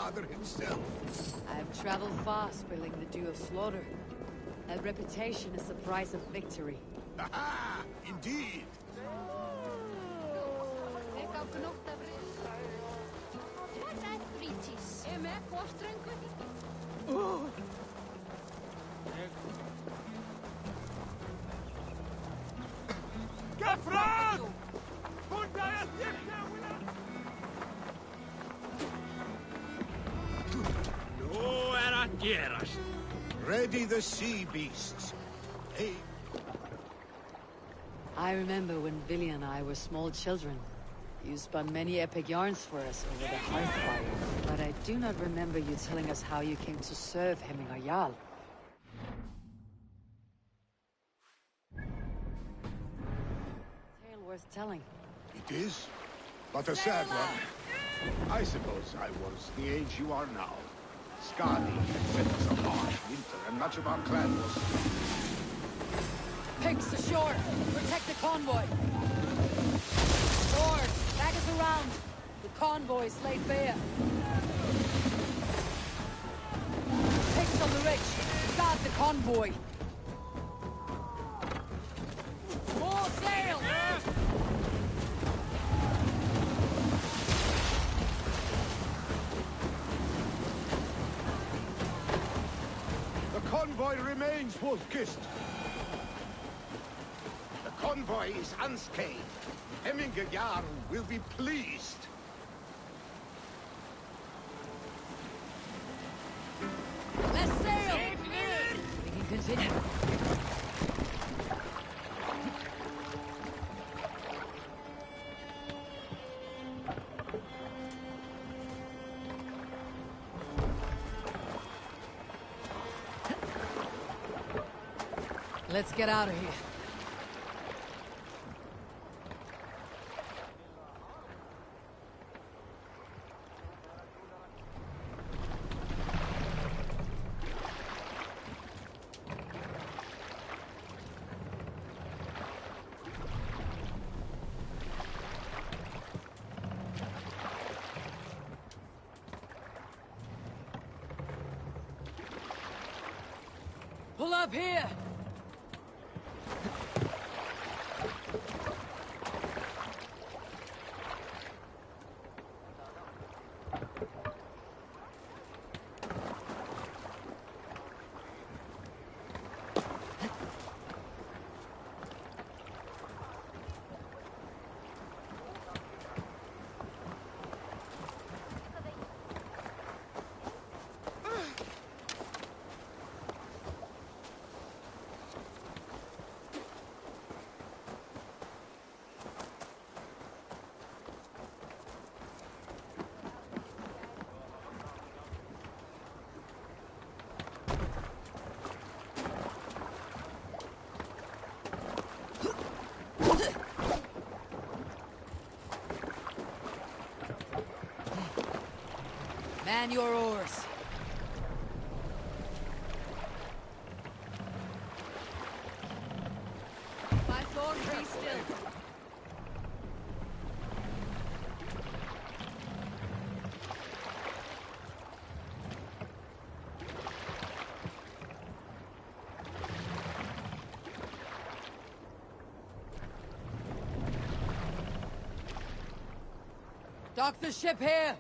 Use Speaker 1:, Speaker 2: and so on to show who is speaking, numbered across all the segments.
Speaker 1: father himself.
Speaker 2: I've traveled far, spilling the dew of slaughter. A reputation is the price of victory.
Speaker 1: Aha! Indeed! Ready the sea beasts. Hey.
Speaker 2: I remember when Billy and I were small children. You spun many epic yarns for us over the hearth fire, but I do not remember you telling us how you came to serve Hemminger Jarl. Tale worth telling.
Speaker 1: It is, but a sad one. I suppose I was the age you are now. Skadi had sent us a harsh winter, and much of our clan was...
Speaker 2: Pigs ashore! Protect the convoy! Lord, back us around! The convoy's laid bare! Pigs on the ridge! Guard the convoy! More sail!
Speaker 1: The convoy remains wolf-kissed. The convoy is unscathed. Hemminger Jarl will be pleased.
Speaker 2: Let's sail! We can continue. Let's get out of here. Pull up here! Man your oars. My floor tree still. Dock the ship here!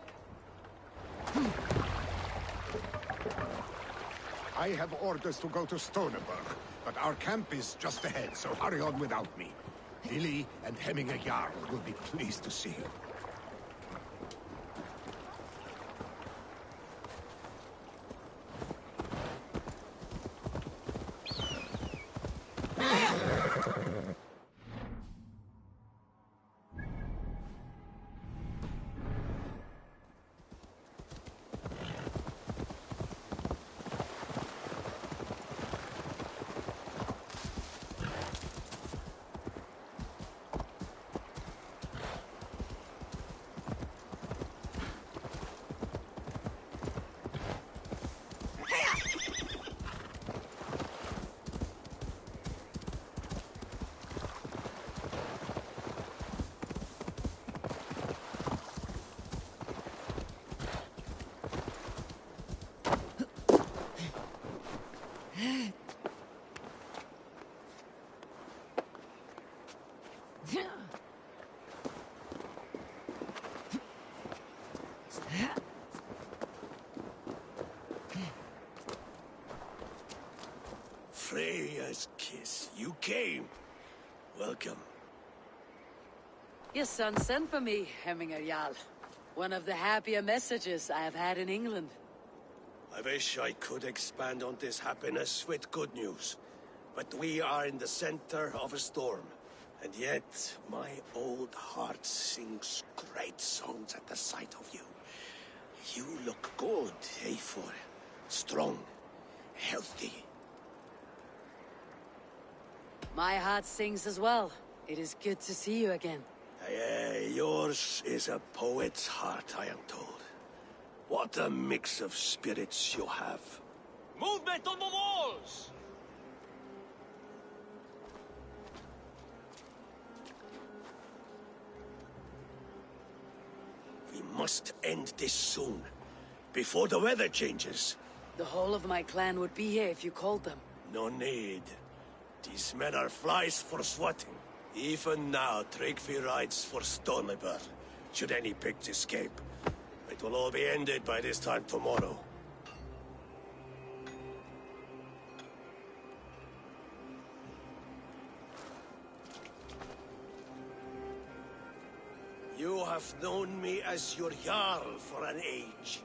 Speaker 1: I have orders to go to Stoneberg, but our camp is just ahead, so hurry on without me. Billy and Hemminger Jarl will be pleased to see you.
Speaker 3: Freya's kiss. You came. Welcome.
Speaker 2: Your son sent for me, Hemminger Jarl. One of the happier messages I have had in England.
Speaker 3: I wish I could expand on this happiness with good news. But we are in the center of a storm. And yet, my old heart sings great songs at the sight of you. You look good, Eivor. Strong, healthy.
Speaker 2: My heart sings as well. It is good to see you again.
Speaker 3: Yours is a poet's heart, I am told. What a mix of spirits you have.
Speaker 4: Movement on the walls!
Speaker 3: We must end this soon, before the weather changes.
Speaker 2: The whole of my clan would be here if you called them.
Speaker 3: No need. These men are flies for swatting. Even now, Tryggvi rides for Stormybur, should any pigs escape. It will all be ended by this time tomorrow. You have known me as your Jarl for an age.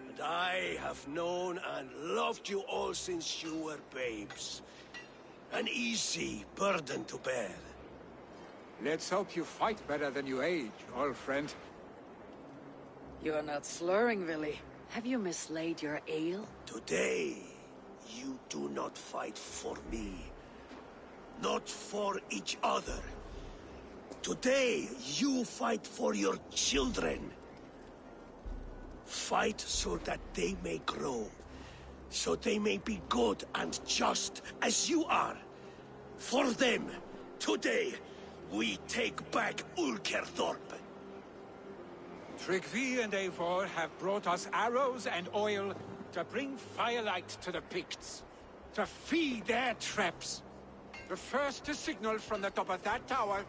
Speaker 3: And I have known and loved you all since you were babes. An easy burden to bear.
Speaker 5: Let's hope you fight better than you age, old friend.
Speaker 2: You're not slurring, Willy. Have you mislaid your ale?
Speaker 3: Today, you do not fight for me. Not for each other. Today, you fight for your children. Fight so that they may grow. So they may be good and just as you are. For them, today, we take back Ulkerthorpe.
Speaker 5: Tryggvi and Eivor have brought us arrows and oil to bring firelight to the Picts. To feed their traps. The first to signal from the top of that tower,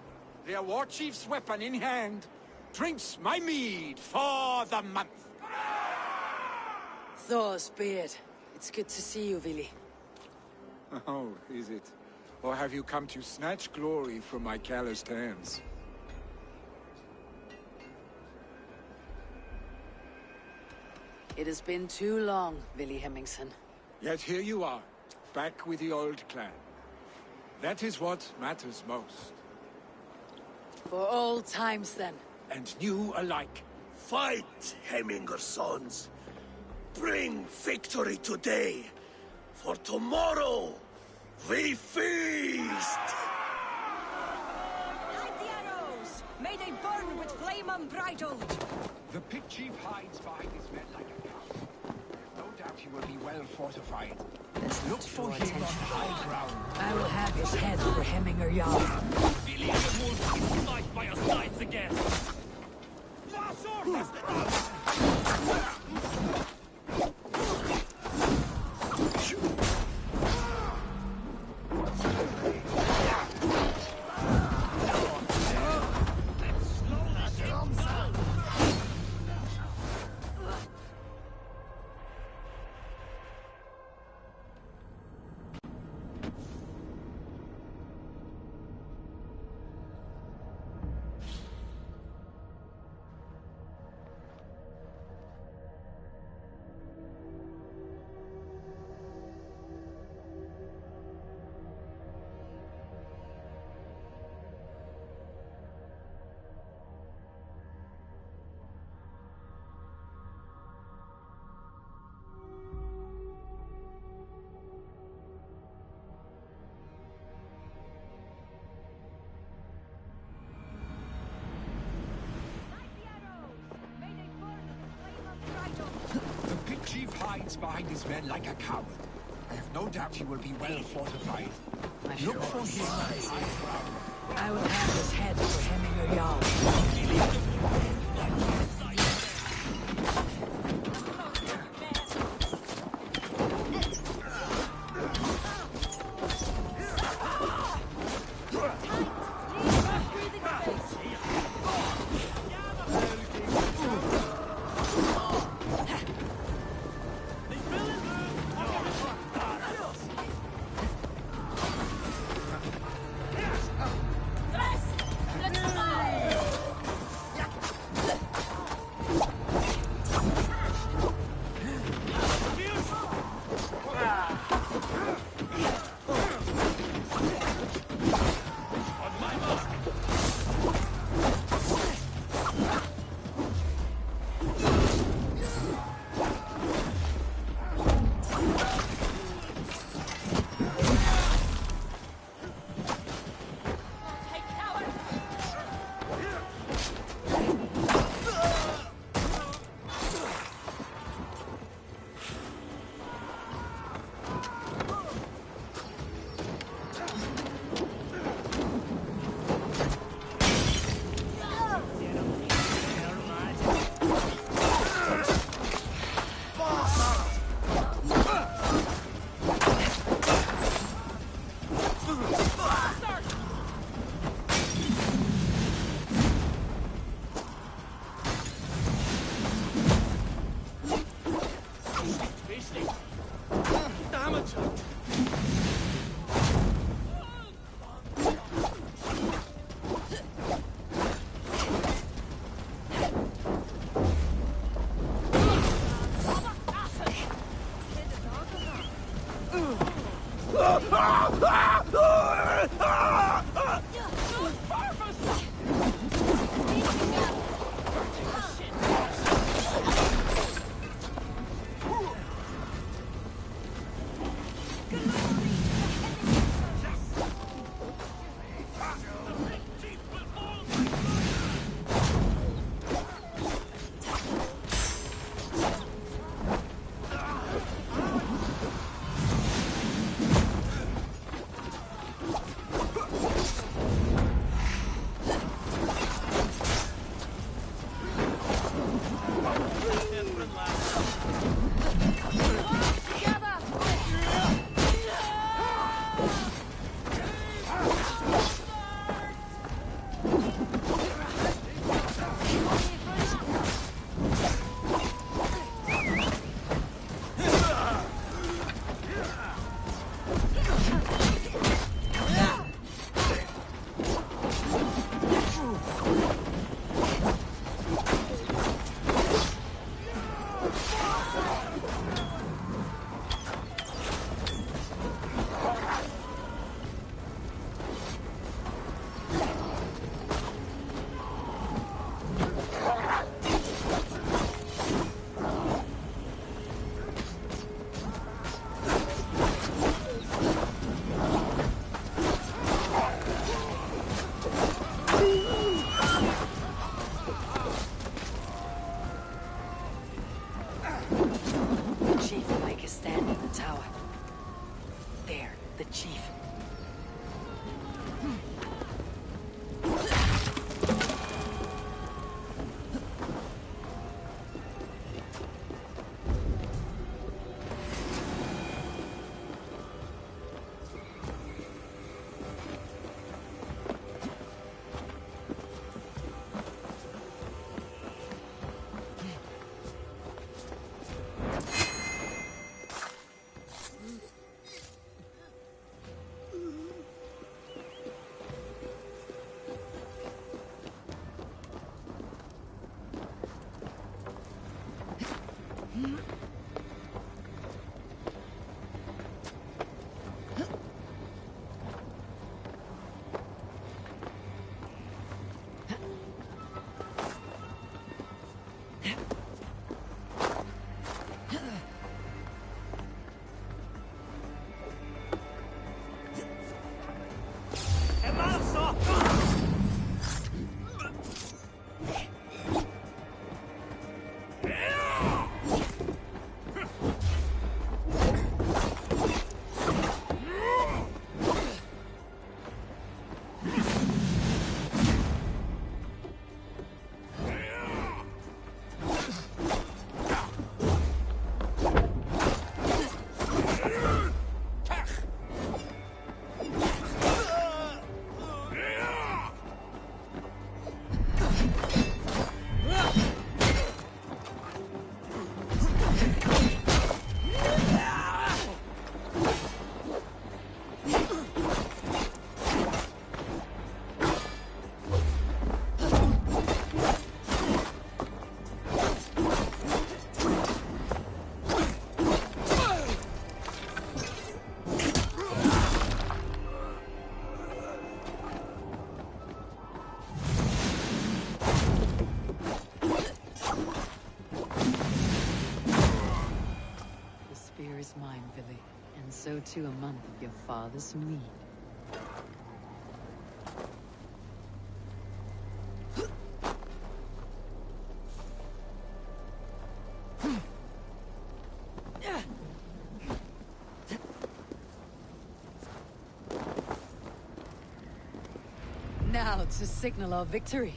Speaker 5: their war chief's weapon in hand, drinks my mead for the month.
Speaker 2: Thor's beard. It's good to see you, Willy.
Speaker 5: Oh, is it? Or have you come to snatch glory from my calloused hands?
Speaker 2: It has been too long, Willy Hemmingson.
Speaker 5: Yet here you are, back with the old clan. That is what matters most.
Speaker 2: For old times, then.
Speaker 5: And new alike.
Speaker 3: Fight, Hemminger sons. Bring victory today. For tomorrow, we feast!
Speaker 6: Light the arrows! May they burn with flame unbridled!
Speaker 7: The pit chief hides behind his men like a cow. No doubt he will be well fortified. Look for him on high ground.
Speaker 2: I will have his head for Hemminger Jarl.
Speaker 4: Billy and the wolf fight by your sides again!
Speaker 7: The pit chief hides behind his men like a coward. I have no doubt he will be well fortified. Look for him on high ground.
Speaker 2: I will have his head for Hemminger Jarl.
Speaker 3: amateur!
Speaker 2: And so too a month of your father's mead. Now to signal our victory.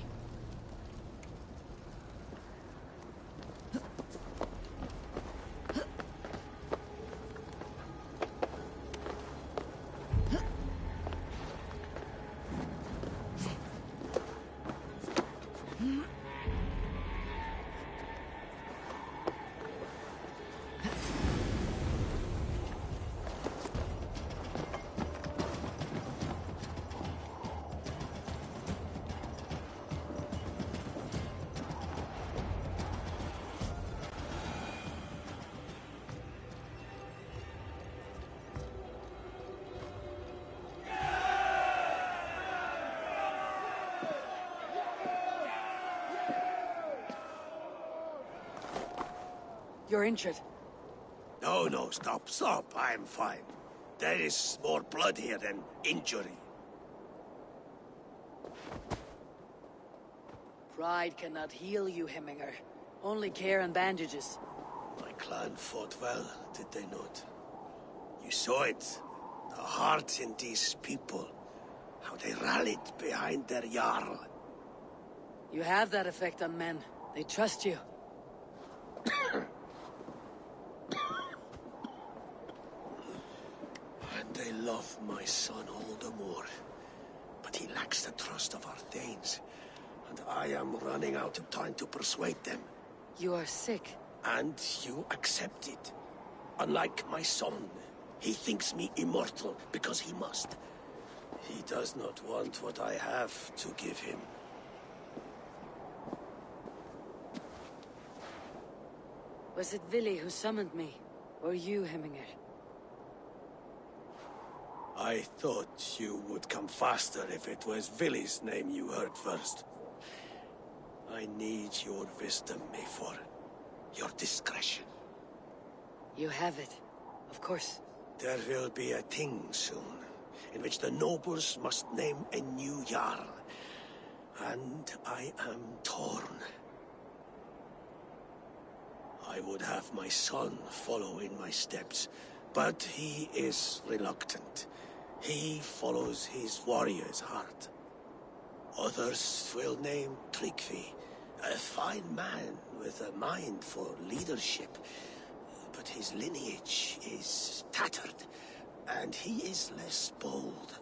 Speaker 2: You're injured.
Speaker 3: No, no, stop. I'm fine. There is more blood here than injury.
Speaker 2: Pride cannot heal you, Hemminger. Only care and bandages.
Speaker 3: My clan fought well, did they not? You saw it. The heart in these people. How they rallied behind their Jarl.
Speaker 2: You have that effect on men. They trust you.
Speaker 3: And they love my son all the more. But he lacks the trust of our Thanes. And I am running out of time to persuade them.
Speaker 2: You are sick.
Speaker 3: And you accept it. Unlike my son, he thinks me immortal because he must. He does not want what I have to give him.
Speaker 2: Was it Vili who summoned me? Or you, Hemminger?
Speaker 3: I thought you would come faster if it was Vili's name you heard first. I need your wisdom, Mayfor. Your discretion.
Speaker 2: You have it. Of course.
Speaker 3: There will be a thing soon, in which the nobles must name a new Jarl. And I am torn. I would have my son follow in my steps, but he is reluctant. He follows his warrior's heart. Others will name Tryggvi, a fine man with a mind for leadership. But his lineage is tattered, and he is less bold.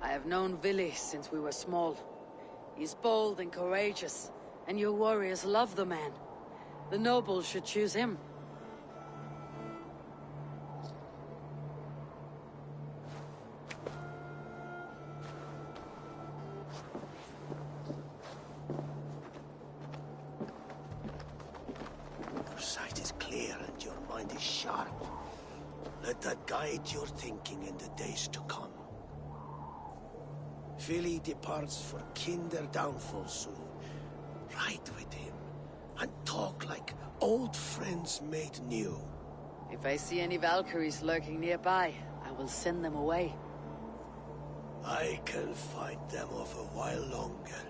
Speaker 2: I have known Vili since we were small. He's bold and courageous, and your warriors love the man. The nobles should choose him.
Speaker 3: Your sight is clear and your mind is sharp. Let that guide your thinking in the days to come. Vili departs for Kinder downfall soon. Ride with him, and talk like old friends made new.
Speaker 2: If I see any Valkyries lurking nearby, I will send them away.
Speaker 3: I can fight them off a while longer.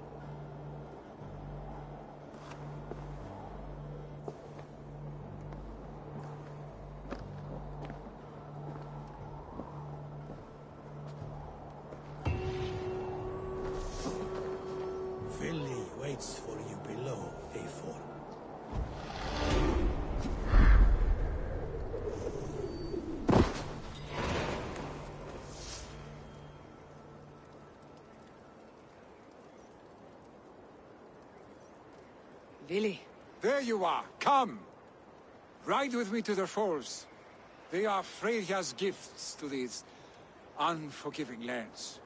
Speaker 3: waits for you below, faithful.
Speaker 2: Vili.
Speaker 5: There you are. Come. Ride with me to the falls. They are Freya's gifts to these unforgiving lands.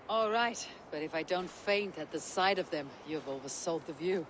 Speaker 2: All right, but if I don't faint at the sight of them, you've oversold the view.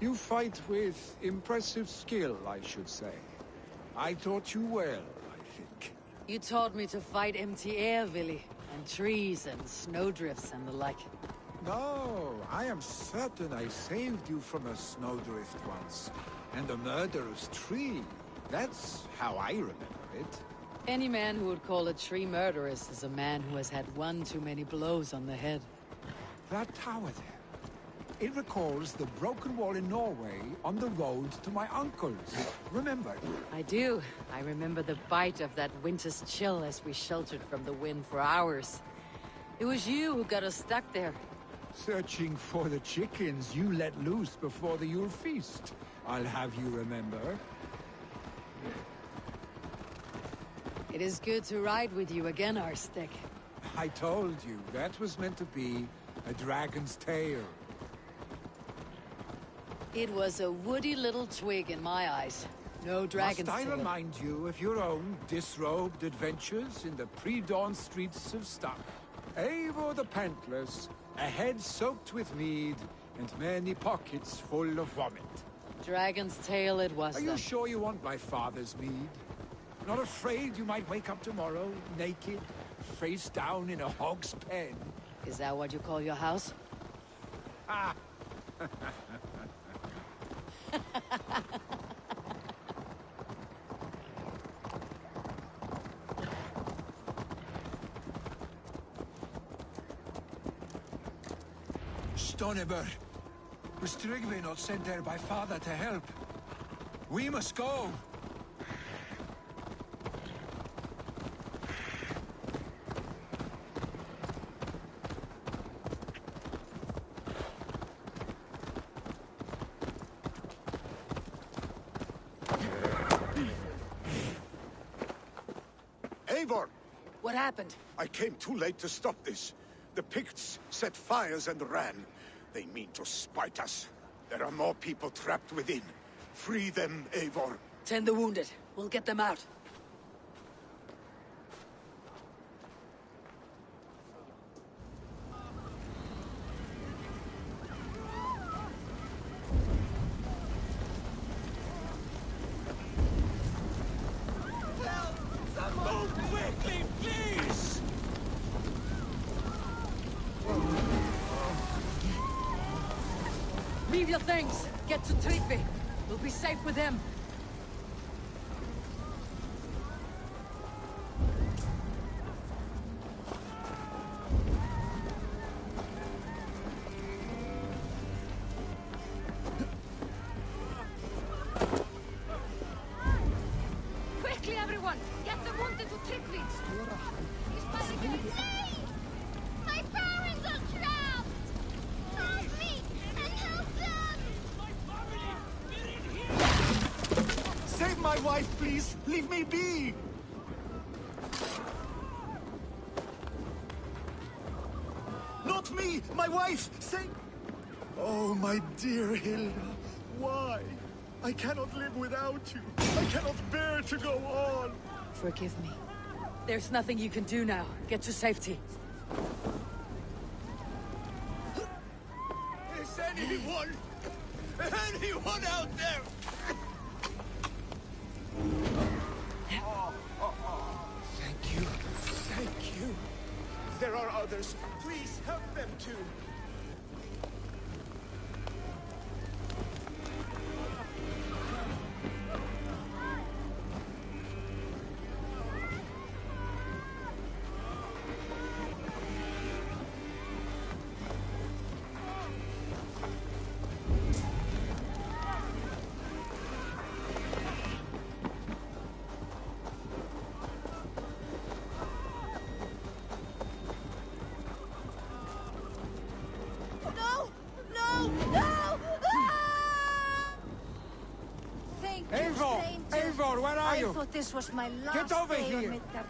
Speaker 5: You fight with impressive skill, I should say. I taught you well, I think.
Speaker 2: You taught me to fight empty air, Villy, and trees and snowdrifts and the like.
Speaker 5: No, I am certain I saved you from a snowdrift once, and a murderous tree. That's how I remember it.
Speaker 2: Any man who would call a tree murderous is a man who has had one too many blows on the head.
Speaker 5: That tower there. It recalls the broken wall in Norway on the road to my uncle's. Remember?
Speaker 2: I do. I remember the bite of that winter's chill as we sheltered from the wind for hours. It was you who got us stuck there.
Speaker 5: Searching for the chickens you let loose before the Yule feast. I'll have you remember.
Speaker 2: It is good to ride with you again, Arstic.
Speaker 5: I told you, that was meant to be a dragon's tale.
Speaker 2: It was a woody little twig in my eyes. No dragon's
Speaker 5: Must I
Speaker 2: tail.
Speaker 5: remind you of your own disrobed adventures in the pre-dawn streets of Stark? Eivor the Pantless, a head soaked with mead, and many pockets full of vomit.
Speaker 2: Dragon's tail it was
Speaker 5: Are you
Speaker 2: then.
Speaker 5: sure you want my father's mead? Not afraid you might wake up tomorrow, naked, face down in a hog's pen?
Speaker 2: Is that what you call your house?
Speaker 5: Ah!
Speaker 7: Stoneber, was Tryggvi not sent there by father to help? We must go!
Speaker 1: Eivor!
Speaker 2: What happened?
Speaker 1: I came too late to stop this. The Picts set fires and ran. They mean to spite us. There are more people trapped within. Free them, Eivor.
Speaker 2: Tend the wounded. We'll get them out.
Speaker 4: Move quickly, please!
Speaker 2: Leave your things. Get to Tryggvi. We'll be safe with him.
Speaker 6: Quickly, everyone! Get the wounded to Tryggvi! He's by the gate!
Speaker 8: My parents are trapped! Help me! And help them!
Speaker 7: Save my wife, please! Leave me be!
Speaker 9: Not me! My wife! Say... Oh, my dear Hilda. Why? I cannot live without you. I cannot bear to go on.
Speaker 2: Forgive me. There's nothing you can do now. Get to safety.
Speaker 3: Is anyone out there?
Speaker 9: Thank you. Thank you. There are others. Please help them too.
Speaker 8: No! No! No! Ah! Thank you,
Speaker 5: Eivor!
Speaker 8: stranger.
Speaker 5: Eivor, where are you?
Speaker 8: I thought this was my last
Speaker 5: Get over
Speaker 8: day on
Speaker 5: here.
Speaker 8: Midgard.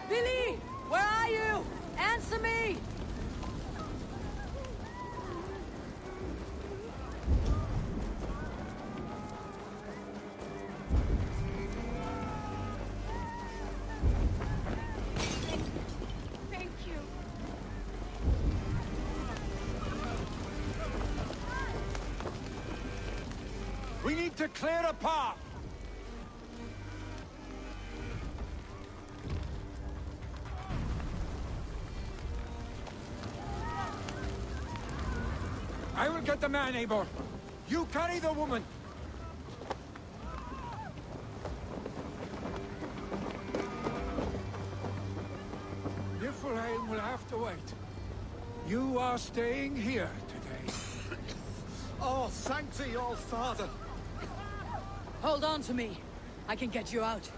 Speaker 2: Billy! Where are you? Answer me!
Speaker 8: Thank you.
Speaker 5: We need to clear a path. I will get the man, Eivor. You carry the woman. Niflheim will have to wait. You are staying here today.
Speaker 9: Oh, thank thee, all Father.
Speaker 2: Hold on to me. I can get you out.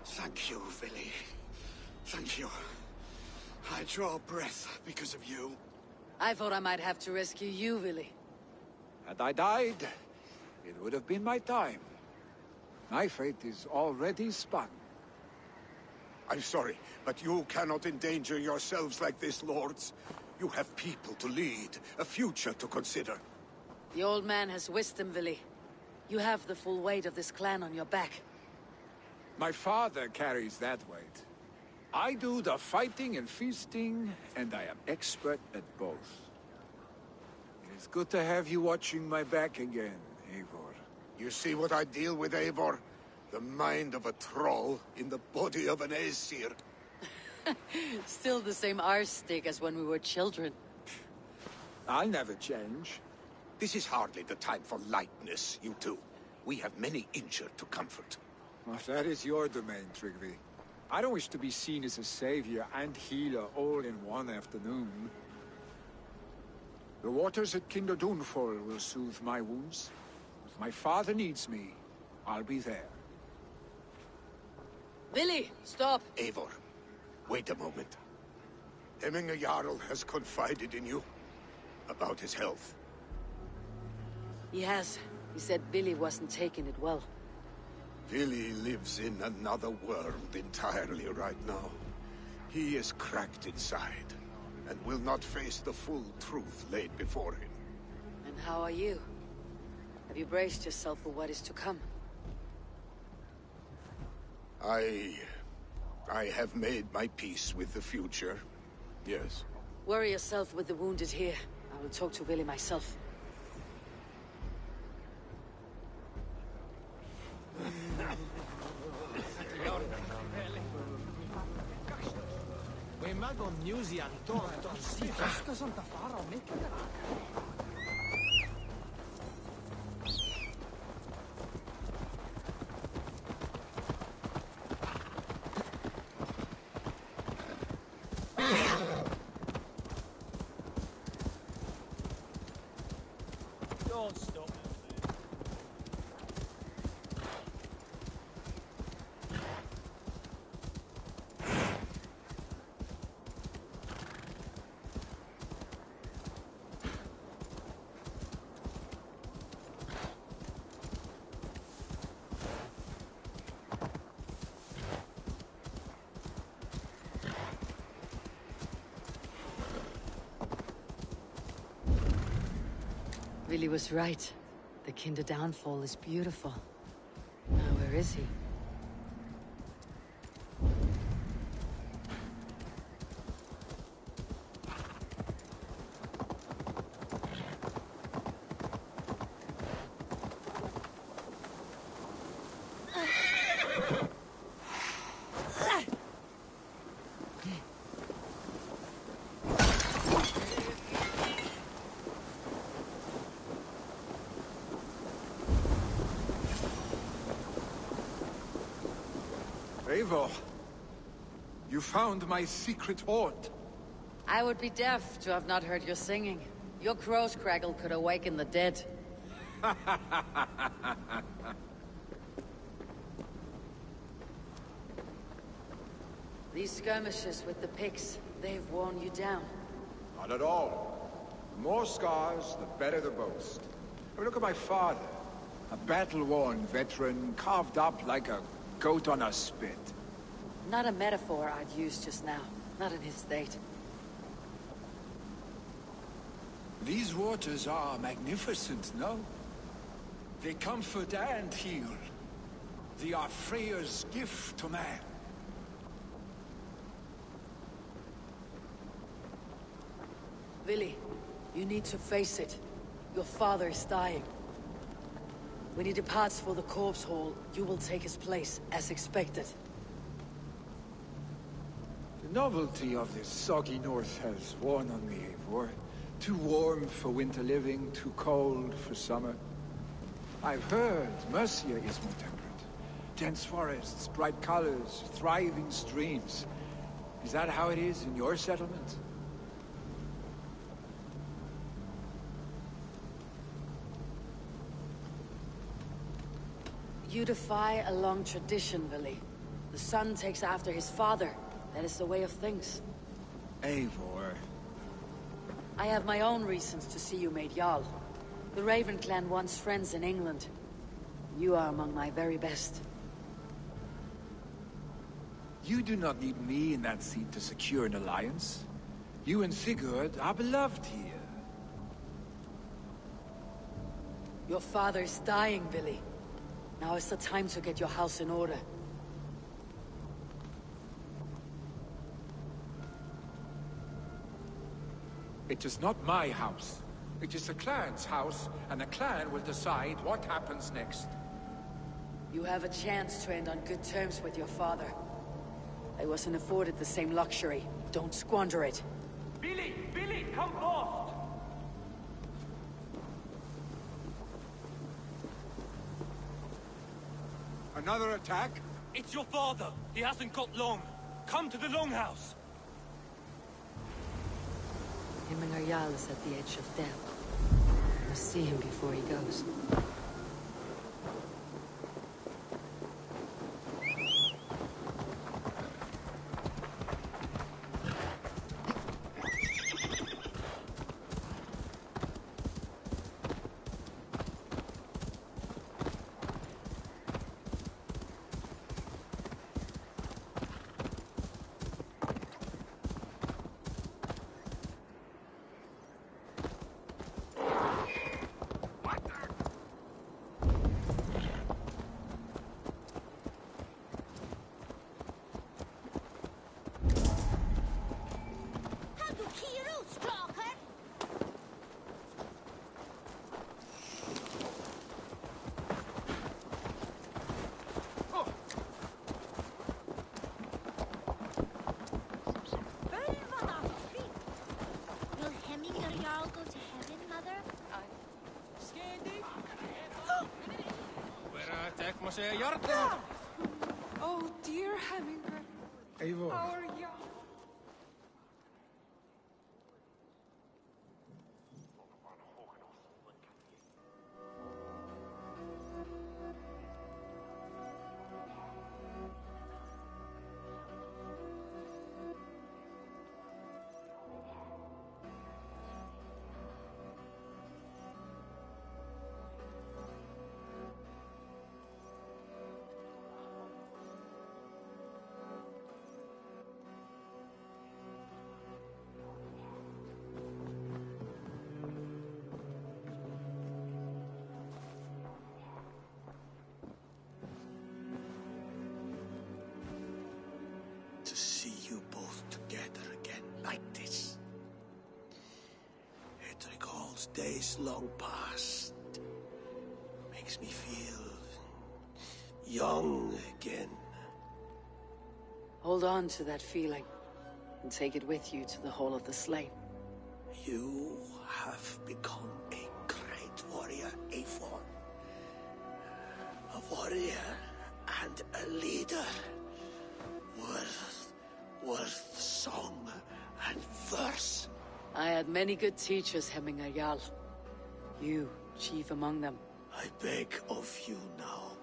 Speaker 3: Thank you, Billy. Thank you. I draw breath because of you.
Speaker 2: I thought I might have to rescue you, Billy.
Speaker 5: Had I died, it would have been my time. My fate is already spun.
Speaker 1: I'm sorry, but you cannot endanger yourselves like this, lords. You have people to lead, a future to consider.
Speaker 2: The old man has wisdom, Billy. You have the full weight of this clan on your back.
Speaker 5: My father carries that weight. I do the fighting and feasting, and I am expert at both. It is good to have you watching my back again, Eivor.
Speaker 1: You see what I deal with, Eivor? The mind of a troll in the body of an Aesir.
Speaker 2: Still the same arse stick as when we were children.
Speaker 5: I'll never change.
Speaker 1: This is hardly the time for lightness, you two. We have many injured to comfort.
Speaker 5: Well, that is your domain, Trygve. I don't wish to be seen as a savior and healer all in one afternoon. The waters at Kinderdunfol will soothe my wounds. If my father needs me, I'll be there.
Speaker 2: Billy, stop!
Speaker 1: Eivor, wait a moment. Hemminger Jarl has confided in you about his health.
Speaker 2: He has. He said Billy wasn't taking it well.
Speaker 1: Billy lives in another world entirely right now. He is cracked inside, and will not face the full truth laid before him.
Speaker 2: And how are you? Have you braced yourself for what is to come?
Speaker 1: I have made my peace with the future. Yes.
Speaker 2: Worry yourself with the wounded here. I will talk to Billy myself.
Speaker 4: Don't stop.
Speaker 2: Willy was right. The Kinder downfall is beautiful. Now, where is he?
Speaker 7: Eivor, you found my secret haunt.
Speaker 2: I would be deaf to have not heard your singing. Your crow's craggle could awaken the dead. These skirmishes with the pigs, they've worn you down.
Speaker 7: Not at all. The more scars, the better the boast. I mean, look at my father. A battle-worn veteran, carved up like a goat on a spit.
Speaker 2: Not a metaphor I'd use just now. Not in his state.
Speaker 7: These waters are magnificent, no? They comfort and heal. They are Freya's gift to man.
Speaker 2: Willy, you need to face it. Your father is dying. When he departs for the corpse hall, you will take his place, as expected.
Speaker 7: The novelty of this soggy north has worn on me, Eivor. Too warm for winter living, too cold for summer. I've heard Mercia is more temperate. Dense forests, bright colors, thriving streams. Is that how it is in your settlement?
Speaker 2: You defy a long tradition, Willy. The son takes after his father. That is the way of things.
Speaker 7: Eivor.
Speaker 2: I have my own reasons to see you made Jarl. The Raven clan wants friends in England. You are among my very best.
Speaker 7: You do not need me in that seat to secure an alliance. You and Sigurd are beloved here.
Speaker 2: Your father is dying, Willy. Now is the time to get your house in order.
Speaker 7: It is not my house. It is the clan's house, and the clan will decide what happens next.
Speaker 2: You have a chance to end on good terms with your father. I wasn't afforded the same luxury. Don't squander it.
Speaker 4: Billy! Billy, come fast!
Speaker 5: Another attack?
Speaker 4: It's your father! He hasn't got long! Come to the longhouse!
Speaker 2: Himmingar Jarl is at the edge of death. I must see him before he goes.
Speaker 8: Oh, dear Hemminger.
Speaker 7: Eivor.
Speaker 8: How are you?
Speaker 3: those days long past. Makes me feel young again.
Speaker 2: Hold on to that feeling, and take it with you to the Hall of the Slain.
Speaker 3: You have become a great warrior, Eivor. A warrior and a leader. Worth song and verse.
Speaker 2: I had many good teachers, Hemminger Jarl. You, chief among them.
Speaker 3: I beg of you now,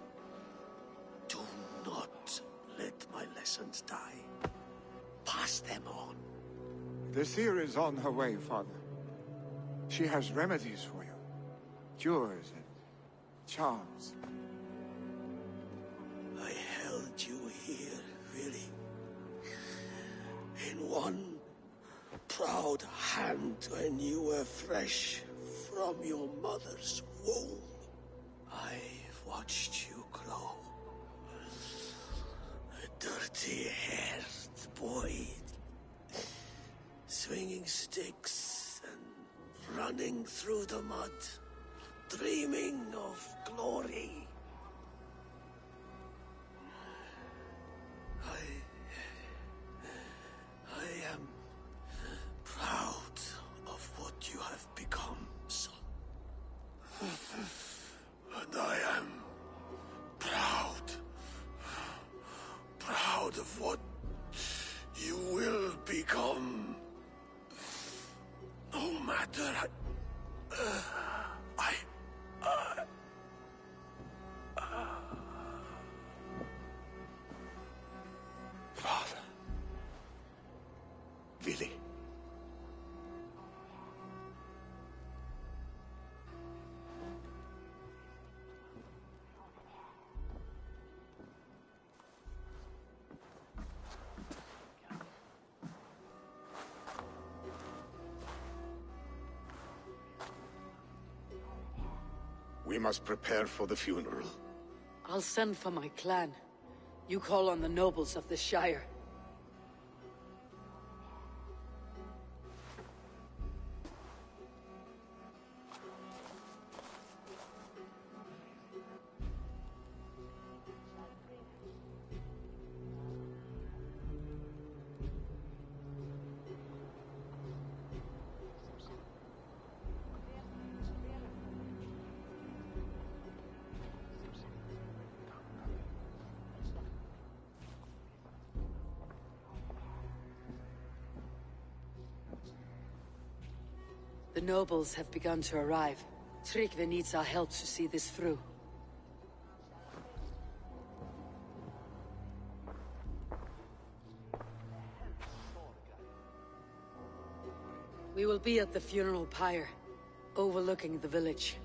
Speaker 3: do not let my lessons die. Pass them on.
Speaker 7: The seer is on her way, Father. She has remedies for you. Cures and charms.
Speaker 3: I held you here, really. In one proud hand when you were fresh from your mother's womb. I've watched you grow. A dirty-haired boy, swinging sticks and running through the mud, dreaming of glory. I am proud of what you have become, son. And I am proud of what you will become. No matter
Speaker 1: Father. Vili. We must prepare for the funeral.
Speaker 2: I'll send for my clan. You call on the nobles of the Shire. The nobles have begun to arrive. Tryggvi needs our help to see this through. We will be at the funeral pyre, overlooking the village.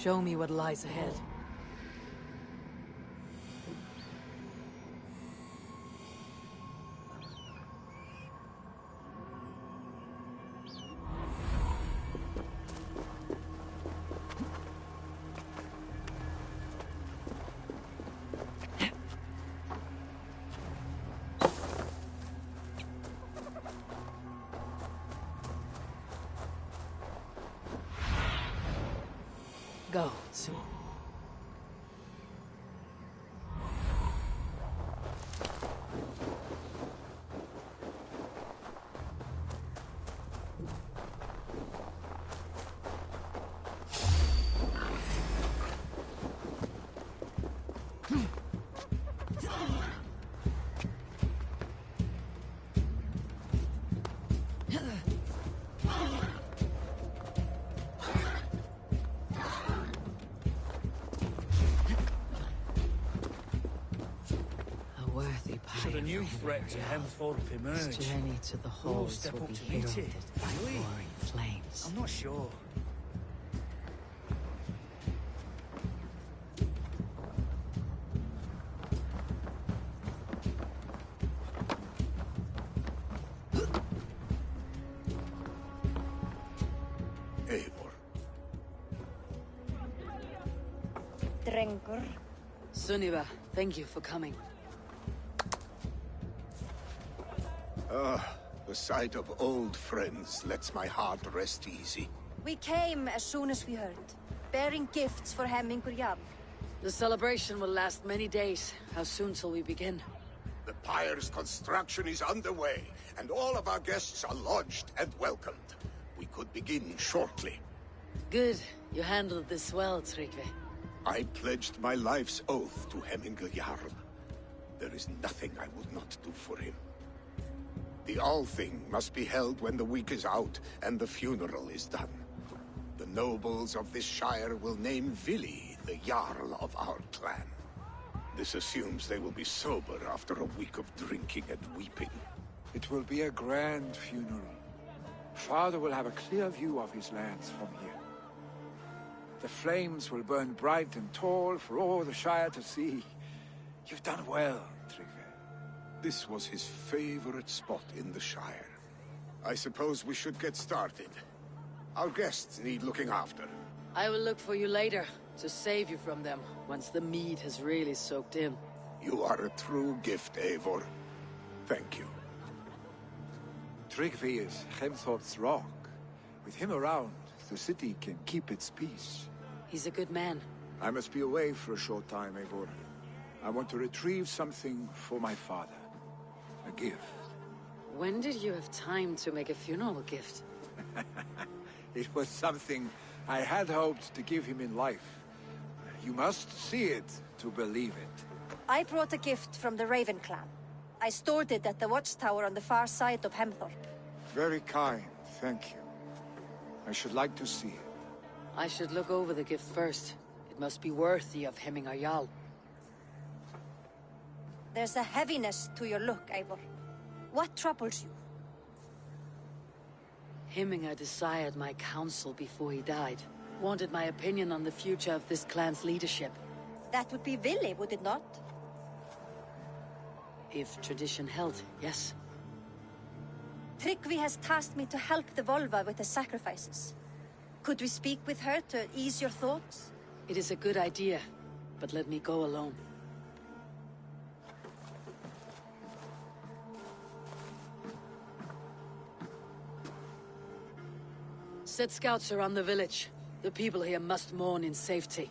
Speaker 2: Show me what lies ahead. go, soon.
Speaker 4: Should a new threat to Hemthorpe emerge,
Speaker 2: His journey to the
Speaker 4: we'll all
Speaker 2: halls
Speaker 4: step
Speaker 2: will
Speaker 4: up
Speaker 2: be
Speaker 4: to meet
Speaker 2: heralded
Speaker 4: it,
Speaker 2: by
Speaker 4: will we?
Speaker 2: roaring flames.
Speaker 4: I'm not sure.
Speaker 1: Eivor.
Speaker 6: Drengur.
Speaker 2: Sunniva, thank you for coming.
Speaker 1: The sight of old friends lets my heart rest easy.
Speaker 6: We came as soon as we heard, bearing gifts for Hemmingur Jarl.
Speaker 2: The celebration will last many days. How soon till we begin?
Speaker 1: The pyre's construction is underway, and all of our guests are lodged and welcomed. We could begin shortly.
Speaker 2: Good. You handled this well, Tryggvi.
Speaker 1: I pledged my life's oath to Hemmingur Jarl. There is nothing I would not do for him. The Althing must be held when the week is out and the funeral is done. The nobles of this shire will name Vili the Jarl of our clan. This assumes they will be sober after a week of drinking and weeping.
Speaker 7: It will be a grand funeral. Father will have a clear view of his lands from here. The flames will burn bright and tall for all the Shire to see. You've done well, Tryggvi.
Speaker 1: This was his favorite spot in the Shire. I suppose we should get started. Our guests need looking after.
Speaker 2: I will look for you later, to save you from them, once the mead has really soaked in.
Speaker 1: You are a true gift, Eivor. Thank you.
Speaker 7: Tryggvi is Hemthorpe's rock. With him around, the city can keep its peace.
Speaker 2: He's a good man.
Speaker 7: I must be away for a short time, Eivor. I want to retrieve something for my father. A gift.
Speaker 2: When did you have time to make a funeral gift?
Speaker 7: It was something I had hoped to give him in life. You must see it to believe it.
Speaker 6: I brought a gift from the Raven clan. I stored it at the watchtower on the far side of Hemthorpe.
Speaker 7: Very kind, thank you. I should like to see it.
Speaker 2: I should look over the gift first. It must be worthy of Hemmingar Jarl.
Speaker 6: There's a heaviness to your look, Eivor. What troubles you?
Speaker 2: Hemmingar desired my counsel before he died. Wanted my opinion on the future of this clan's leadership.
Speaker 6: That would be Vili, would it not?
Speaker 2: If tradition held, yes.
Speaker 6: Tryggvi has tasked me to help the Volva with the sacrifices. Could we speak with her to ease your thoughts?
Speaker 2: It is a good idea, but let me go alone. Set scouts around the village. The people here must mourn in safety.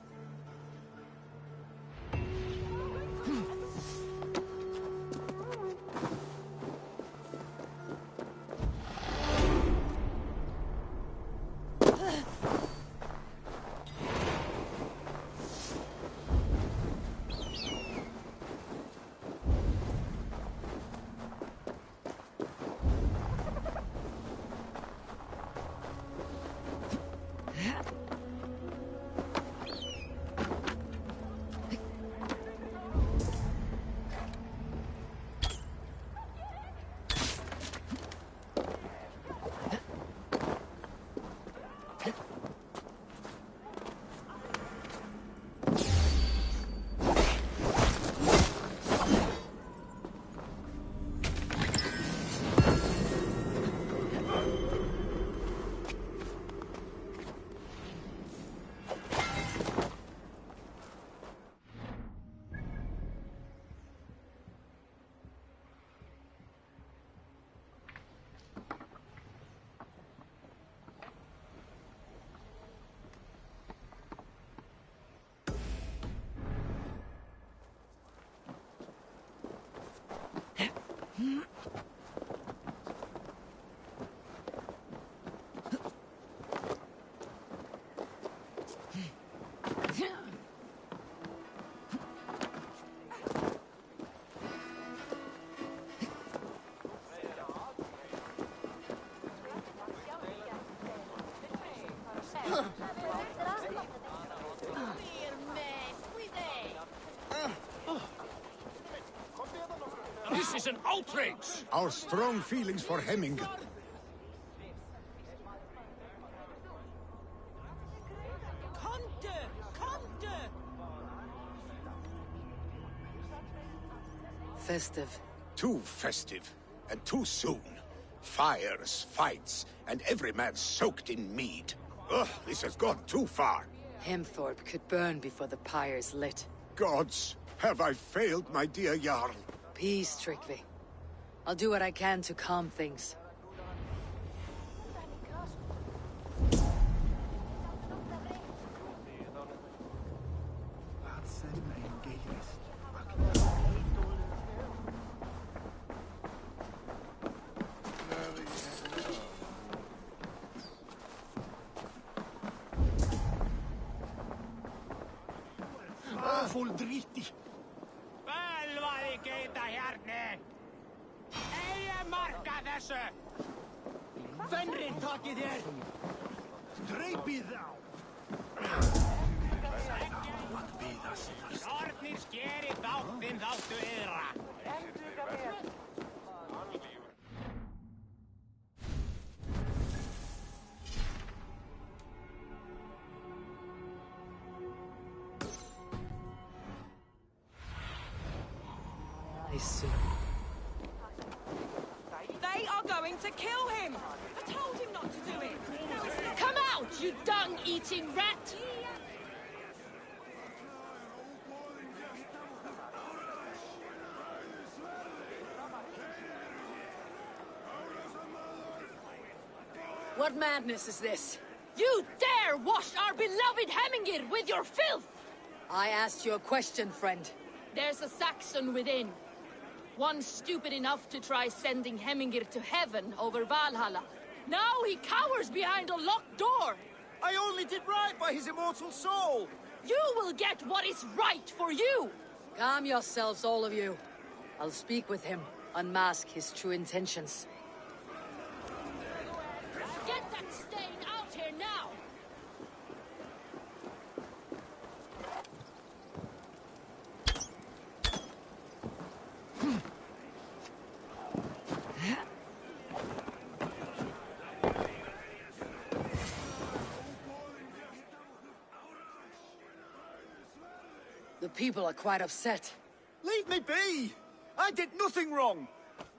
Speaker 4: This is an outrage!
Speaker 1: Our strong feelings for Hemminger.
Speaker 2: Festive.
Speaker 1: Too festive, and too soon. Fires, fights, and every man soaked in mead. Ugh, this has gone too far.
Speaker 2: Hemthorpe could burn before the pyre's lit.
Speaker 1: Gods, have I failed my dear Jarl?
Speaker 2: Peace, Trygve. I'll do what I can to calm things.
Speaker 9: Full dritti.
Speaker 5: Velvalikeita hjärne! Ei markka þessu!
Speaker 9: Fenrir takið þér! Dreipið þá!
Speaker 5: Nornir skeri þáttinn þáttu yðra!
Speaker 8: They are going to kill him! I told him not to do it!
Speaker 6: Come out, you dung-eating rat!
Speaker 2: What madness is this?
Speaker 6: You dare wash our beloved Hemingir with your filth!
Speaker 2: I asked you a question, friend.
Speaker 6: There's a Saxon within. One stupid enough to try sending Hemingir to heaven over Valhalla. Now he cowers behind a locked door!
Speaker 9: I only did right by his immortal soul!
Speaker 6: You will get what is right for you!
Speaker 2: Calm yourselves, all of you. I'll speak with him, unmask his true intentions.
Speaker 6: Get that stain out here now!
Speaker 2: The people are quite upset.
Speaker 9: Leave me be! I did nothing wrong!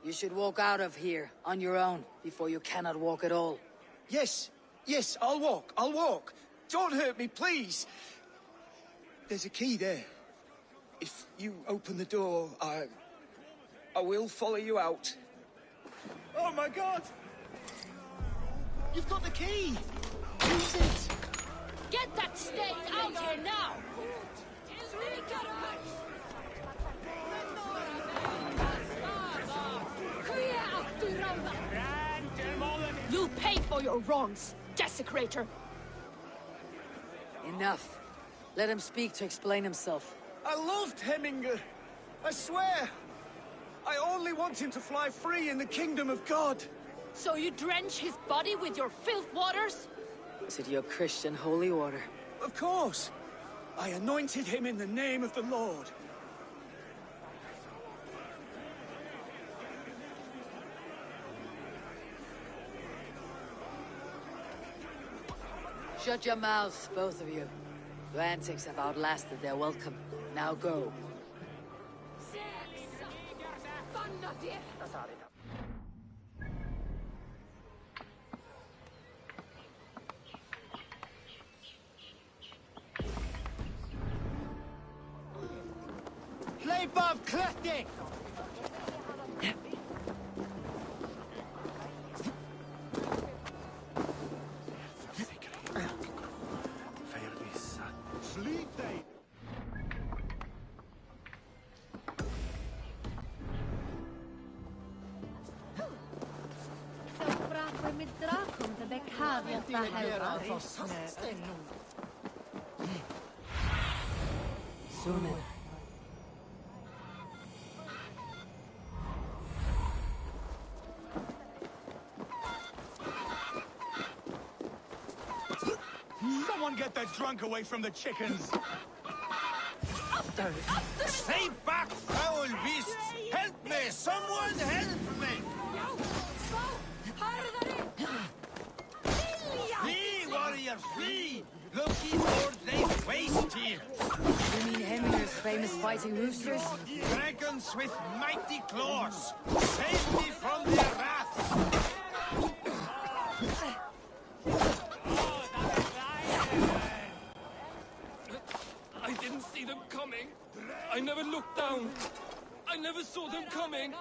Speaker 2: You should walk out of here on your own before you cannot walk at all.
Speaker 9: Yes, I'll walk. Don't hurt me, please. There's a key there. If you open the door, I will follow you out. Oh my God! You've got the key! Use it!
Speaker 6: Get that stain out here now! You'll pay for your wrongs, desecrator!
Speaker 2: Enough. Let him speak to explain himself.
Speaker 9: I loved Hemminger. I swear. I only want him to fly free in the kingdom of God.
Speaker 6: So you drench his body with your filth waters?
Speaker 2: Is it your Christian holy order?
Speaker 9: Of course. I anointed him in the name of the Lord.
Speaker 2: Shut your mouths, both of you. Your antics have outlasted their welcome. Now go.
Speaker 9: Leif av klätting! Slit dig!
Speaker 2: Soon.
Speaker 10: Someone get that drunk away from the chickens!
Speaker 3: Stay back, foul beasts! Help me! Someone help me! Flee, warrior, flee! Loki Lord lays waste here!
Speaker 2: You mean Heminger's famous fighting roosters?
Speaker 3: Dragons with mighty claws! Save me from their wrath!
Speaker 4: I didn't see them coming. I never looked down. I never saw them coming.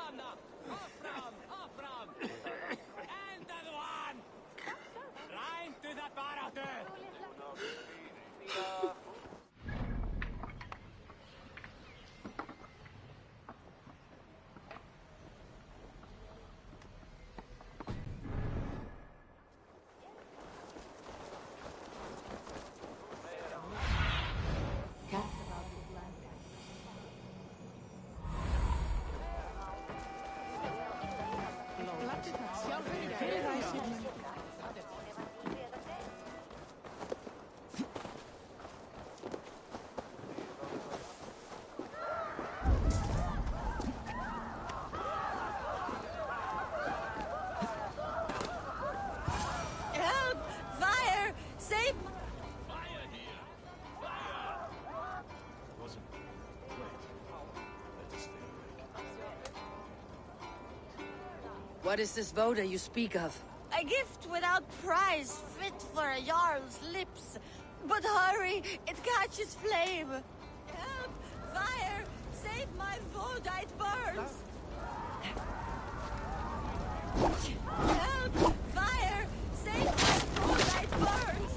Speaker 8: Help! Fire! Save...
Speaker 2: What is this Voda you speak of?
Speaker 8: A gift without price, fit for a Jarl's lips. But hurry, it catches flame. Help! Fire! Save my Voda, it burns! Help! Fire! Save my Voda, it burns!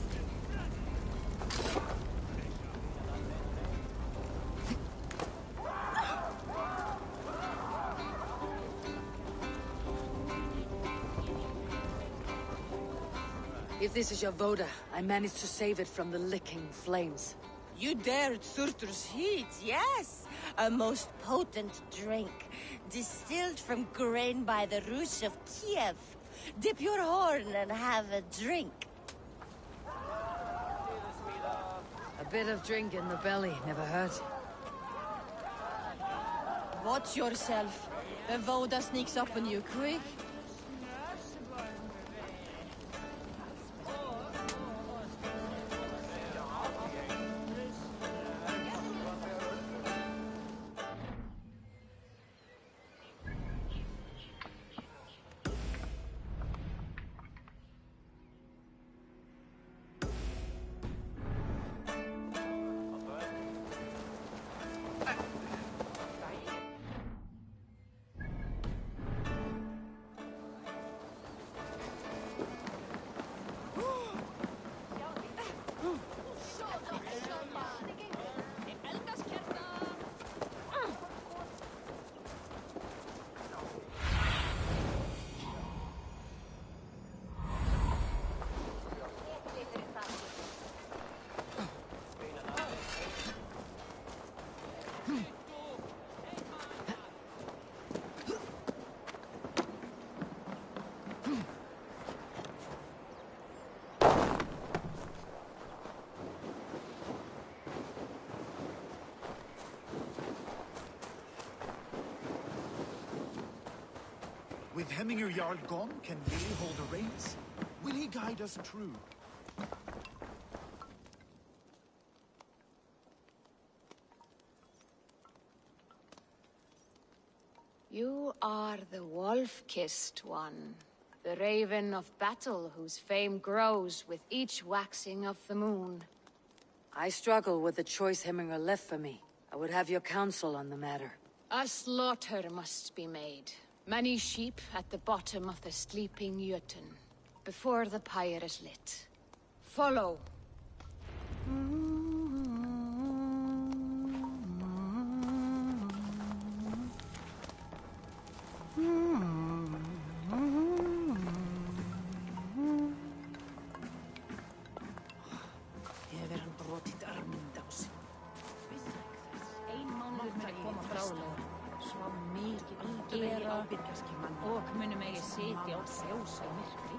Speaker 2: If this is your Voda, I managed to save it from the licking flames.
Speaker 8: You dared Surtur's heat, yes! A most potent drink, distilled from grain by the roots of Kiev. Dip your horn and have a drink.
Speaker 2: A bit of drink in the belly never hurt.
Speaker 8: Watch yourself. The Voda sneaks up on you quick.
Speaker 10: With Hemminger Jarl gone, can Lee hold the reins? Will he guide us true?
Speaker 6: You are the wolf-kissed one, the raven of battle whose fame grows with each waxing of the moon.
Speaker 2: I struggle with the choice Heminger left for me. I would have your counsel on the matter.
Speaker 6: A slaughter must be made. Many sheep at the bottom of the sleeping Jötun, before the pyre is lit. Follow.
Speaker 11: Och minne mig seti og seus I myrkri.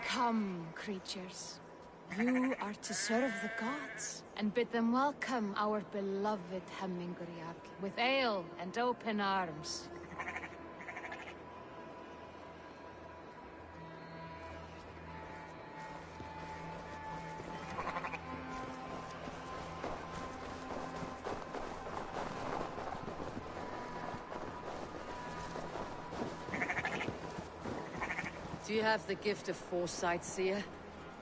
Speaker 6: Come, creatures. You are to serve the gods, and bid them welcome our beloved Hemingurial with ale and open arms.
Speaker 2: Do you have the gift of foresight, seer?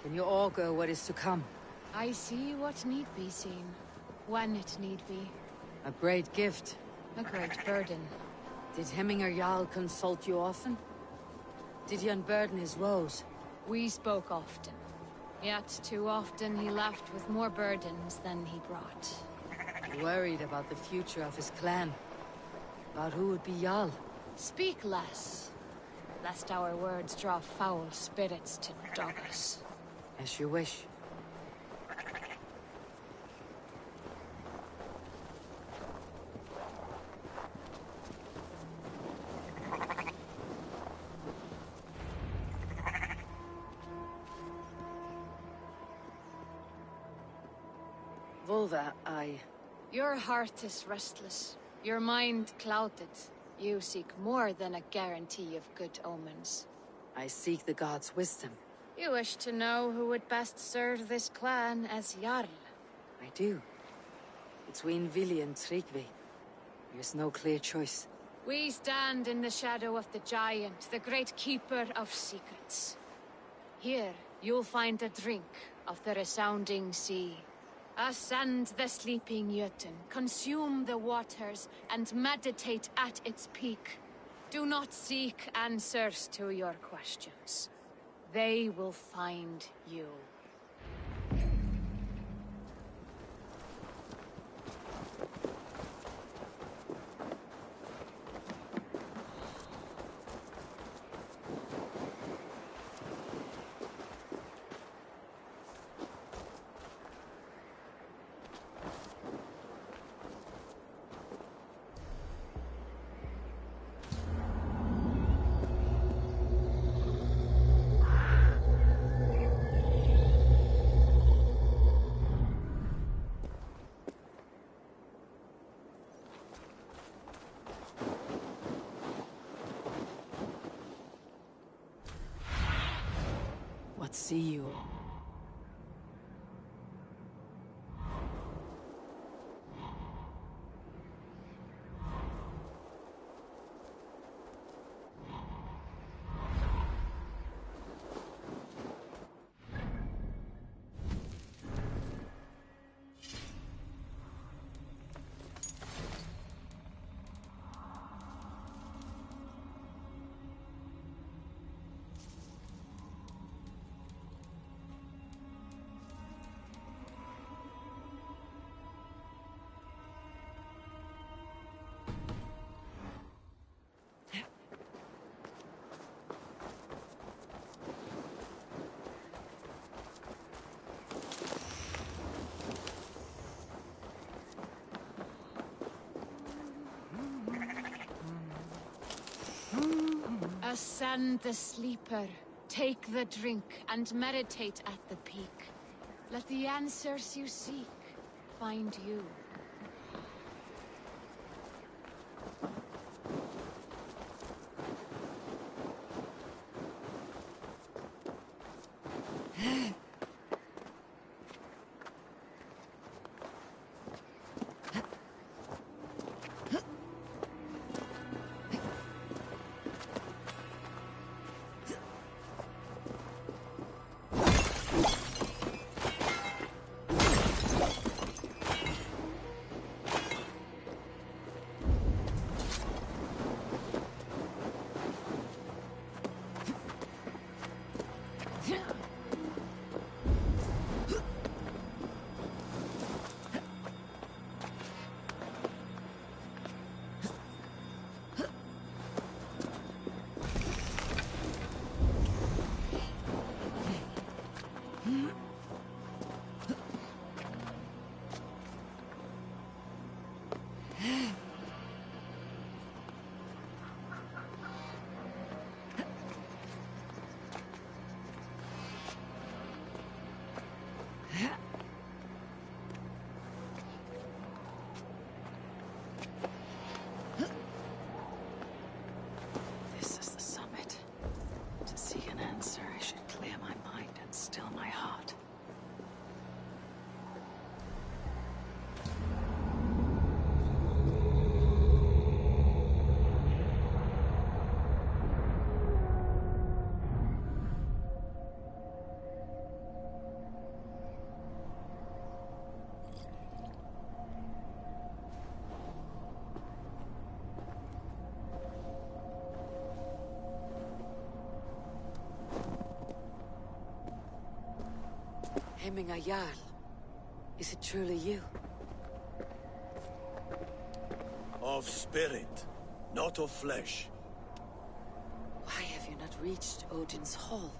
Speaker 2: Can you augur what is to come?
Speaker 6: I see what need be seen, when it need be.
Speaker 2: A great gift.
Speaker 6: A great burden.
Speaker 2: Did Hemminger Jarl consult you often? Did he unburden his woes?
Speaker 6: We spoke often. Yet too often he left with more burdens than he brought.
Speaker 2: He worried about the future of his clan. About who would be Jarl.
Speaker 6: Speak less, lest our words draw foul spirits to dog us.
Speaker 2: As you wish. Volva,
Speaker 6: Your heart is restless. Your mind clouded. You seek more than a guarantee of good omens.
Speaker 2: I seek the gods' wisdom.
Speaker 6: You wish to know who would best serve this clan as Jarl.
Speaker 2: I do. Between Vili and Tryggvi, there's no clear choice.
Speaker 6: We stand in the shadow of the giant, the great keeper of secrets. Here, you'll find a drink of the resounding sea. Ascend the sleeping Jötun, consume the waters, and meditate at its peak. Do not seek answers to your questions. They will find you.
Speaker 2: What see you?
Speaker 6: Ascend the sleeper, take the drink, and meditate at the peak. Let the answers you seek find you.
Speaker 2: Hemminger Jarl. Is it truly you?
Speaker 3: Of spirit, not of flesh.
Speaker 2: Why have you not reached Odin's Hall?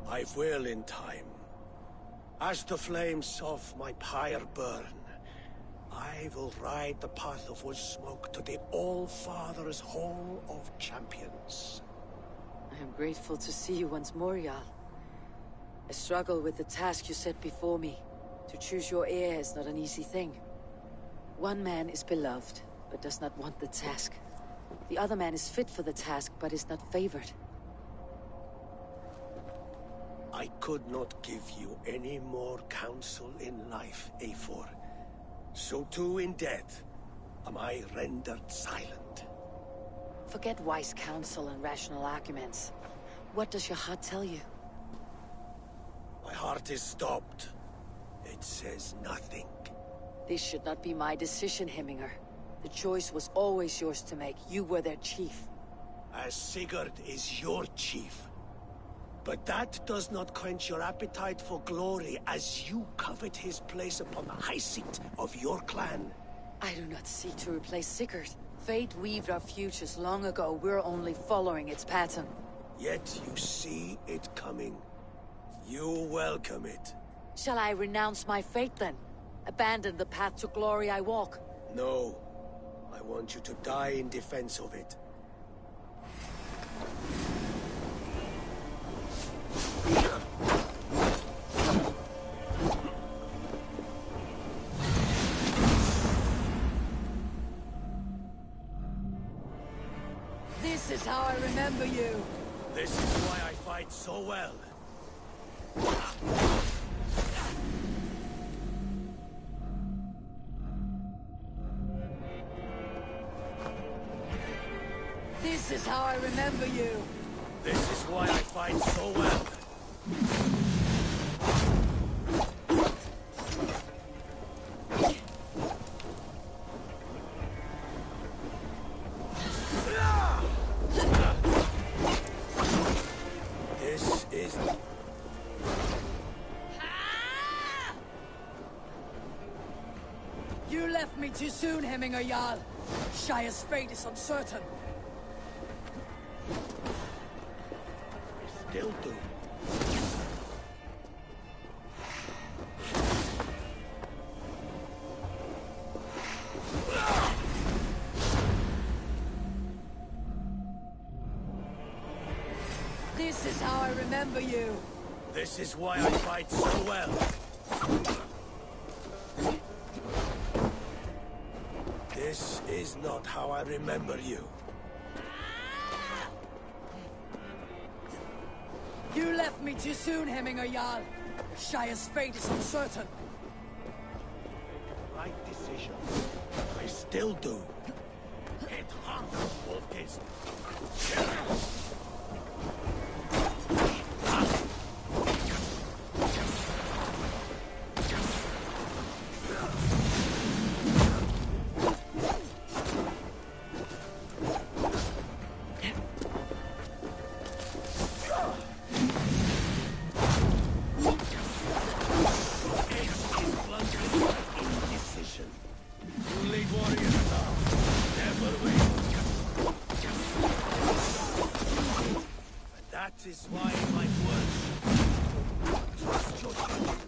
Speaker 3: I will in time. As the flames of my pyre burn, I will ride the path of wood smoke to the All-Father's Hall of Champions.
Speaker 2: I am grateful to see you once more, Jarl. I struggle with the task you set before me. To choose your heir is not an easy thing. One man is beloved, but does not want the task. The other man is fit for the task, but is not favored.
Speaker 3: I could not give you any more counsel in life, Eivor. So too in death am I rendered silent.
Speaker 2: Forget wise counsel and rational arguments. What does your heart tell you?
Speaker 3: My heart is stopped. It says nothing.
Speaker 2: This should not be my decision, Hemminger. The choice was always yours to make. You were their chief.
Speaker 3: As Sigurd is your chief. But that does not quench your appetite for glory as you covet his place upon the high seat of your clan.
Speaker 2: I do not seek to replace Sigurd. Fate weaved our futures long ago. We're only following its pattern.
Speaker 3: Yet you see it coming. You welcome it.
Speaker 2: Shall I renounce my fate then? Abandon the path to glory I walk?
Speaker 3: No. I want you to die in defense of it.
Speaker 2: This is how I remember you.
Speaker 3: This is why I fight so well.
Speaker 2: This is how I remember you.
Speaker 3: This is why I fight so well. This is...
Speaker 2: You left me too soon, Hemminger Jarl. Shire's fate is uncertain.
Speaker 3: Still do.
Speaker 2: This is how I remember you.
Speaker 3: This is why I fight so well. This is not how I remember you.
Speaker 2: You left me too soon, Hemminger Jarl. Shire's fate is uncertain.
Speaker 3: Right decision. I still do. Hit harder, Wolfkiss. That is why my words trust your judgment.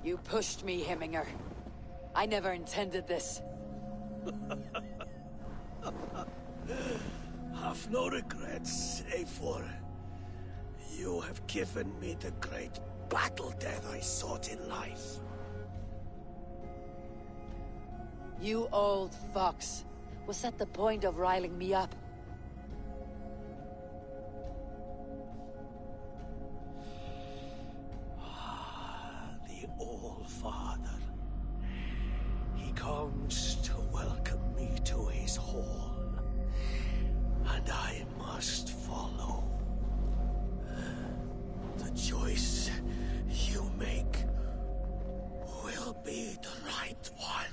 Speaker 2: You pushed me, Hemminger. I never intended this.
Speaker 3: Have no regrets, Eivor. You have given me the great battle death I sought in life.
Speaker 2: You old fox. Was that the point of riling me up?
Speaker 3: the All-Father. He comes to welcome me to his hall, and I must follow. The choice you make will be the right one.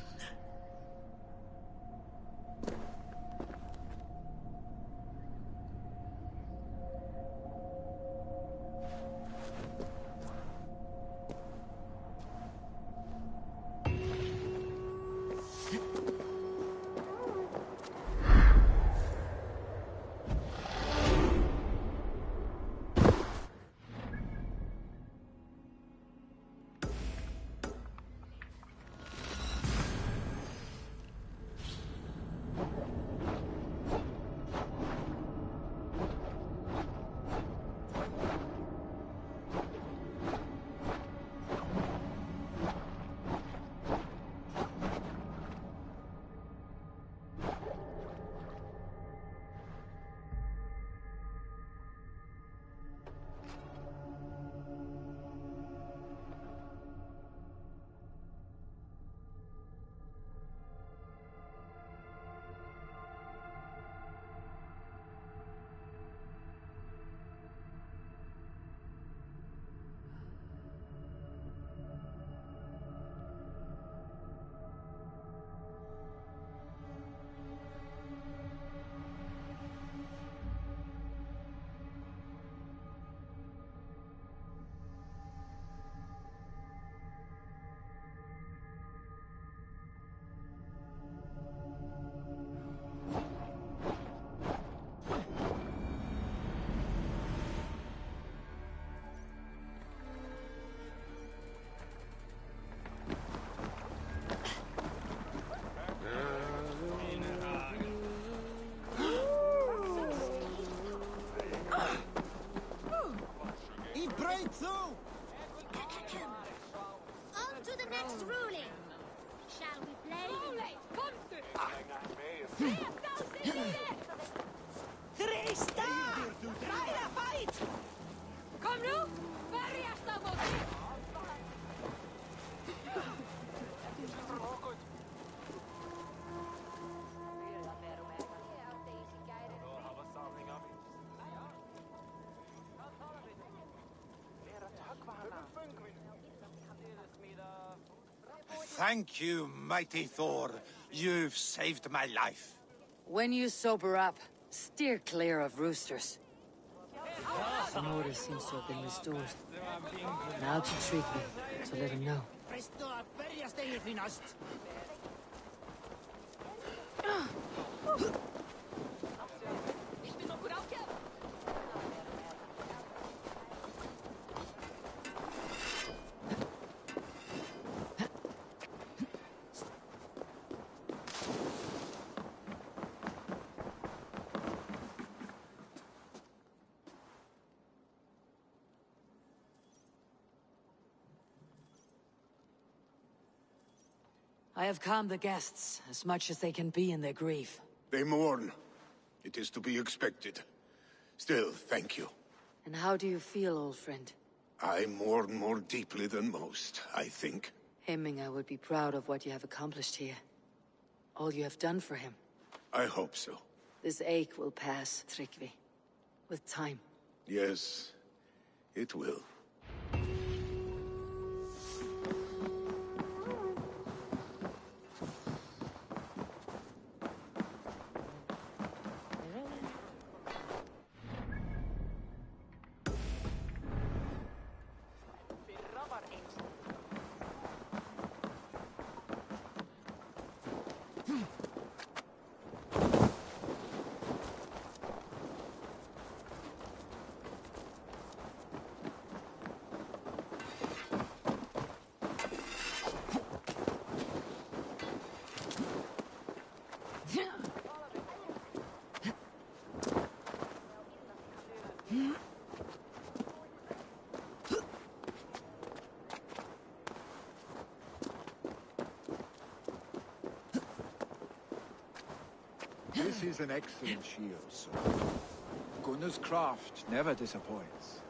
Speaker 12: On to the next ruling. Shall we play?
Speaker 8: Krista! Raida, fight!
Speaker 6: Kom nu! Värjasta mot mig!
Speaker 5: Thank you, mighty Thor. You've saved my life.
Speaker 2: When you sober up, steer clear of roosters. Some order seems to have been restored. Now to treat me, so let him know. I have calmed the guests as much as they can be in their grief.
Speaker 1: They mourn. It is to be expected. Still, thank you.
Speaker 2: And how do you feel, old friend?
Speaker 1: I mourn more deeply than most, I think.
Speaker 2: Hemming, would be proud of what you have accomplished here. All you have done for him.
Speaker 1: I hope so.
Speaker 2: This ache will pass, Tryggvi. With time.
Speaker 1: Yes, it will.
Speaker 7: This is an excellent shield, sir. Gunnar's craft never disappoints.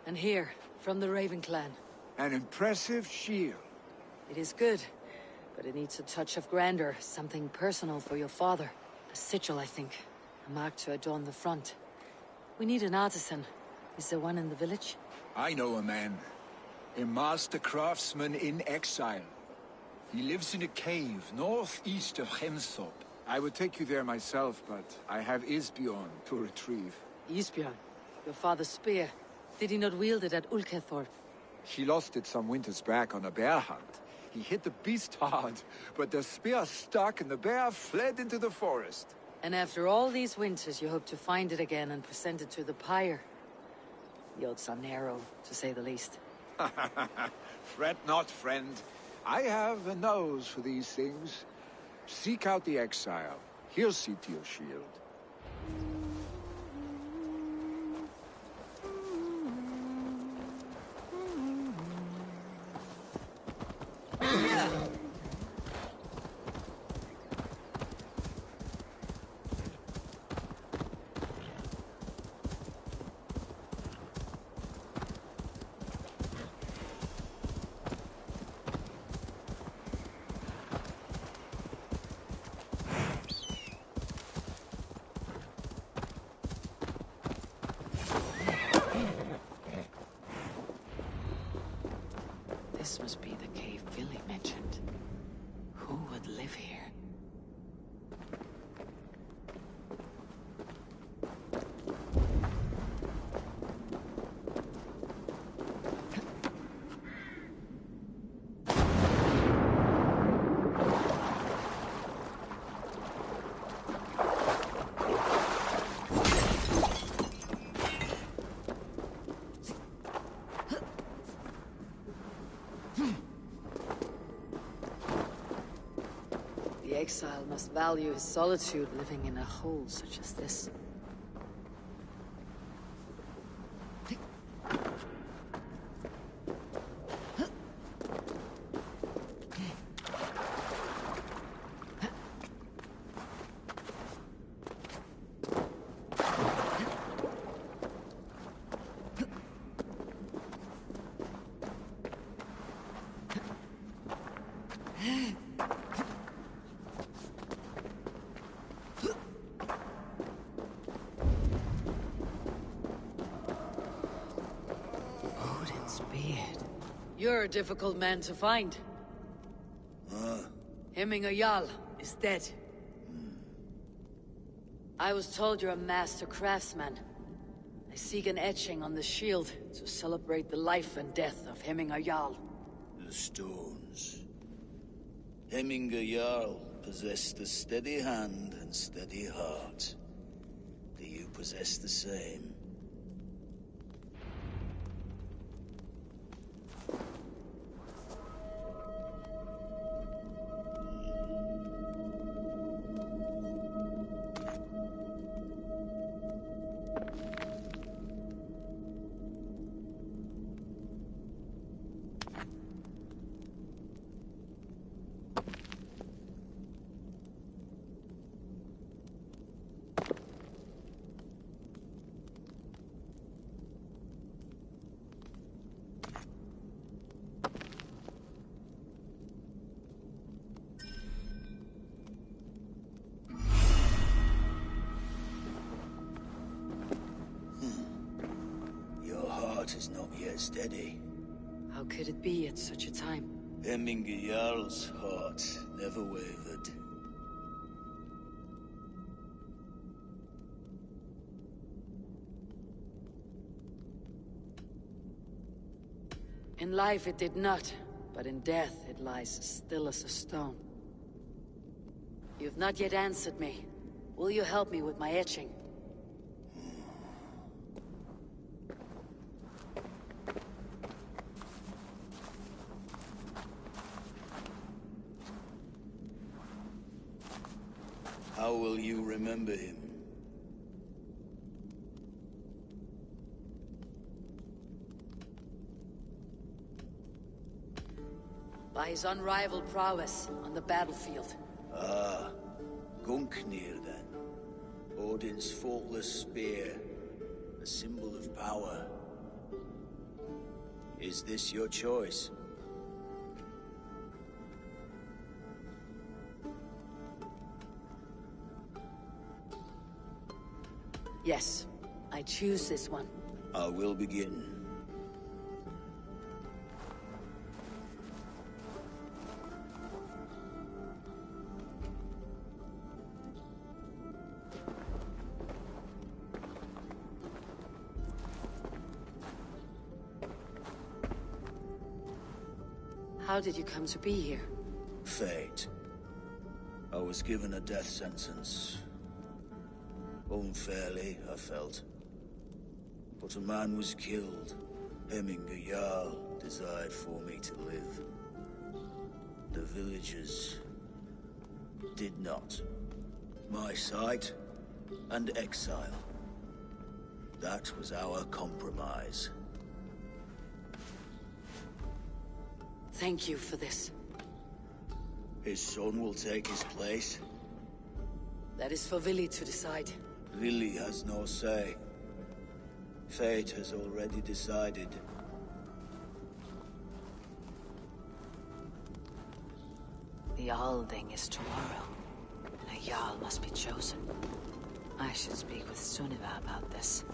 Speaker 2: And here, from the Raven clan.
Speaker 7: An impressive shield.
Speaker 2: It is good, but it needs a touch of grandeur, something personal for your father. A sigil, I think. A mark to adorn the front. We need an artisan. Is there one in the village?
Speaker 7: I know a man. A master craftsman in exile. He lives in a cave northeast of Hemthorpe. I would take you there myself, but I have Isbjorn to retrieve.
Speaker 2: Isbjorn? Your father's spear. Did he not wield it at Ulkethorpe?
Speaker 7: He lost it some winters back on a bear hunt. He hit the beast hard, but the spear stuck and the bear fled into the forest.
Speaker 2: And after all these winters, you hope to find it again and present it to the pyre. The odds are narrow, to say the least.
Speaker 7: Fret not, friend. I have a nose for these things. Seek out the exile. He'll see to your shield.
Speaker 2: This must be the cave Billy mentioned. Who would live here? The exile must value his solitude living in a hole such as this. You're a difficult man to find. Hemminger Jarl is dead. I was told you're a master craftsman. I seek an etching on the shield to celebrate the life and death of Hemminger Jarl.
Speaker 13: The stones. Hemminger Jarl possessed a steady hand and steady heart. Do you possess the same? Is not yet steady.
Speaker 2: How could it be at such a time?
Speaker 13: Hemminger Jarl's heart never wavered.
Speaker 2: In life it did not, but in death it lies still as a stone. You've not yet answered me. Will you help me with my etching?
Speaker 13: How will you remember him?
Speaker 2: By his unrivaled prowess on the battlefield.
Speaker 13: Ah, Gungnir then. Odin's faultless spear, a symbol of power. Is this your choice?
Speaker 2: Yes, I choose this one.
Speaker 13: I will begin.
Speaker 2: How did you come to be here?
Speaker 13: Fate. I was given a death sentence. Unfairly, I felt. But a man was killed. Hemminger Jarl desired for me to live. The villagers did not. My sight and exile. That was our compromise.
Speaker 2: Thank you for this.
Speaker 13: His son will take his place.
Speaker 2: That is for Villy to decide.
Speaker 13: Villy has no say. Fate has already decided.
Speaker 2: The Alding is tomorrow. A Jarl must be chosen. I should speak with Sunniva about this.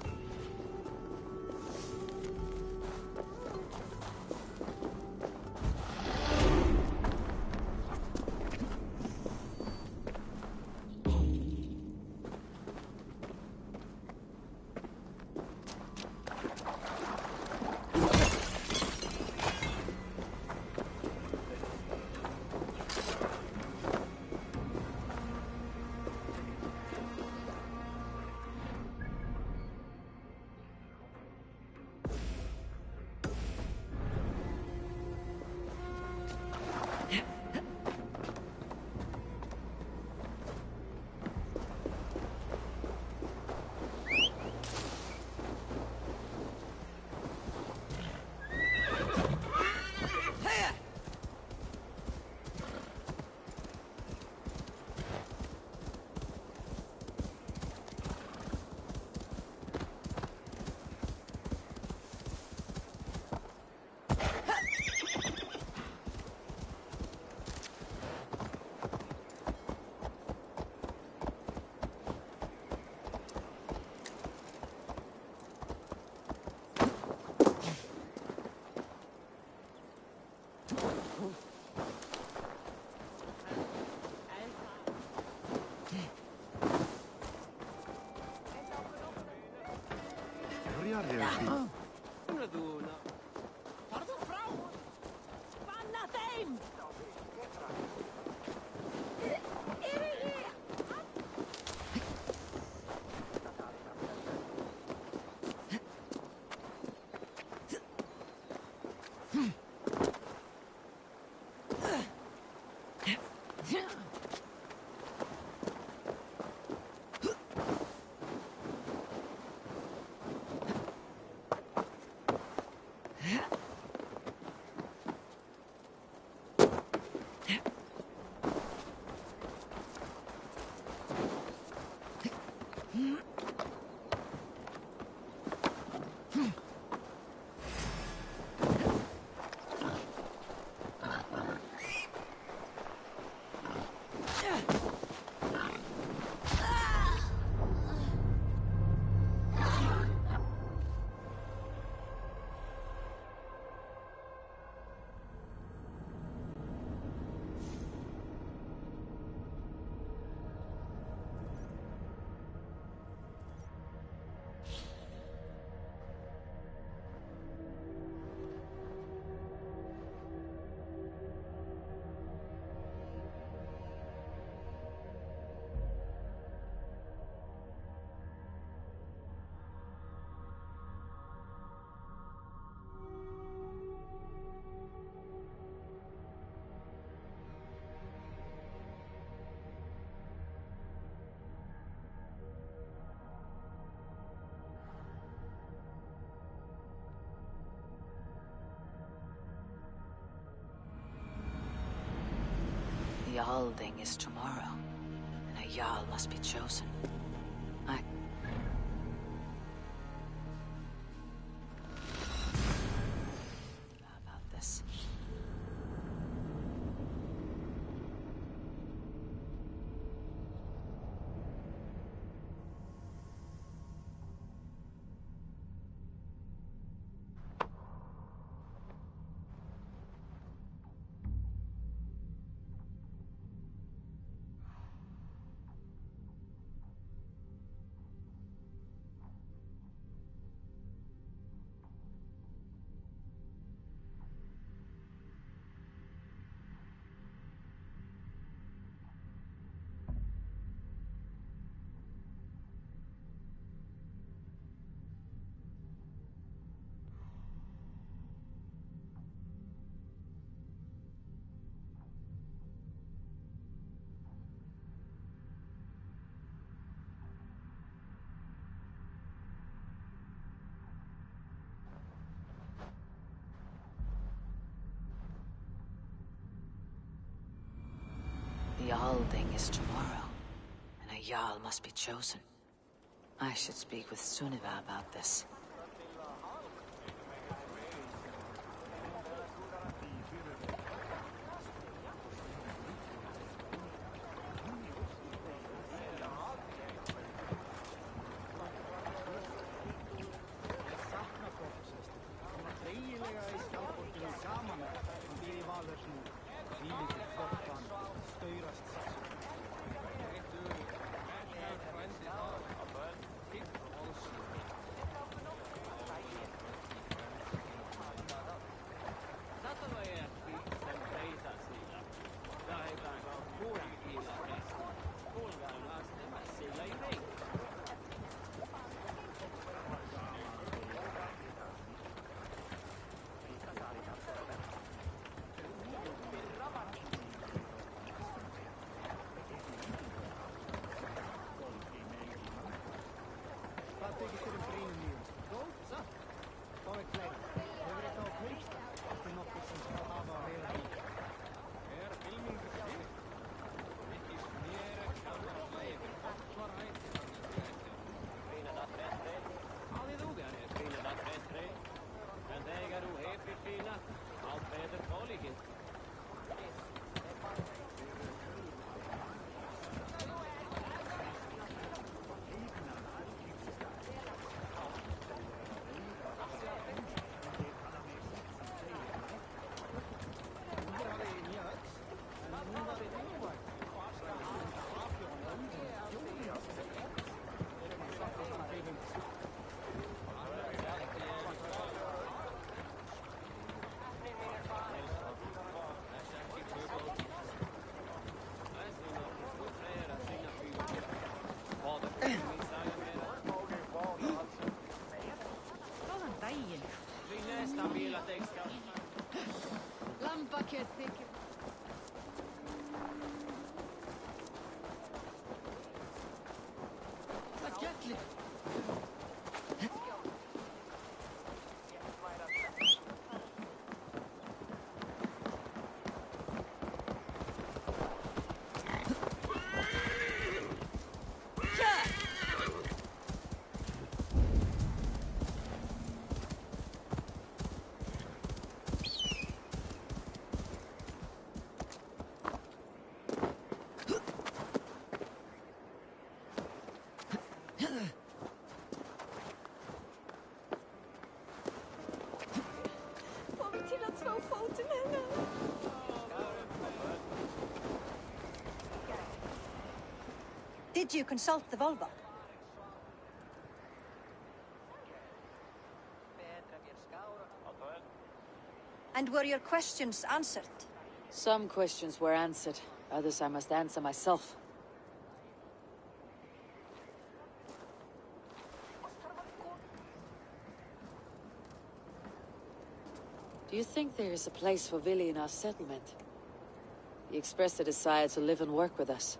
Speaker 2: The Alding is tomorrow, and a Jarl must be chosen. The Alding is tomorrow, and a Jarl must be chosen. I should speak with Sunniva about this.
Speaker 14: Did you consult the Volva? And were your questions answered?
Speaker 2: Some questions were answered. Others I must answer myself. Do you think there is a place for Vili in our settlement? He expressed a desire to live and work with us.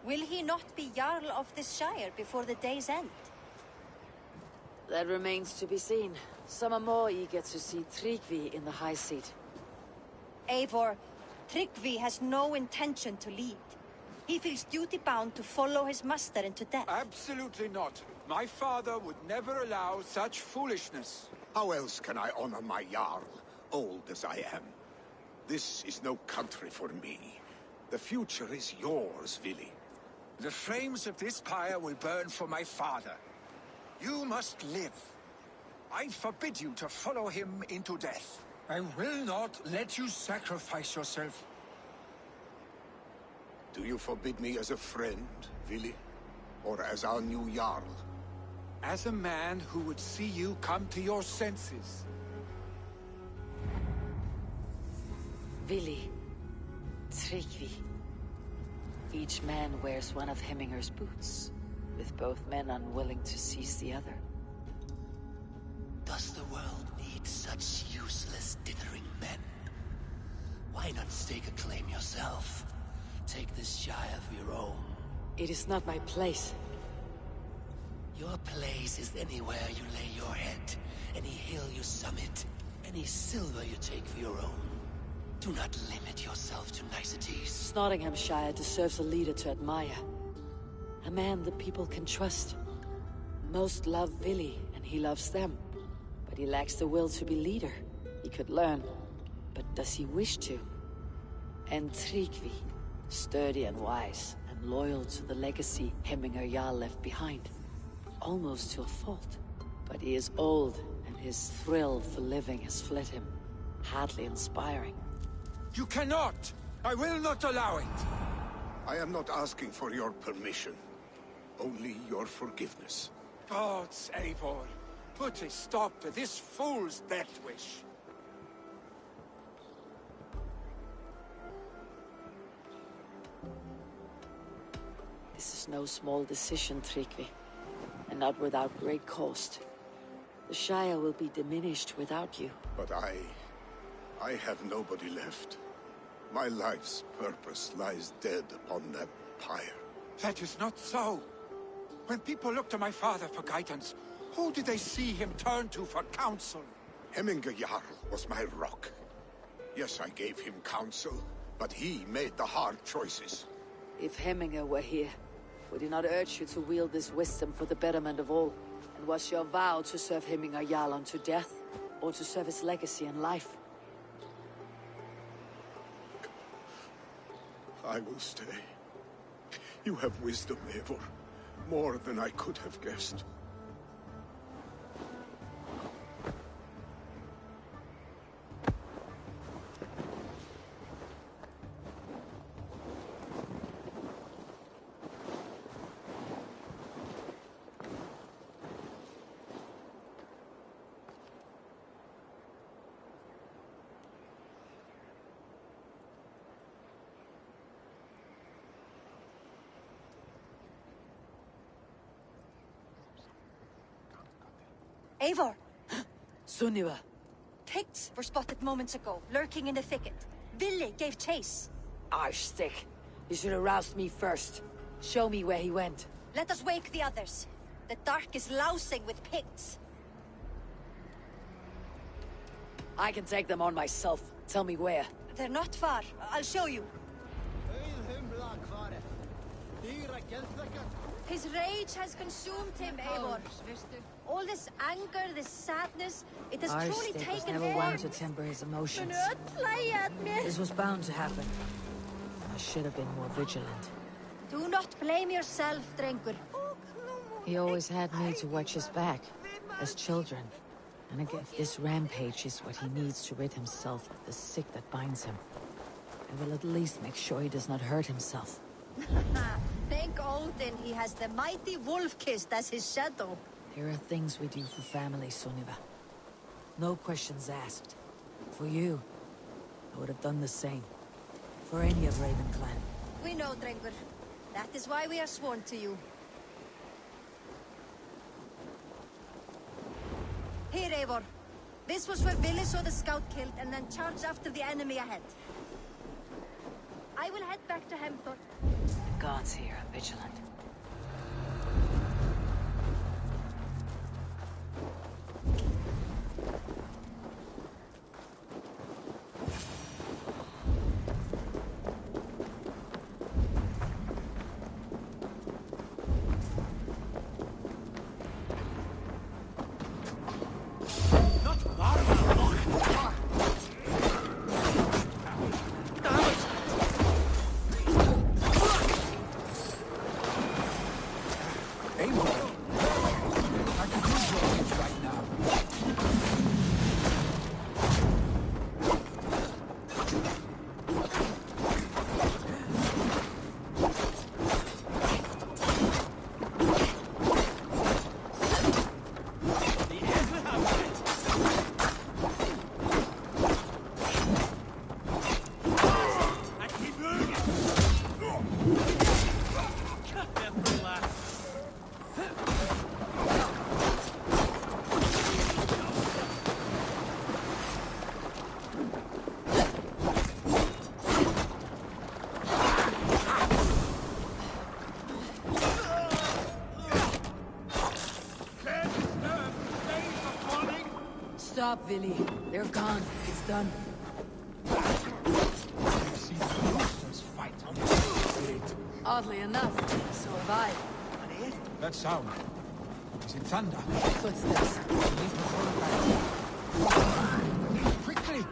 Speaker 14: Will he not be Jarl of this Shire before the day's end?
Speaker 2: That remains to be seen. Some are more eager to see Tryggvi in the high seat.
Speaker 14: Eivor, Tryggvi has no intention to lead. He feels duty-bound to follow his master into death.
Speaker 5: Absolutely not. My father would never allow such foolishness.
Speaker 1: How else can I honor my Jarl, old as I am? This is no country for me. The future is yours, Vili.
Speaker 5: The flames of this pyre will burn for my father. You must live. I forbid you to follow him into death. I will not let you sacrifice yourself.
Speaker 1: Do you forbid me as a friend, Vili? Or as our new Jarl?
Speaker 5: As a man who would see you come to your senses.
Speaker 2: Vili. Tryggvi. Each man wears one of Hemminger's boots, with both men unwilling to seize the other.
Speaker 15: Does the world need such useless dithering men? Why not stake a claim yourself? Take this Shire of your own.
Speaker 2: It is not my place.
Speaker 15: Your place is anywhere you lay your head, any hill you summit, any silver you take for your own. Do not limit yourself to niceties.
Speaker 2: Nottinghamshire deserves a leader to admire. A man the people can trust. Most love Vili, and he loves them. But he lacks the will to be leader. He could learn, but does he wish to? And Tryggvi, sturdy and wise, and loyal to the legacy Hemminger Jarl left behind. Almost to a fault. But he is old, and his thrill for living has fled him. Hardly inspiring.
Speaker 5: You cannot! I will not allow it!
Speaker 1: I am not asking for your permission. Only your forgiveness.
Speaker 5: Gods, Eivor, put a stop to this fool's death wish.
Speaker 2: This is no small decision, Tryggvi. And not without great cost. The Shire will be diminished without you.
Speaker 1: But I have nobody left. My life's purpose lies dead upon that pyre.
Speaker 5: That is not so. When people look to my father for guidance, who did they see him turn to for counsel?
Speaker 1: Hemminger Jarl was my rock. Yes, I gave him counsel, but he made the hard choices.
Speaker 2: If Hemminger were here, would he not urge you to wield this wisdom for the betterment of all? And was your vow to serve Hemminger Jarl unto death, or to serve his legacy in life?
Speaker 1: I will stay. You have wisdom, Eivor. More than I could have guessed.
Speaker 14: Eivor!
Speaker 2: Sunniva!
Speaker 14: Picts were spotted moments ago, lurking in the thicket. Vili gave chase.
Speaker 2: Arshstick! You should have roused me first. Show me where he went.
Speaker 14: Let us wake the others. The dark is lousing with Picts.
Speaker 2: I can take them on myself. Tell me where.
Speaker 14: They're not far. I'll show you. His rage has consumed him, Eivor. All this anger, this sadness, it has truly
Speaker 2: Arshstick was
Speaker 14: taken
Speaker 2: never
Speaker 14: him.
Speaker 2: one to temper his emotions. This was bound to happen. I should have been more vigilant.
Speaker 14: Do not blame yourself, Drengur.
Speaker 2: He always had me to watch his back, as children. And again, this rampage is what he needs to rid himself of the sick that binds him. I will at least make sure he does not hurt himself.
Speaker 14: Thank Odin he has the mighty Wolf-Kissed as his shadow.
Speaker 2: There are things we do for family, Sunniva. No questions asked. For you, I would have done the same. For any of Raven clan.
Speaker 14: We know, Drengur. That is why we are sworn to you. Here, Eivor. This was where Vili saw the scout killed and then charged after the enemy ahead. I will head back to Hemthor.
Speaker 2: The gods here are vigilant. Stop, Vili. They're gone. It's done.
Speaker 7: it.
Speaker 2: Oddly enough, so have I.
Speaker 7: That sound. Is it thunder?
Speaker 2: Footsteps.
Speaker 7: Quickly!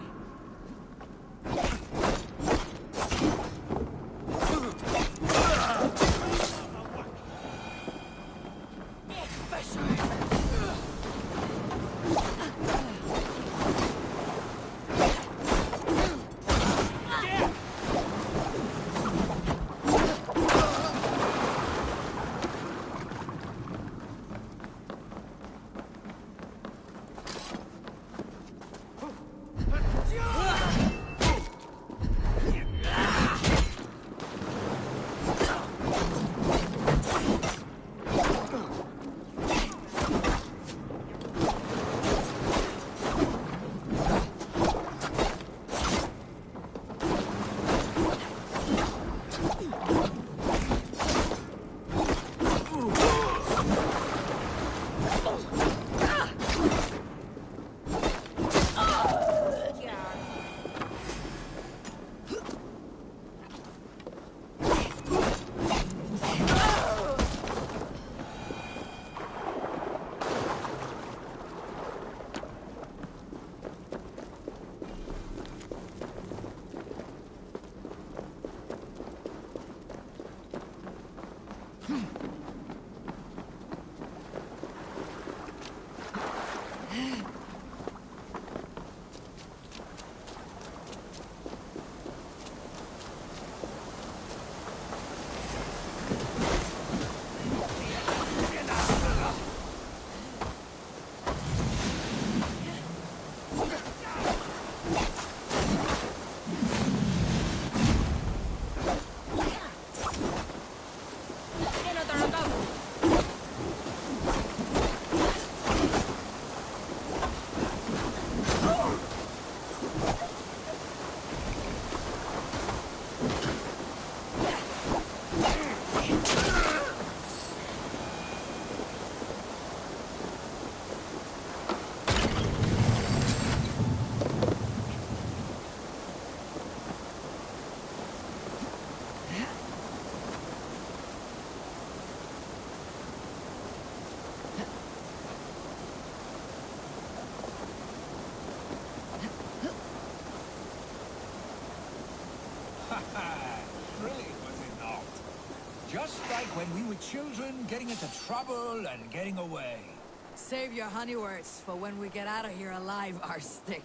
Speaker 5: Thrilling, was it not? Just like when we were children, getting into trouble and getting away.
Speaker 2: Save your honey words for when we get out of here alive, Arstick.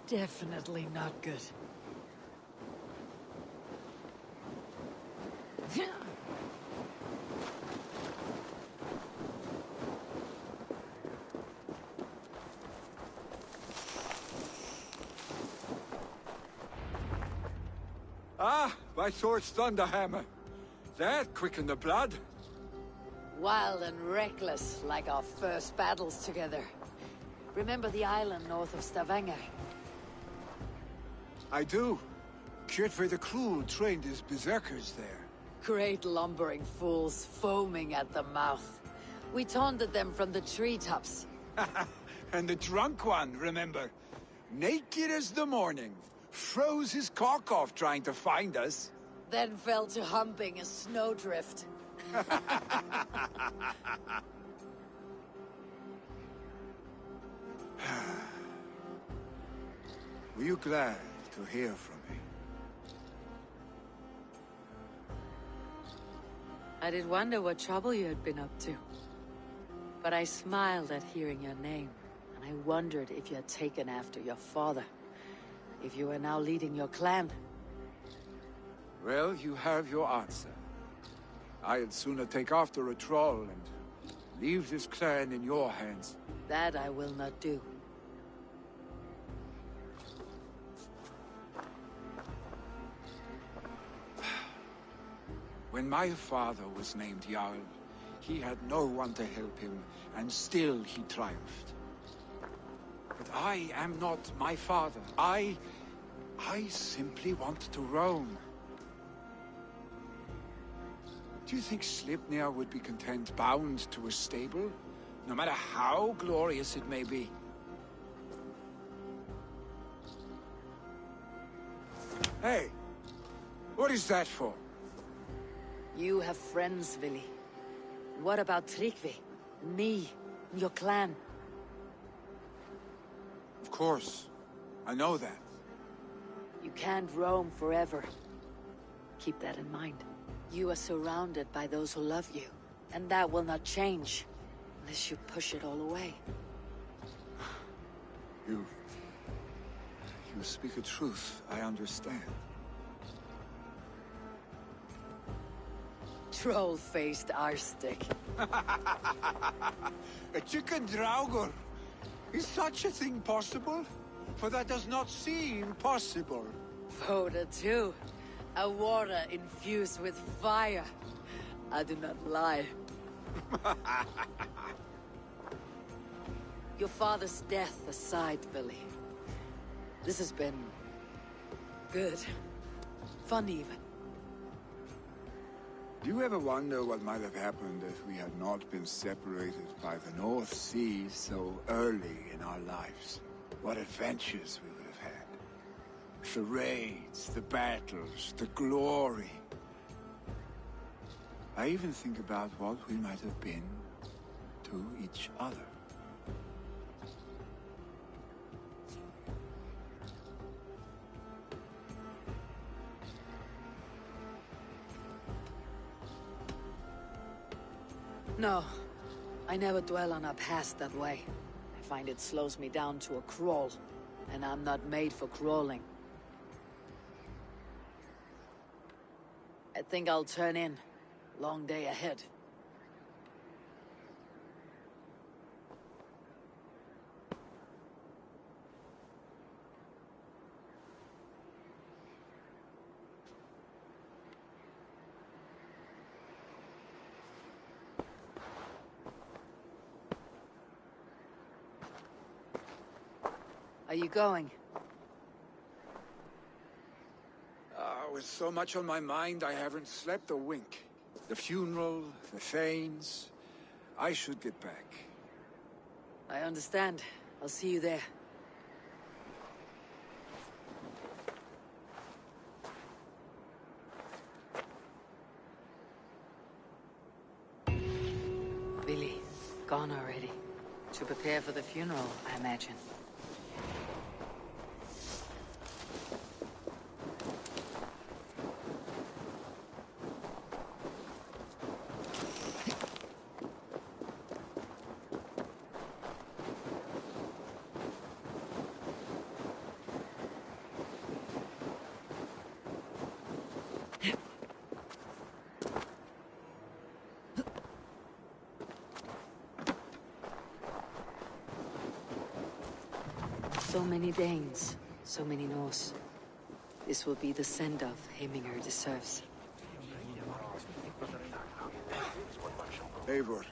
Speaker 2: Definitely not good.
Speaker 7: Ah, my sword's Thunderhammer. That quickened the blood.
Speaker 2: Wild and reckless, like our first battles together. Remember the island north of Stavanger?
Speaker 7: I do. Kjotve the Cruel trained his berserkers there.
Speaker 2: Great lumbering fools, foaming at the mouth. We taunted them from the treetops.
Speaker 7: And the drunk one, remember? Naked as the morning. Froze his cock off trying to find us.
Speaker 2: Then fell to humping a snowdrift.
Speaker 7: Were you glad to hear from me?
Speaker 2: I did wonder what trouble you had been up to. But I smiled at hearing your name, and I wondered if you had taken after your father. If you were now leading your clan.
Speaker 7: Well, you have your answer. I'd sooner take after a troll and leave this clan in your hands.
Speaker 2: That I will not do.
Speaker 7: When my father was named Jarl, he had no one to help him, and still he triumphed. But I am not my father. I simply want to roam. Do you think Sleipnir would be content bound to a stable, no matter how glorious it may be? Hey! What is that for?
Speaker 2: You have friends, Vili. What about Tryggvi? And me? And your clan?
Speaker 7: Of course. I know that.
Speaker 2: You can't roam forever. Keep that in mind. You are surrounded by those who love you. And that will not change. Unless you push it all away.
Speaker 7: You speak a truth. I understand.
Speaker 2: Troll-faced arstick.
Speaker 7: A chicken draugur! Is such a thing possible? For that does not seem possible.
Speaker 2: Voda too. A water infused with fire. I do not lie. Your father's death aside, Vili. This has been... good. Fun even.
Speaker 7: Do you ever wonder what might have happened if we had not been separated by the North Sea so early in our lives? What adventures we would have had. The raids, the battles, the glory. I even think about what we might have been to each other.
Speaker 2: No, I never dwell on our past that way. I find it slows me down to a crawl, and I'm not made for crawling. I think I'll turn in. Long day ahead. Are you going?
Speaker 7: With so much on my mind, I haven't slept a wink. The funeral, the Thanes... I should get back.
Speaker 2: I understand. I'll see you there. Vili, gone already. To prepare for the funeral, I imagine. So many Danes, so many Norse. This will be the send-off Heminger deserves.
Speaker 7: Eivor,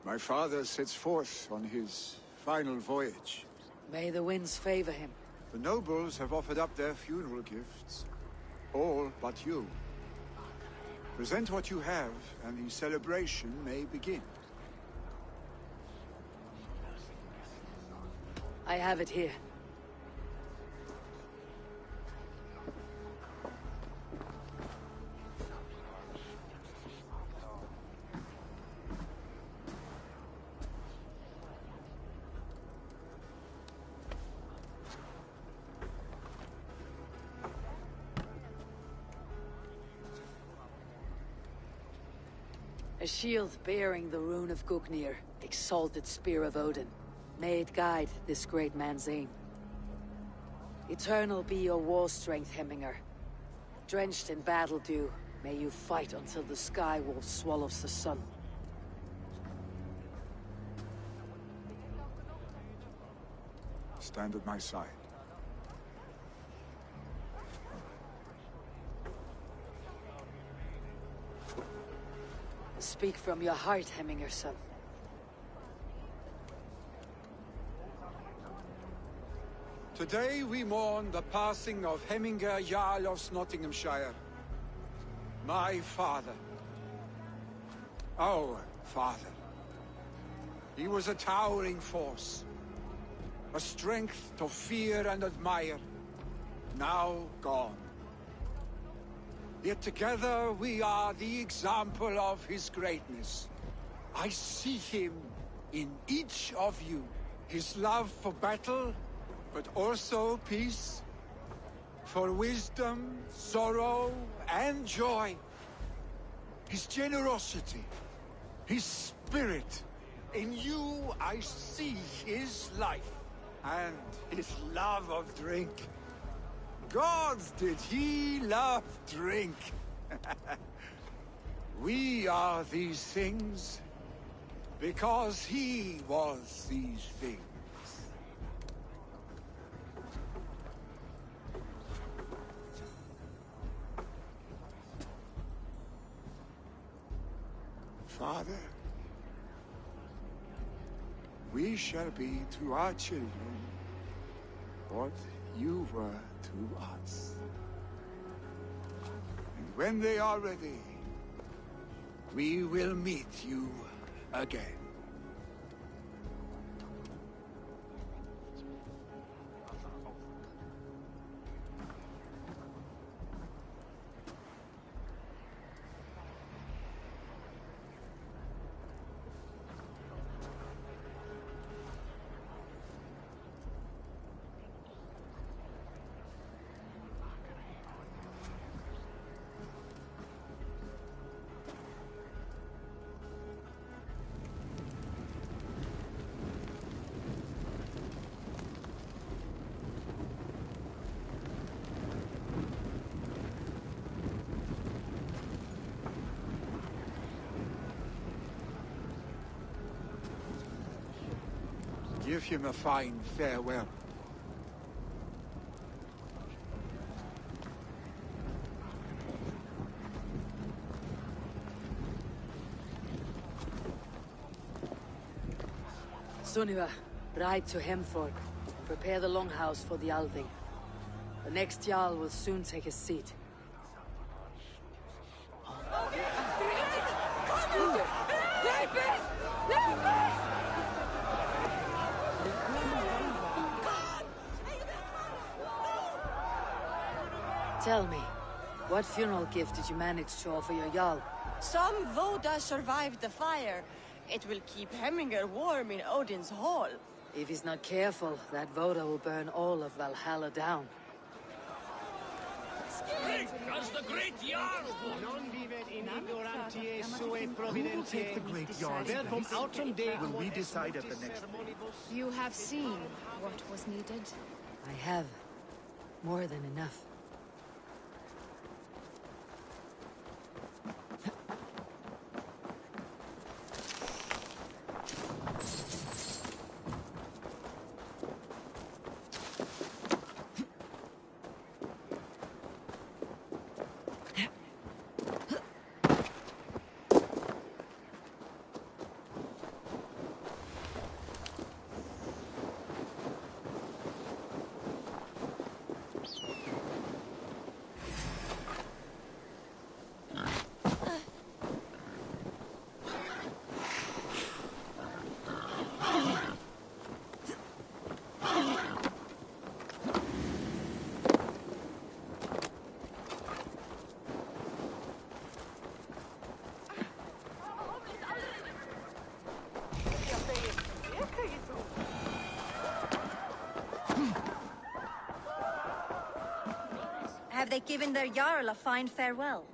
Speaker 7: my father sets forth on his final voyage.
Speaker 2: May the winds favor him.
Speaker 7: The nobles have offered up their funeral gifts. All but you. Present what you have, and the celebration may begin.
Speaker 2: I have it here. A shield bearing the rune of Gugnir, exalted spear of Odin. May it guide this great man's aim. Eternal be your war strength, Heminger. Drenched in battle dew, may you fight until the sky wolf swallows the sun.
Speaker 7: Stand at my side.
Speaker 2: Speak from your heart, Heminger, son.
Speaker 5: Today we mourn the passing of Heminger Jarl of Nottinghamshire. My father. Our father. He was a towering force. A strength to fear and admire. Now gone. Yet together we are the example of his greatness. I see him in each of you. His love for battle, but also peace. For wisdom, sorrow, and joy. His generosity. His spirit. In you I see his life. And his love of drink. Gods, did he love drink! We are these things because he was these things. Father, we shall be to our children what you were to us. And when they are ready, we will meet you again. Give him a fine farewell.
Speaker 2: Sunniva, ride to Hemthorpe and prepare the longhouse for the Althing. The next Jarl will soon take his seat. Tell me, what funeral gift did you manage to offer your Jarl?
Speaker 8: Some Voda survived the fire. It will keep Heminger warm in Odin's hall.
Speaker 2: If he's not careful, that Voda will burn all of Valhalla down.
Speaker 4: As the great Jarl!
Speaker 10: Who will take the great Jarl's place? Will we decide at the next meeting?
Speaker 6: You have seen what was needed.
Speaker 2: I have. More than enough.
Speaker 14: Have they given their Jarl a fine farewell?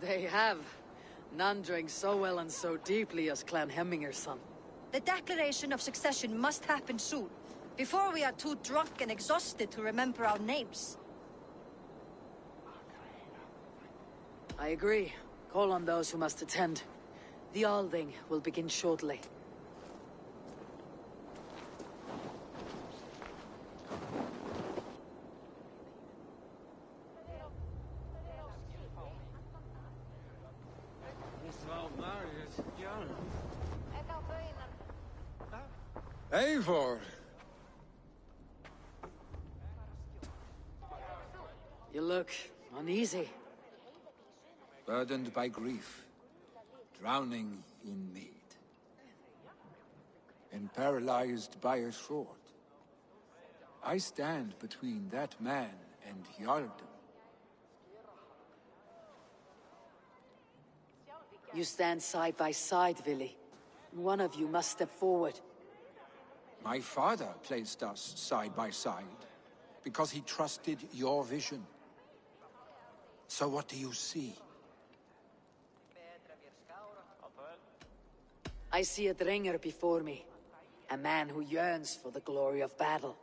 Speaker 2: They have. None drank so well and so deeply as Clan Hemminger's son.
Speaker 14: The declaration of succession must happen soon, before we are too drunk and exhausted to remember our names.
Speaker 2: I agree. Call on those who must attend. The Althing will begin shortly.
Speaker 7: Eivor!
Speaker 2: You look uneasy.
Speaker 7: Burdened by grief, drowning in mead, and paralyzed by a sword. I stand between that man and Jarldom.
Speaker 2: You stand side by side, Vili. One of you must step forward.
Speaker 7: My father placed us side by side because he trusted your vision. So what do you see?
Speaker 2: I see a Dringer before me. A man who yearns for the glory of battle.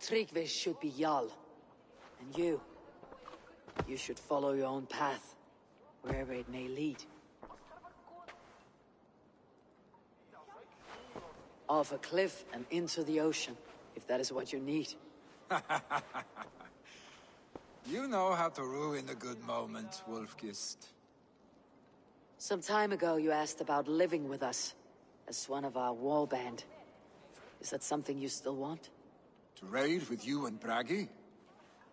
Speaker 2: Tryggvi should be Jarl. And you should follow your own path, wherever it may lead. Off a cliff and into the ocean, if that is what you need.
Speaker 7: You know how to ruin a good moment, Wolfgist.
Speaker 2: Some time ago you asked about living with us, as one of our warband. Is that something you still want?
Speaker 7: To raid with you and Bragi?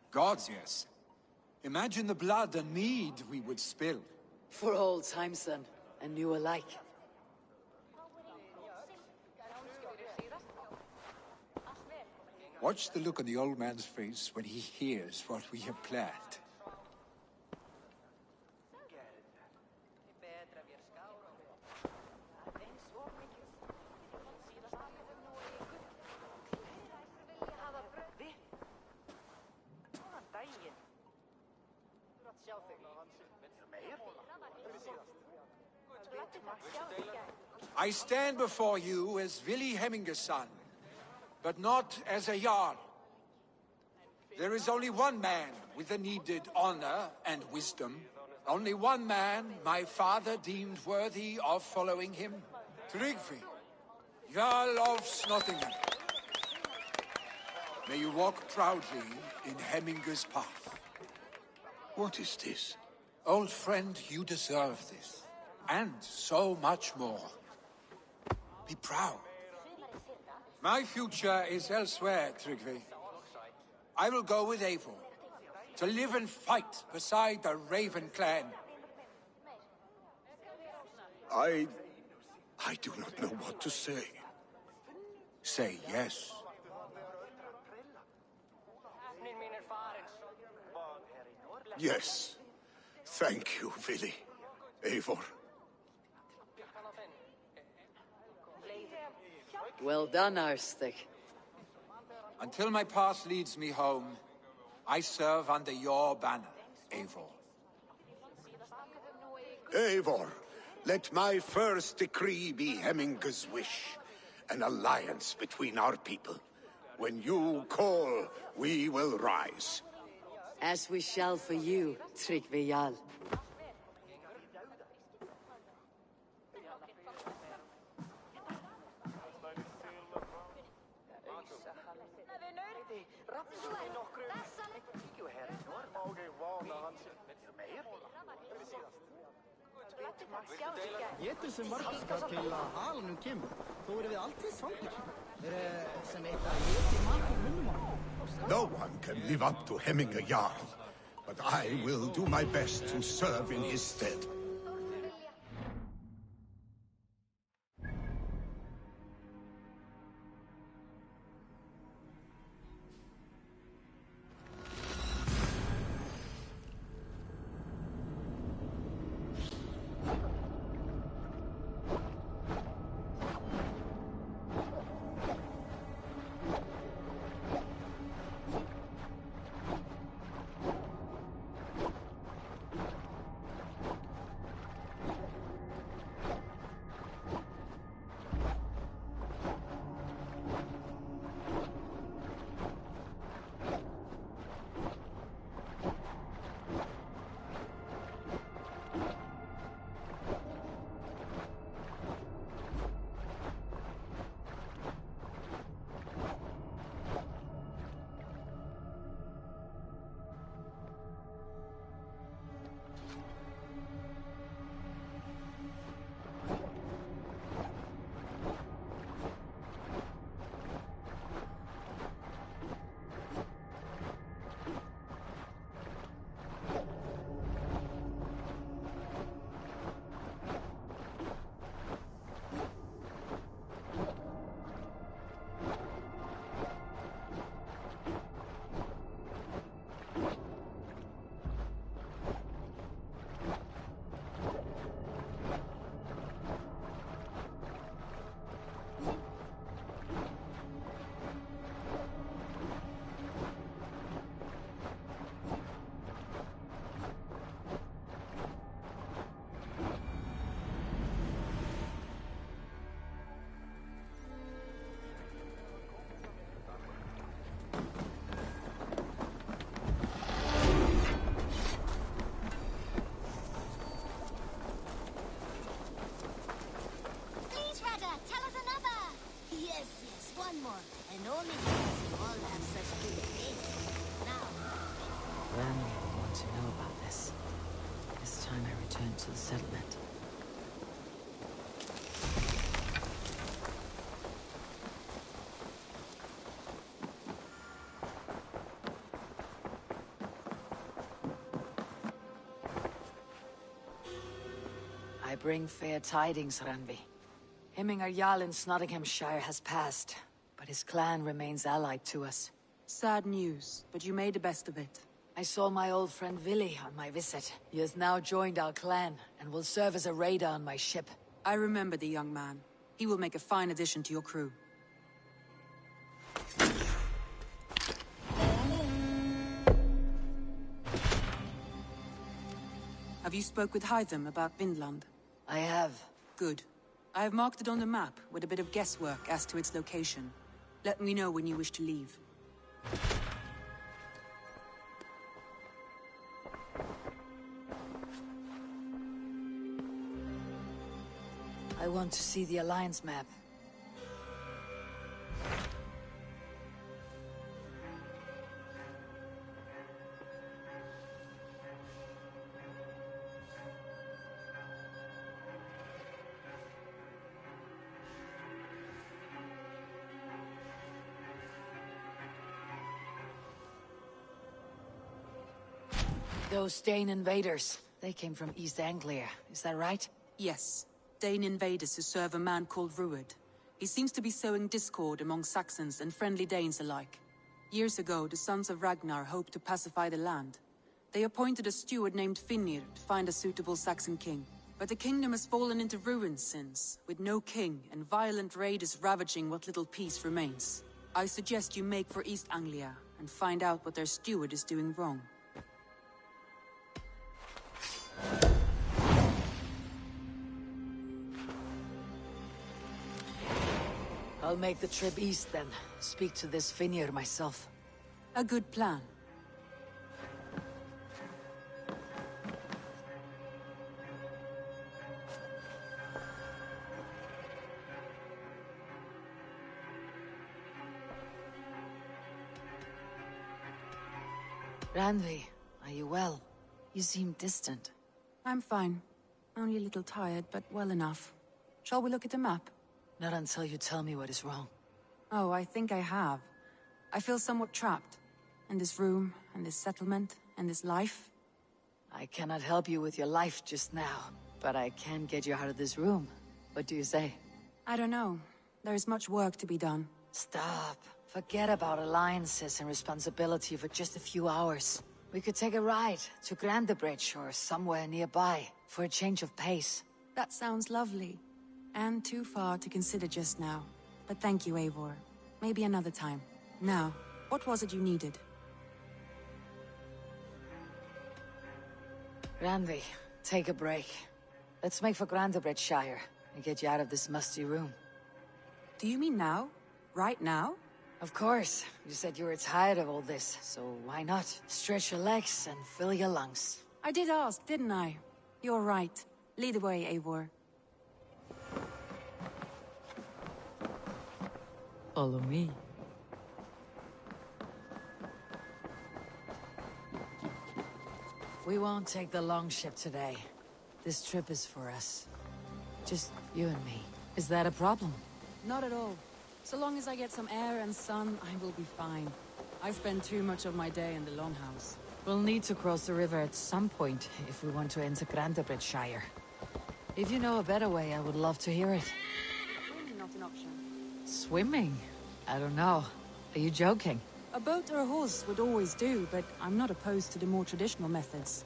Speaker 7: Gods, yes. Imagine the blood and mead we would spill.
Speaker 2: For old times then, and new alike.
Speaker 7: Watch the look on the old man's face when he hears what we have planned. I stand before you as Vili Hemminger's son, but not as a Jarl. There is only one man with the needed honor and wisdom. Only one man my father deemed worthy of following him. Tryggvi, Jarl of Snottingham. May you walk proudly in Hemminger's path.
Speaker 1: What is this?
Speaker 7: Old friend, you deserve this. And so much more. Be proud. My future is elsewhere, Tryggvi. I will go with Eivor, to live and fight beside the Raven clan.
Speaker 1: I do not know what to say.
Speaker 7: Say yes.
Speaker 1: Yes. Thank you, Vili. Eivor.
Speaker 2: Well done, Arstig.
Speaker 7: Until my path leads me home, I serve under your banner, Eivor.
Speaker 1: Eivor, let my first decree be Hemminger's wish. An alliance between our people. When you call, we will rise.
Speaker 2: As we shall for you, Tryggvi Jarl.
Speaker 16: Getur sem margast til að halanum kemur, þó erum við aldrei svangur. Sem eitt að geti margur munnum á.
Speaker 1: No one can live up to Hemminger Jarl, but I will do my best to serve in his stead.
Speaker 2: return to the settlement. I bring fair tidings, Randvi. Hemminger Jarl in Nottinghamshire has passed, but his clan remains allied to us.
Speaker 17: Sad news, but you made the best of it.
Speaker 2: I saw my old friend Willi on my visit. He has now joined our clan, and will serve as a raider on my ship.
Speaker 17: I remember the young man. He will make a fine addition to your crew. Have you spoke with Hytham about Vinland?
Speaker 2: I have.
Speaker 17: Good. I have marked it on the map with a bit of guesswork as to its location. Let me know when you wish to leave.
Speaker 2: I want to see the Alliance map. Those Dane invaders, they came from East Anglia, is that right?
Speaker 17: Yes. Dane invaders who serve a man called Rued. He seems to be sowing discord among Saxons and friendly Danes alike. Years ago, the sons of Ragnar hoped to pacify the land. They appointed a steward named Finnir to find a suitable Saxon king. But the kingdom has fallen into ruins since, with no king and violent raiders ravaging what little peace remains. I suggest you make for East Anglia and find out what their steward is doing wrong.
Speaker 2: I'll make the trip east then. Speak to this Finnir myself.
Speaker 17: A good plan.
Speaker 2: Randvi, are you well? You seem distant.
Speaker 17: I'm fine. Only a little tired, but well enough. Shall we look at the map?
Speaker 2: Not until you tell me what is wrong.
Speaker 17: Oh, I think I have. I feel somewhat trapped. In this room, and this settlement, and this life.
Speaker 2: I cannot help you with your life just now, but I can get you out of this room. What do you say?
Speaker 17: I don't know. There is much work to be done.
Speaker 2: Stop. Forget about alliances and responsibility for just a few hours. We could take a ride to Grandebridge or somewhere nearby for a change of pace.
Speaker 17: That sounds lovely. And too far to consider just now. But thank you, Eivor. Maybe another time. Now, what was it you needed?
Speaker 2: Randvi, take a break. Let's make for Grandebridgeshire and get you out of this musty room.
Speaker 17: Do you mean now? Right now?
Speaker 2: Of course. You said you were tired of all this, so why not? Stretch your legs and fill your lungs.
Speaker 17: I did ask, didn't I? You're right. Lead the way, Eivor.
Speaker 2: Follow me. We won't take the long ship today. This trip is for us. Just you and me. Is that a problem?
Speaker 17: Not at all. So long as I get some air and sun, I will be fine. I spend too much of my day in the Longhouse.
Speaker 2: We'll need to cross the river at some point if we want to enter Grandebridgeshire. If you know a better way, I would love to hear it.
Speaker 17: Really not an option.
Speaker 2: Swimming? I don't know. Are you joking?
Speaker 17: A boat or a horse would always do, but I'm not opposed to the more traditional methods.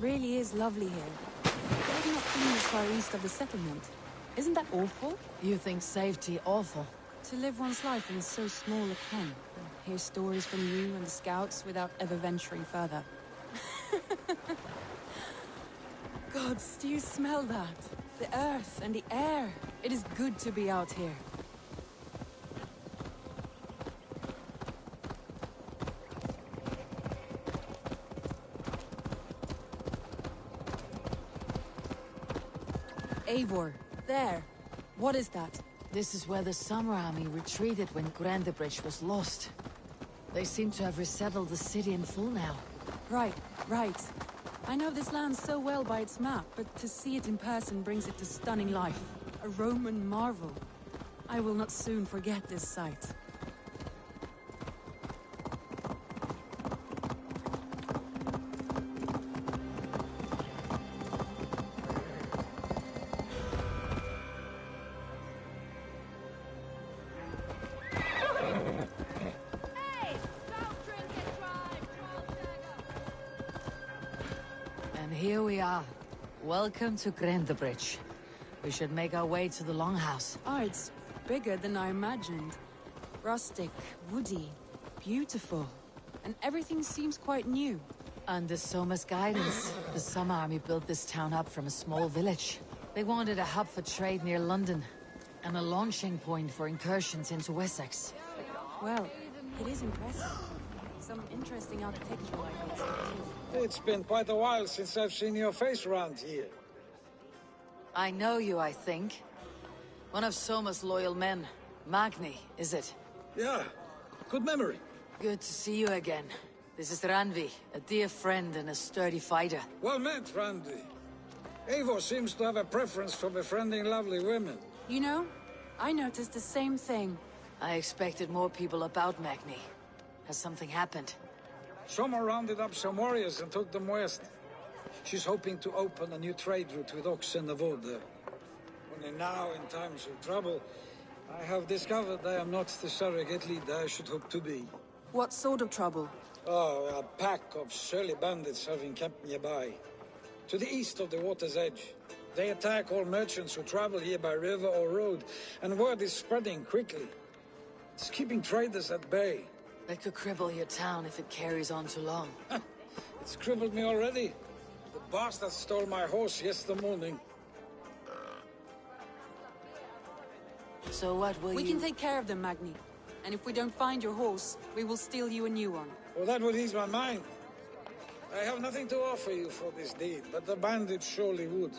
Speaker 17: really is lovely here. They've not been as far east of the settlement. Isn't that awful?
Speaker 2: You think safety awful?
Speaker 17: To live one's life in so small a pen, and hear stories from you and the scouts without ever venturing further. Gods, do you smell that? The earth and the air. It is good to be out here. Eivor, there. What is that?
Speaker 2: This is where the Summer Army retreated when Grandebridge was lost. They seem to have resettled the city in full now.
Speaker 17: Right. I know this land so well by its map, but to see it in person brings it to stunning life. A Roman marvel. I will not soon forget this sight.
Speaker 2: Here we are. Welcome to Grandebridge. We should make our way to the Longhouse.
Speaker 17: Oh, it's bigger than I imagined. Rustic, woody, beautiful. And everything seems quite new.
Speaker 2: Under Soma's guidance, the Summer Army built this town up from a small village. They wanted a hub for trade near London, and a launching point for incursions into Wessex.
Speaker 17: Well, it is impressive. Some interesting architectural ideas too.
Speaker 18: It's been quite a while since I've seen your face around here.
Speaker 2: I know you, I think. One of Soma's loyal men. Magni, is it?
Speaker 18: Yeah, good memory.
Speaker 2: Good to see you again. This is Randvi, a dear friend and a sturdy fighter.
Speaker 18: Well met, Randvi. Eivor seems to have a preference for befriending lovely women.
Speaker 17: You know, I noticed the same thing.
Speaker 2: I expected more people about Magni. Has something happened?
Speaker 18: Soma rounded up some warriors and took them west. She's hoping to open a new trade route with Ox and Avod there. Only now, in times of trouble, I have discovered I am not the surrogate leader I should hope to be.
Speaker 17: What sort of trouble?
Speaker 18: Oh, a pack of surly bandits have encamped nearby. To the east of the water's edge. They attack all merchants who travel here by river or road, and word is spreading quickly. It's keeping traders at bay.
Speaker 2: That could cripple your town if it carries on too long.
Speaker 18: It's crippled me already. The bastard stole my horse yesterday morning.
Speaker 2: So what will
Speaker 17: We can take care of them, Magni. And if we don't find your horse, we will steal you a new one.
Speaker 18: Well, that would ease my mind. I have nothing to offer you for this deed, but the bandits surely would.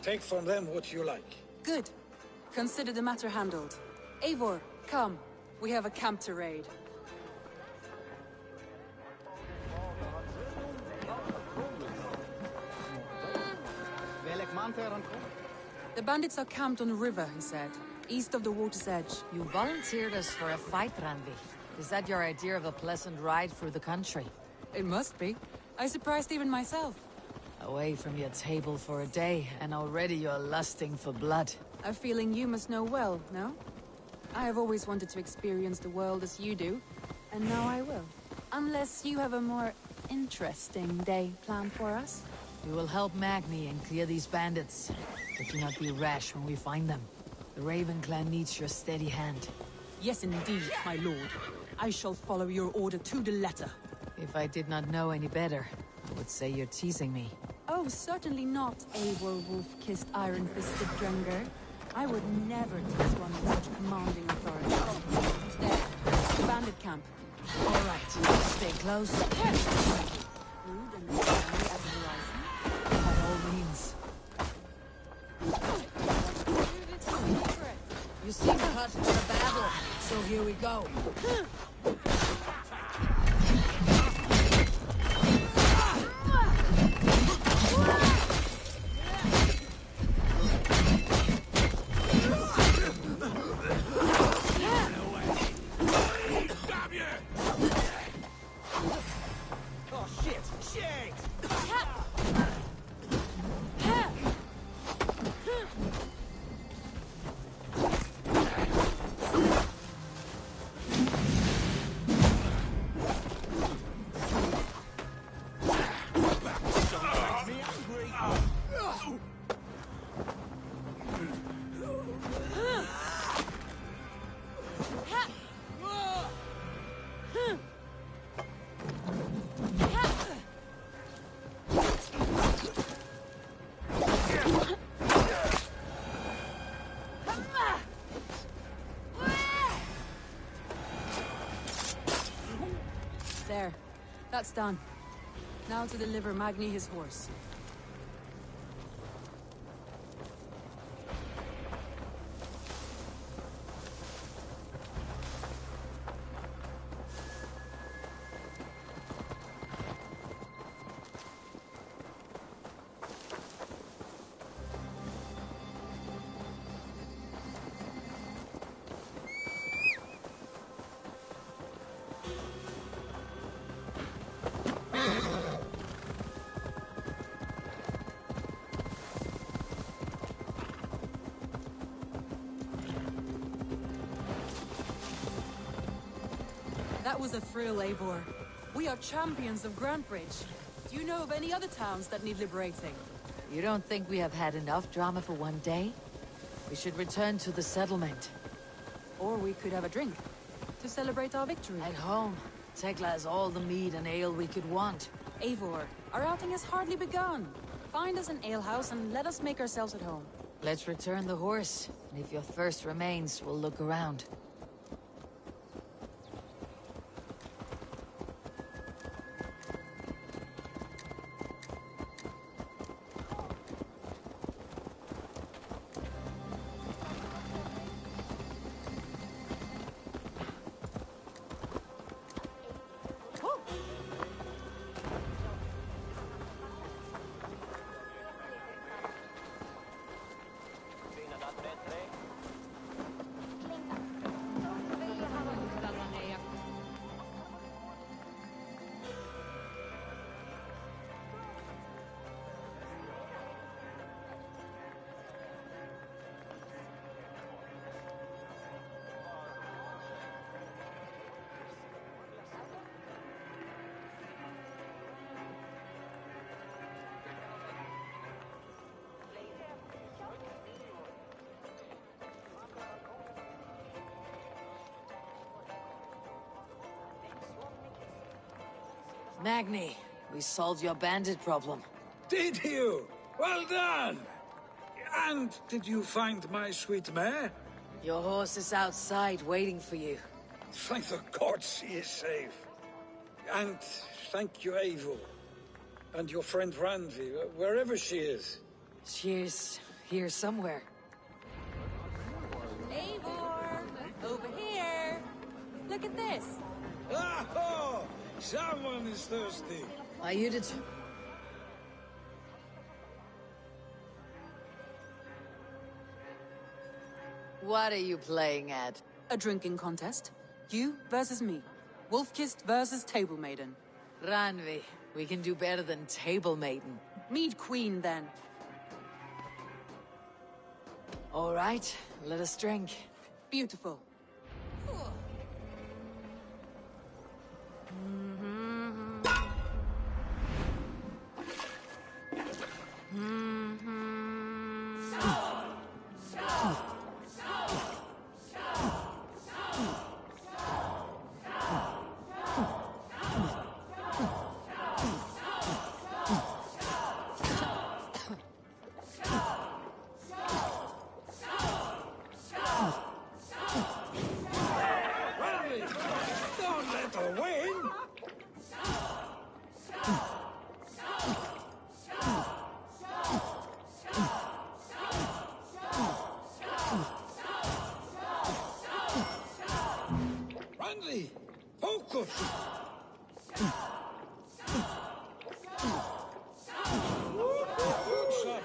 Speaker 18: Take from them what you like.
Speaker 17: Good. Consider the matter handled. Eivor, come. We have a camp to raid. The bandits are camped on the river, he said, east of the water's edge.
Speaker 2: You volunteered us for a fight, Randvi. Is that your idea of a pleasant ride through the country?
Speaker 17: It must be. I surprised even myself.
Speaker 2: Away from your table for a day, and already you're lusting for blood.
Speaker 17: A feeling you must know well, no? I have always wanted to experience the world as you do, and now I will. Unless you have a more interesting day planned for us.
Speaker 2: We will help Magni and clear these bandits. But do not be rash when we find them. The Raven clan needs your steady hand.
Speaker 17: Yes, indeed, my lord. I shall follow your order to the letter.
Speaker 2: If I did not know any better, I would say you're teasing me.
Speaker 17: Oh, certainly not, Eivor wolf-kissed iron-fisted Drenger. I would never tease one with such commanding authority. There, the bandit camp.
Speaker 2: All right, stay close.
Speaker 17: Rude and friendly at the horizon.
Speaker 2: By all means. You seem cut for the battle, so here we go.
Speaker 17: There. That's done. Now to deliver Magni his horse. That was a thrill, Eivor. We are champions of Grantbridge. Do you know of any other towns that need liberating?
Speaker 2: You don't think we have had enough drama for one day? We should return to the settlement.
Speaker 17: Or we could have a drink, to celebrate our victory.
Speaker 2: At home, Tekla has all the mead and ale we could want.
Speaker 17: Eivor, our outing has hardly begun. Find us an alehouse and let us make ourselves at home.
Speaker 2: Let's return the horse, and if your thirst remains, we'll look around. Magni, we solved your bandit problem.
Speaker 18: Did you? Well done! And did you find my sweet mare?
Speaker 2: Your horse is outside waiting for you.
Speaker 18: Thank the gods she is safe. And thank you, Eivor. And your friend Randvi, wherever she is.
Speaker 2: She's here somewhere.
Speaker 17: Eivor! Over here! Look at this!
Speaker 18: Oh! Someone is thirsty.
Speaker 2: Are you det? What are you playing at?
Speaker 17: A drinking contest. You versus me. Wolf-kissed versus Table Maiden.
Speaker 2: Ranvi, we can do better than Table Maiden.
Speaker 17: Mead Queen, then.
Speaker 2: All right, let us drink.
Speaker 17: Beautiful.
Speaker 18: Focus! Good shot.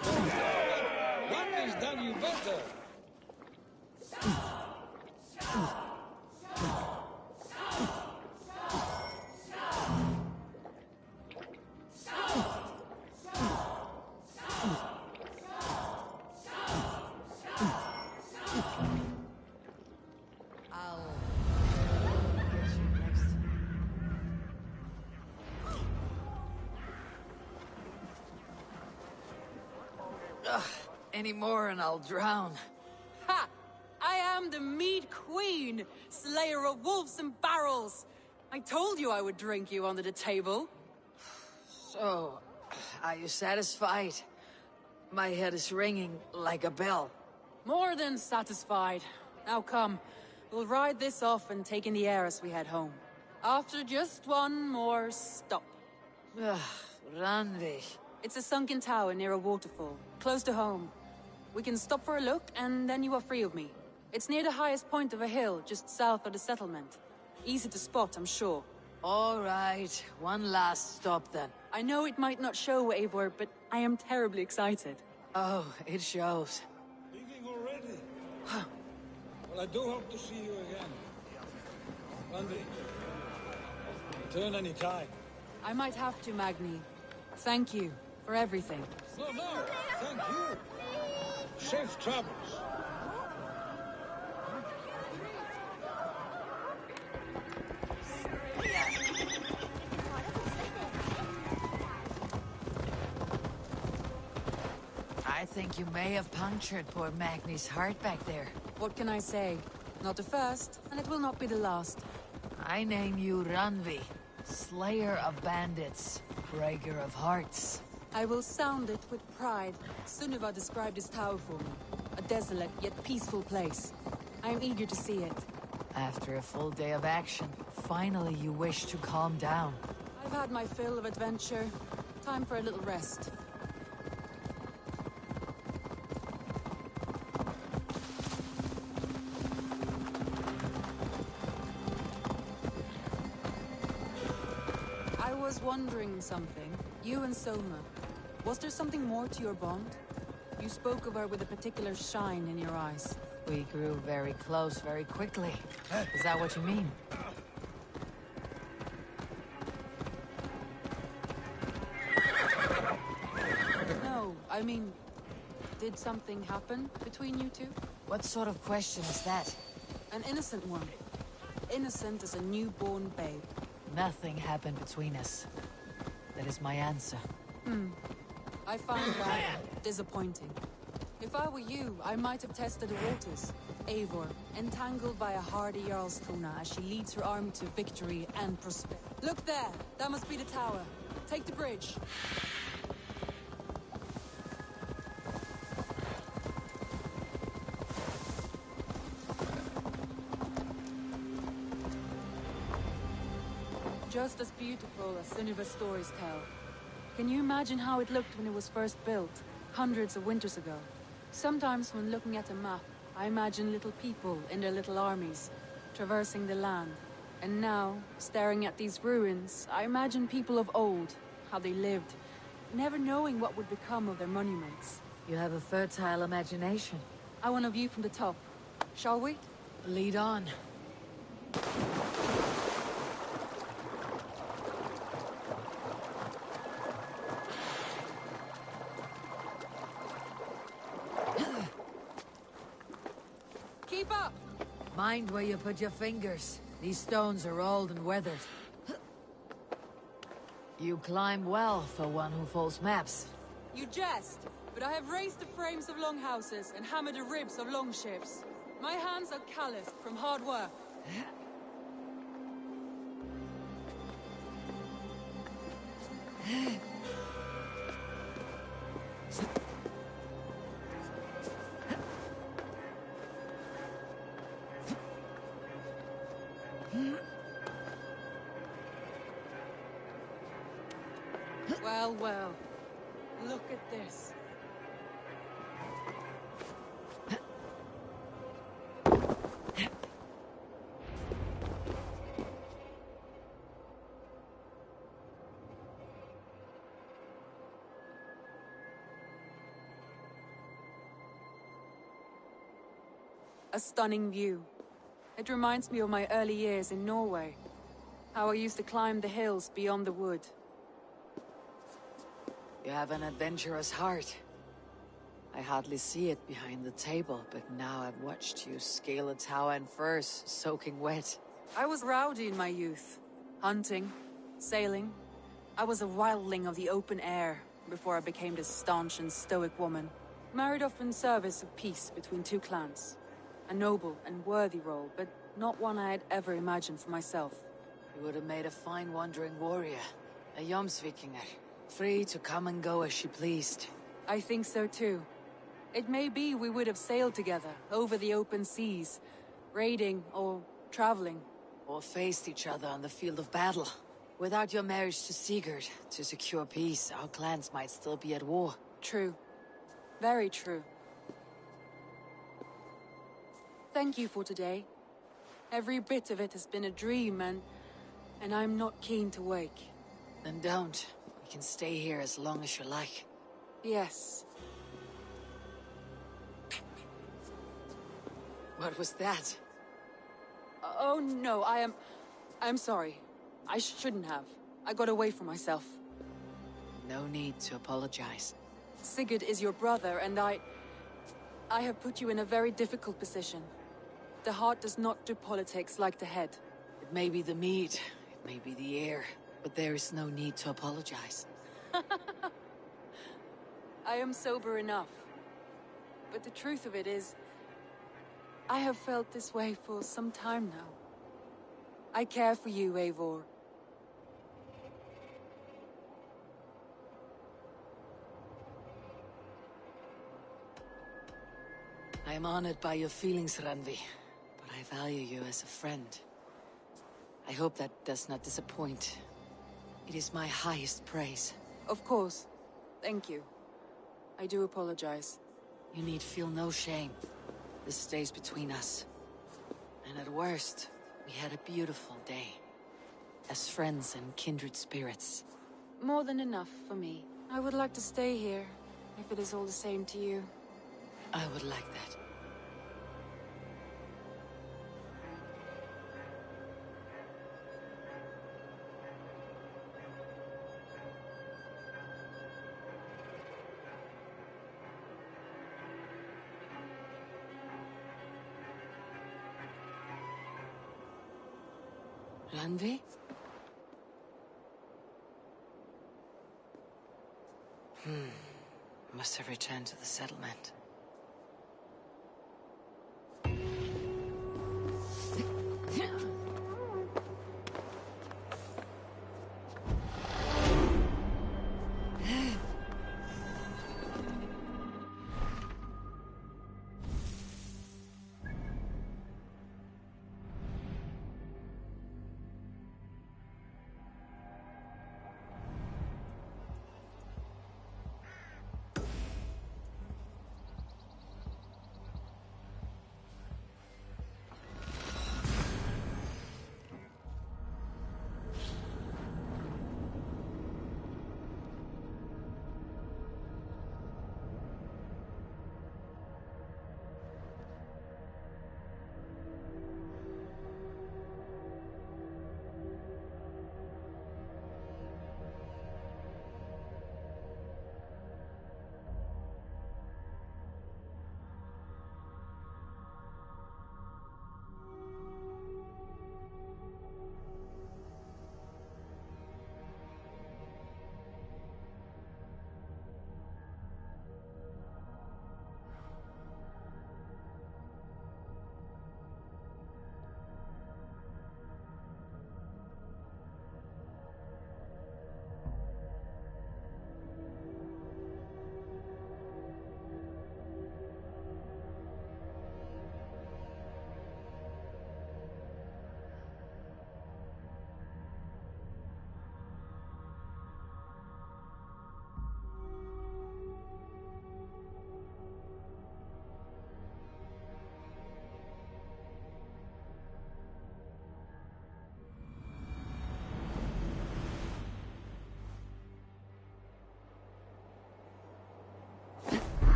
Speaker 18: One has done you better.
Speaker 2: Any more and I'll drown.
Speaker 17: Ha! I am the Mead Queen, slayer of wolves and barrels. I told you I would drink you under the table.
Speaker 2: So, are you satisfied? My head is ringing like a bell.
Speaker 17: More than satisfied. Now come, we'll ride this off and take in the air as we head home. After just one more stop.
Speaker 2: Ugh, Randvi.
Speaker 17: It's a sunken tower near a waterfall, close to home. We can stop for a look, and then you are free of me. It's near the highest point of a hill, just south of the settlement. Easy to spot, I'm sure.
Speaker 2: All right, one last stop then.
Speaker 17: I know it might not show, Eivor, but I am terribly excited.
Speaker 2: Oh, it shows.
Speaker 18: Leaving already? Well, I do hope to see you again. Randvi, return any time.
Speaker 17: I might have to, Magni. Thank you for everything.
Speaker 18: No, thank you. Safe travels.
Speaker 2: I think you may have punctured poor Magni's heart back there.
Speaker 17: What can I say? Not the first, and it will not be the last.
Speaker 2: I name you Randvi, Slayer of Bandits, Breaker of Hearts.
Speaker 17: I will sound it with pride. Sunniva described this tower for me. A desolate yet peaceful place. I am eager to see it.
Speaker 2: After a full day of action, finally you wish to calm down.
Speaker 17: I've had my fill of adventure. Time for a little rest. I was wondering something. You and Soma. Was there something more to your bond? You spoke of her with a particular shine in your eyes.
Speaker 2: We grew very close very quickly. Is that what you mean?
Speaker 17: No, I mean, did something happen between you two?
Speaker 2: What sort of question is that?
Speaker 17: An innocent one. Innocent as a newborn babe.
Speaker 2: Nothing happened between us. That is my answer.
Speaker 17: I find that disappointing. If I were you, I might have tested the waters. Eivor, entangled by a hardy Jarlskona as she leads her army to victory and prosperity. Look there! That must be the tower. Take the bridge. Just as beautiful as Sunniva's stories tell. Can you imagine how it looked when it was first built, hundreds of winters ago? Sometimes when looking at a map, I imagine little people in their little armies, traversing the land. And now, staring at these ruins, I imagine people of old, how they lived, never knowing what would become of their monuments.
Speaker 2: You have a fertile imagination.
Speaker 17: I want a view from the top. Shall we?
Speaker 2: Lead on.
Speaker 17: Keep up!
Speaker 2: Mind where you put your fingers. These stones are old and weathered. You climb well for one who folds maps.
Speaker 17: You jest, but I have raised the frames of longhouses and hammered the ribs of longships. My hands are calloused from hard work. Well, well. Look at this. A stunning view. It reminds me of my early years in Norway. How I used to climb the hills beyond the wood.
Speaker 2: You have an adventurous heart. I hardly see it behind the table, but now I've watched you scale a tower in furs, soaking wet.
Speaker 17: I was rowdy in my youth. Hunting, sailing. I was a wildling of the open air before I became this staunch and stoic woman. Married off in service of peace between two clans. A noble and worthy role, but not one I had ever imagined for myself.
Speaker 2: You would have made a fine wandering warrior. A Jomsvikinger. Free to come and go as she pleased.
Speaker 17: I think so too. It may be we would have sailed together, over the open seas, raiding or traveling.
Speaker 2: Or faced each other on the field of battle. Without your marriage to Sigurd, to secure peace, our clans might still be at war.
Speaker 17: True. Very true. Thank you for today. Every bit of it has been a dream, and I'm not keen to wake.
Speaker 2: Then don't. We can stay here as long as you like.
Speaker 17: Yes.
Speaker 2: What was that?
Speaker 17: Oh no, I'm sorry. I shouldn't have. I got away from myself.
Speaker 2: No need to apologize.
Speaker 17: Sigurd is your brother, and I have put you in a very difficult position. The heart does not do politics like the head.
Speaker 2: It may be the meat, it may be the air, but there is no need to apologize.
Speaker 17: I am sober enough. But the truth of it is, I have felt this way for some time now. I care for you, Eivor.
Speaker 2: I am honored by your feelings, Randvi, but I value you as a friend. I hope that does not disappoint. It is my highest praise.
Speaker 17: Of course. Thank you. I do apologize.
Speaker 2: You need feel no shame. This stays between us. And at worst, we had a beautiful day. As friends and kindred spirits.
Speaker 17: More than enough for me. I would like to stay here, if it is all the same to you.
Speaker 2: I would like that. Randvi? Must have returned to the settlement.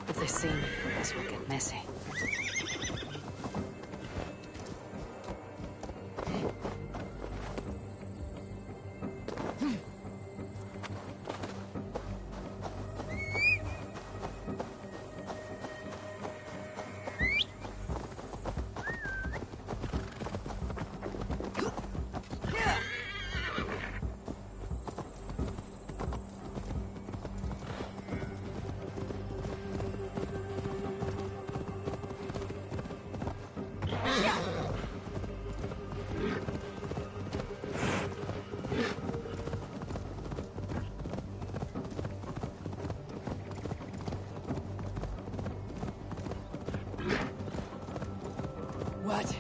Speaker 2: If they see me, this will get messy. What?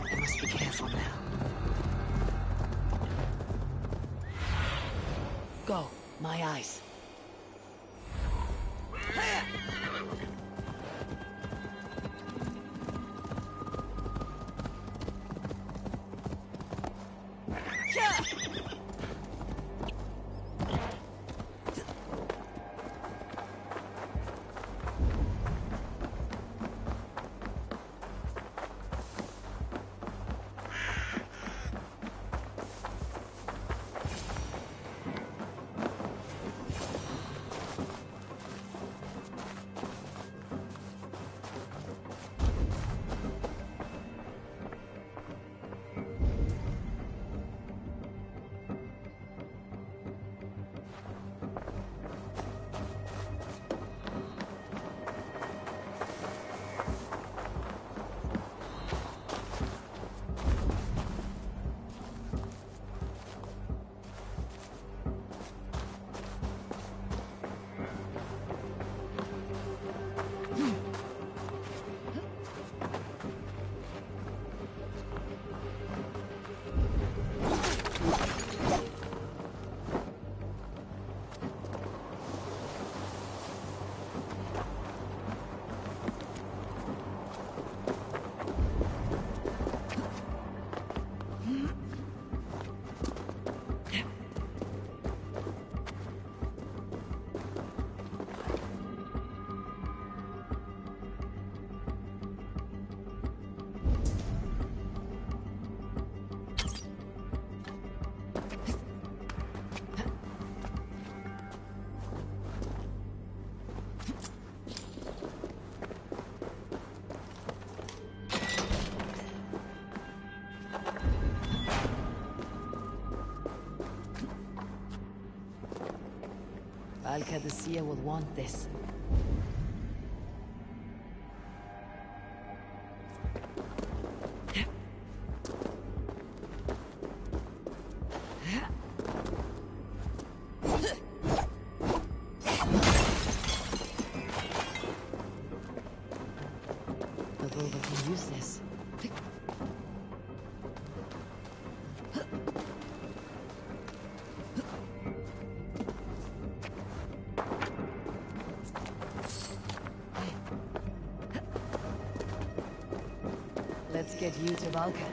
Speaker 2: I must be careful now. Go, my eyes. Valka the Seer will want this. The Volva can use this. Let's get you to Valka.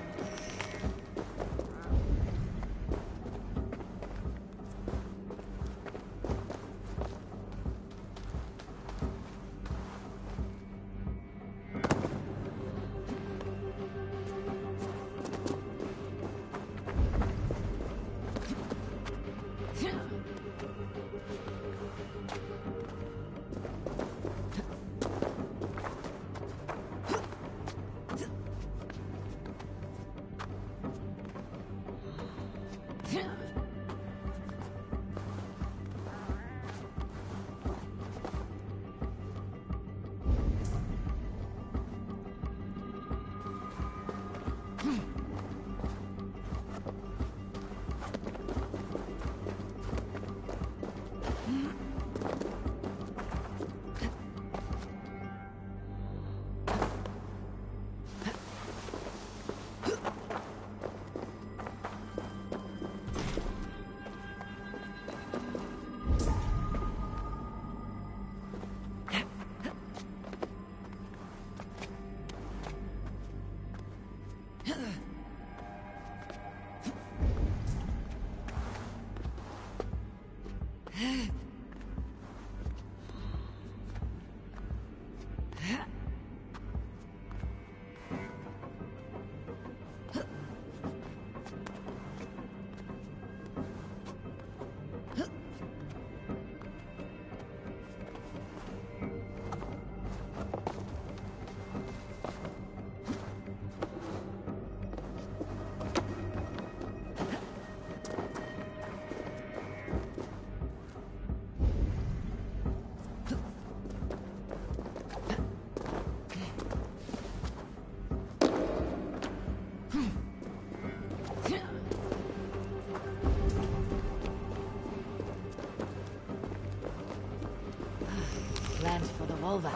Speaker 2: planned for the Volva.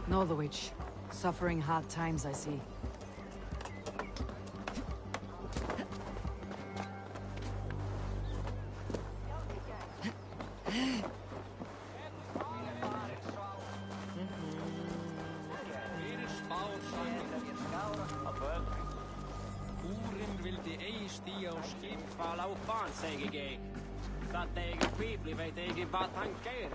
Speaker 2: Northwich. Suffering hard times, I see.
Speaker 19: Úrin vildi ei stíga á skipfál á barn, segi ég. Það eigi bíbli veit ekki hvað hann gerir.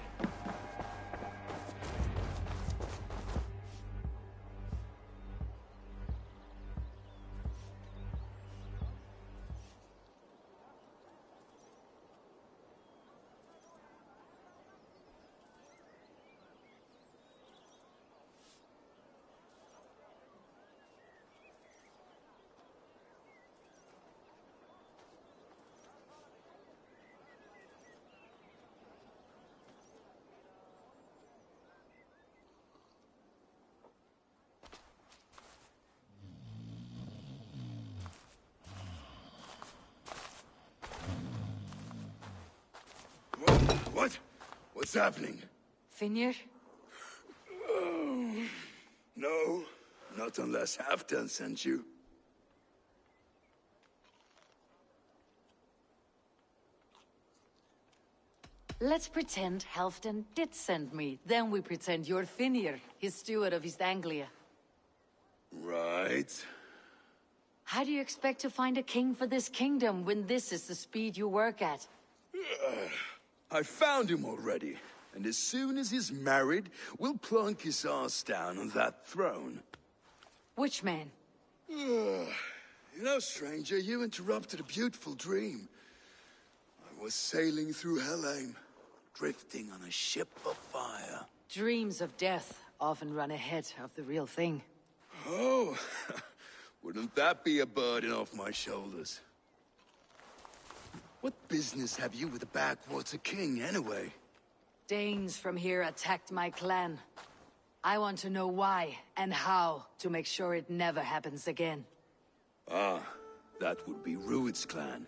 Speaker 1: What? What's happening?
Speaker 2: Finir?
Speaker 1: Oh, no, not unless Halfdan sent you.
Speaker 2: Let's pretend Halfdan did send me. Then we pretend you're Finir, his steward of East Anglia.
Speaker 1: Right.
Speaker 2: How do you expect to find a king for this kingdom when this is the speed you work at?
Speaker 1: I found him already, and as soon as he's married, we'll plunk his ass down on that throne.
Speaker 2: Which man?
Speaker 1: You know, stranger, you interrupted a beautiful dream. I was sailing through Helheim, drifting on a ship of fire.
Speaker 2: Dreams of death often run ahead of the real thing.
Speaker 1: Oh, wouldn't that be a burden off my shoulders? What business have you with the backwater king, anyway?
Speaker 2: Danes from here attacked my clan. I want to know why and how to make sure it never happens again.
Speaker 1: Ah, that would be Rued's clan.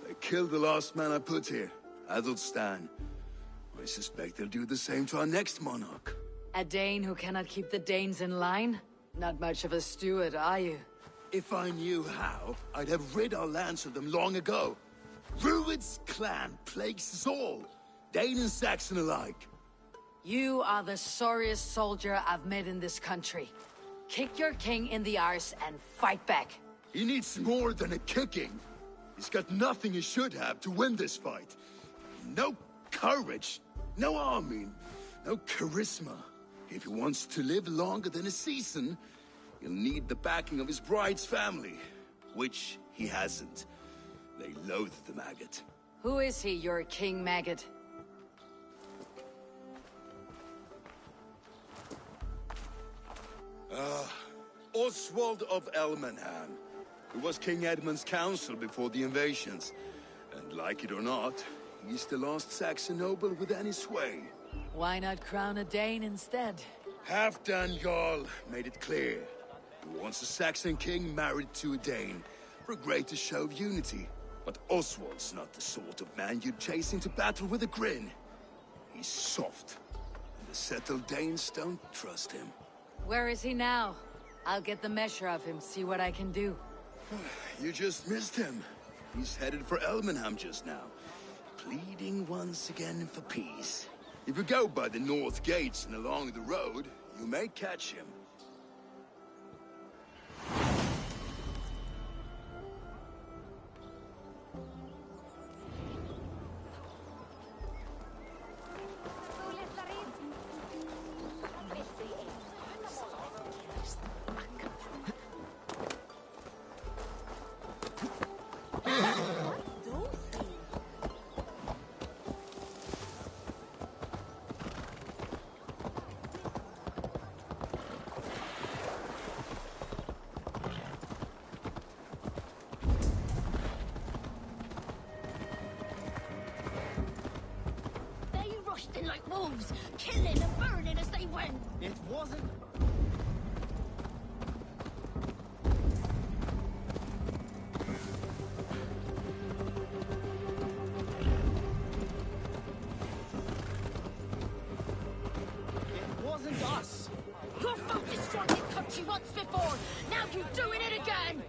Speaker 1: They killed the last man I put here, Adelstan. I suspect they'll do the same to our next monarch.
Speaker 2: A Dane who cannot keep the Danes in line? Not much of a steward, are you?
Speaker 1: If I knew how, I'd have rid our lands of them long ago. Rued's clan plagues us all, Dane and Saxon alike.
Speaker 2: You are the sorriest soldier I've met in this country. Kick your king in the arse and fight back.
Speaker 1: He needs more than a kicking. He's got nothing he should have to win this fight. No courage, no army, no charisma. If he wants to live longer than a season, he'll need the backing of his bride's family, which he hasn't. They loathe the maggot.
Speaker 2: Who is he, your king maggot?
Speaker 1: Oswald of Elmenham, who was King Edmund's counsel before the invasions. And like it or not, he's the last Saxon noble with any sway.
Speaker 2: Why not crown a Dane instead?
Speaker 1: Halfdan Jarl made it clear. He wants a Saxon king married to a Dane, for a greater show of unity. But Oswald's not the sort of man you'd chase into battle with a grin. He's soft, and the settled Danes don't trust him.
Speaker 2: Where is he now? I'll get the measure of him, see what I can do.
Speaker 1: You just missed him. He's headed for Elmenham just now, pleading once again for peace. If you go by the north gates and along the road, you may catch him.
Speaker 12: They rushed in like wolves, killing and burning as they went.
Speaker 16: It wasn't... It wasn't us.
Speaker 12: Your folk destroyed this country once before. Now you're doing it again.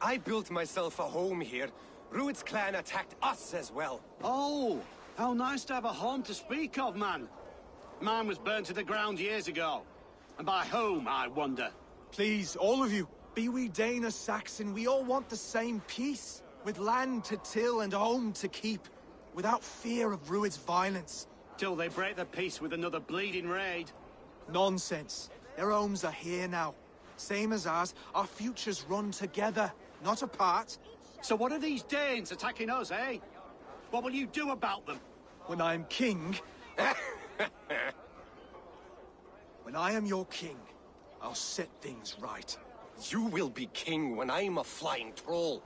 Speaker 3: I built myself a home here. Rued's clan attacked us as well.
Speaker 20: Oh, how nice to have a home to speak of, man. Mine was burnt to the ground years ago. And by whom, I wonder?
Speaker 21: Please, all of you, be we Dane or Saxon, we all want the same peace. With land to till and home to keep. Without fear of Rued's violence.
Speaker 20: Till they break the peace with another bleeding raid.
Speaker 21: Nonsense. Their homes are here now. Same as ours, our futures run together, not apart.
Speaker 20: So what are these Danes attacking us, eh? What will you do about them?
Speaker 21: When I am king... When I am your king, I'll set things right.
Speaker 3: You will be king when I'm a flying troll.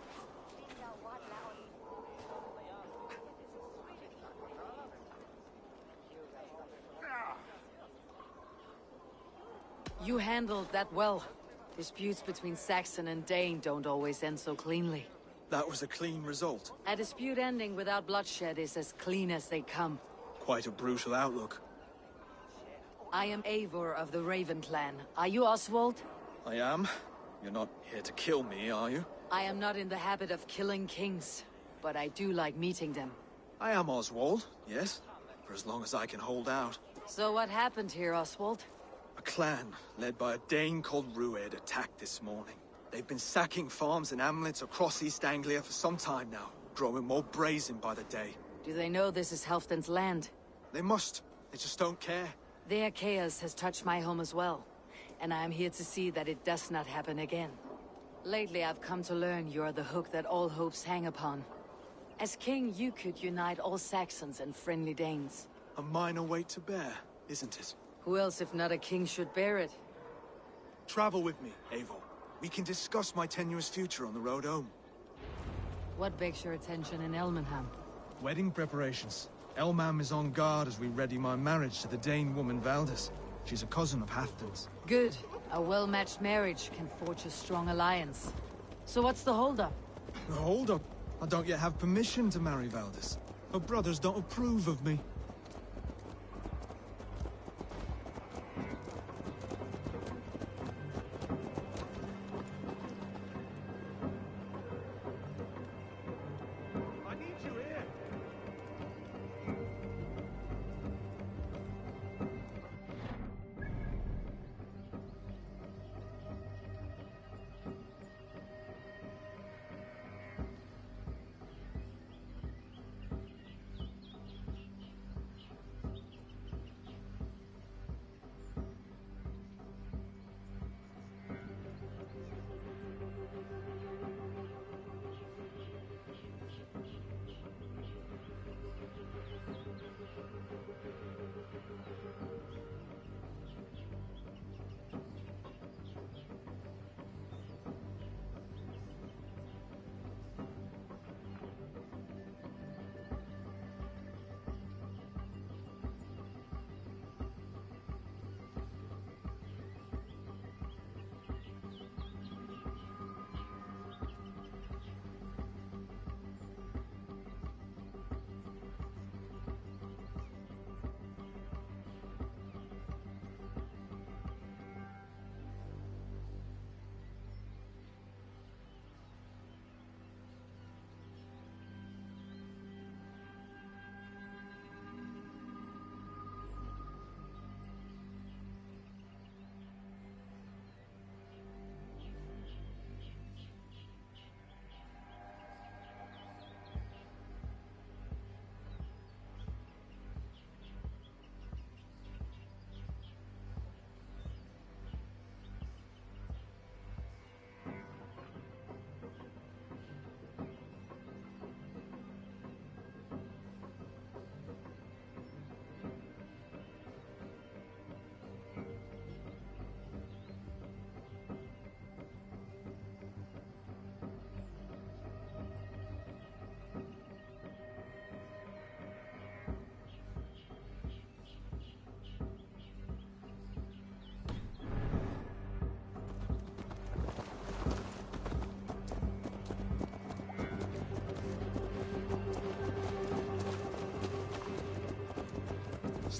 Speaker 2: You handled that well. Disputes between Saxon and Dane don't always end so cleanly.
Speaker 21: That was a clean result.
Speaker 2: A dispute ending without bloodshed is as clean as they come.
Speaker 21: Quite a brutal outlook.
Speaker 2: I am Eivor of the Raven clan. Are you Oswald?
Speaker 21: I am. You're not here to kill me, are you?
Speaker 2: I am not in the habit of killing kings, but I do like meeting them.
Speaker 21: I am Oswald, yes. For as long as I can hold out.
Speaker 2: So what happened here, Oswald?
Speaker 21: A clan, led by a Dane called Rued, attacked this morning. They've been sacking farms and hamlets across East Anglia for some time now, growing more brazen by the day.
Speaker 2: Do they know this is Halfdan's land?
Speaker 21: They must. They just don't care.
Speaker 2: Their chaos has touched my home as well, and I am here to see that it does not happen again. Lately, I've come to learn you are the hook that all hopes hang upon. As king, you could unite all Saxons and friendly Danes.
Speaker 21: A minor weight to bear, isn't it?
Speaker 2: Who else, if not a king, should bear it?
Speaker 21: Travel with me, Eivor. We can discuss my tenuous future on the road home.
Speaker 2: What begs your attention in Elmenham?
Speaker 21: Wedding preparations. Elmam is on guard as we ready my marriage to the Dane woman Valdis. She's a cousin of Halfdan's.
Speaker 2: Good. A well-matched marriage can forge a strong alliance. So what's the holdup?
Speaker 21: The holdup? I don't yet have permission to marry Valdis. Her brothers don't approve of me.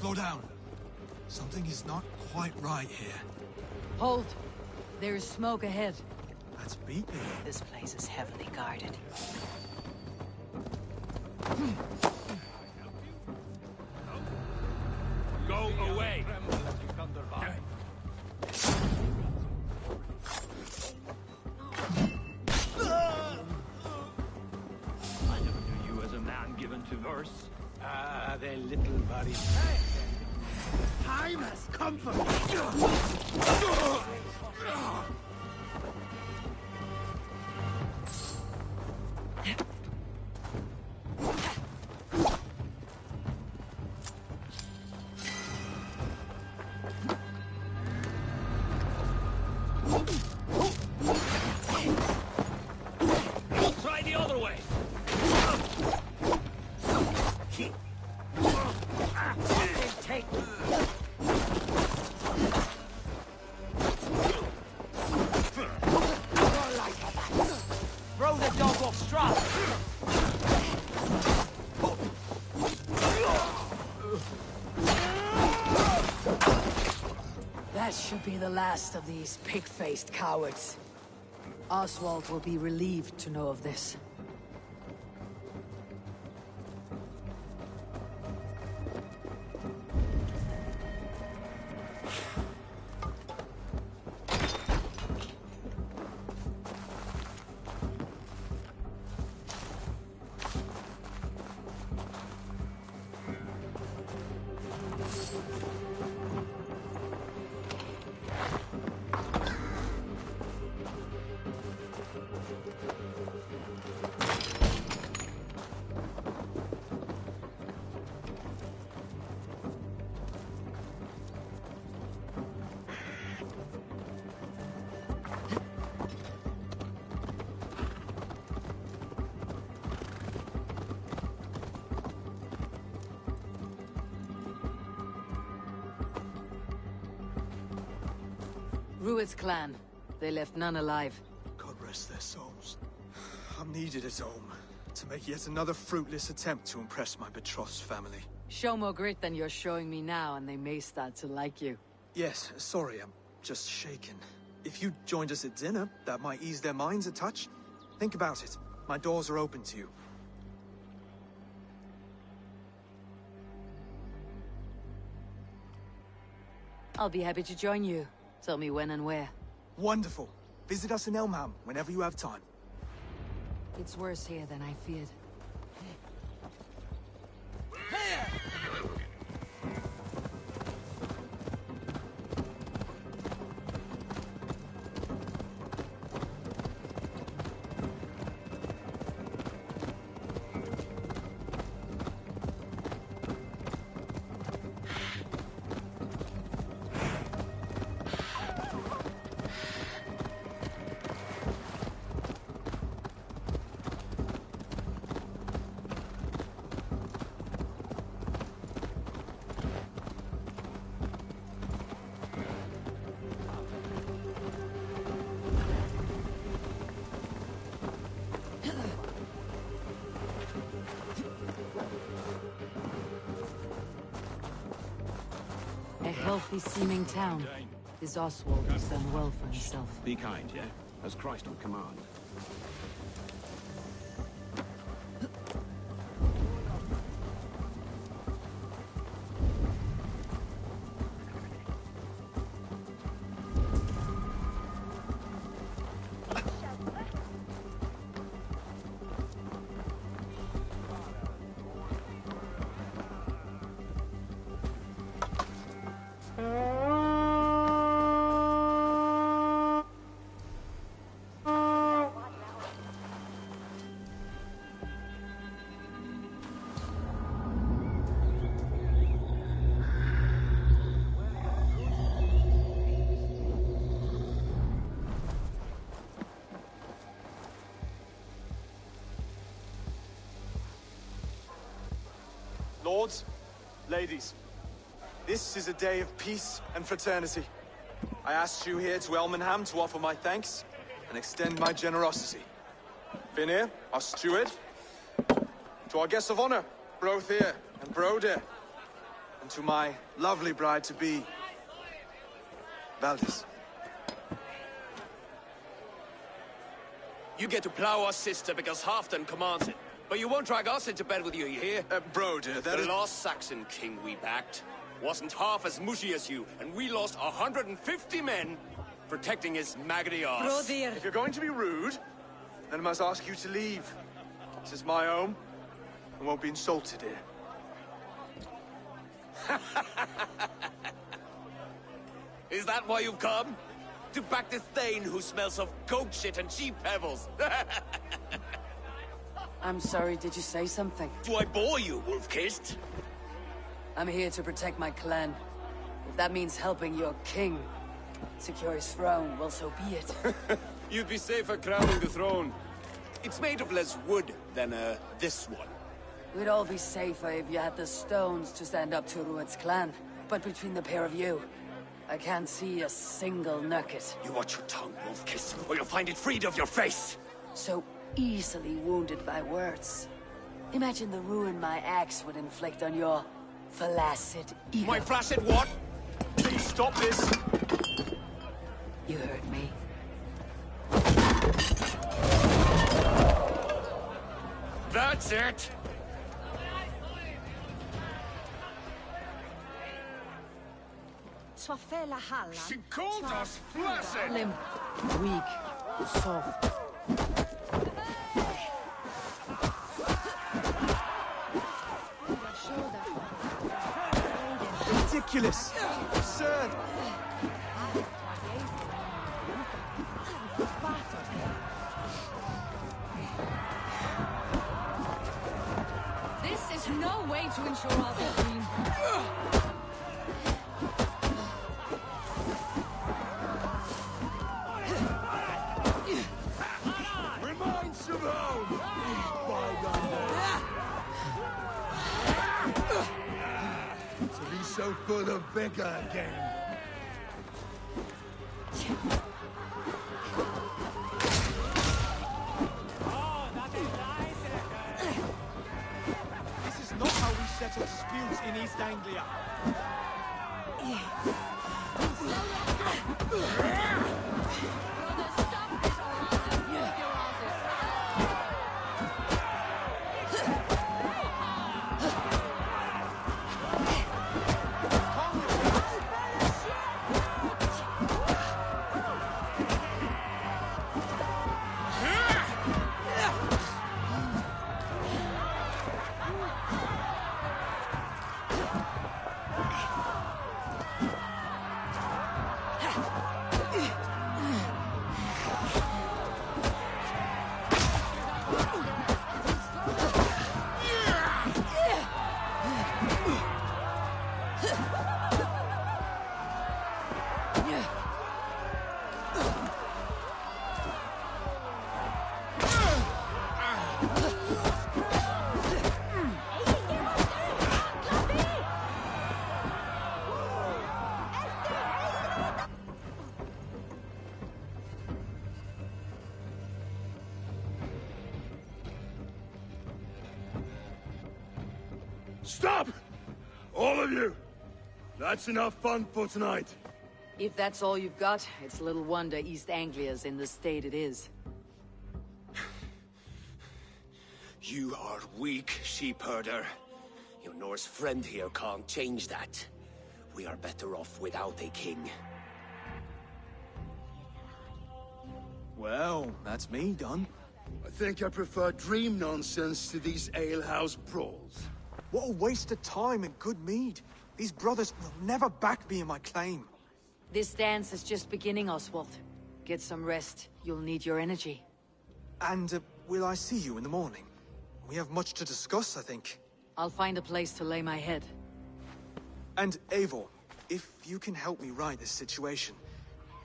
Speaker 21: Slow down. Something is not quite right here.
Speaker 2: Hold! There is smoke ahead.
Speaker 21: That's beeping.
Speaker 2: This place is heavily guarded.
Speaker 19: Go away!
Speaker 9: I never knew you as a man given to verse.
Speaker 19: Ah, the little buddy.
Speaker 10: Time has come for
Speaker 19: Try the other way!
Speaker 10: take.
Speaker 19: Throw the dog off stride!
Speaker 2: That should be the last of these pig-faced cowards. Oswald will be relieved to know of this. Rued's clan. They left none alive.
Speaker 21: God rest their souls. I'm needed at home to make yet another fruitless attempt to impress my betrothed's family.
Speaker 2: Show more grit than you're showing me now, and they may start to like you.
Speaker 21: Yes, sorry, I'm just shaken. If you joined us at dinner, that might ease their minds a touch. Think about it. My doors are open to you.
Speaker 2: I'll be happy to join you. Tell me when and where.
Speaker 21: Wonderful. Visit us in Elmham whenever you have time.
Speaker 2: It's worse here than I feared. Healthy-seeming town. This Oswald has done well for himself.
Speaker 19: Be kind, yeah? As Christ would command.
Speaker 21: Lords, ladies, this is a day of peace and fraternity. I asked you here to Elmenham to offer my thanks and extend my generosity. Finir, our steward, to our guests of honor, Brothier and Broder, And to my lovely bride-to-be, Valdis.
Speaker 11: You get to plow our sister because Halfdan commands it. But you won't drag us into bed with you hear?
Speaker 21: Broder, that
Speaker 11: the
Speaker 21: is...
Speaker 11: last Saxon king we backed wasn't half as mushy as you, and we lost 150 men protecting his maggoty arse.
Speaker 21: If you're going to be rude, then I must ask you to leave. This is my home. I won't be insulted here.
Speaker 11: Is that why you've come? To back this Thane who smells of goat shit and cheap pebbles?
Speaker 2: I'm sorry, did you say something?
Speaker 11: Do I bore you, wolf-kissed?
Speaker 2: I'm here to protect my clan. If that means helping your king secure his throne, well, so be it.
Speaker 11: You'd be safer crowning the throne. It's made of less wood than, this one.
Speaker 2: We'd all be safer if you had the stones to stand up to Rued's clan. But between the pair of you, I can't see a single nugget.
Speaker 11: You watch your tongue, wolf-kiss, or you'll find it freed of your face!
Speaker 2: So easily wounded by words. Imagine the ruin my axe would inflict on your flaccid ego.
Speaker 11: My flaccid what?
Speaker 21: Please stop this!
Speaker 2: You heard me.
Speaker 11: That's it!
Speaker 5: She called us flaccid!
Speaker 2: Limp, weak, soft.
Speaker 21: Ridiculous! Absurd!
Speaker 6: This is no way to ensure our well-being.
Speaker 3: Reminds of home! To be so full of vigor again.
Speaker 10: This is not how we settle disputes in East Anglia.
Speaker 3: Stop! All of you! That's enough fun for tonight.
Speaker 2: If that's all you've got, it's little wonder East Anglia's in the state it is.
Speaker 11: You are weak, sheep herder. Your Norse friend here can't change that. We are better off without a king.
Speaker 21: Well, that's me done.
Speaker 3: I think I prefer dream nonsense to these alehouse brawls.
Speaker 10: What a waste of time and good mead. These brothers will never back me in my claim.
Speaker 2: This dance is just beginning, Oswald. Get some rest. You'll need your energy.
Speaker 10: And will I see you in the morning? We have much to discuss, I think.
Speaker 2: I'll find a place to lay my head.
Speaker 10: And Eivor, if you can help me right this situation,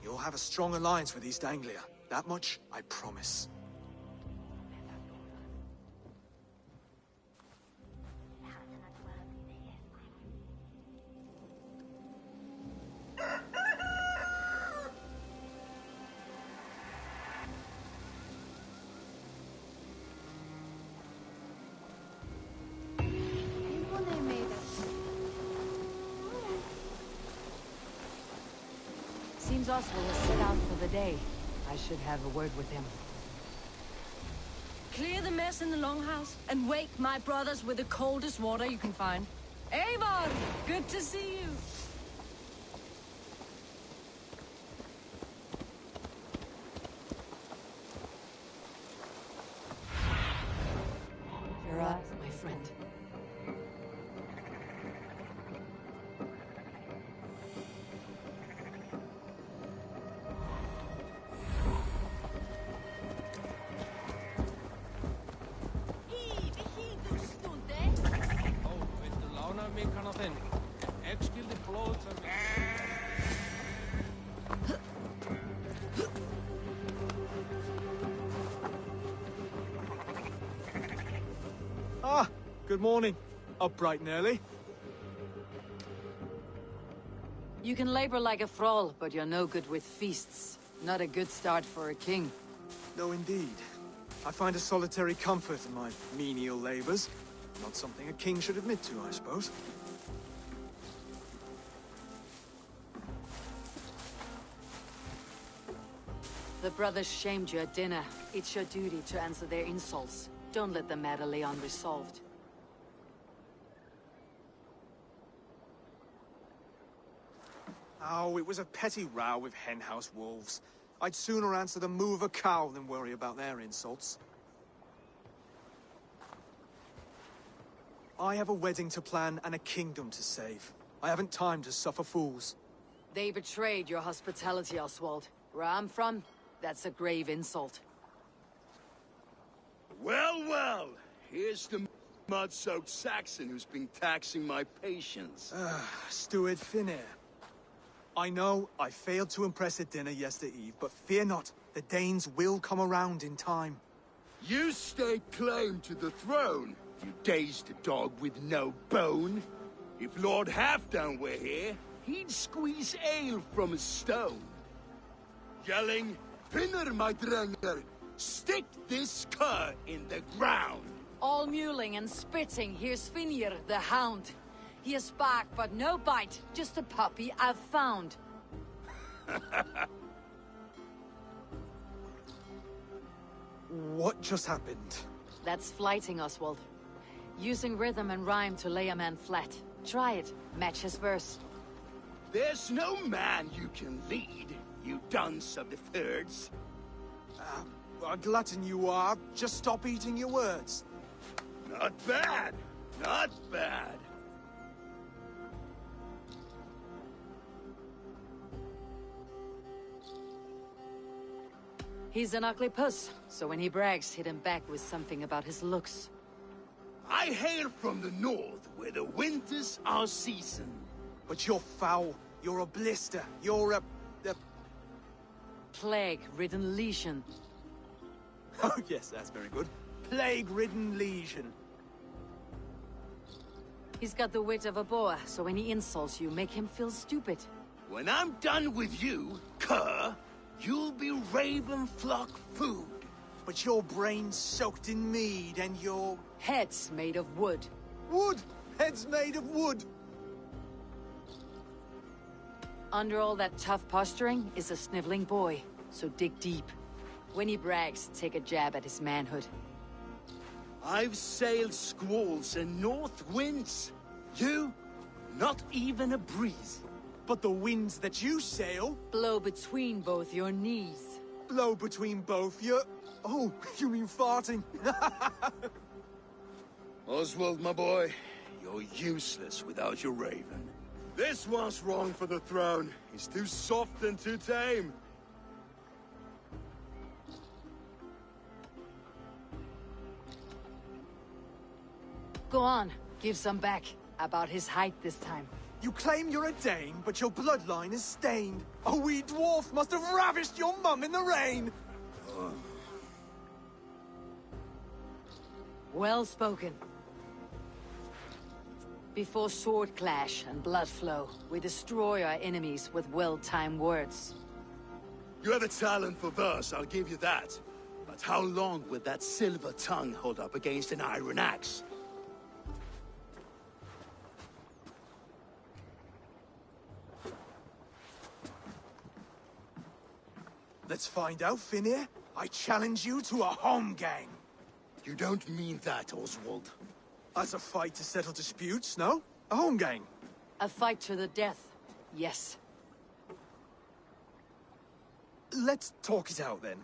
Speaker 10: you'll have a strong alliance with East Anglia. That much, I promise.
Speaker 2: seems Oswald has set out for the day. I should have a word with him.
Speaker 14: Clear the mess in the longhouse and wake my brothers with the coldest water you can find. Eivor! Good to see you!
Speaker 2: You're up, my friend.
Speaker 19: Viltu lána mig hana þinn? Ég skildi blóð sem...
Speaker 10: Ah, good morning. Up bright and early.
Speaker 2: You can labor like a thrall, but you're no good with feasts. Not a good start for a king.
Speaker 10: No, indeed. I find a solitary comfort in my menial labors. Not something a king should admit to, I suppose.
Speaker 2: The brothers shamed you at dinner. It's your duty to answer their insults. Don't let the matter lay unresolved.
Speaker 10: Oh, it was a petty row with henhouse wolves. I'd sooner answer the moo of a cow than worry about their insults. I have a wedding to plan and a kingdom to save. I haven't time to suffer fools.
Speaker 2: They betrayed your hospitality, Oswald. Where I'm from, that's a grave insult.
Speaker 13: Well, well, here's the mud-soaked Saxon who's been taxing my patience.
Speaker 10: Steward Finnair. I know I failed to impress at dinner yesterday eve, but fear not, the Danes will come around in time.
Speaker 13: You stake claim to the throne, you dazed dog with no bone. If Lord Halfdan were here, he'd squeeze ale from a stone. Yelling, Finner, my drenger, stick this cur in the ground.
Speaker 2: All mewling and spitting, here's Finir, the hound. He has bark, but no bite, just a puppy I've found.
Speaker 10: What just happened?
Speaker 2: That's flighting, Oswald. Using rhythm and rhyme to lay a man flat. Try it, match his verse.
Speaker 13: There's no man you can lead, you dunce of the thirds.
Speaker 10: A glutton you are. Just stop eating your words.
Speaker 13: Not bad, not bad.
Speaker 2: He's an ugly puss, so when he brags, hit him back with something about his looks.
Speaker 13: I hail from the north, where the winters are season.
Speaker 10: But you're foul. You're a blister. You're a...
Speaker 2: Plague-ridden legion.
Speaker 10: Oh, yes, that's very good. Plague-ridden legion.
Speaker 2: He's got the wit of a boar, so when he insults you, make him feel stupid.
Speaker 13: When I'm done with you, cur, you'll be raven flock food.
Speaker 10: But your brain's soaked in mead, and your...
Speaker 2: Head's made of wood.
Speaker 10: Wood! Head's made of wood!
Speaker 2: Under all that tough posturing is a sniveling boy, so dig deep. When he brags, take a jab at his manhood.
Speaker 13: I've sailed squalls and north winds. You, not even a breeze.
Speaker 10: But the winds that you sail...
Speaker 2: Blow between both your knees.
Speaker 10: Blow between both your... Oh, you mean farting?
Speaker 13: Oswald, my boy, you're useless without your raven. This one's wrong for the throne. He's too soft and too tame.
Speaker 2: Go on, give some back. About his height this time.
Speaker 10: You claim you're a Dane, but your bloodline is stained. A wee dwarf must have ravished your mum in the rain!
Speaker 2: Well spoken. Before sword clash and blood flow, we destroy our enemies with well-timed words.
Speaker 13: You have a talent for verse, I'll give you that. But how long will that silver tongue hold up against an iron axe?
Speaker 10: Let's find out, Finir. I challenge you to a home gang.
Speaker 13: You don't mean that, Oswald.
Speaker 10: As a fight to settle disputes, no? A home gang.
Speaker 2: A fight to the death, yes.
Speaker 10: Let's talk it out, then.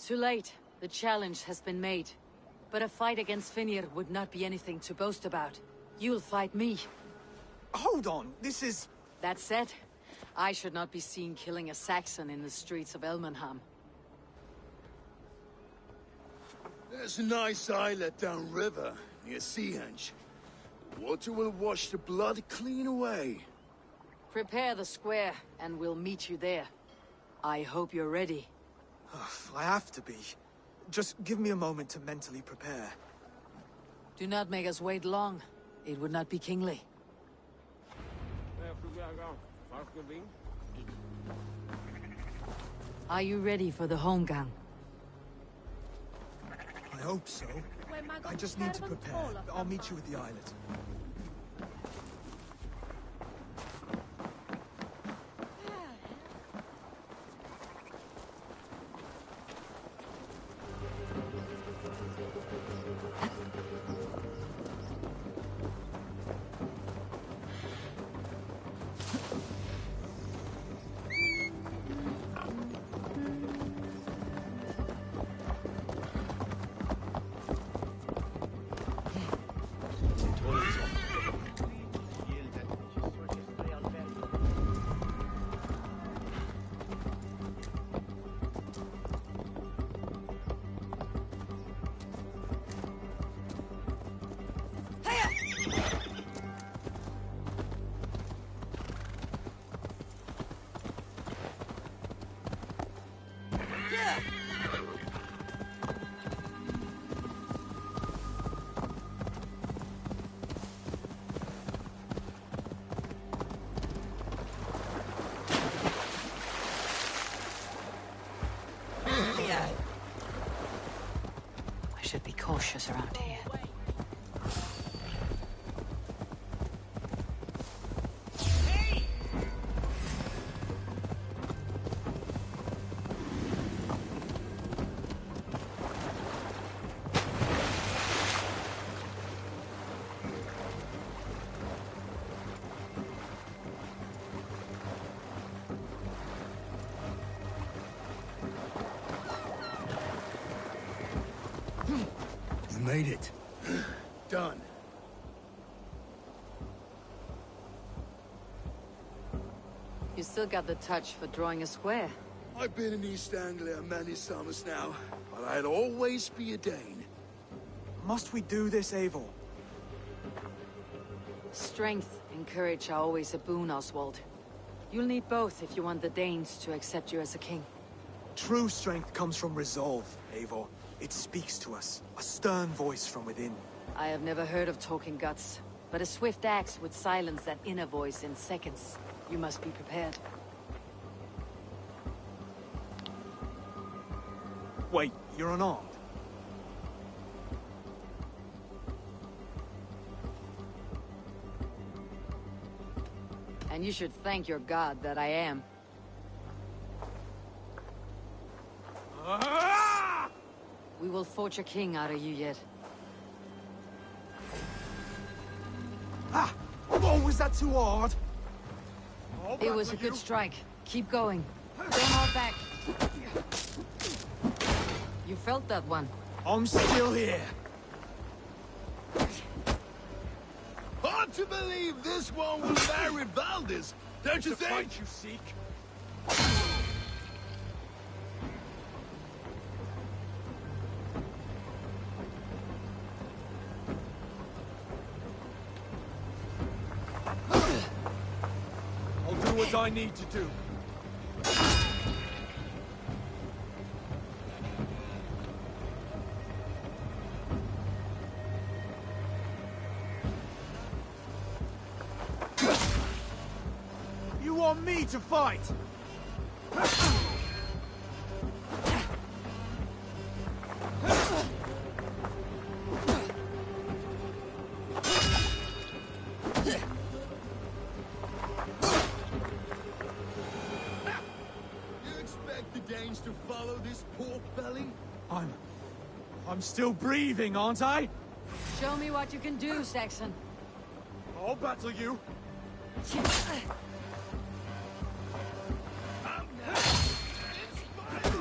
Speaker 2: Too late. The challenge has been made. But a fight against Finir would not be anything to boast about. You'll fight me.
Speaker 10: Hold on, this is...
Speaker 2: That said, I should not be seen killing a Saxon in the streets of Elmenham.
Speaker 13: There's a nice islet downriver, near Seahenge. The water will wash the blood clean away.
Speaker 2: Prepare the square, and we'll meet you there. I hope you're ready.
Speaker 10: I have to be. Just give me a moment to mentally prepare.
Speaker 2: Do not make us wait long. It would not be kingly. Are you ready for the home gang?
Speaker 10: I hope so. I just need to prepare. I'll meet you at the islet.
Speaker 2: I should be cautious around here.
Speaker 13: Made it. Done.
Speaker 2: You still got the touch for drawing a square.
Speaker 13: I've been in East Anglia many summers now, but I'll always be a Dane.
Speaker 10: Must we do this, Eivor?
Speaker 2: Strength and courage are always a boon, Oswald. You'll need both if you want the Danes to accept you as a king.
Speaker 10: True strength comes from resolve, Eivor. It speaks to us, a stern voice from within.
Speaker 2: I have never heard of talking guts, but a swift axe would silence that inner voice in seconds. You must be prepared.
Speaker 10: Wait, you're unarmed?
Speaker 2: And you should thank your god that I am. We will forge a king out of you yet.
Speaker 10: Ah! Oh, was that too hard?
Speaker 2: It was a good strike. Keep going. Don't hold back. You felt that one.
Speaker 10: I'm still here.
Speaker 13: Hard to believe this one will marry Valdez, don't you think?
Speaker 10: The fight you seek. I'll do what I need to do. You want me to fight?
Speaker 13: expect the Danes to follow this pork belly?
Speaker 10: I'm still breathing, aren't I?
Speaker 2: Show me what you can do, Saxon.
Speaker 10: I'll battle you.
Speaker 13: Inspire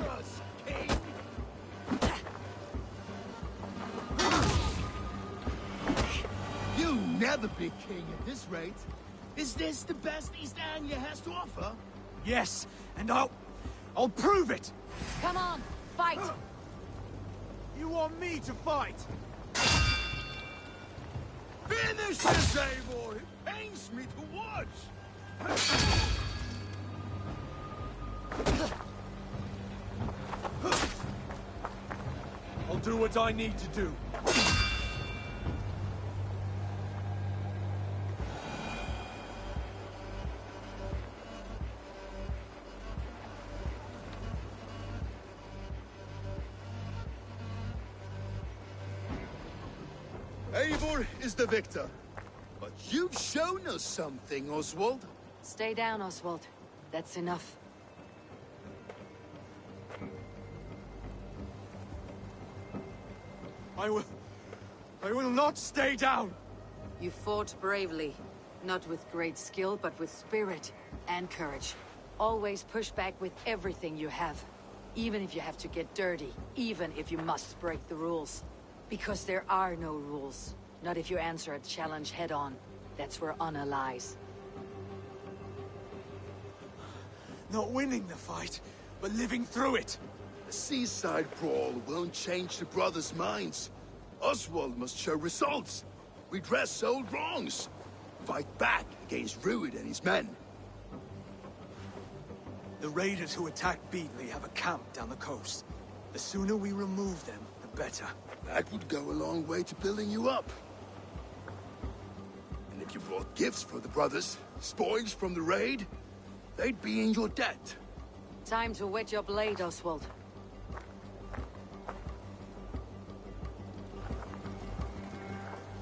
Speaker 13: us, King! You'll never be king at this rate. Is this the best East Anglia has to offer?
Speaker 10: Yes, and I'll prove it!
Speaker 2: Come on, fight!
Speaker 10: You want me to fight?
Speaker 13: Finish this, Eivor! It pains me to watch!
Speaker 10: I'll do what I need to do.
Speaker 13: Eivor is the victor. But you've shown us something, Oswald.
Speaker 2: Stay down, Oswald. That's enough.
Speaker 10: I will not stay down!
Speaker 2: You fought bravely. Not with great skill, but with spirit and courage. Always push back with everything you have. Even if you have to get dirty. Even if you must break the rules. Because there are no rules. Not if you answer a challenge head-on. That's where honor lies.
Speaker 10: Not winning the fight, but living through it.
Speaker 13: A seaside brawl won't change the brothers' minds. Oswald must show results. Redress old wrongs. Fight back against Rued and his men.
Speaker 10: The raiders who attacked Beatley have a camp down the coast. The sooner we remove them, the better.
Speaker 13: That would go a long way to building you up. And if you brought gifts for the brothers, spoils from the raid, they'd be in your debt.
Speaker 2: Time to wet your blade, Oswald.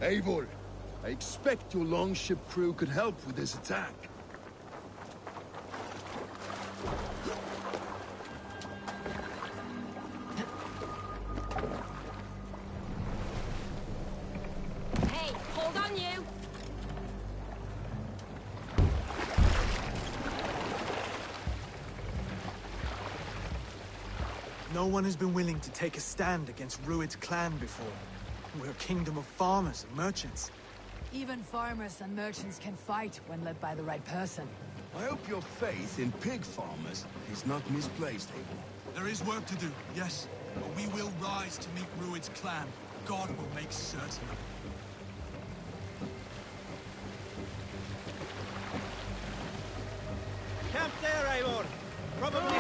Speaker 13: Eivor, I expect your longship crew could help with this attack.
Speaker 12: Hey, hold on you!
Speaker 10: No one has been willing to take a stand against Rued's clan before. We're a kingdom of farmers and merchants.
Speaker 2: Even farmers and merchants can fight when led by the right person.
Speaker 13: I hope your faith in pig farmers is not misplaced, Eivor.
Speaker 15: There is work to do, yes. But we will rise to meet Rued's clan. God will make certain.
Speaker 16: Camp there, Eivor. Probably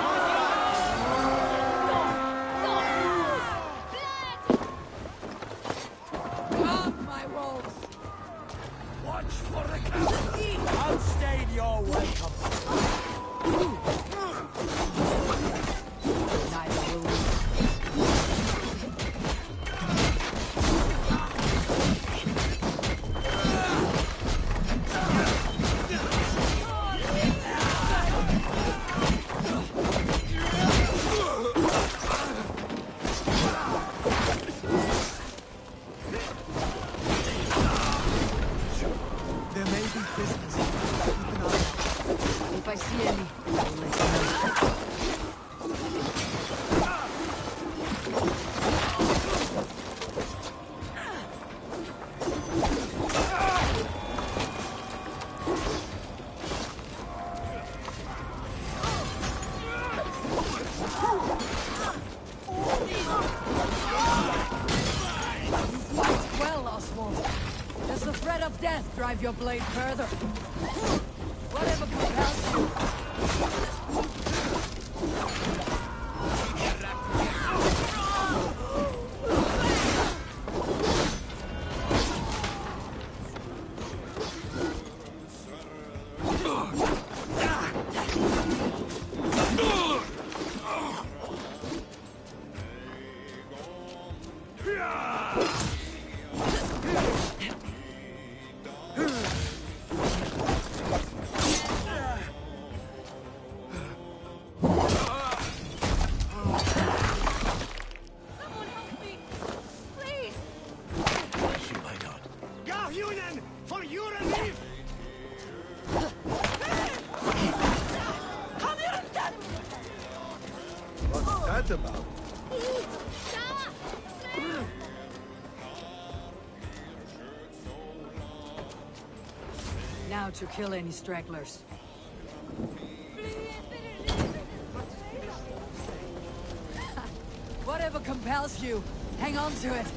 Speaker 2: Come, my wolves!
Speaker 13: Watch for the castle!
Speaker 11: I'll stain your welcome.
Speaker 2: Neither will we.
Speaker 10: There may be prisoners. Keep an eye out.
Speaker 2: If I see any, I'll let you know. You fight well, Oswald. Does the threat of death drive your blade further? Whatever compels you.
Speaker 13: that about?
Speaker 2: Now to kill any stragglers. Whatever compels you, hang on to it.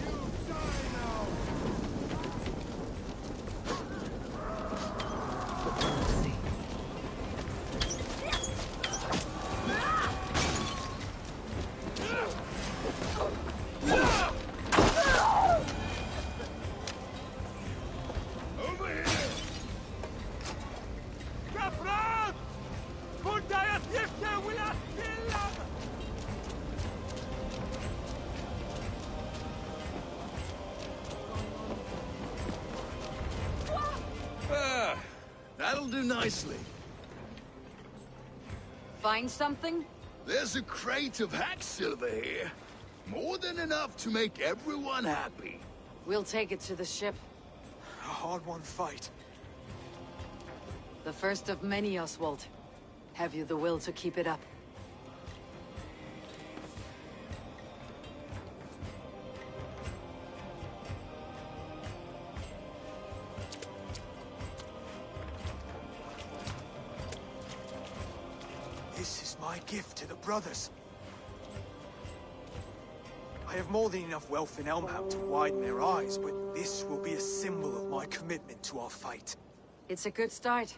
Speaker 13: That'll do nicely.
Speaker 2: Find something?
Speaker 13: There's a crate of hack silver here. More than enough to make everyone happy.
Speaker 2: We'll take it to the ship.
Speaker 10: A hard-won fight.
Speaker 2: The first of many, Oswald. Have you the will to keep it up?
Speaker 10: This is my gift to the brothers. I have more than enough wealth in Elmham to widen their eyes, but this will be a symbol of my commitment to our fight.
Speaker 2: It's a good start.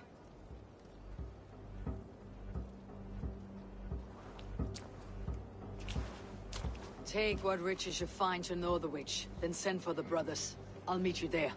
Speaker 2: Take what riches you find to Northwich, then send for the brothers. I'll meet you there.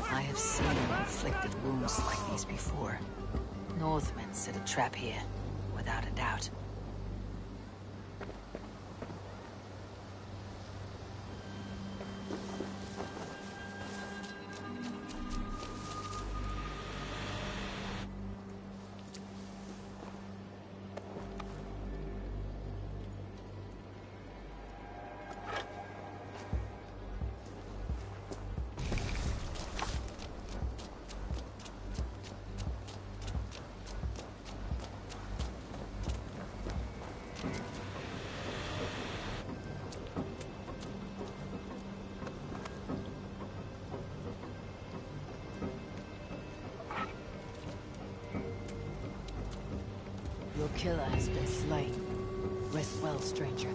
Speaker 2: I have seen inflicted wounds like these before. Northmen set a trap here, without a doubt. Your killer has been slain. Rest well, stranger.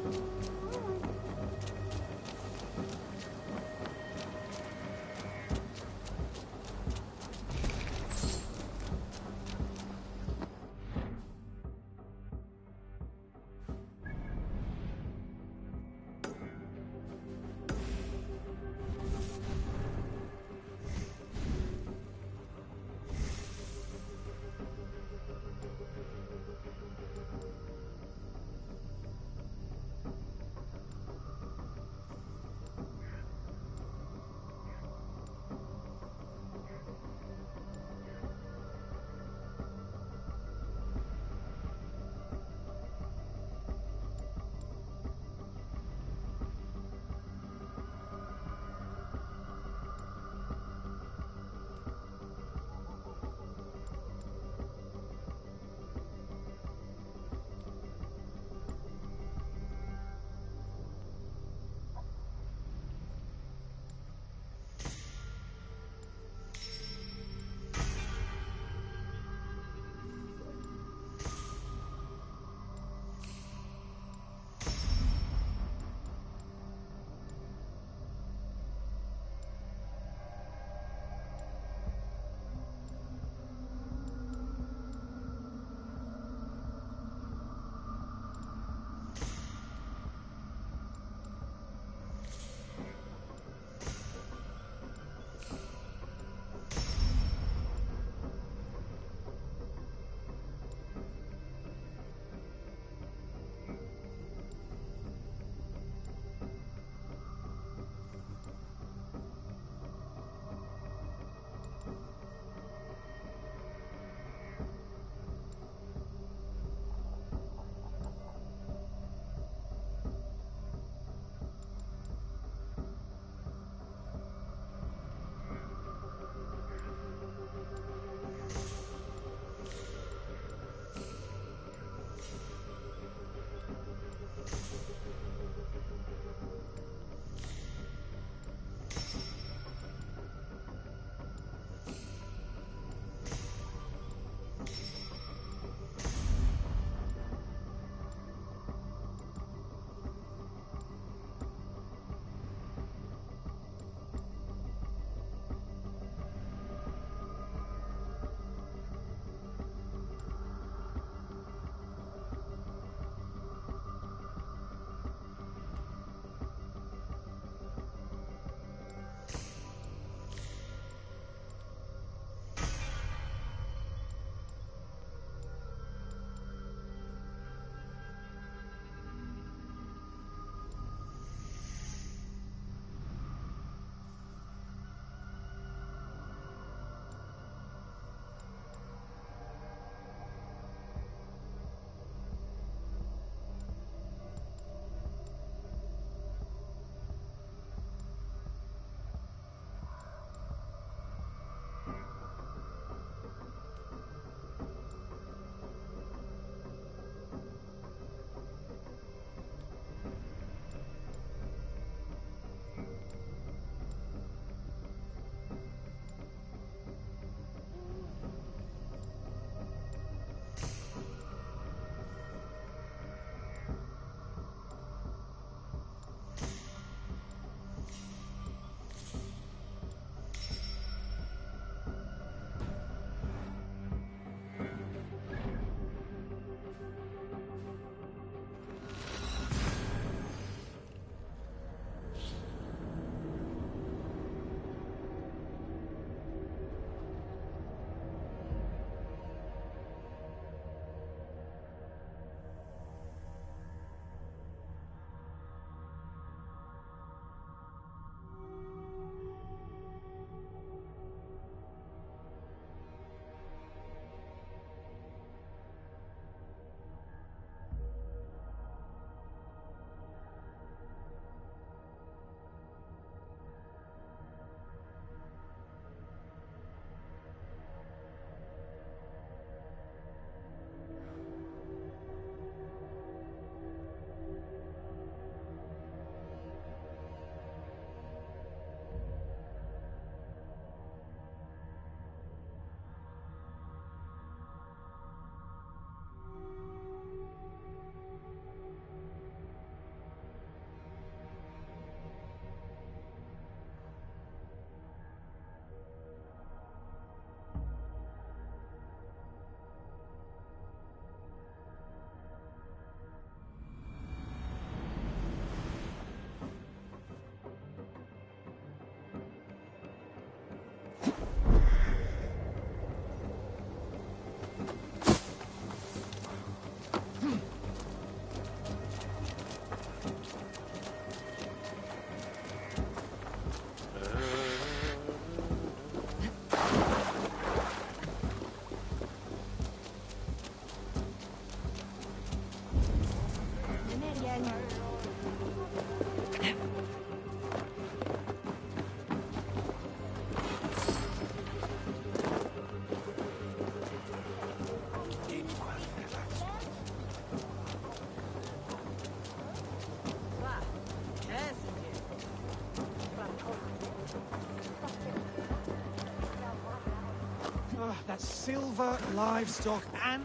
Speaker 10: That's silver, livestock, and...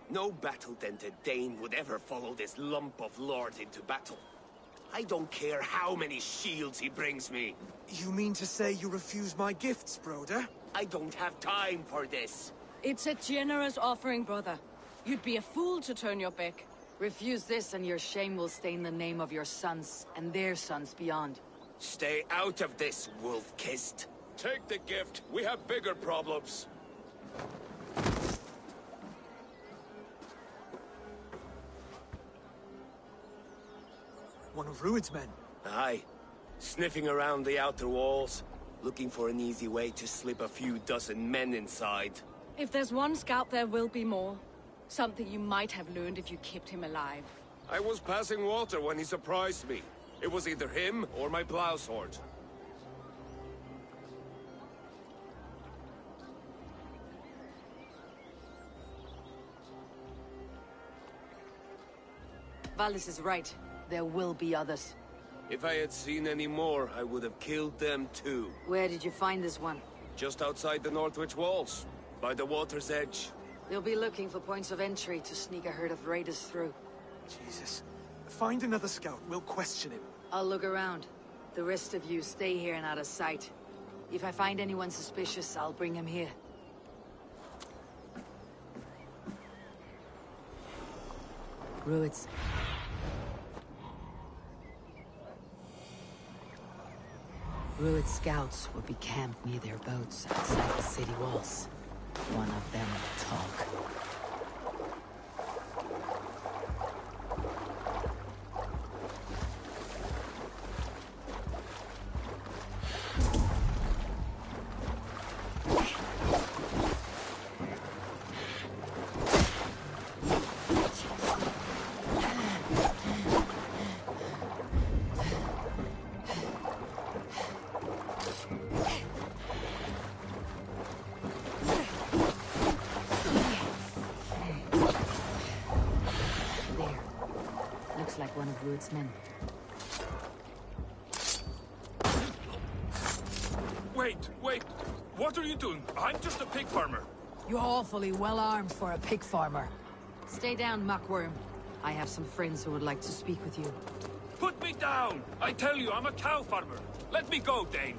Speaker 11: No battle-dented Dane would ever follow this lump of lord into battle. I don't care how many shields he brings me.
Speaker 10: You mean to say you refuse my gifts, broder?
Speaker 11: I don't have time for this.
Speaker 8: It's a generous offering, brother. You'd be a fool to turn your back.
Speaker 2: Refuse this and your shame will stain the name of your sons and their sons beyond.
Speaker 11: Stay out of this, wolf-kissed.
Speaker 3: Take the gift. We have bigger problems.
Speaker 10: One of Rued's men?
Speaker 11: Aye. Sniffing around the outer walls, looking for an easy way to slip a few dozen men inside.
Speaker 8: If there's one scout, there will be more. Something you might have learned if you kept him alive.
Speaker 3: I was passing water when he surprised me. It was either him or my plow sword.
Speaker 2: Valis is right. There will be others.
Speaker 3: If I had seen any more, I would have killed them too.
Speaker 2: Where did you find this one?
Speaker 3: Just outside the Northwich walls, by the water's edge.
Speaker 2: They'll be looking for points of entry to sneak a herd of raiders through.
Speaker 10: Jesus. Find another scout. We'll question him.
Speaker 2: I'll look around. The rest of you stay here and out of sight. If I find anyone suspicious, I'll bring him here. Rued's. Rued scouts will be camped near their boats outside the city walls. One of them will talk. Like one of Rued's men.
Speaker 4: Wait! What are you doing? I'm just a pig farmer.
Speaker 2: You're awfully well armed for a pig farmer. Stay down, muckworm. I have some friends who would like to speak with you.
Speaker 4: Put me down! I tell you, I'm a cow farmer. Let me go, Dane.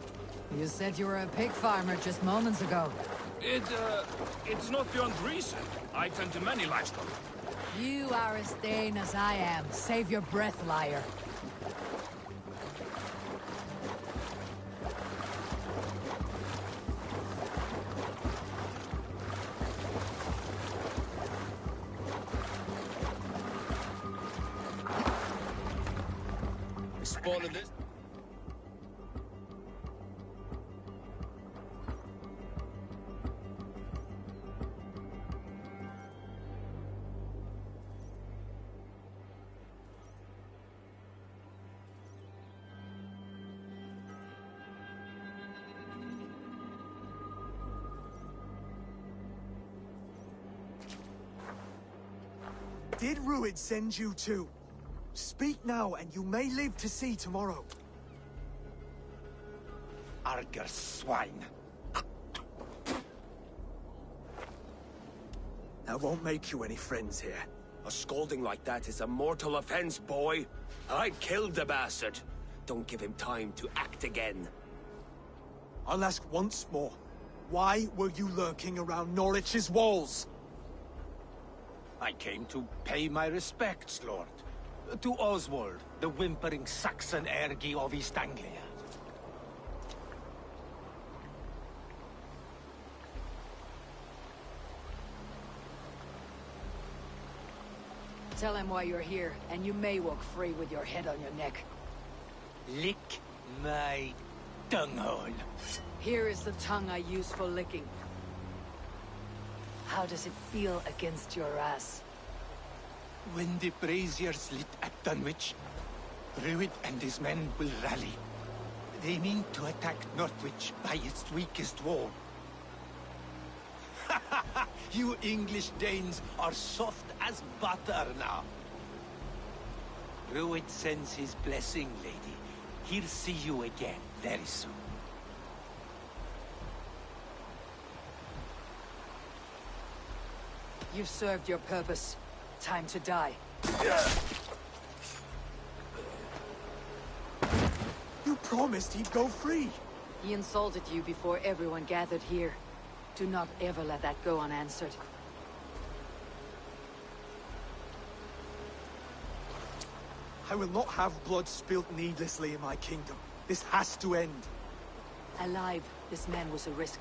Speaker 2: You said you were a pig farmer just moments ago.
Speaker 4: It's not beyond reason. I tend to many livestock.
Speaker 2: You are as Dane as I am. Save your breath, liar.
Speaker 3: Spotted this.
Speaker 10: Did Rued send you too? Speak now, and you may live to see tomorrow.
Speaker 5: Arger swine.
Speaker 10: That won't make you any friends here.
Speaker 11: A scolding like that is a mortal offense, boy. I'd kill the bastard. Don't give him time to act again.
Speaker 10: I'll ask once more. Why were you lurking around Norwich's walls?
Speaker 5: I came to pay my respects, Lord. To Oswald, the whimpering Saxon ergi of East Anglia.
Speaker 2: Tell him why you're here, and you may walk free with your head on your neck.
Speaker 7: Lick my dunghole.
Speaker 2: Here is the tongue I use for licking. How does it feel against your ass?
Speaker 7: When the braziers lit at Dunwich, Rued and his men will rally. They mean to attack Northwich by its weakest wall. You English Danes are soft as butter now. Rued sends his blessing, lady. He'll see you again very soon.
Speaker 2: You've served your purpose. Time to die.
Speaker 10: You promised he'd go free.
Speaker 2: He insulted you before everyone gathered here. Do not ever let that go unanswered.
Speaker 10: I will not have blood spilt needlessly in my kingdom. This has to end.
Speaker 2: Alive, this man was a risk.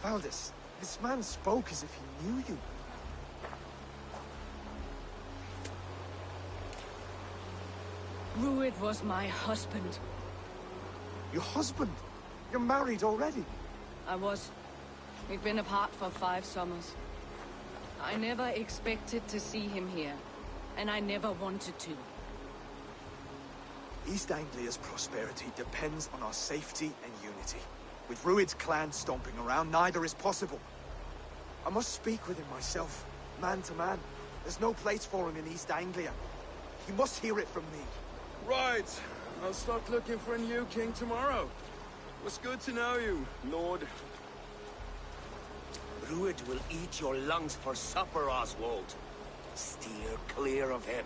Speaker 10: Valdis, this man spoke as if he knew you.
Speaker 8: Rued was my husband.
Speaker 10: Your husband? You're married already?
Speaker 8: I was. We've been apart for 5 summers. I never expected to see him here, and I never wanted to.
Speaker 10: East Anglia's prosperity depends on our safety and unity. With Rued's clan stomping around, neither is possible. I must speak with him myself, man to man. There's no place for him in East Anglia. He must hear it from me.
Speaker 13: Right. I'll start looking for a new king tomorrow. It was good to know you, Lord.
Speaker 11: Rued will eat your lungs for supper, Oswald. Steer clear of him.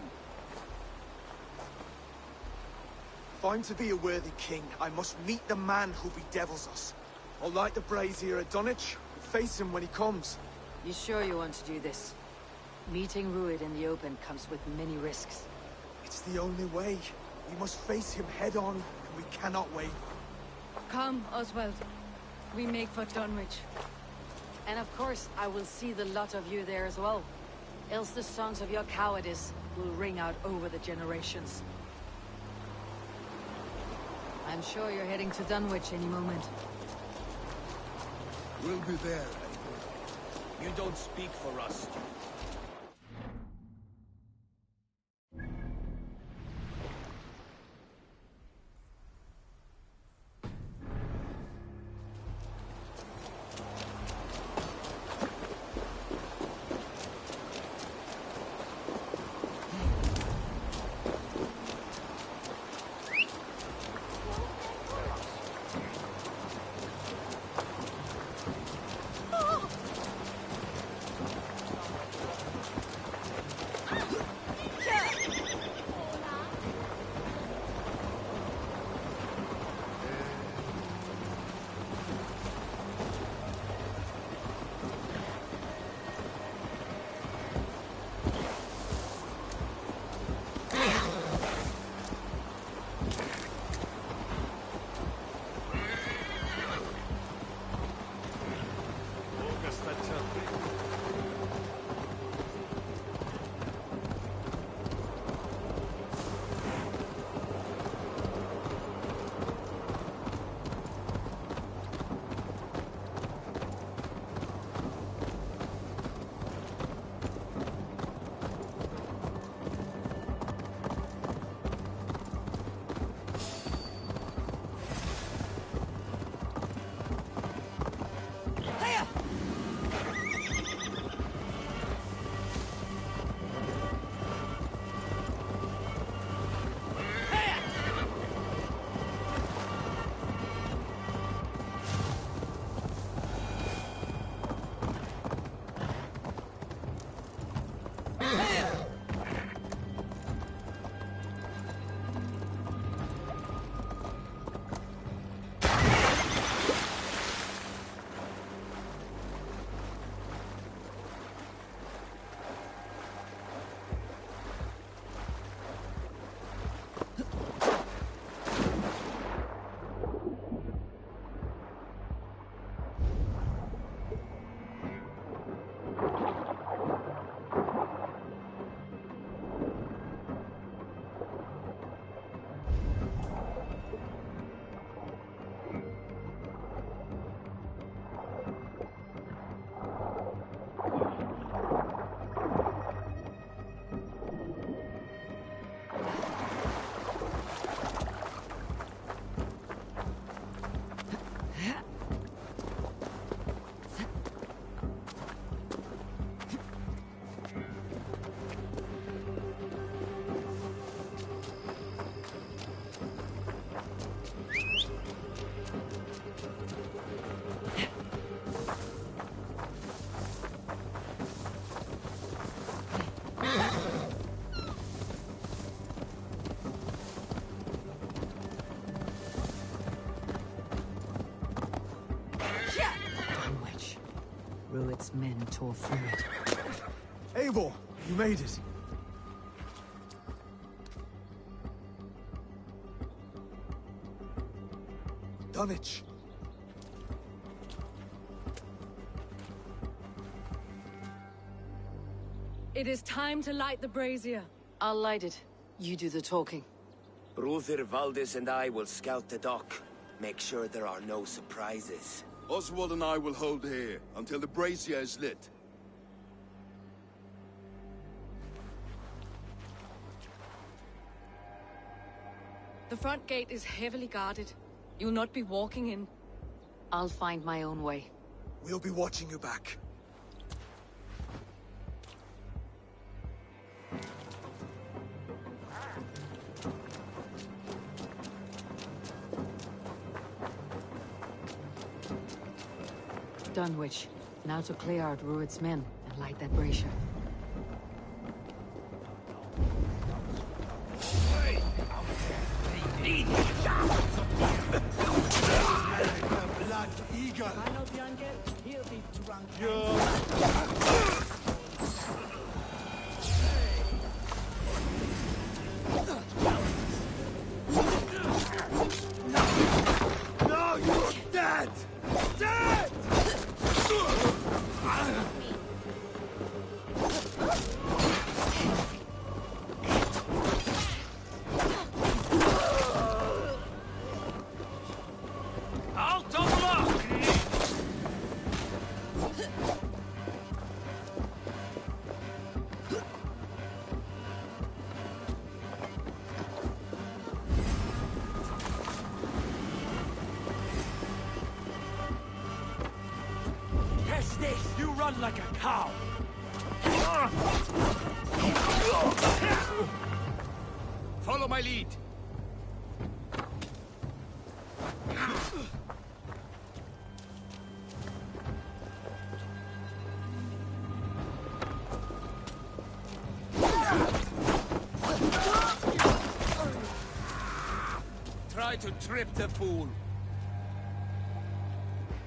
Speaker 10: If I'm to be a worthy king, I must meet the man who bedevils us. I'll light the brazier at Dunwich and face him when he comes.
Speaker 2: You sure you want to do this? Meeting Rued in the open comes with many risks.
Speaker 10: It's the only way. We must face him head-on, and we cannot waver.
Speaker 8: Come, Oswald. We make for Dunwich.
Speaker 2: And of course, I will see the lot of you there as well. Else the songs of your cowardice will ring out over the generations. I'm sure you're heading to Dunwich any moment.
Speaker 13: We'll be there.
Speaker 11: You don't speak for us.
Speaker 2: Rued's men tore through it.
Speaker 10: Eivor, you made it. Dunwich.
Speaker 8: It is time to light the brazier.
Speaker 2: I'll light it. You do the talking.
Speaker 11: Brother Valdis and I will scout the dock. Make sure there are no surprises.
Speaker 13: Oswald and I will hold here until the brazier is lit.
Speaker 8: The front gate is heavily guarded. You'll not be walking in.
Speaker 2: I'll find my own way.
Speaker 10: We'll be watching you back.
Speaker 2: Dunwich. Now to clear out Rued's men and light that brazier.
Speaker 7: Blood eagle. He'll be drunk.
Speaker 13: No, you're dead! Dead!
Speaker 19: Out of luck! Catch this! You run like a cow!
Speaker 13: Follow my lead.
Speaker 11: Try to trip the fool.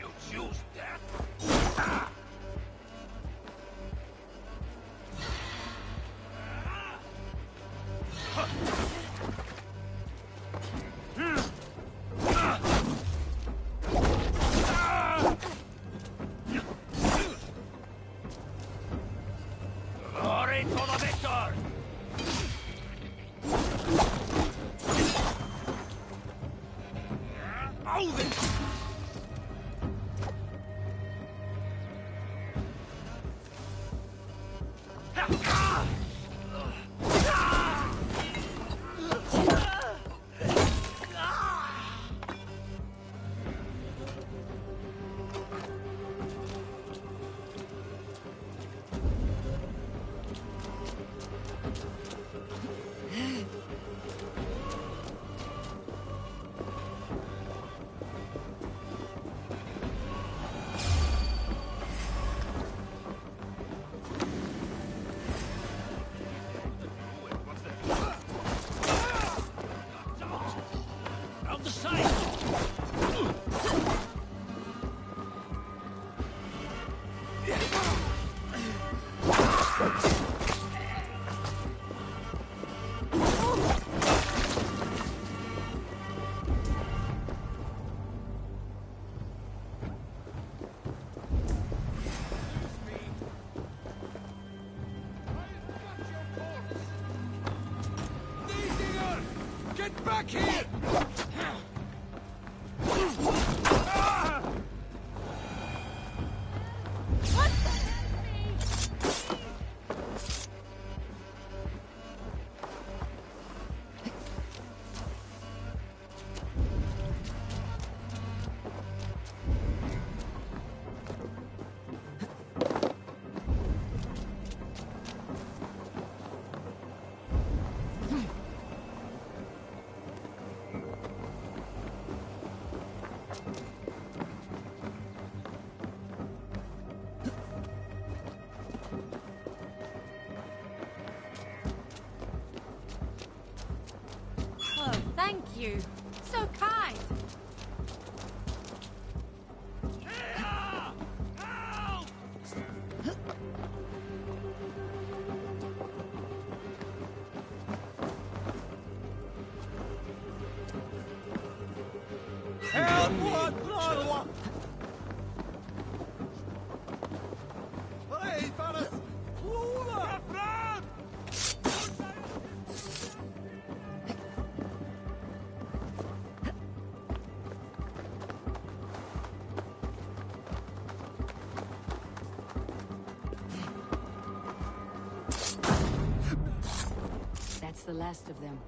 Speaker 13: You choose that.
Speaker 19: Glory to the victor! Out the side!
Speaker 7: Get back here!
Speaker 12: Oh, thank you. So kind.
Speaker 2: That's the last of them.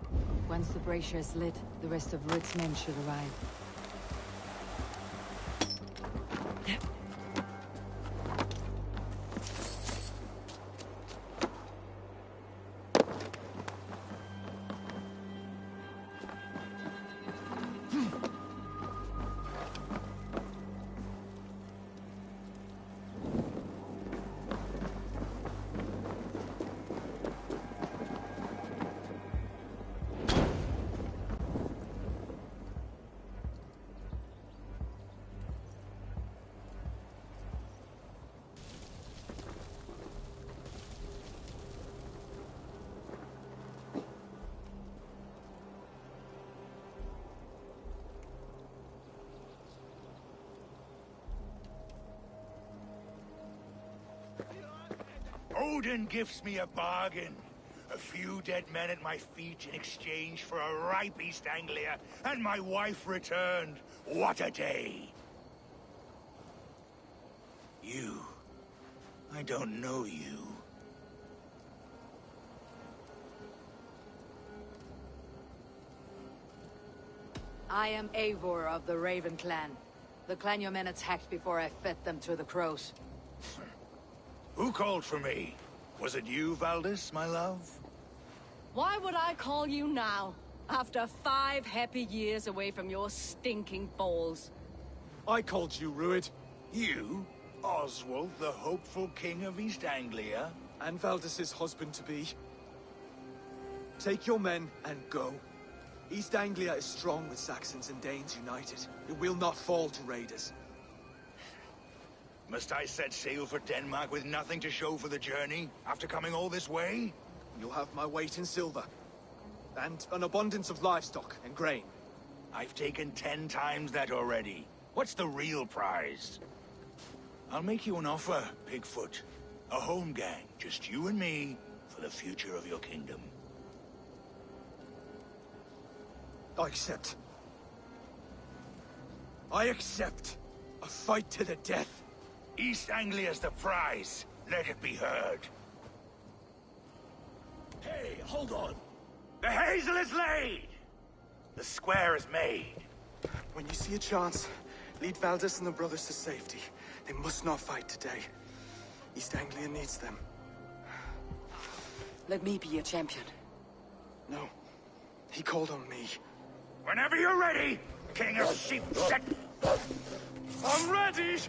Speaker 2: Once the brazier is lit, the rest of Rued's men should arrive.
Speaker 13: Odin gives me a bargain. A few dead men at my feet in exchange for a ripe East Anglia, and my wife returned. What a day! You. I don't know you.
Speaker 2: I am Eivor of the Raven clan. The clan your men attacked before I fed them to the crows.
Speaker 13: Who called for me? Was it you, Valdis, my love?
Speaker 8: Why would I call you now, after 5 happy years away from your stinking balls?
Speaker 21: I called you, Rued.
Speaker 13: You? Oswald, the hopeful king of East Anglia?
Speaker 21: And Valdis's husband-to-be. Take your men and go. East Anglia is strong with Saxons and Danes united. It will not fall to raiders.
Speaker 13: Must I set sail for Denmark with nothing to show for the journey, after coming all this way?
Speaker 21: You'll have my weight in silver. And an abundance of livestock and grain.
Speaker 13: I've taken 10 times that already. What's the real prize? I'll make you an offer, Pigfoot. A home gang, just you and me, for the future of your kingdom.
Speaker 21: I accept. I accept. A fight to the death.
Speaker 13: East Anglia's the prize. Let it be heard.
Speaker 3: Hey, hold on.
Speaker 13: The hazel is laid! The square is made.
Speaker 21: When you see a chance, lead Valdis and the brothers to safety. They must not fight today. East Anglia needs them.
Speaker 2: Let me be your champion.
Speaker 21: No. He called on me.
Speaker 13: Whenever you're ready, King of Sheep Set.
Speaker 21: I'm ready!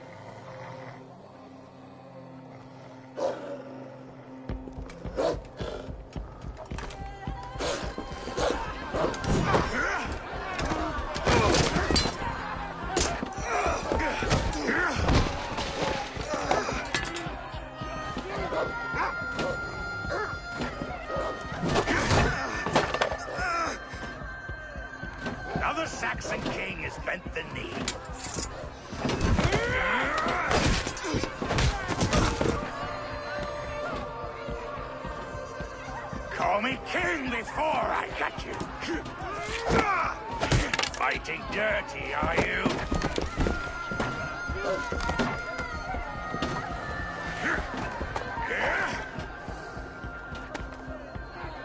Speaker 13: Now the Saxon king has bent the knee. Call me king before I got you. Fighting dirty, are you?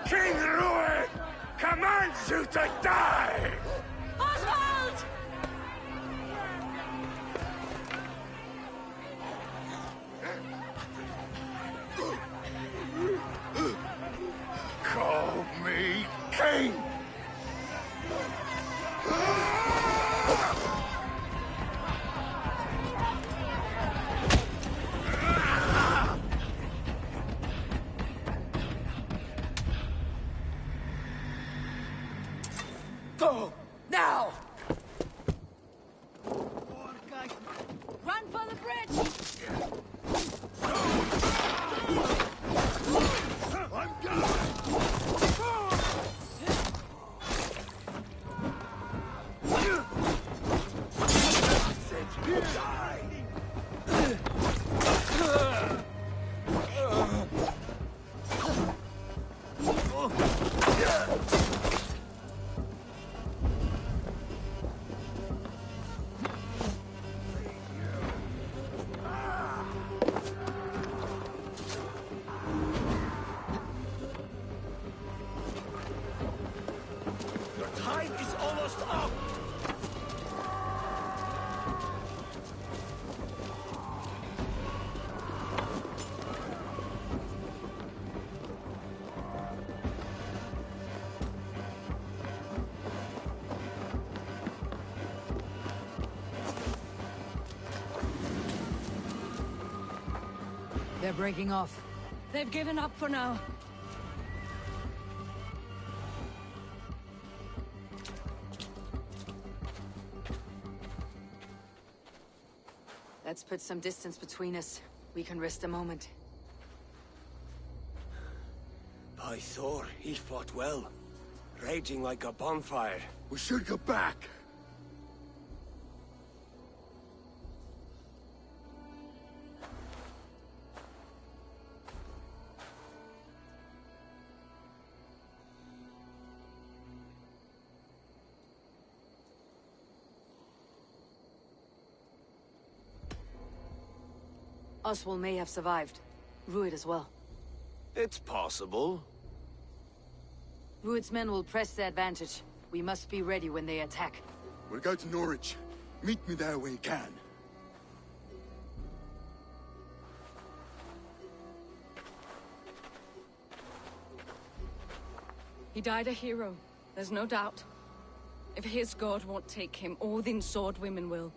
Speaker 13: King Rued commands you to die!
Speaker 8: Oswald!
Speaker 13: Call me king!
Speaker 2: Go! Now!
Speaker 8: Run for the bridge!
Speaker 13: I'm gone!
Speaker 2: They're breaking off.
Speaker 8: They've given up for now.
Speaker 2: Let's put some distance between us. We can rest a moment.
Speaker 11: By Thor, he fought well. Raging like a bonfire.
Speaker 13: We should go back.
Speaker 2: Oswald may have survived. Rued as well.
Speaker 11: It's possible.
Speaker 2: Rued's men will press their advantage. We must be ready when they attack.
Speaker 13: We'll go to Norwich. Meet me there when you can.
Speaker 8: He died a hero, there's no doubt. If his god won't take him, Odin's sword women will.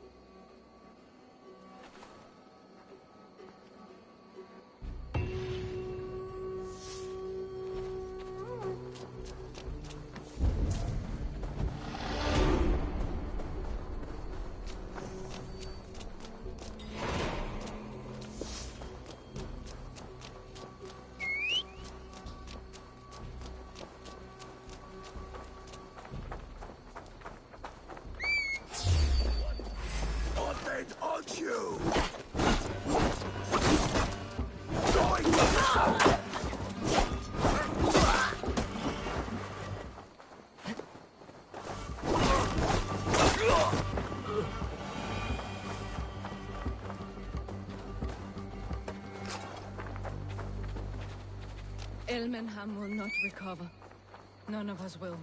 Speaker 8: Elmenham will not recover. None of us will.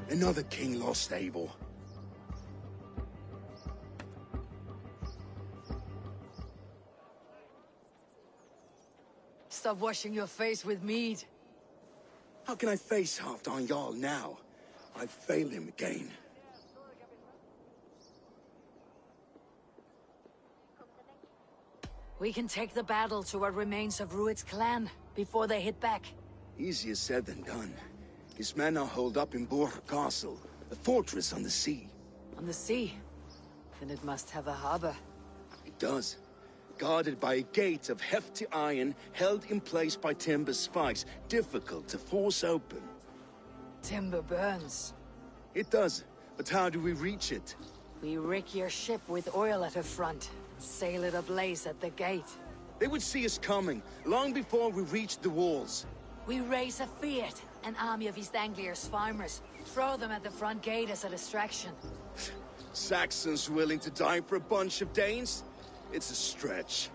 Speaker 13: Another king lost, Abel.
Speaker 2: Stop washing your face with mead.
Speaker 13: How can I face Halfdan Jarl now? I failed him again.
Speaker 2: We can take the battle to what remains of Rued's clan before they hit back.
Speaker 13: Easier said than done. His men are holed up in Borg Castle, a fortress on the sea.
Speaker 2: On the sea? Then it must have a harbor.
Speaker 13: It does. Guarded by a gate of hefty iron, held in place by timber spikes, difficult to force open.
Speaker 2: Timber burns.
Speaker 13: It does, but how do we reach it?
Speaker 2: We rig your ship with oil at her front, and sail it ablaze at the gate.
Speaker 13: They would see us coming, long before we reached the walls.
Speaker 2: We raise a Fiat, an army of East Anglia's farmers. Throw them at the front gate as a distraction.
Speaker 13: Saxons willing to die for a bunch of Danes? It's a stretch.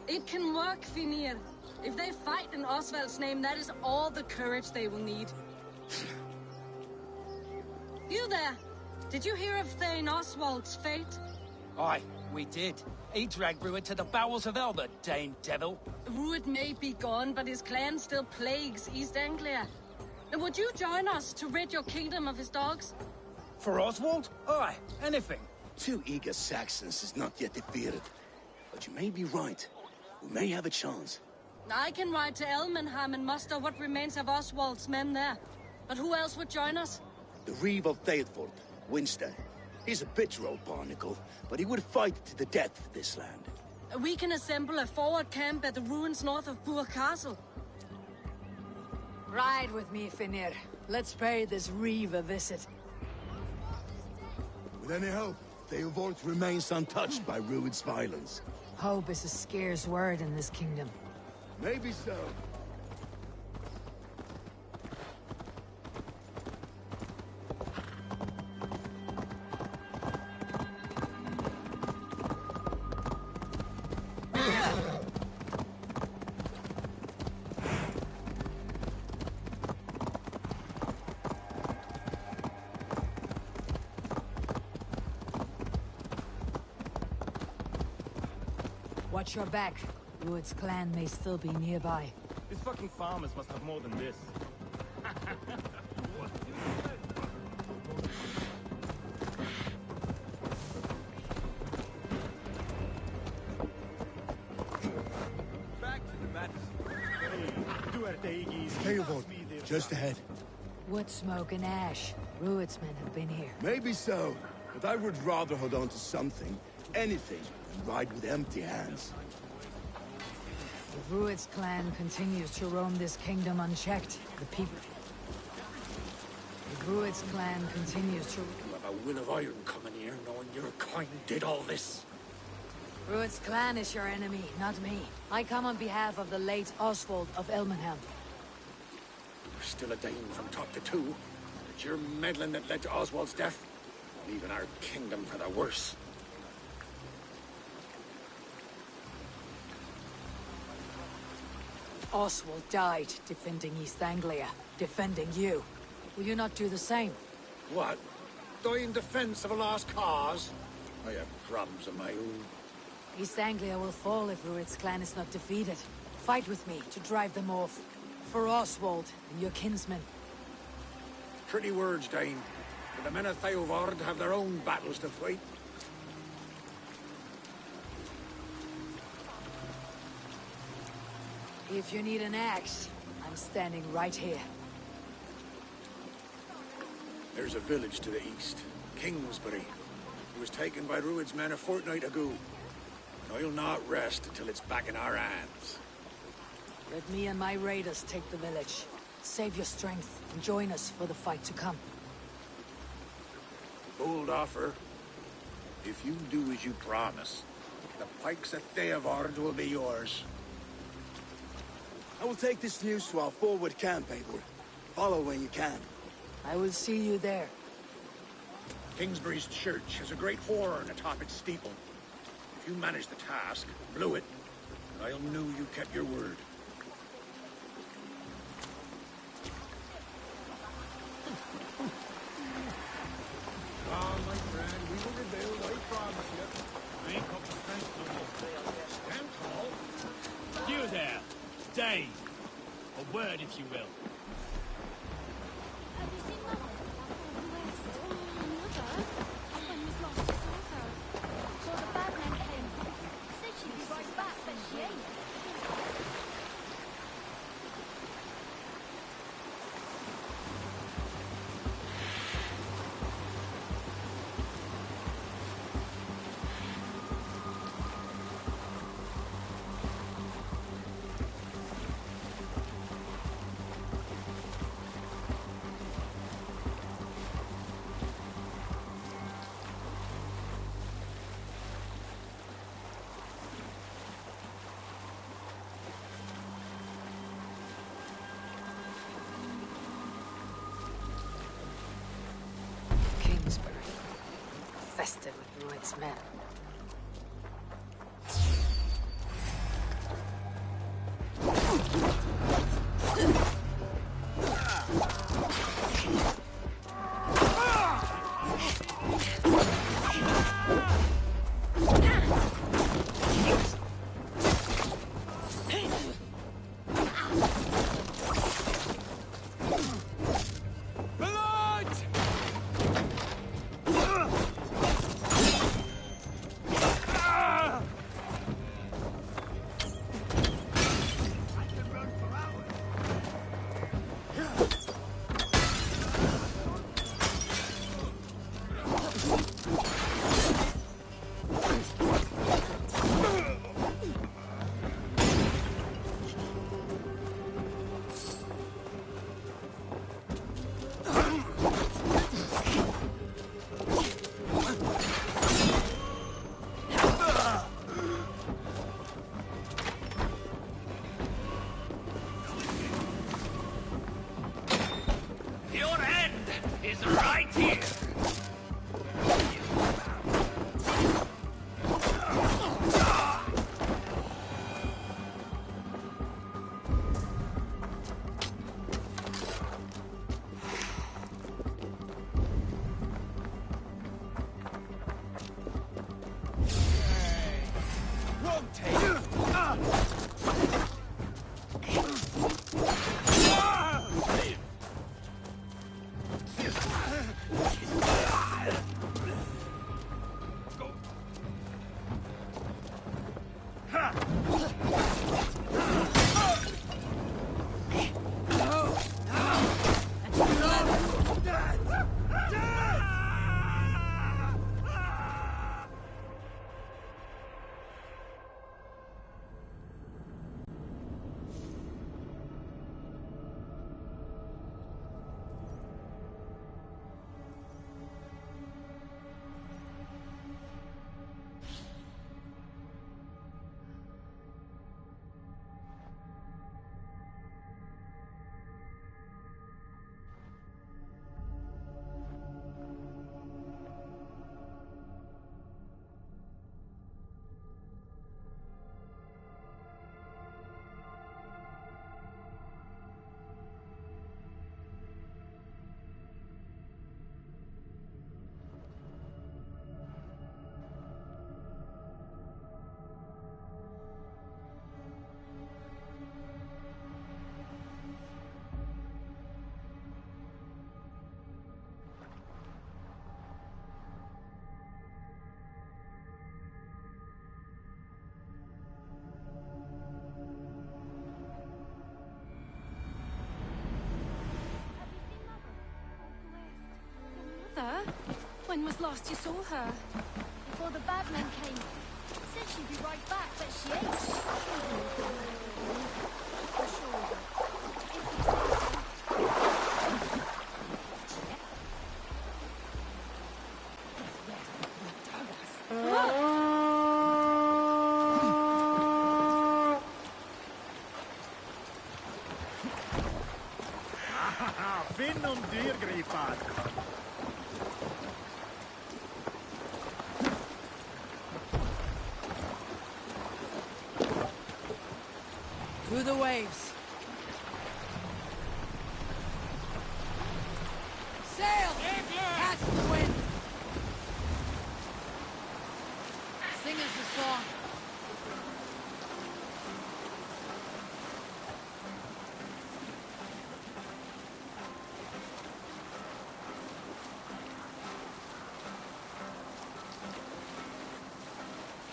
Speaker 8: It can work, Finir. If they fight in Oswald's name, that is all the courage they will need. You there! Did you hear of Thane Oswald's fate?
Speaker 18: Aye, we did. He dragged Rued to the bowels of Elbert, Dane devil.
Speaker 8: Rued may be gone, but his clan still plagues East Anglia. Would you join us to rid your kingdom of his dogs?
Speaker 18: For Oswald? Aye, anything.
Speaker 13: 2 eager Saxons is not yet defeated. But you may be right. We may have a chance.
Speaker 8: I can ride to Elmenham and muster what remains of Oswald's men there. But who else would join us?
Speaker 13: The Reeve of Thetford, Winstead. He's a bitter old barnacle, but he would fight to the death for this land.
Speaker 8: We can assemble a forward camp at the ruins north of Burg Castle.
Speaker 2: Ride with me, Finir. Let's pay this Reeve a visit.
Speaker 13: With any hope, Thetford remains untouched by Rued's violence.
Speaker 2: Hope is a scarce word in this kingdom.
Speaker 13: Maybe so.
Speaker 2: Watch your back. Rued's clan may still be nearby.
Speaker 22: These fucking farmers must have more than this.
Speaker 13: Back to the matter. Thetford, just ahead.
Speaker 2: Wood smoke and ash. Rued's men have been here.
Speaker 13: Maybe so, but I would rather hold on to something, anything, than ride with empty hands.
Speaker 2: If Rued's clan continues to roam this kingdom unchecked, the people... If Rued's clan continues to...
Speaker 5: You have a will of iron coming here, knowing your kind did all this.
Speaker 2: Rued's clan is your enemy, not me. I come on behalf of the late Oswald of Elmenham.
Speaker 5: You're still a Dane from top to two. It's your meddling that led to Oswald's death, leaving our kingdom for the worse.
Speaker 2: Oswald died defending East Anglia, defending you. Will you not do the same?
Speaker 5: What? Die in defense of a lost cause? I have problems of my own.
Speaker 2: East Anglia will fall if Rued's clan is not defeated. Fight with me to drive them off. For Oswald and your kinsmen.
Speaker 5: Pretty words, Dane. But the men of Thetford have their own battles to fight.
Speaker 2: If you need an axe, I'm standing right here.
Speaker 5: There's a village to the east, Kingsbury. It was taken by Rued's men a fortnight ago. And I'll not rest until it's back in our hands.
Speaker 2: Let me and my raiders take the village. Save your strength and join us for the fight to come.
Speaker 1: Bold offer. If you do as you promise, the pikes at Theavard will be yours.
Speaker 10: I will take this news to our forward camp, Eivor. Follow when you can.
Speaker 2: I will see you there.
Speaker 1: Kingsbury's church has a great horn atop its steeple. If you manage the task, blew it, I'll know you kept your word.
Speaker 5: Come, my friend, we will rebuild, I promise you. I ain't got the strength no more. Stand tall.
Speaker 9: You there, Dane. A word, if you will.
Speaker 12: Have you seen Mother? Mother? When was lost, I saw her. So the bad men came. Said she'd be right back, but she ain't.
Speaker 2: Kingsbury. Festive with Rued's men.
Speaker 9: Your end is right here.
Speaker 10: Won't take.
Speaker 12: Mother? When was last you saw her? Before the bad men came. Said she'd be right back, but she ain't. For sure. If you say so.
Speaker 13: finn dyrgripar.
Speaker 2: Through the waves. Sail! Catch the wind! Sing us a song.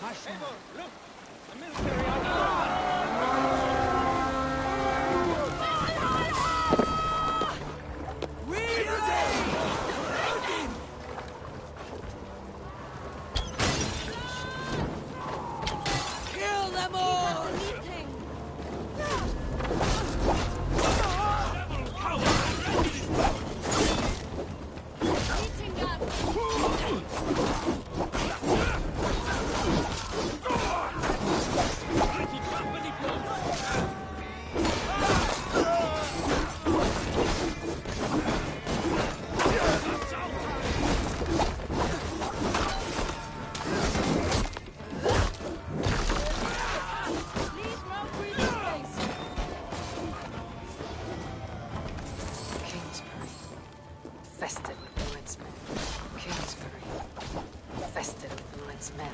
Speaker 2: Hush now.
Speaker 22: Look! A military outfit!
Speaker 2: Kill them all! Infested with Lord's men. Kingsbury. Infested with Lord's men.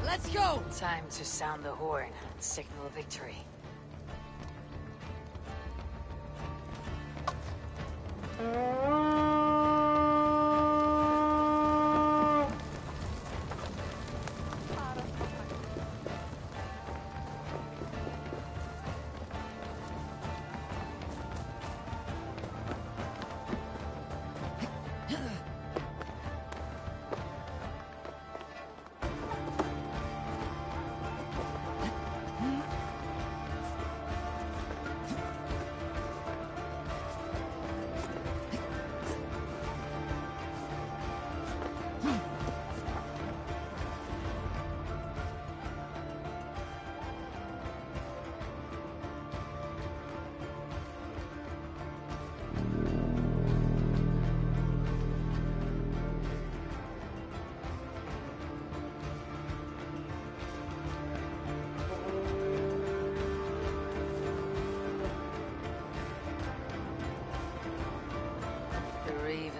Speaker 2: Let's go! Time to sound the horn and signal victory.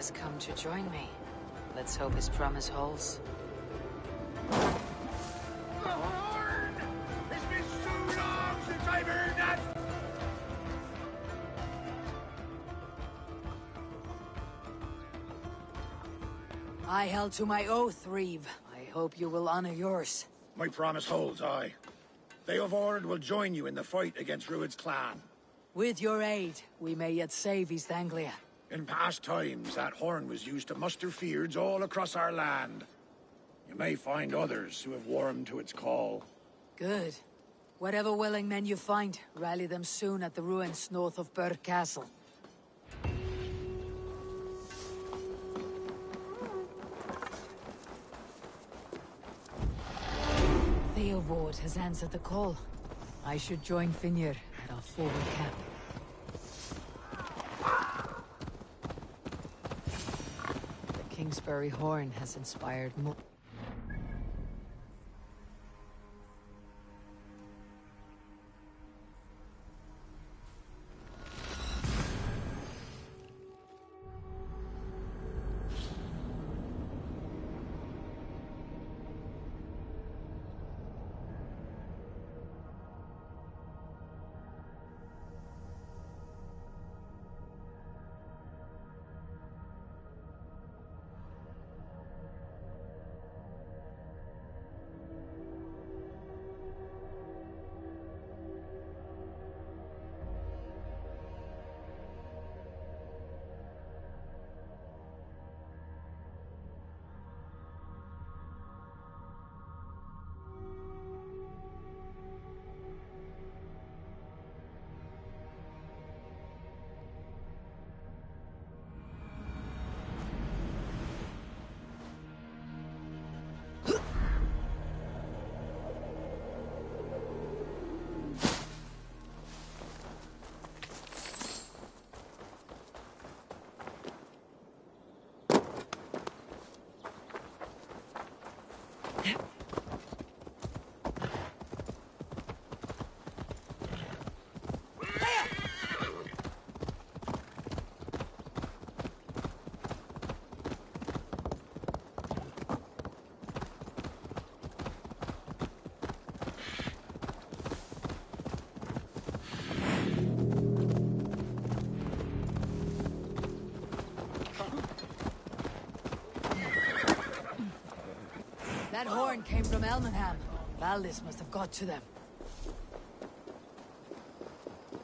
Speaker 2: has come to join me. Let's hope his promise holds.
Speaker 1: It's been so long since I've heard that!
Speaker 2: I held to my oath, Reeve. I hope you will honor yours.
Speaker 1: My promise holds, aye. They of Ord will join you in the fight against Rued's clan.
Speaker 2: With your aid, we may yet save East Anglia.
Speaker 1: In past times, that horn was used to muster fyrds all across our land. You may find others who have warmed to its call.
Speaker 2: Good. Whatever willing men you find, rally them soon at the ruins north of Burr Castle. Theovord has answered the call. I should join Finnr at our forward camp. The Kingsbury horn has inspired more. That horn came from Elmenham. Valdis must have got to them.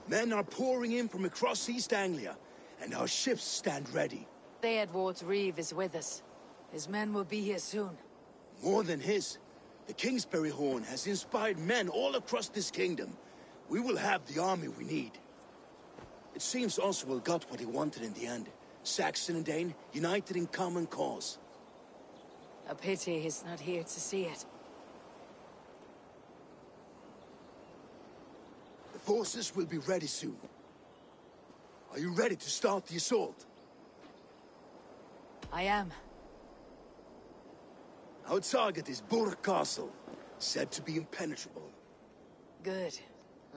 Speaker 13: Men are pouring in from across East Anglia, and our ships stand ready.
Speaker 2: Theodward's Reeve is with us. His men will be here soon.
Speaker 13: More than his. The Kingsbury horn has inspired men all across this kingdom. We will have the army we need. It seems Oswald got what he wanted in the end. Saxon and Dane united in common cause.
Speaker 2: A pity he's not here to see it.
Speaker 13: The forces will be ready soon. Are you ready to start the assault?
Speaker 2: I am.
Speaker 13: Our target is Burr Castle, said to be impenetrable.
Speaker 2: Good.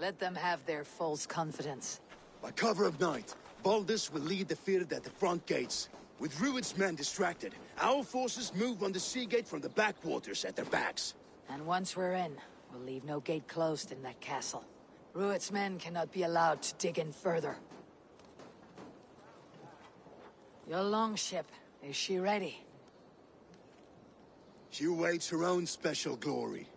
Speaker 2: Let them have their false confidence.
Speaker 13: By cover of night, Valdis will lead the Fyrd at the front gates. With Rued's men distracted, our forces move on the sea gate from the backwaters at their backs.
Speaker 2: And once we're in, we'll leave no gate closed in that castle. Rued's men cannot be allowed to dig in further. Your longship, is she ready?
Speaker 13: She awaits her own special glory.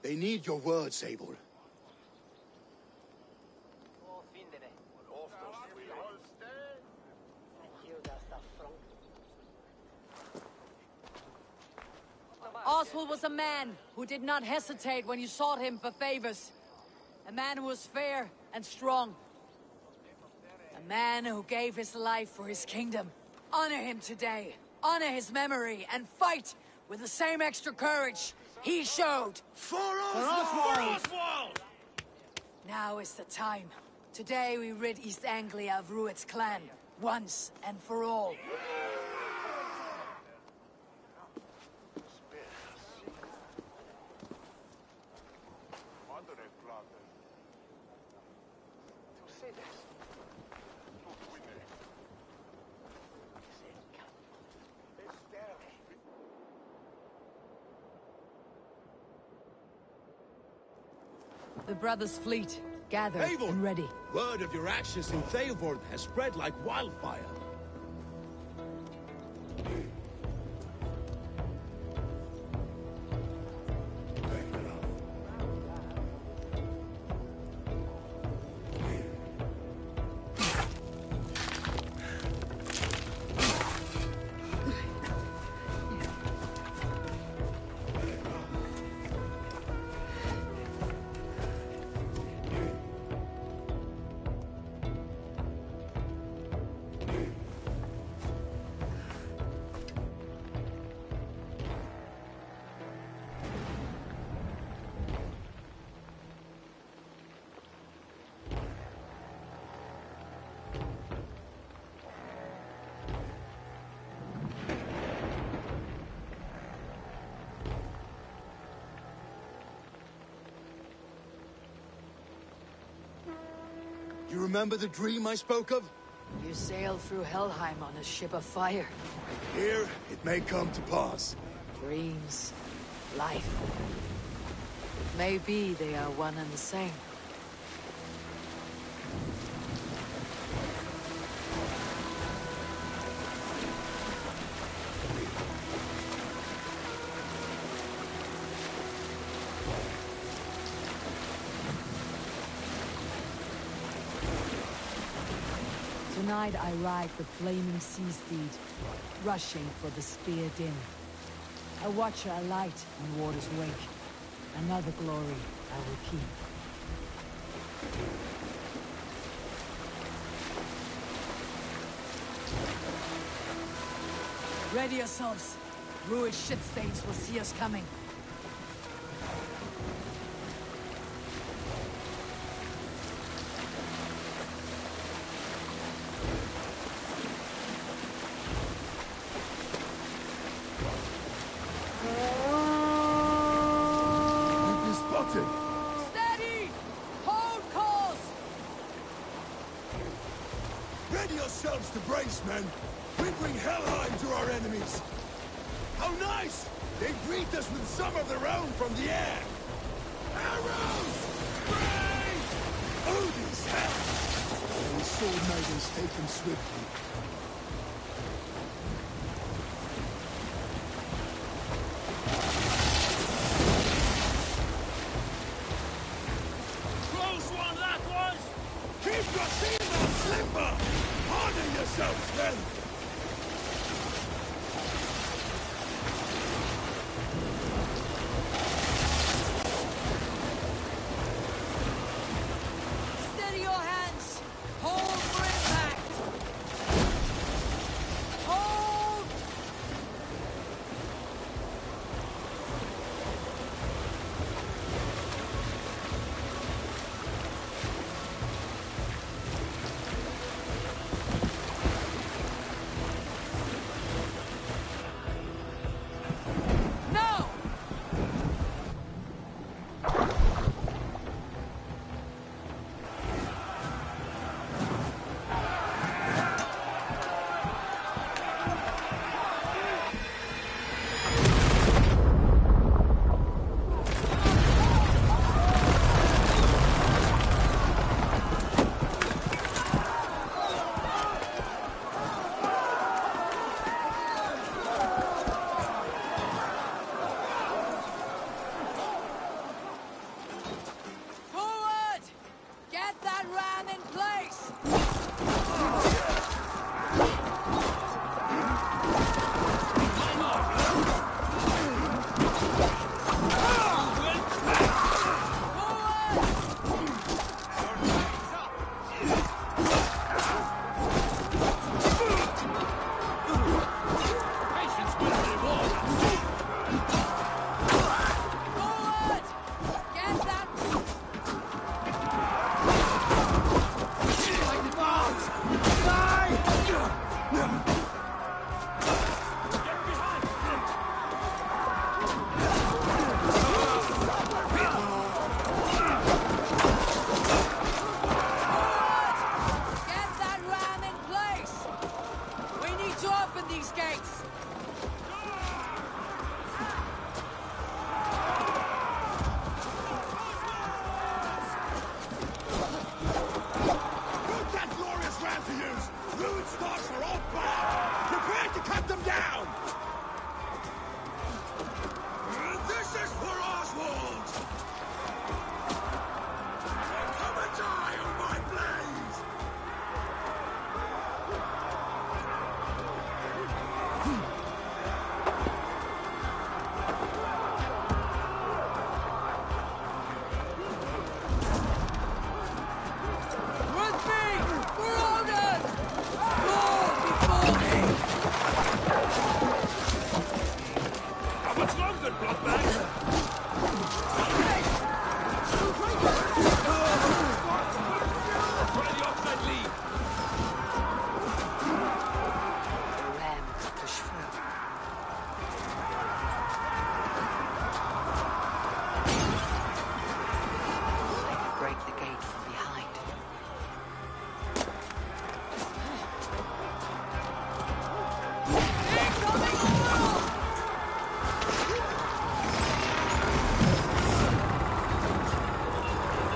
Speaker 13: They need your words, Eivor.
Speaker 2: Oswald was a man who did not hesitate when you sought him for favors. A man who was fair and strong. A man who gave his life for his kingdom. Honor him today. Honor his memory and fight with the same extra courage he showed.
Speaker 3: For Oswald!
Speaker 2: Now is the time. Today we rid East Anglia of Rued's clan, once and for all. The brothers' fleet, gathered and ready.
Speaker 13: Word of your actions in Theilvord has spread like wildfire. You remember the dream I spoke of?
Speaker 2: You sailed through Helheim on a ship of fire.
Speaker 13: Here, it may come to pass.
Speaker 2: Dreams, life. It may be they are one and the same.
Speaker 17: Tonight I ride the flaming sea steed, rushing for the spear din. A watcher alight on water's wake. Another glory I will keep.
Speaker 2: Ready yourselves. Ruined shit stains will see us coming.
Speaker 17: Steady! Hold course!
Speaker 13: Ready yourselves to brace, men! We bring Helheim to our enemies! How nice! They greet us with some of their own from the air! Arrows! Brace! Odin's hell! The sword maidens take them swiftly.
Speaker 3: Close one, that was!
Speaker 13: Keep your seatbelts limber! Harden yourselves, men!
Speaker 2: Steady your hands! Hold for impact! Hold! No! Forward! Get that ram in place!
Speaker 4: Patience will reward us.
Speaker 2: Forward! Get that...
Speaker 13: Like the bombs! Die!
Speaker 2: Get that ram in place! We need to open these gates!
Speaker 13: thoughts are all bad! Prepare to cut them down! This is for Oswald! Come and die on my blade!
Speaker 22: With me! For Odin! Roar before me!
Speaker 13: How much longer, Bloodbag?
Speaker 4: Try the offside lead.
Speaker 2: The ram could push through. I could break the gate from behind.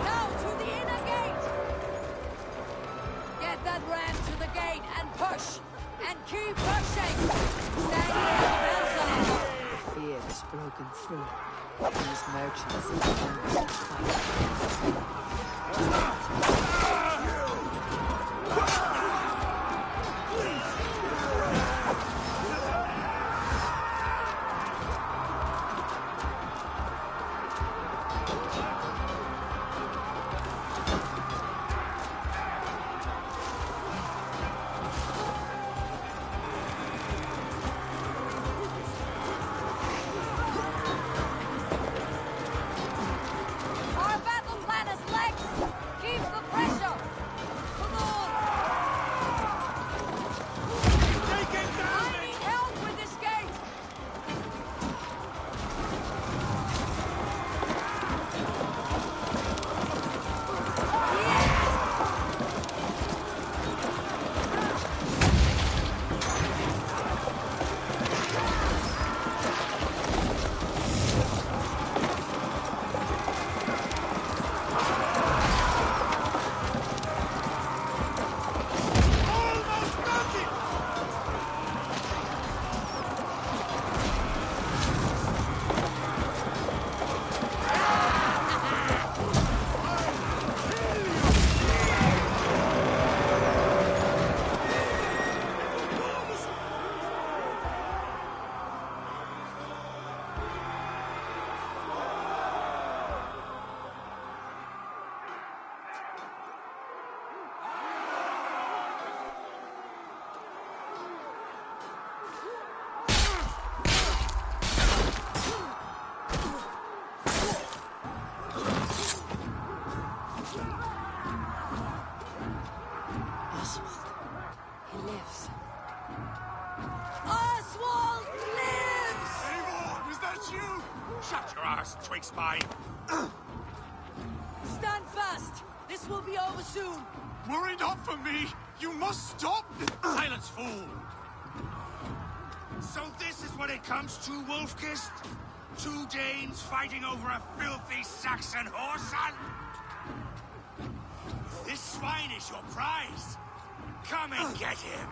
Speaker 17: Now to the inner gate! Get that ram to the gate and push! And keep pushing! Stand here, Valhalla!
Speaker 2: The fear has broken through. These merchants are hungry to fight.
Speaker 17: Our battle plan is legs! Keep the pressure! Come on! I need help with this gate!
Speaker 2: Oswald. He lives.
Speaker 17: Oswald lives!
Speaker 13: Eivor, was that you? Shut your ass, twig spine!
Speaker 17: Stand fast! This will be over soon!
Speaker 13: Worry not for me! You must stop! Silence, fool! So this is what it comes to, Wolfkist? 2 Danes fighting over a filthy Saxon whoreson? This swine is your prize! Come and get him!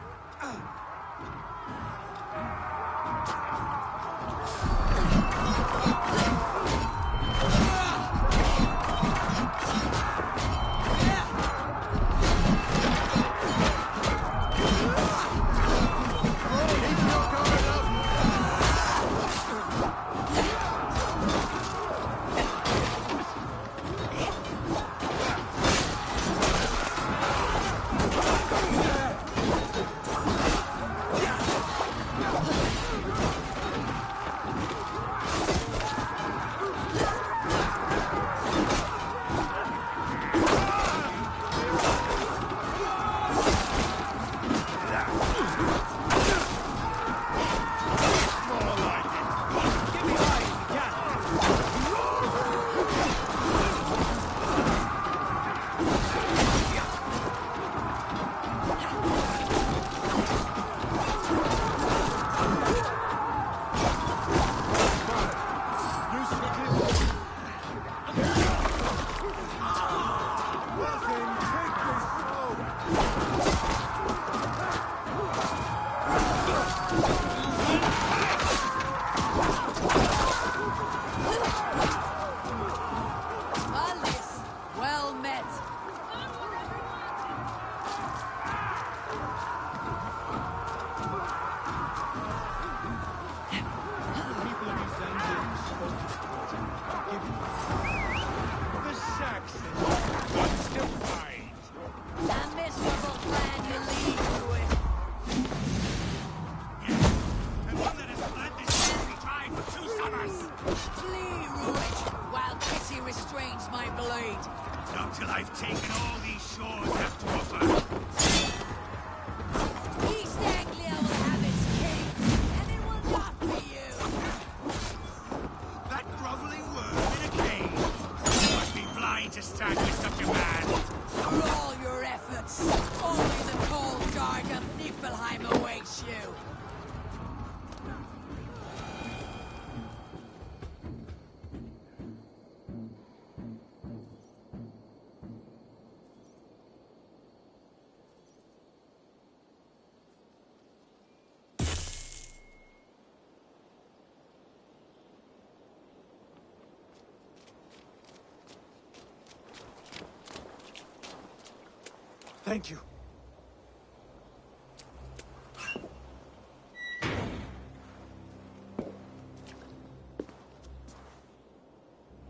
Speaker 10: Thank you.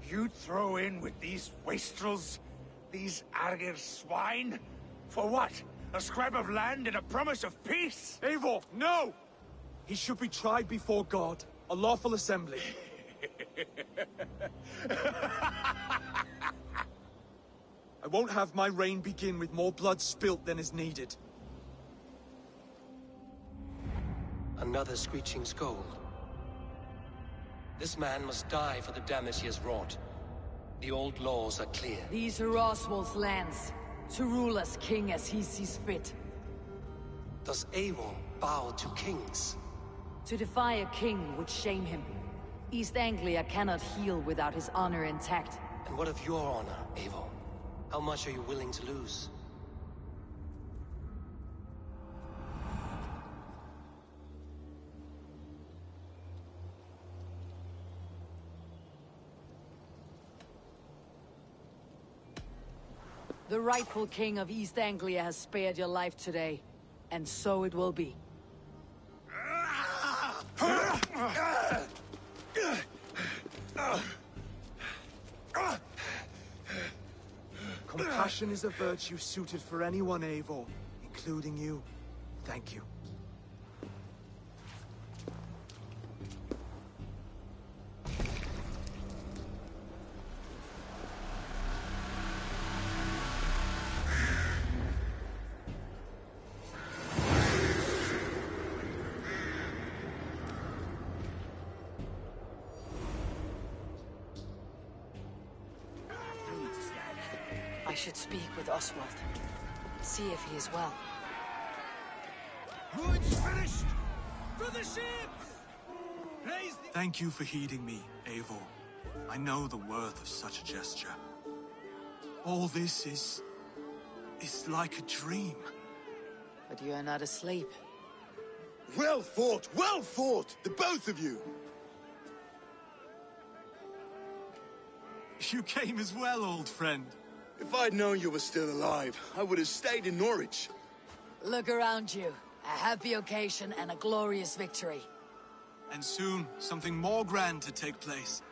Speaker 5: You throw in with these wastrels? These Argir swine? For what? A scrap of land and a promise of peace?
Speaker 10: Eivor, no! He should be tried before God, a lawful assembly. I won't have my reign begin with more blood spilt than is needed.
Speaker 11: Another screeching scold. This man must die for the damage he has wrought. The old laws are clear.
Speaker 17: These are Oswald's lands, to rule as king as he sees fit.
Speaker 11: Does Eivor bow to kings?
Speaker 17: To defy a king would shame him. East Anglia cannot heal without his honor intact.
Speaker 11: And what of your honor, Eivor? How much are you willing to lose?
Speaker 17: The rightful king of East Anglia has spared your life today, and so it will be.
Speaker 10: Compassion is a virtue suited for anyone, Eivor, including you. Thank you.
Speaker 2: I should speak with Oswald. See if he is well.
Speaker 15: Ruin's finished! For the ships! Raise the... Thank you for heeding me, Eivor. I know the worth of such a gesture. All this is like a dream.
Speaker 2: But you are not asleep.
Speaker 13: Well fought, the both of you!
Speaker 15: You came as well, old friend.
Speaker 13: If I'd known you were still alive, I would have stayed in Norwich.
Speaker 17: Look around you. A happy occasion and a glorious victory.
Speaker 15: And soon, something more grand to take place.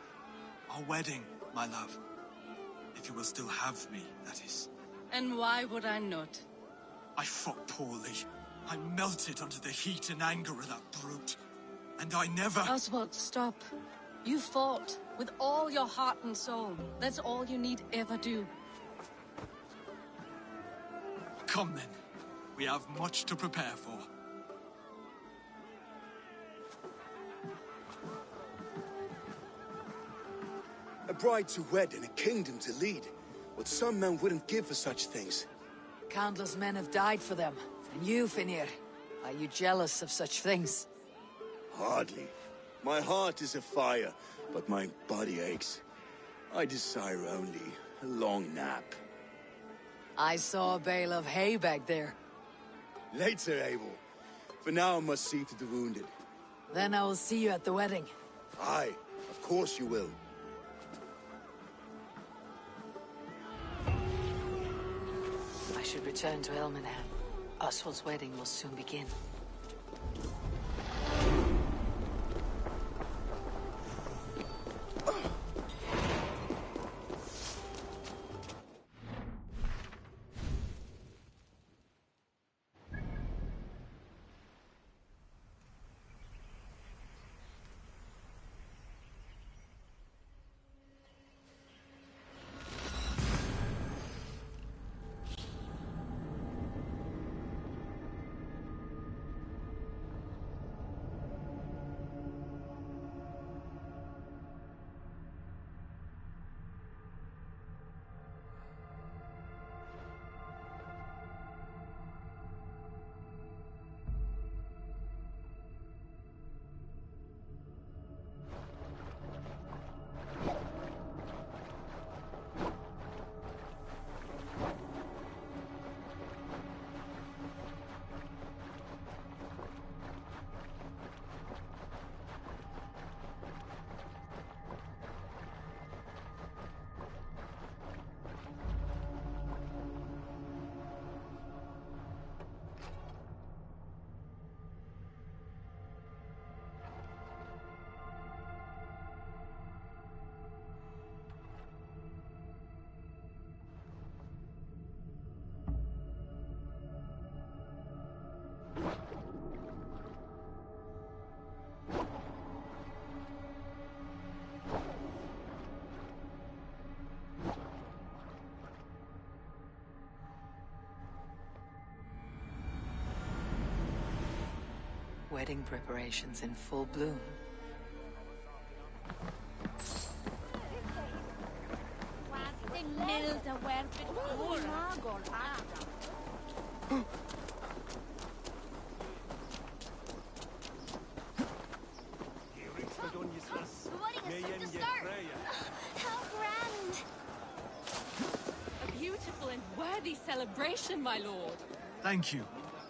Speaker 15: Our wedding, my love. If you will still have me, that is.
Speaker 8: And why would I not?
Speaker 15: I fought poorly. I melted under the heat and anger of that brute. And I never...
Speaker 8: Oswald, stop. You fought with all your heart and soul. That's all you need ever do.
Speaker 15: Come then. We have much to prepare for.
Speaker 13: A bride to wed and a kingdom to lead. What some men wouldn't give for such things.
Speaker 17: Countless men have died for them. And you, Finnir, are you jealous of such things?
Speaker 13: Hardly. My heart is afire, but my body aches. I desire only a long nap.
Speaker 17: I saw a bale of hay back there.
Speaker 13: Later, Abel. For now, I must see to the wounded.
Speaker 17: Then I will see you at the wedding.
Speaker 13: Aye, of course you will.
Speaker 2: I should return to Elmenham. Oswald's wedding will soon begin. Wedding preparations in full bloom.
Speaker 12: How grand!
Speaker 8: A beautiful and worthy celebration, my lord.
Speaker 15: Thank you.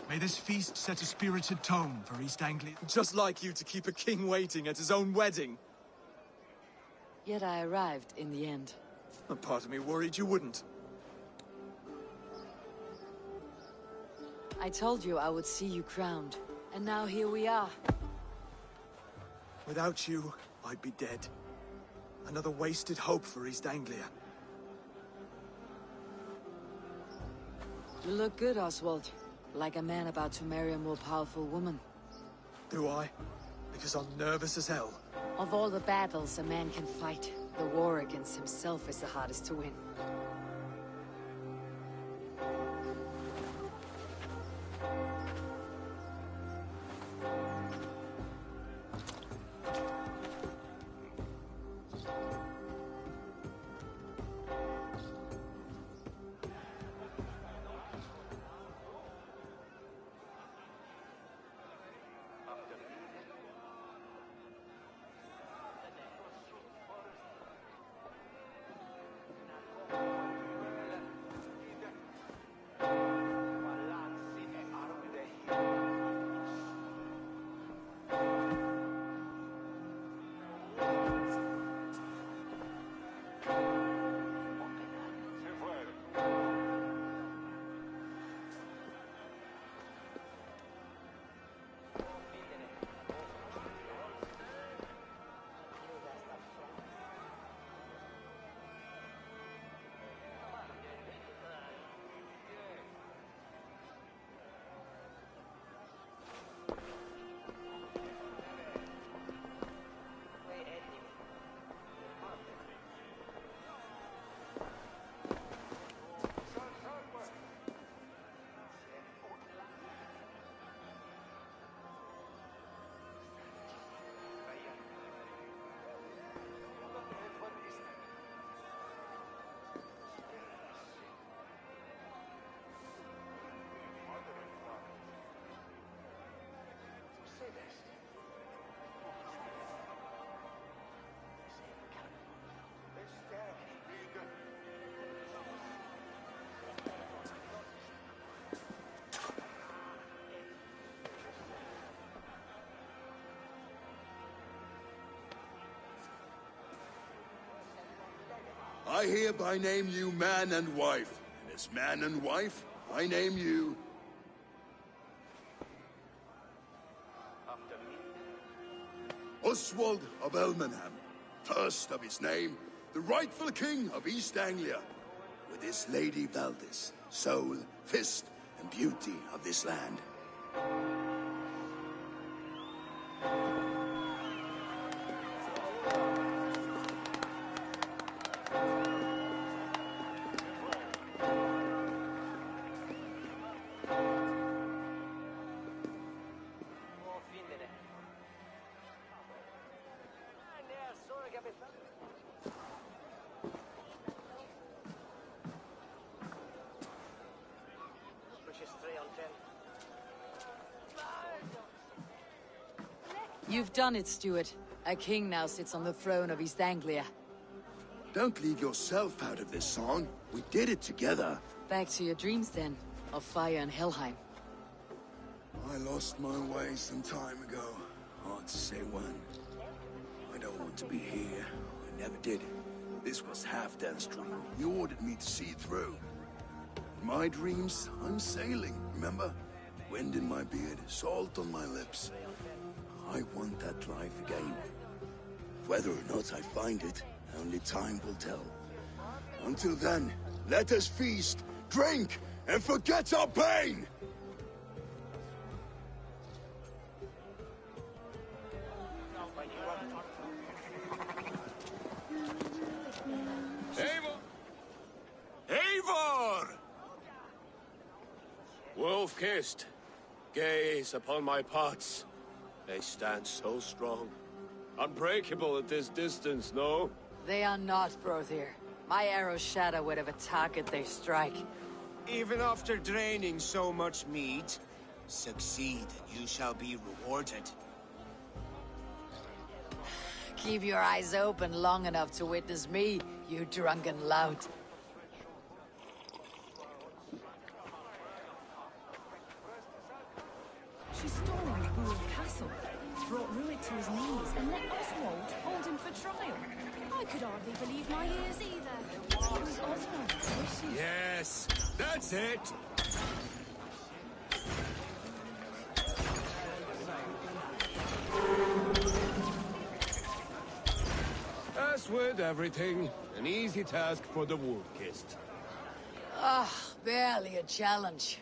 Speaker 15: May this feast set a spirited tone for East Anglia.
Speaker 10: Just like you to keep a king waiting at his own wedding.
Speaker 2: Yet I arrived in the end.
Speaker 10: A part of me worried you wouldn't.
Speaker 2: I told you I would see you crowned, and now here we are.
Speaker 10: Without you, I'd be dead. Another wasted hope for East Anglia.
Speaker 2: You look good, Oswald. Like a man about to marry a more powerful woman.
Speaker 10: Do I? Because I'm nervous as hell.
Speaker 2: Of all the battles a man can fight, the war against himself is the hardest to win.
Speaker 13: I hereby name you man and wife, and as man and wife, I name you... Oswald of Elmenham, first of his name, the rightful king of East Anglia, with his lady Valdis, soul, fist, and beauty of this land.
Speaker 2: You've done it, Stuart. A king now sits on the throne of East Anglia.
Speaker 13: Don't leave yourself out of this song. We did it together.
Speaker 2: Back to your dreams, then, of fire and Helheim.
Speaker 13: I lost my way some time ago. Hard to say when. I don't want to be here. I never did. This was Halfdan's dream. He ordered me to see it through. In my dreams, I'm sailing, remember? Wind in my beard, salt on my lips. I want that life again. Whether or not I find it, only time will tell. Until then, let us feast, drink, and forget our pain!
Speaker 3: Eivor! Wolf-kissed, gaze upon my pots. They stand so strong. Unbreakable at this distance, no?
Speaker 2: They are not, Brother. My arrows shatter whatever target they strike.
Speaker 11: Even after draining so much mead, succeed and you shall be rewarded.
Speaker 2: Keep your eyes open long enough to witness me, you drunken lout.
Speaker 12: She stormed Bull Castle, brought Ruid to his knees, and let Oswald hold him for trial. I could hardly believe my ears either. It was Oswald's wishes.
Speaker 3: Yes, that's it! As with everything, an easy task for the Wolf-Kissed.
Speaker 2: Ah, barely a challenge.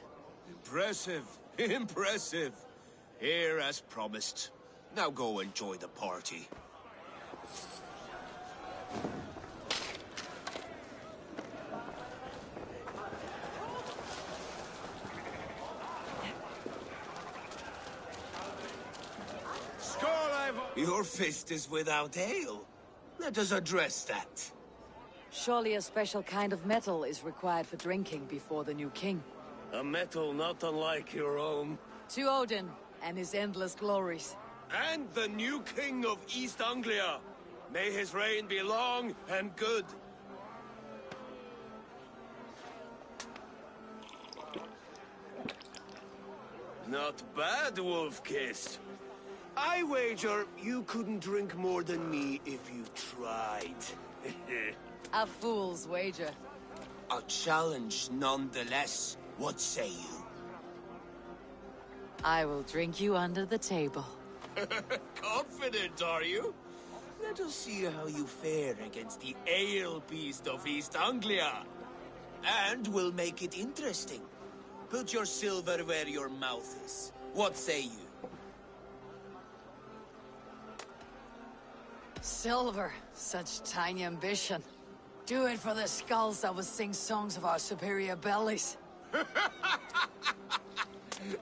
Speaker 11: Impressive, impressive. Here as promised. Now go enjoy the party. Your fist is without ale. Let us address that.
Speaker 2: Surely a special kind of metal is required for drinking before the new king.
Speaker 3: A metal not unlike your own.
Speaker 2: To Odin and his endless glories.
Speaker 3: And the new king of East Anglia. May his reign be long and good. Not bad, Wolf-Kissed. I wager you couldn't drink more than me if you tried.
Speaker 2: A fool's wager.
Speaker 11: A challenge nonetheless. What say you?
Speaker 2: I will drink you under the table.
Speaker 11: Confident, are you? Let us see how you fare against the ale beast of East Anglia. And we'll make it interesting. Put your silver where your mouth is. What say you?
Speaker 2: Silver, such tiny ambition. Do it for the skulls that will sing songs of our superior bellies.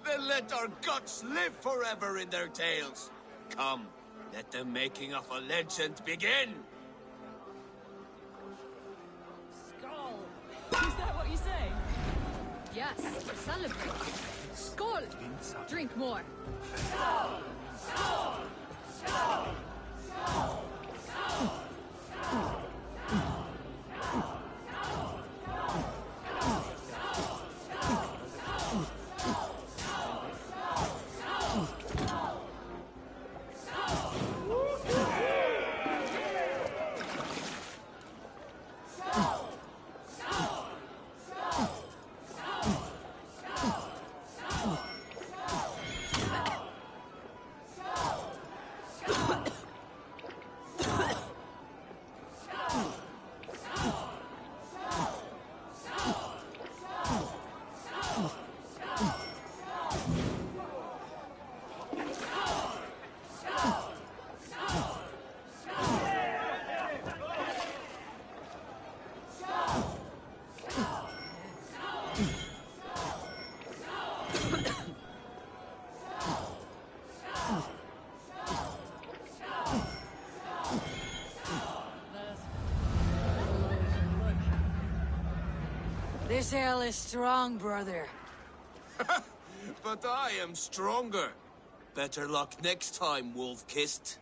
Speaker 11: Then let our guts live forever in their tails. Come, let the making of a legend begin.
Speaker 8: Skull! Is that what you say? Yes, celebrate. Skål! Drink more. Skål! Skål! Skål! Skål!
Speaker 2: This ale is strong, brother.
Speaker 11: But I am stronger. Better luck next time, Wolf-Kissed.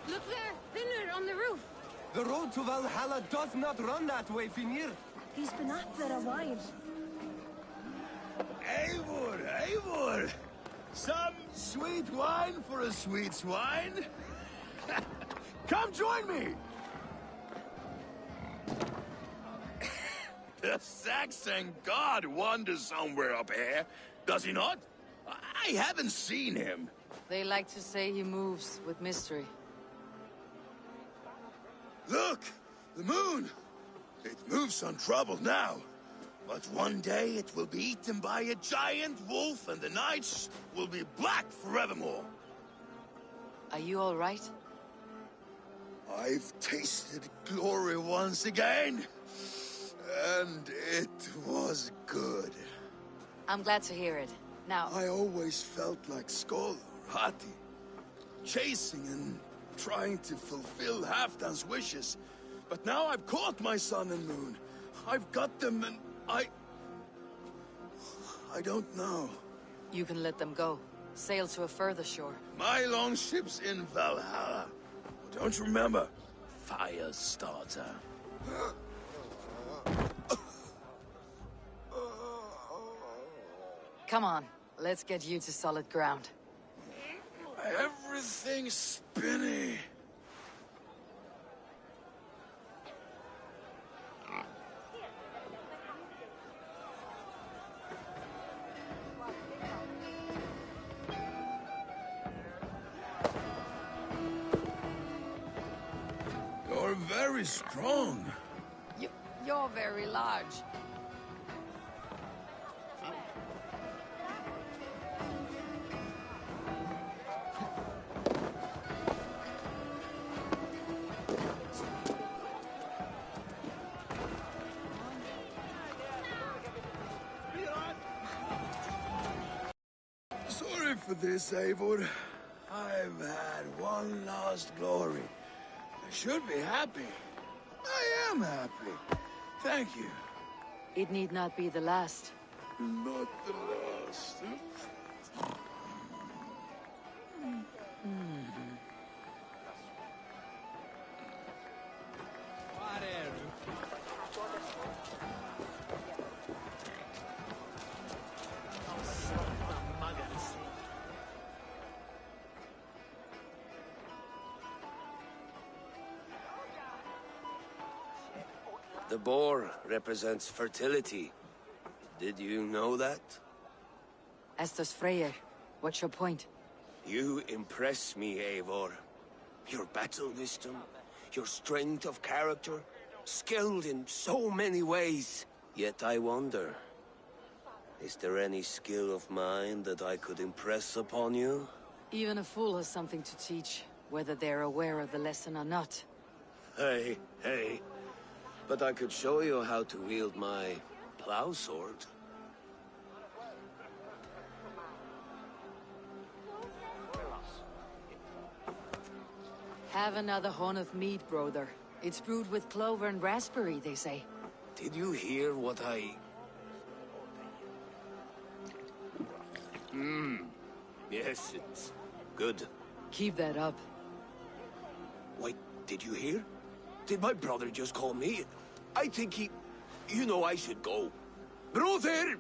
Speaker 12: Look there! Thinner on the roof!
Speaker 6: The road to Valhalla does not run that way, Finir.
Speaker 12: He's been up there a while.
Speaker 13: Eivor, Eivor! Some sweet wine for a sweet swine? Come join me! The Saxon god wanders somewhere up here, does he not? I haven't seen him.
Speaker 2: They like to say he moves with mystery.
Speaker 13: Look! The moon! It moves untroubled now. But one day it will be eaten by a giant wolf and the nights will be black forevermore.
Speaker 2: Are you all right?
Speaker 13: I've tasted glory once again, and it was good.
Speaker 2: I'm glad to hear it. Now...
Speaker 13: I always felt like Skoll, Hati, chasing and trying to fulfill Halfdan's wishes. But now I've caught my sun and moon. I've got them and I don't know.
Speaker 2: You can let them go. Sail to a further shore.
Speaker 13: My longship's in Valhalla. Don't you remember? Firestarter.
Speaker 2: Come on, let's get you to solid ground.
Speaker 13: Everything's spinny. You're very strong.
Speaker 2: You're very large.
Speaker 13: Sorry for this, Eivor. I've had one last glory. I should be happy. I am happy. Thank you.
Speaker 2: It need not be the last.
Speaker 13: Not the last.
Speaker 3: The boar represents fertility. Did you know that?
Speaker 2: As does Freyr. What's your point?
Speaker 3: You impress me, Eivor. Your battle wisdom, your strength of character, skilled in so many ways. Yet I wonder, is there any skill of mine that I could impress upon you?
Speaker 2: Even a fool has something to teach, whether they're aware of the lesson or not.
Speaker 3: Hey. But I could show you how to wield my plow sword.
Speaker 2: Have another horn of mead, brother. It's brewed with clover and raspberry, they say.
Speaker 3: Did you hear what I... Yes, it's good.
Speaker 2: Keep that up.
Speaker 3: Wait, did you hear? Did my brother just call me? I think he... You know I should go. Brother!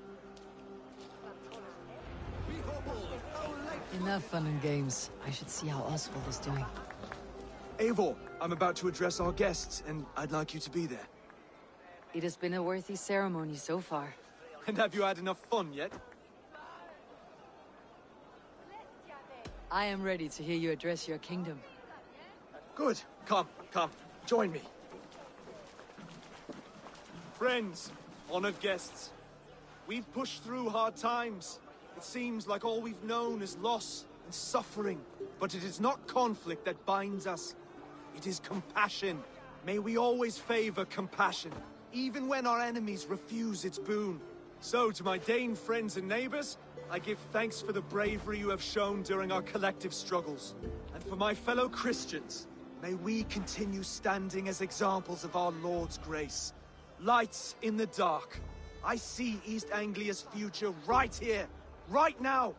Speaker 2: Enough fun and games. I should see how Oswald is doing.
Speaker 10: Eivor, I'm about to address our guests, and I'd like you to be there.
Speaker 2: It has been a worthy ceremony so far.
Speaker 10: And have you had enough fun yet?
Speaker 2: I am ready to hear you address your kingdom.
Speaker 10: Good. Come. Join me. Friends, honored guests, we've pushed through hard times. It seems like all we've known is loss and suffering. But it is not conflict that binds us. It is compassion. May we always favor compassion, even when our enemies refuse its boon. So, to my Dane friends and neighbors, I give thanks for the bravery you have shown during our collective struggles. And for my fellow Christians, may we continue standing as examples of our Lord's grace. Lights in the dark. I see East Anglia's future right here, right now,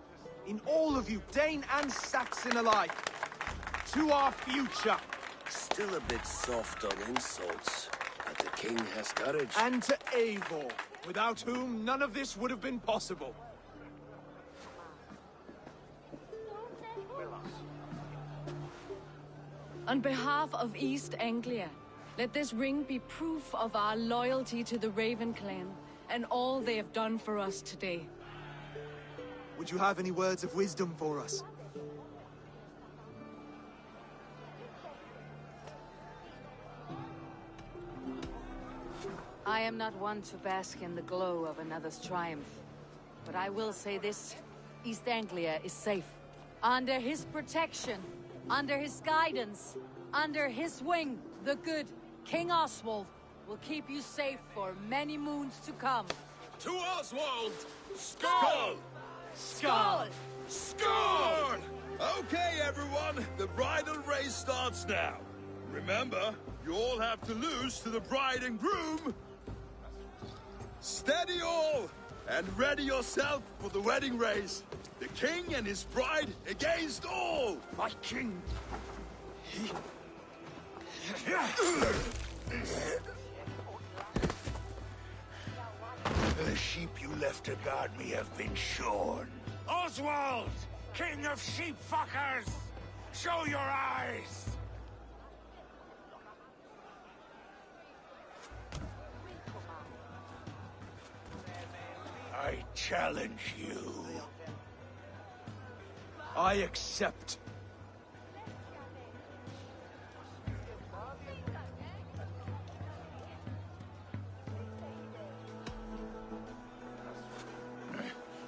Speaker 10: in all of you, Dane and Saxon alike. To our future.
Speaker 3: Still a bit soft on insults, but the king has courage.
Speaker 10: And to Eivor, without whom none of this would have been possible.
Speaker 8: On behalf of East Anglia, let this ring be proof of our loyalty to the Raven clan and all they have done for us today.
Speaker 10: Would you have any words of wisdom for us?
Speaker 2: I am not one to bask in the glow of another's triumph. But I will say this, East Anglia is safe. Under his protection, under his guidance,
Speaker 17: Under his wing, the good King Oswald will keep you safe for many moons to come.
Speaker 3: To Oswald! Skull!
Speaker 17: Skull!
Speaker 3: Skull! Okay, everyone, the bridal race starts now. Remember, you all have to lose to the bride and groom. Steady all, and ready yourself for the wedding race. The king and his bride against all!
Speaker 13: My king! The sheep you left to guard me have been shorn.
Speaker 5: Oswald! King of sheep fuckers! Show your eyes!
Speaker 13: I challenge you.
Speaker 10: I accept.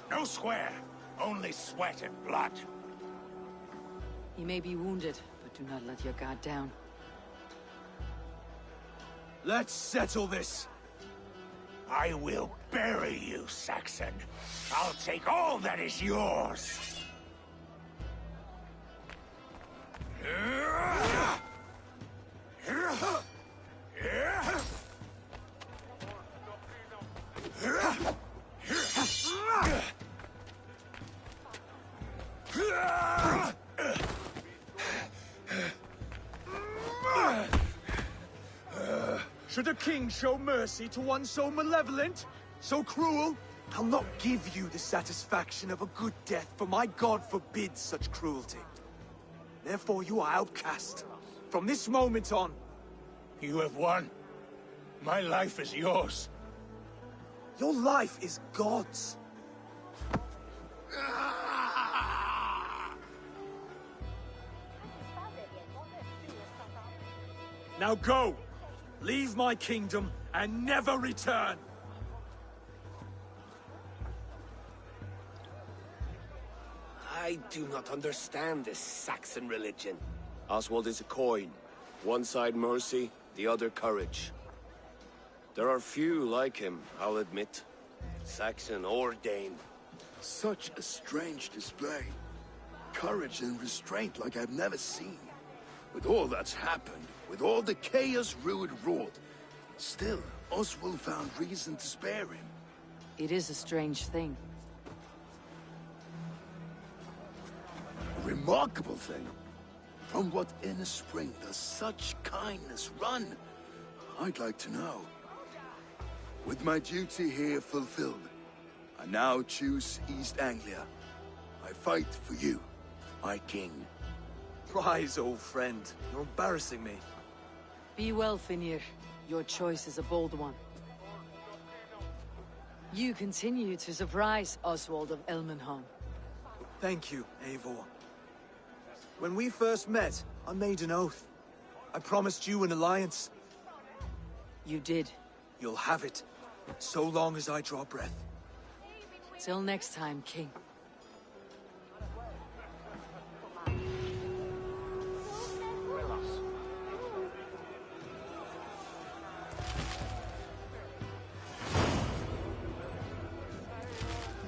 Speaker 5: No square, only sweat and blood.
Speaker 2: He may be wounded, but do not let your guard down.
Speaker 10: Let's settle this.
Speaker 5: I will bury you, Saxon. I'll take all that is yours.
Speaker 10: Should a king show mercy to one so malevolent, so cruel? I'll not give you the satisfaction of a good death, for my god forbids such cruelty. Therefore you are outcast. From this moment on.
Speaker 5: You have won. My life is yours.
Speaker 10: Your life is God's. Now go! Leave my kingdom and never return!
Speaker 3: I do not understand this Saxon religion. Oswald is a coin. One side mercy, the other courage. There are few like him, I'll admit. Saxon or Dane.
Speaker 13: Such a strange display. Courage and restraint like I've never seen. With all that's happened, with all the chaos Rued wrought, still, Oswald found reason to spare him.
Speaker 2: It is a strange thing.
Speaker 13: A remarkable thing. From what inner spring does such kindness run? I'd like to know. With my duty here fulfilled, I now choose East Anglia. I fight for you, my king.
Speaker 10: Rise, old friend. You're embarrassing me.
Speaker 2: Be well, Finir. Your choice is a bold one. You continue to surprise Oswald of Elmenham.
Speaker 10: Thank you, Eivor. When we first met, I made an oath. I promised you an alliance.
Speaker 2: You did.
Speaker 10: You'll have it, so long as I draw breath.
Speaker 2: Till next time, King.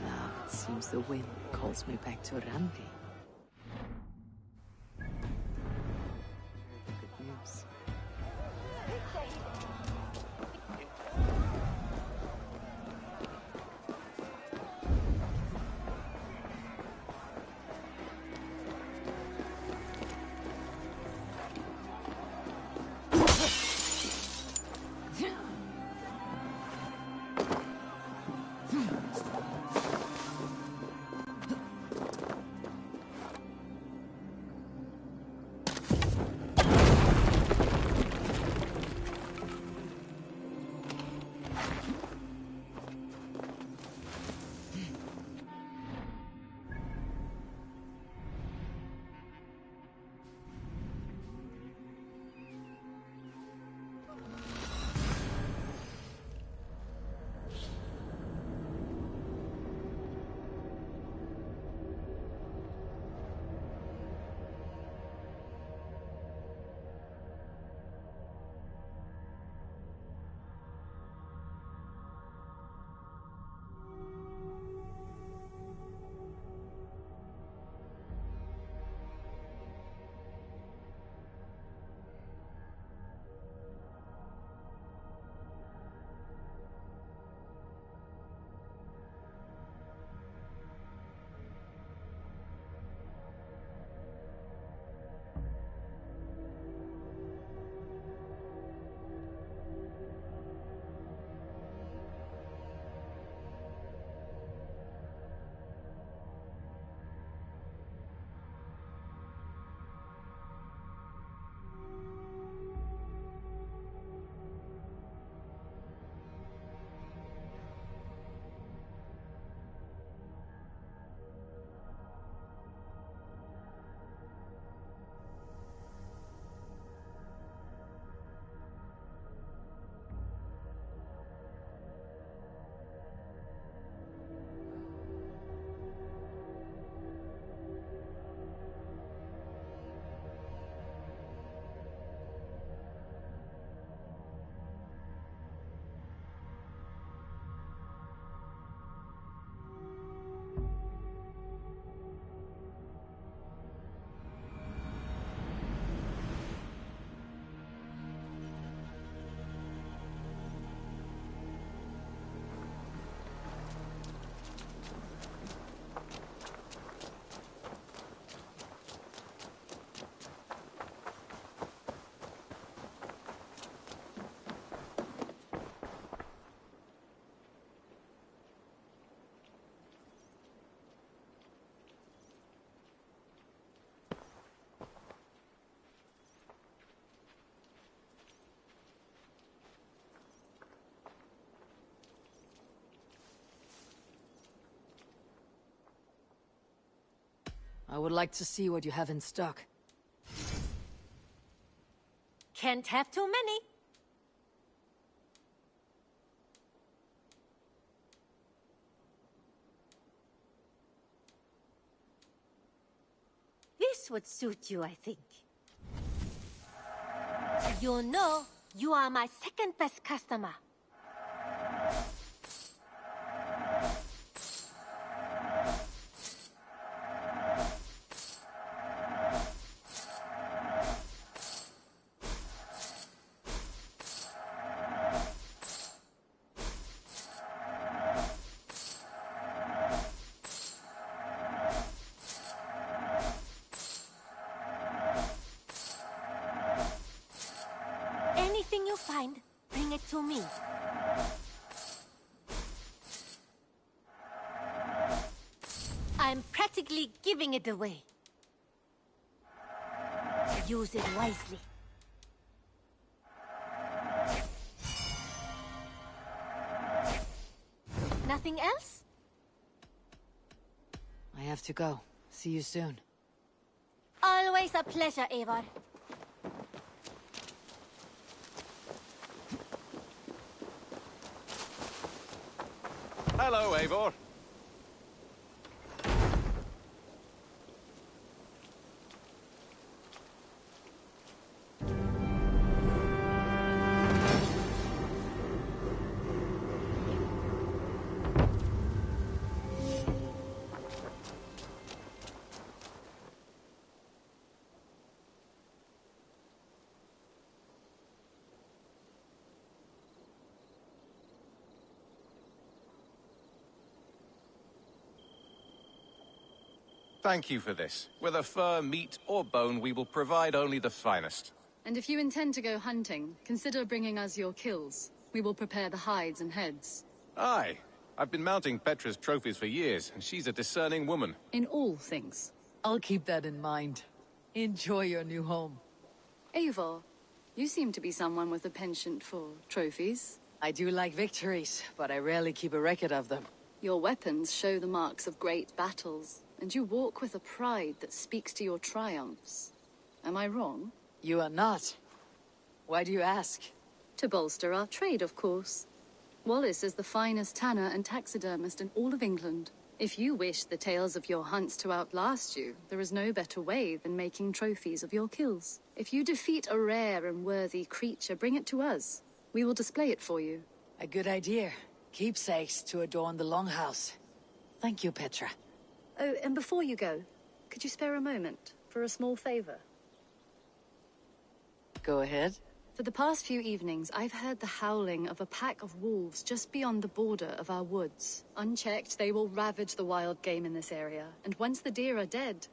Speaker 2: Now it seems the wind calls me back to Randi. Good news. I would like to see what you have in stock.
Speaker 14: Can't have too many. This would suit you, I think. You know, you are my second best customer. Anything you find, bring it to me. I'm practically giving it away. Use it wisely. Nothing else?
Speaker 2: I have to go. See you soon.
Speaker 14: Always a pleasure, Eivor.
Speaker 20: Hello, Eivor. Thank you for this. Whether fur, meat, or bone, we will provide only the finest.
Speaker 8: And if you intend to go hunting, consider bringing us your kills. We will prepare the hides and heads.
Speaker 20: Aye. I've been mounting Petra's trophies for years, and she's a discerning woman.
Speaker 8: In all things.
Speaker 2: I'll keep that in mind. Enjoy your new home.
Speaker 8: Eivor, you seem to be someone with a penchant for trophies.
Speaker 2: I do like victories, but I rarely keep a record of them.
Speaker 8: Your weapons show the marks of great battles, and you walk with a pride that speaks to your triumphs. Am I wrong?
Speaker 2: You are not. Why do you ask?
Speaker 8: To bolster our trade, of course. Wallace is the finest tanner and taxidermist in all of England. If you wish the tales of your hunts to outlast you, there is no better way than making trophies of your kills. If you defeat a rare and worthy creature, bring it to us. We will display it for you.
Speaker 2: A good idea. Keepsakes to adorn the longhouse. Thank you, Petra.
Speaker 8: Oh, and before you go, could you spare a moment for a small favor?
Speaker 2: Go ahead.
Speaker 8: For the past few evenings, I've heard the howling of a pack of wolves just beyond the border of our woods. Unchecked, they will ravage the wild game in this area, and once the deer are dead,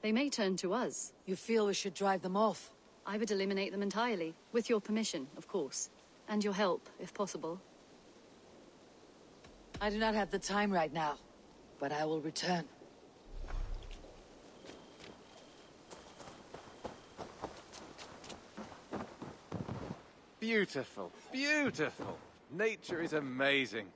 Speaker 8: they may turn to us.
Speaker 2: You feel we should drive them off?
Speaker 8: I would eliminate them entirely, with your permission, of course. And your help, if possible.
Speaker 2: I do not have the time right now, but I will return.
Speaker 20: Beautiful, beautiful. Nature is amazing.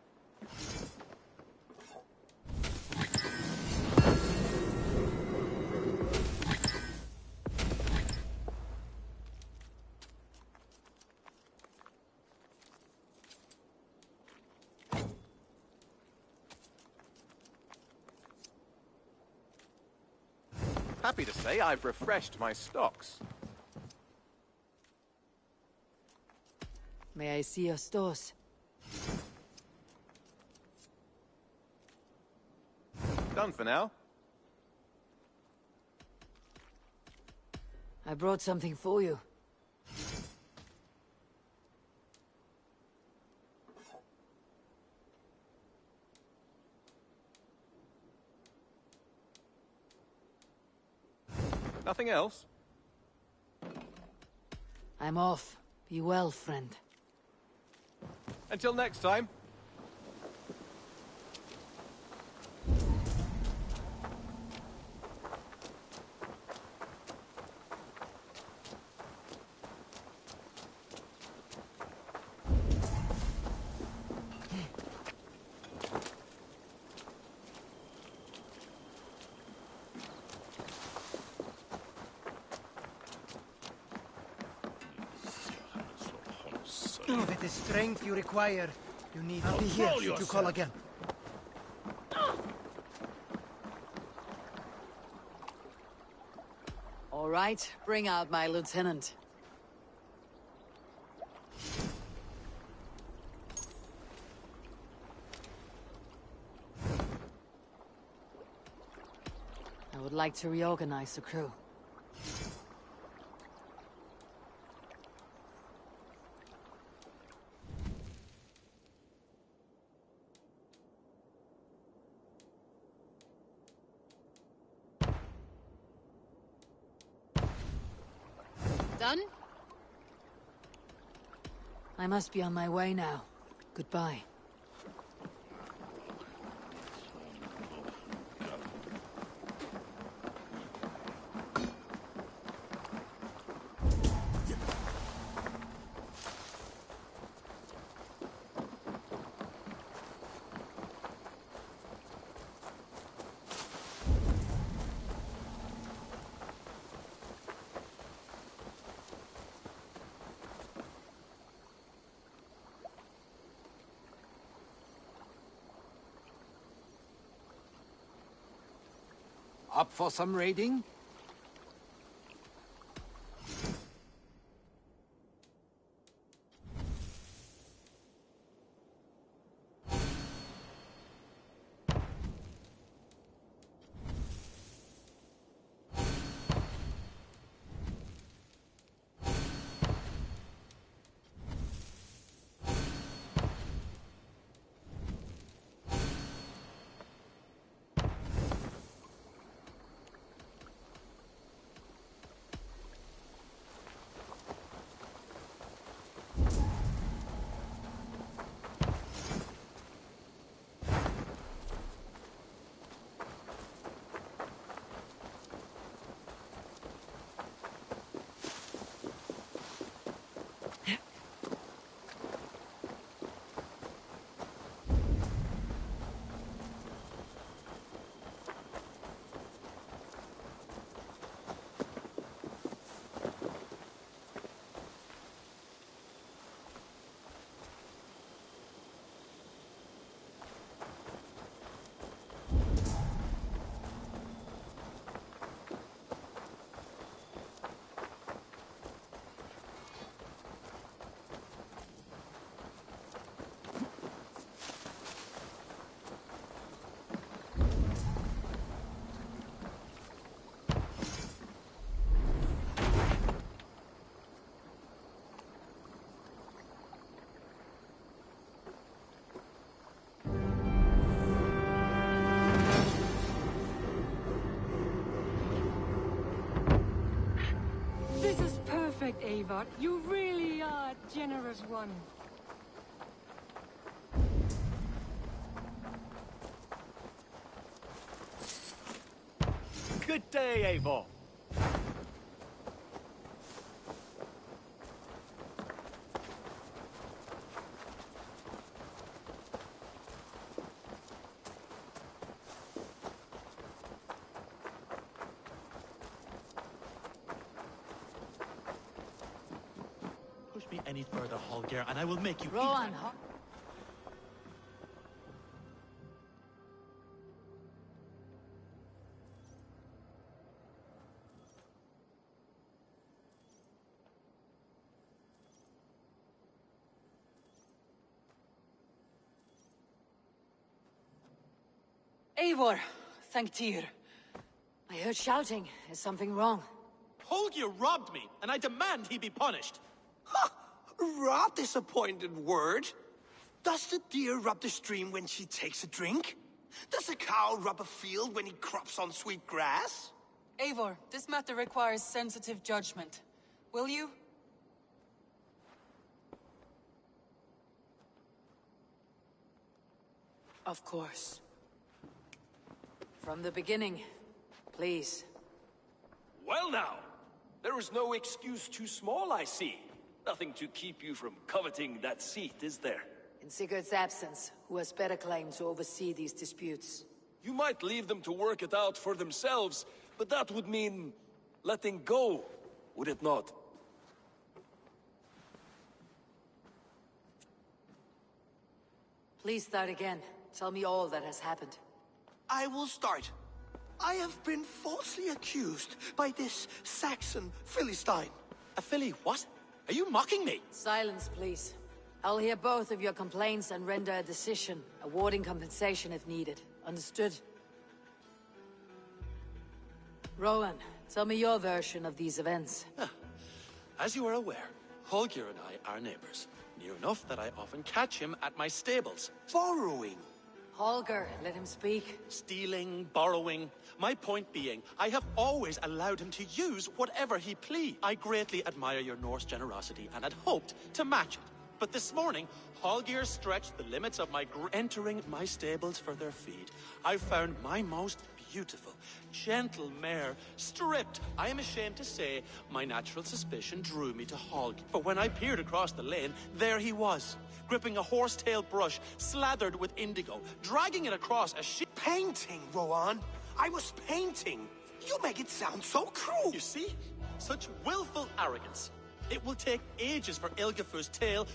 Speaker 20: Happy to say I've refreshed my stocks.
Speaker 2: May I see your stores?
Speaker 20: Done for now.
Speaker 2: I brought something for you.
Speaker 20: Nothing else?
Speaker 2: I'm off. Be well, friend.
Speaker 20: Until next time.
Speaker 16: If it is strength you require, you need to be here should you call again.
Speaker 2: All right, bring out my lieutenant. I would like to reorganize the crew.
Speaker 8: Done?
Speaker 2: I must be on my way now. Goodbye.
Speaker 5: Up for some raiding?
Speaker 12: This is perfect, Eivor. You really are a generous one.
Speaker 19: Good day, Eivor. Push me any further, Holger, and I will make you
Speaker 2: Rowan, Eivor, thank Tyr. I heard shouting. Is something wrong?
Speaker 19: Holger robbed me, and I demand he be punished.
Speaker 11: Rot disappointed word. Does the deer rub the stream when she takes a drink? Does a cow rub a field when he crops on sweet grass?
Speaker 23: Eivor, this matter requires sensitive judgment. Will you?
Speaker 2: Of course. From the beginning, please.
Speaker 4: Well now, there is no excuse too small, I see. Nothing to keep you from coveting that seat, is there?
Speaker 2: In Sigurd's absence, who has better claim to oversee these disputes?
Speaker 4: You might leave them to work it out for themselves, but that would mean letting go, would it not?
Speaker 2: Please start again. Tell me all that has happened.
Speaker 3: I will start. I have been falsely accused by this Saxon Philistine.
Speaker 19: A Philly what? Are you mocking me?
Speaker 2: Silence, please. I'll hear both of your complaints and render a decision, awarding compensation if needed. Understood? Rowan, tell me your version of these events.
Speaker 19: As you are aware, Holger and I are neighbors. Near enough that I often catch him at my stables.
Speaker 3: Borrowing.
Speaker 2: Holger, let him speak.
Speaker 19: Stealing, borrowing. My point being, I have always allowed him to use whatever he pleased. I greatly admire your Norse generosity and had hoped to match it. But this morning, Holger stretched the limits of my entering my stables for their feed. I found my most beautiful, gentle mare stripped. I am ashamed to say my natural suspicion drew me to Holger. For when I peered across the lane, there he was, gripping a horsetail brush slathered with indigo, dragging it across a sheet.
Speaker 3: Painting, Rowan. I was painting. You make it sound so cruel.
Speaker 19: You see? Such willful arrogance. It will take ages for Ilgafur's tale.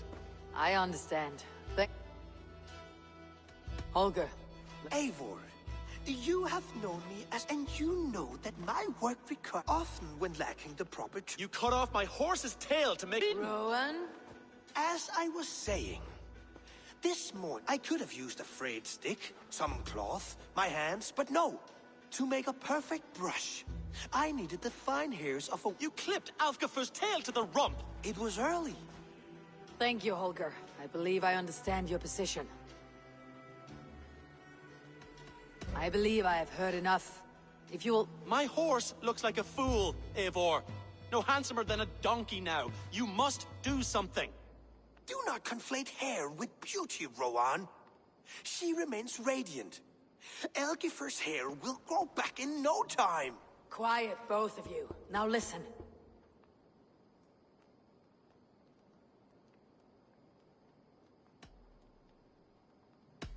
Speaker 2: I understand. Holger.
Speaker 3: Eivor, you have known me and you know that my work recurs often when lacking the proper...
Speaker 19: You cut off my horse's tail to make...
Speaker 2: Rowan?
Speaker 3: As I was saying, this morning I could have used a frayed stick, some cloth, my hands, but no. To make a perfect brush, I needed the fine hairs of a...
Speaker 19: You clipped Alfgafur's tail to the rump!
Speaker 3: It was early.
Speaker 2: Thank you, Holger. I believe I understand your position. I believe I have heard enough. If you'll...
Speaker 19: My horse looks like a fool, Eivor. No handsomer than a donkey now. You must do something.
Speaker 3: Do not conflate hair with beauty, Rowan. She remains radiant. Elgifur's hair will grow back in no time.
Speaker 2: Quiet, both of you. Now listen.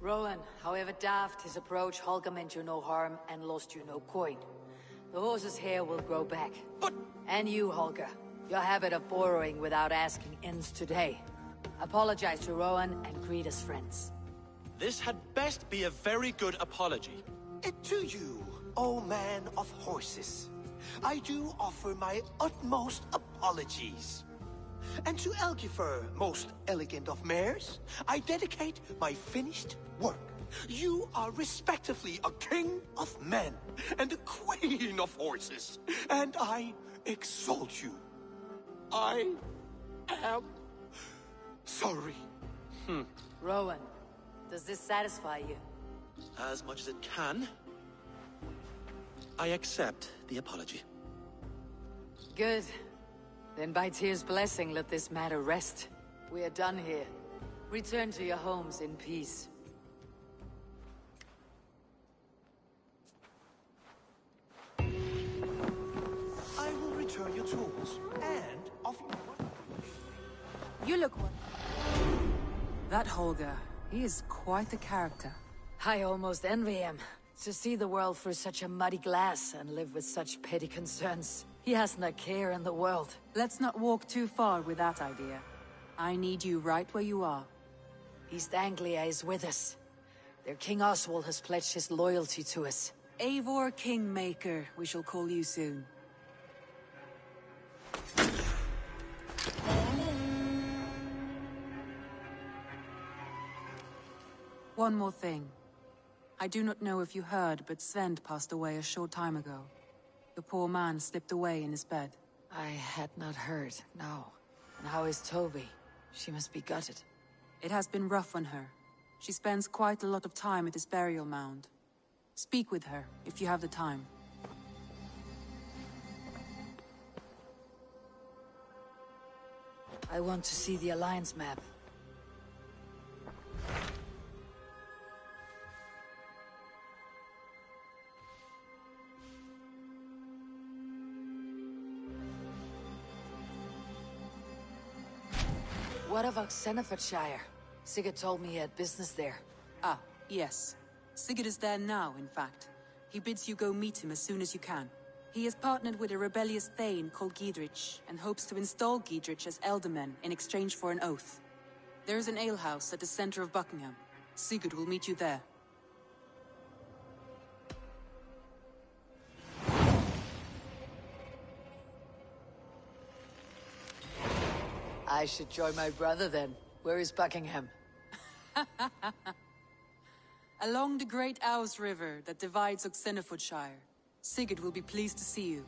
Speaker 2: Rowan, however daft his approach, Holger meant you no harm and lost you no coin. The horse's hair will grow back.
Speaker 19: But...
Speaker 2: And you, Holger. Your habit of borrowing without asking ends today. Apologize to Rowan and greet as friends.
Speaker 19: This had best be a very good apology.
Speaker 3: To you, O man of horses, I do offer my utmost apologies. And to Elgifur, most elegant of mares, I dedicate my finished work. You are respectively a king of men and a queen of horses, and I exalt you. I am sorry.
Speaker 2: Rowan, does this satisfy you?
Speaker 19: As much as it can. I accept the apology.
Speaker 2: Good. Then by Tyr's blessing, let this matter rest. We are done here. Return to your homes in peace.
Speaker 3: I will return your tools, and offer...
Speaker 17: You look one. That Holger, he is quite a character.
Speaker 2: I almost envy him. To see the world through such a muddy glass and live with such petty concerns. He hasn't a care in the world.
Speaker 17: Let's not walk too far with that idea. I need you right where you are.
Speaker 2: East Anglia is with us. Their King Oswald has pledged his loyalty to us.
Speaker 17: Eivor Kingmaker, we shall call you soon. One more thing. I do not know if you heard, but Sven passed away a short time ago. The poor man slipped away in his bed.
Speaker 2: I had not heard, no. And how is Toby? She must be gutted.
Speaker 17: It has been rough on her. She spends quite a lot of time at his burial mound. Speak with her, if you have the time.
Speaker 2: I want to see the Alliance map. What of Oxenfordshire? Sigurd told me he had business there.
Speaker 17: Ah, yes. Sigurd is there now, in fact. He bids you go meet him as soon as you can. He has partnered with a rebellious thane called Giedrich, and hopes to install Giedrich as Elderman in exchange for an oath. There is an alehouse at the center of Buckingham.
Speaker 23: Sigurd will meet you there.
Speaker 2: I should join my brother then. Where is Buckingham?
Speaker 23: Along the Great Ouse River that divides Oxenfordshire. Sigurd will be pleased to see you.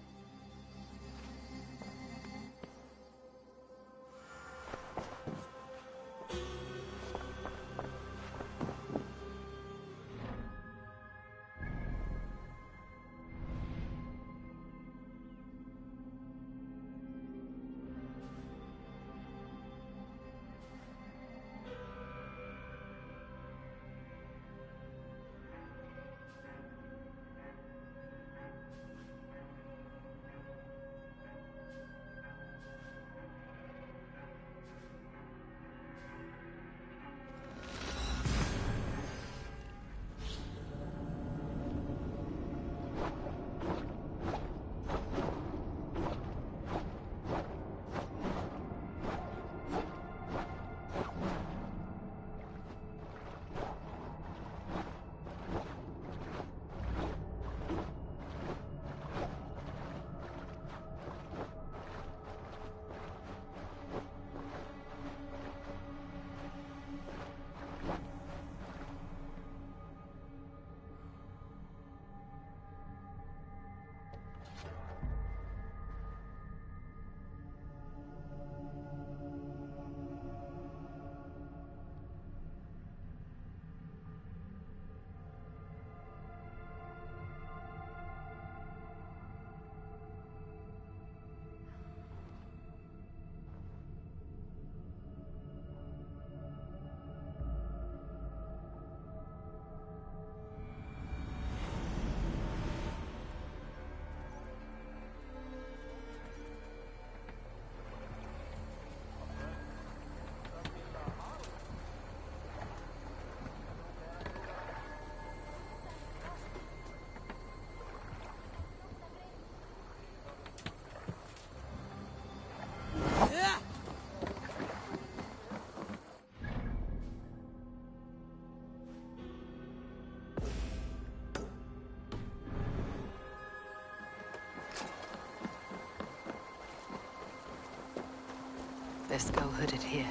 Speaker 2: Best go hooded here.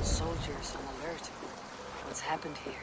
Speaker 2: Soldiers on alert. What's happened here?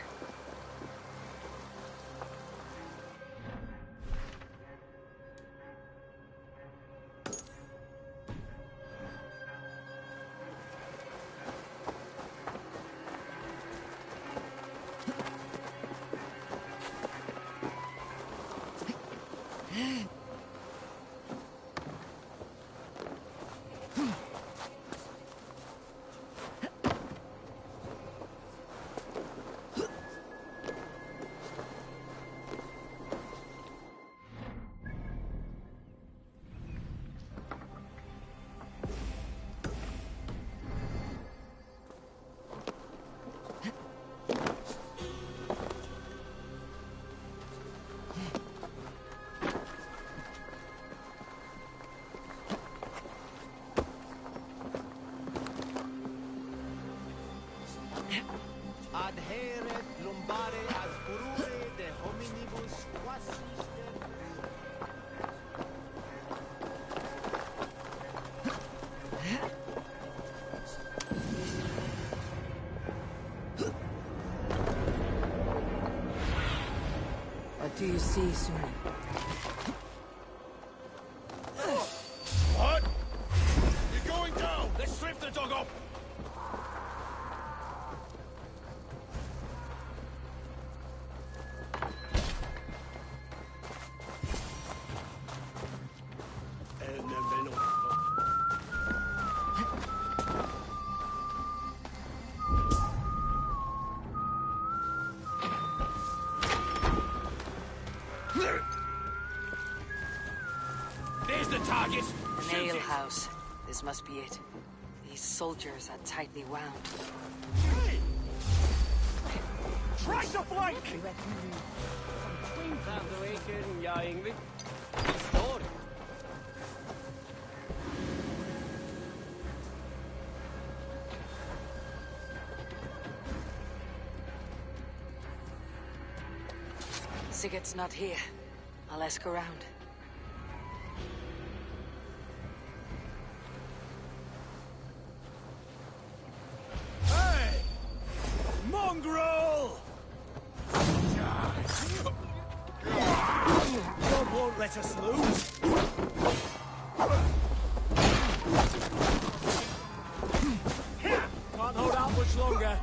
Speaker 6: Adhere plumbare ad furore de hominibus quasi
Speaker 2: What do you see, Suna?
Speaker 3: What? You're going down! Let's strip the dog up! There's the target!
Speaker 2: An ale house. This must be it. These soldiers are tightly wound.
Speaker 3: Try to flank!
Speaker 6: Ja, Ingrid. Står.
Speaker 2: Sigurd's not here. I'll ask around.
Speaker 3: Hey! Mongrel! God won't let us lose. Can't hold out much longer.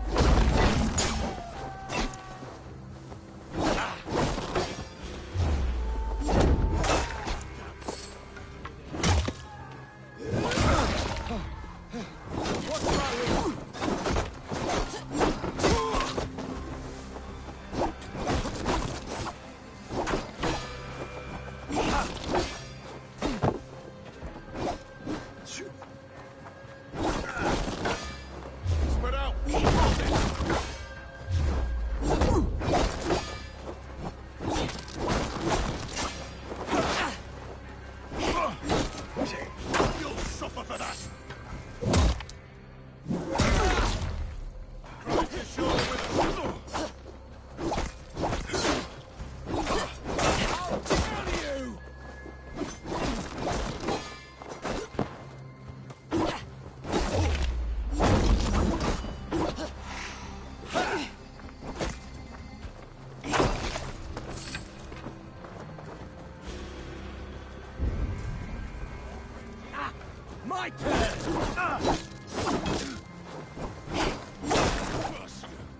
Speaker 3: My turn!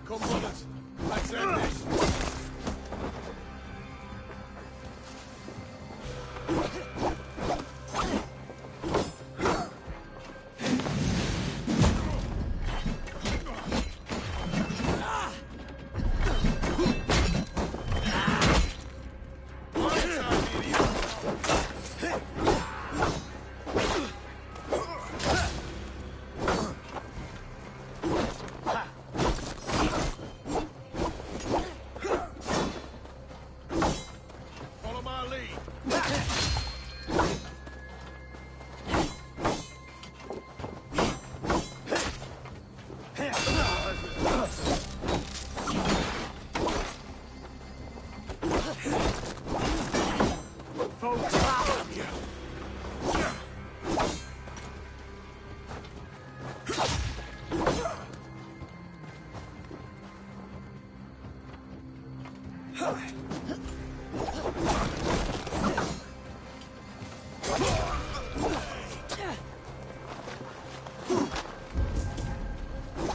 Speaker 3: Come, brothers. Let's end this.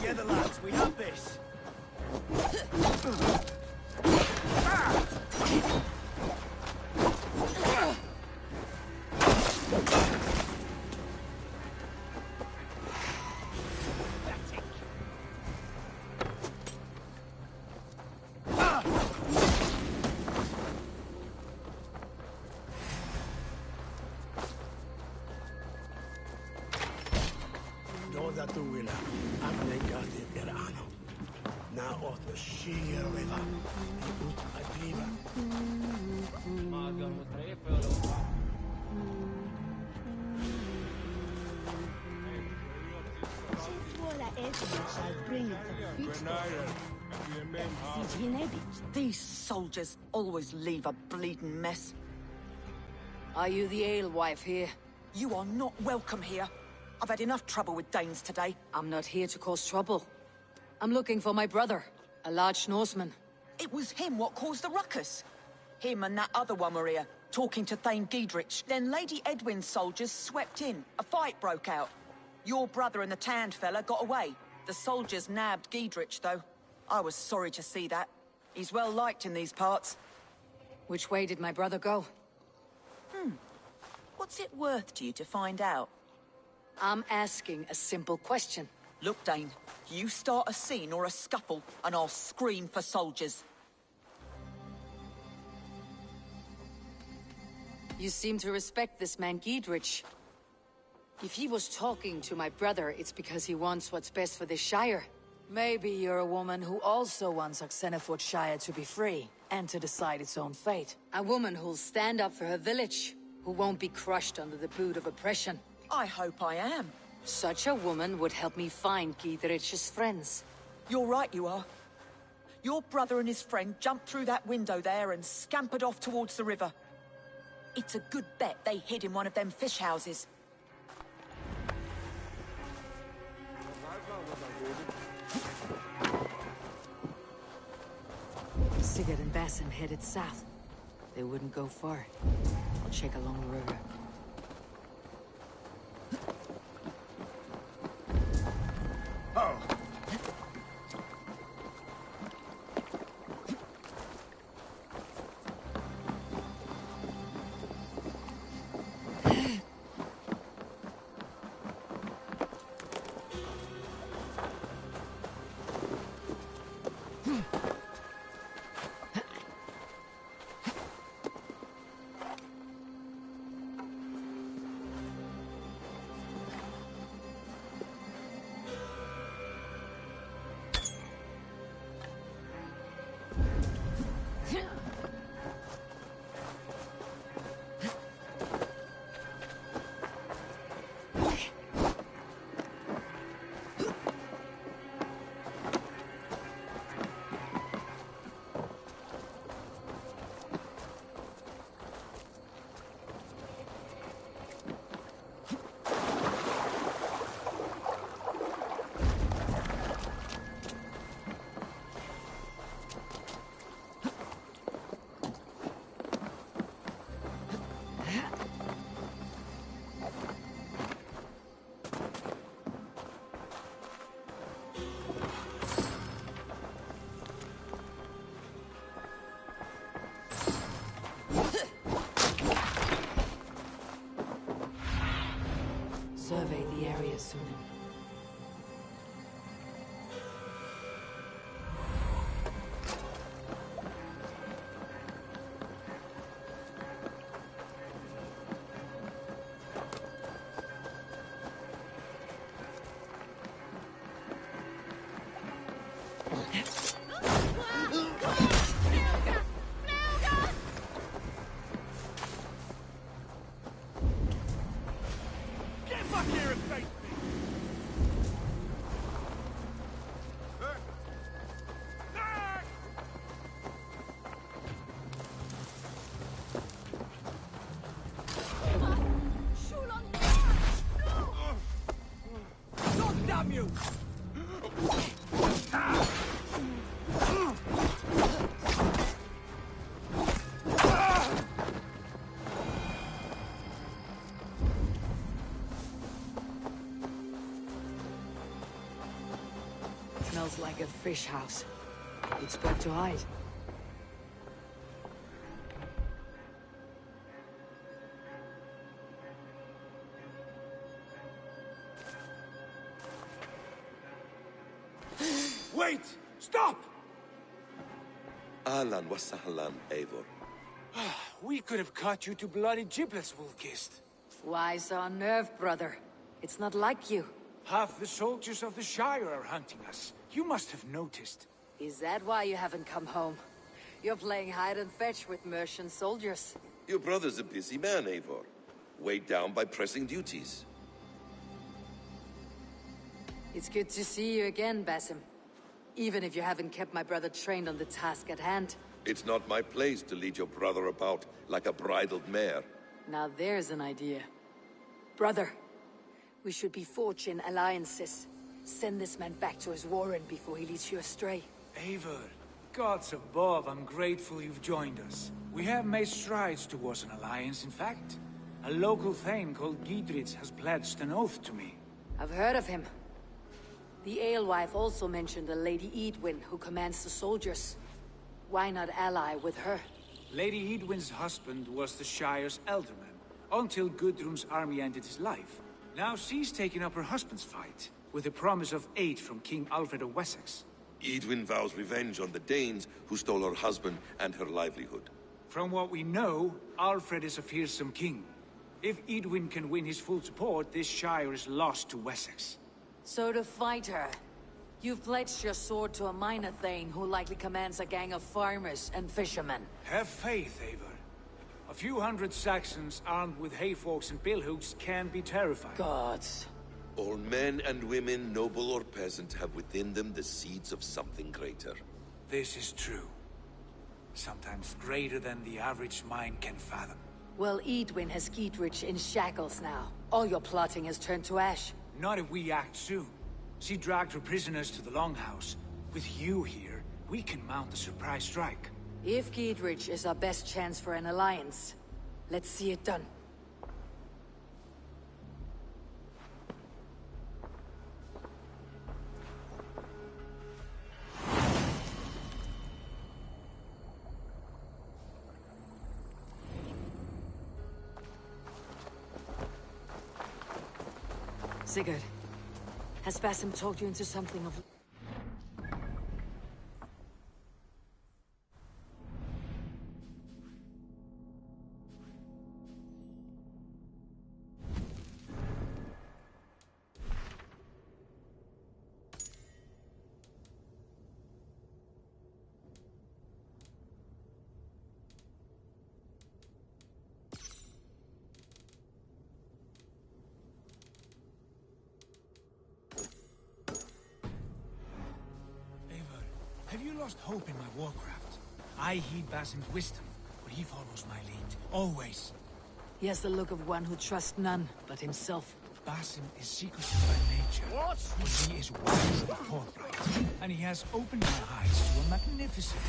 Speaker 3: Together, lads, we have this. Dåda duila, abnegati erano. Na åt med skyer riva, ut att driva.
Speaker 7: These soldiers always leave a bleeding mess.
Speaker 2: Are you the alewife here?
Speaker 7: You are not welcome here. I've had enough trouble with Danes today.
Speaker 2: I'm not here to cause trouble. I'm looking for my brother, a large Norseman.
Speaker 7: It was him what caused the ruckus. Him and that other one were here, talking to Thane Giedrich. Then Lady Edwin's soldiers swept in. A fight broke out. Your brother and the tanned fella got away. The soldiers nabbed Giedrich, though. I was sorry to see that. He's well liked in these parts.
Speaker 2: Which way did my brother go?
Speaker 7: What's it worth to you to find out?
Speaker 2: I'm asking a simple question.
Speaker 7: Look, Dane, you start a scene or a scuffle, and I'll scream for soldiers.
Speaker 2: You seem to respect this man Giedrich. If he was talking to my brother, it's because he wants what's best for this Shire. Maybe you're a woman who also wants Oxenford Shire to be free, and to decide its own fate. A woman who'll stand up for her village, who won't be crushed under the boot of oppression.
Speaker 7: I hope I am.
Speaker 2: Such a woman would help me find Giedrich's friends.
Speaker 7: You're right, you are. Your brother and his friend jumped through that window there and scampered off towards the river. It's a good bet they hid in one of them fish houses.
Speaker 2: Sigurd and Basim headed south. They wouldn't go far. I'll check along the river.
Speaker 13: Oh.
Speaker 2: Survey the area, Sunan. Smells like a fish house. Good spot to hide.
Speaker 5: Wait! Stop!
Speaker 3: Ahlan wa sahlan, Eivor.
Speaker 5: We could have cut you to bloody giblets, Wolf-Kissed.
Speaker 2: Why so unnerved, brother? It's not like you.
Speaker 5: Half the soldiers of the Shire are hunting us. You must have noticed.
Speaker 2: Is that why you haven't come home? You're playing hide and fetch with Mercian soldiers.
Speaker 3: Your brother's a busy man, Eivor. Weighed down by pressing duties.
Speaker 2: It's good to see you again, Basim. Even if you haven't kept my brother trained on the task at hand.
Speaker 3: It's not my place to lead your brother about like a bridled mare.
Speaker 2: Now there's an idea. Brother, we should be forging alliances. Send this man back to his warren before he leads you astray.
Speaker 5: Eivor, gods above, I'm grateful you've joined us. We have made strides towards an alliance, in fact. A local thane called Giedrich has pledged an oath to me.
Speaker 2: I've heard of him. The alewife also mentioned a Lady Edwin who commands the soldiers. Why not ally with her?
Speaker 5: Lady Edwin's husband was the Shire's elderman, until Gudrun's army ended his life. Now she's taken up her husband's fight, with the promise of aid from King Alfred of Wessex.
Speaker 3: Edwin vows revenge on the Danes who stole her husband and her livelihood.
Speaker 5: From what we know, Alfred is a fearsome king. If Edwin can win his full support, this Shire is lost to Wessex.
Speaker 2: So to fight her, you've pledged your sword to a minor thane who likely commands a gang of farmers and fishermen.
Speaker 5: Have faith, Eivor. A few hundred Saxons armed with hayforks and billhooks can be terrifying.
Speaker 2: Gods.
Speaker 3: All men and women, noble or peasant, have within them the seeds of something greater.
Speaker 5: This is true. Sometimes greater than the average mind can fathom.
Speaker 2: Well, Edwin has Giedrich in shackles now. All your plotting has turned to ash.
Speaker 5: Not if we act soon. She dragged her prisoners to the Longhouse. With you here, we can mount a surprise strike.
Speaker 2: If Giedrich is our best chance for an alliance, let's see it done. Sigurd, has Basim talked you into something of...
Speaker 5: Have you lost hope in my warcraft? I heed Basim's wisdom, but he follows my lead. Always.
Speaker 2: He has the look of one who trusts none but himself.
Speaker 5: Basim is secretive by nature. What? But he is wise and forthright. And he has opened my eyes to a magnificent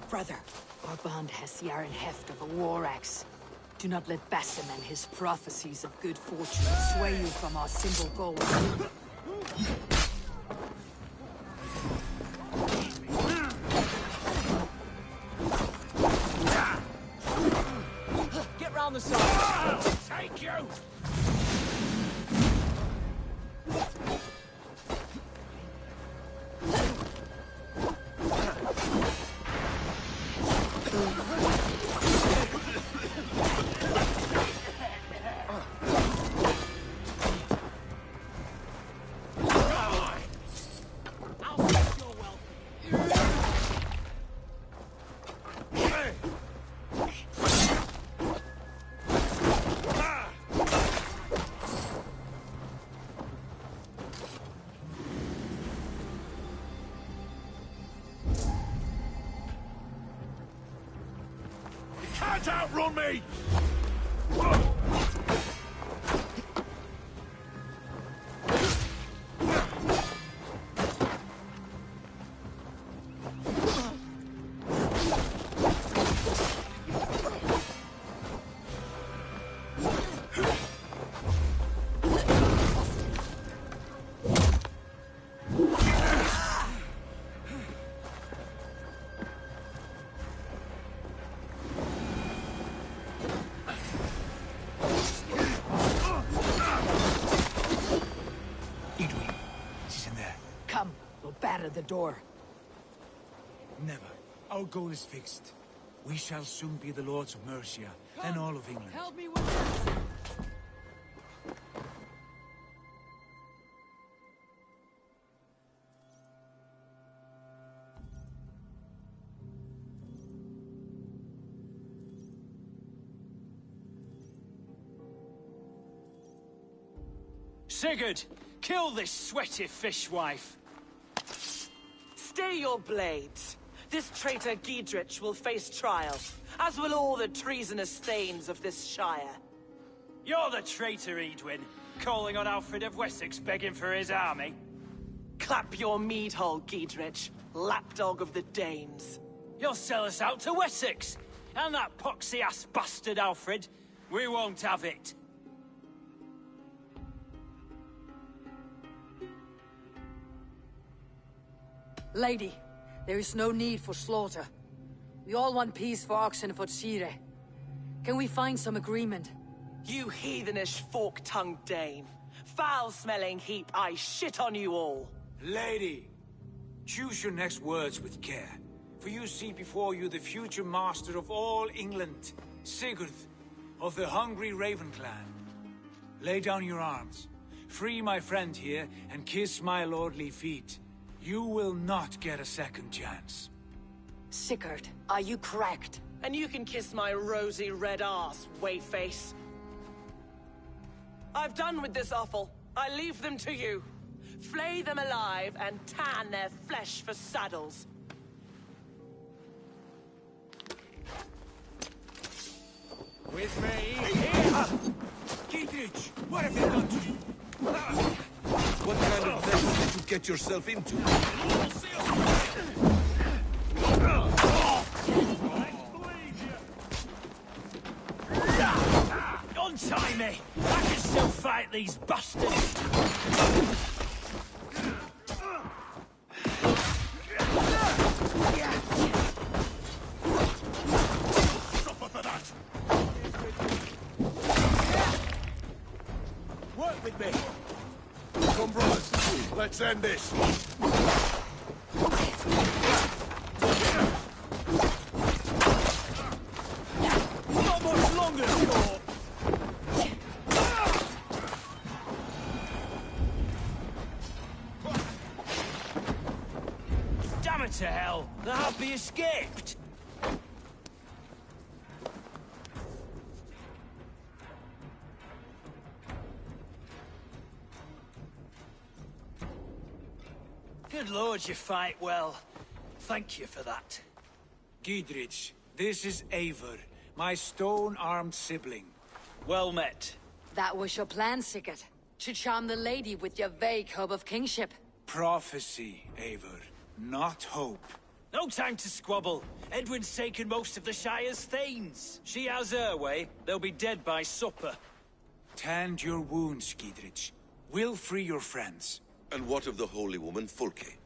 Speaker 2: Brother, our bond has the iron heft of a war axe. Do not let Basim and his prophecies of good fortune sway you from our simple goal.
Speaker 7: Get round the side.
Speaker 5: Take you!
Speaker 3: Can't outrun me!
Speaker 2: Batter the door.
Speaker 5: Never. Our goal is fixed. We shall soon be the lords of Mercia, and all of England.
Speaker 22: Help me with this!
Speaker 4: Sigurd, kill this sweaty fishwife.
Speaker 9: Stay your blades. This traitor Giedrich will face trial, as will all the treasonous thanes of this shire.
Speaker 4: You're the traitor, Edwin, calling on Alfred of Wessex begging for his army.
Speaker 9: Clap your mead hole, Giedrich, lapdog of the Danes.
Speaker 4: You'll sell us out to Wessex, and that poxy-ass bastard Alfred. We won't have it.
Speaker 2: Lady, there is no need for slaughter. We all want peace for Oxenford. Can we find some agreement?
Speaker 9: You heathenish fork-tongued Dane. Foul-smelling heap, I shit on you all.
Speaker 5: Lady, choose your next words with care. For you see before you the future master of all England, Sigurd, of the hungry Raven clan. Lay down your arms. Free my friend here, and kiss my lordly feet. You will not get a second chance.
Speaker 2: Sigurd, are you cracked?
Speaker 9: And you can kiss my rosy red ass, wayface. I've done with this offal. I leave them to you. Flay them alive and tan their flesh for saddles.
Speaker 5: With me, here! Giedrich, what have you done to you?
Speaker 18: What kind of mess did you get yourself into?
Speaker 4: Untie me! I can still fight these bastards!
Speaker 18: Suffer for that!
Speaker 5: Work with me!
Speaker 18: Come, brothers. Let's end this.
Speaker 4: Not much longer, Scott! Damn it to hell! The happy escaped! Good lord, you fight well. Thank you for that.
Speaker 5: Giedrich, this is Eivor, my stone-armed sibling.
Speaker 4: Well met.
Speaker 2: That was your plan, Sigurd. To charm the lady with your vague hope of kingship.
Speaker 5: Prophecy, Eivor, not hope.
Speaker 4: No time to squabble. Edwin's taken most of the Shire's thanes. She has her way. They'll be dead by supper.
Speaker 5: Tend your wounds, Giedrich. We'll free your friends.
Speaker 18: And what of the holy woman, Fulke?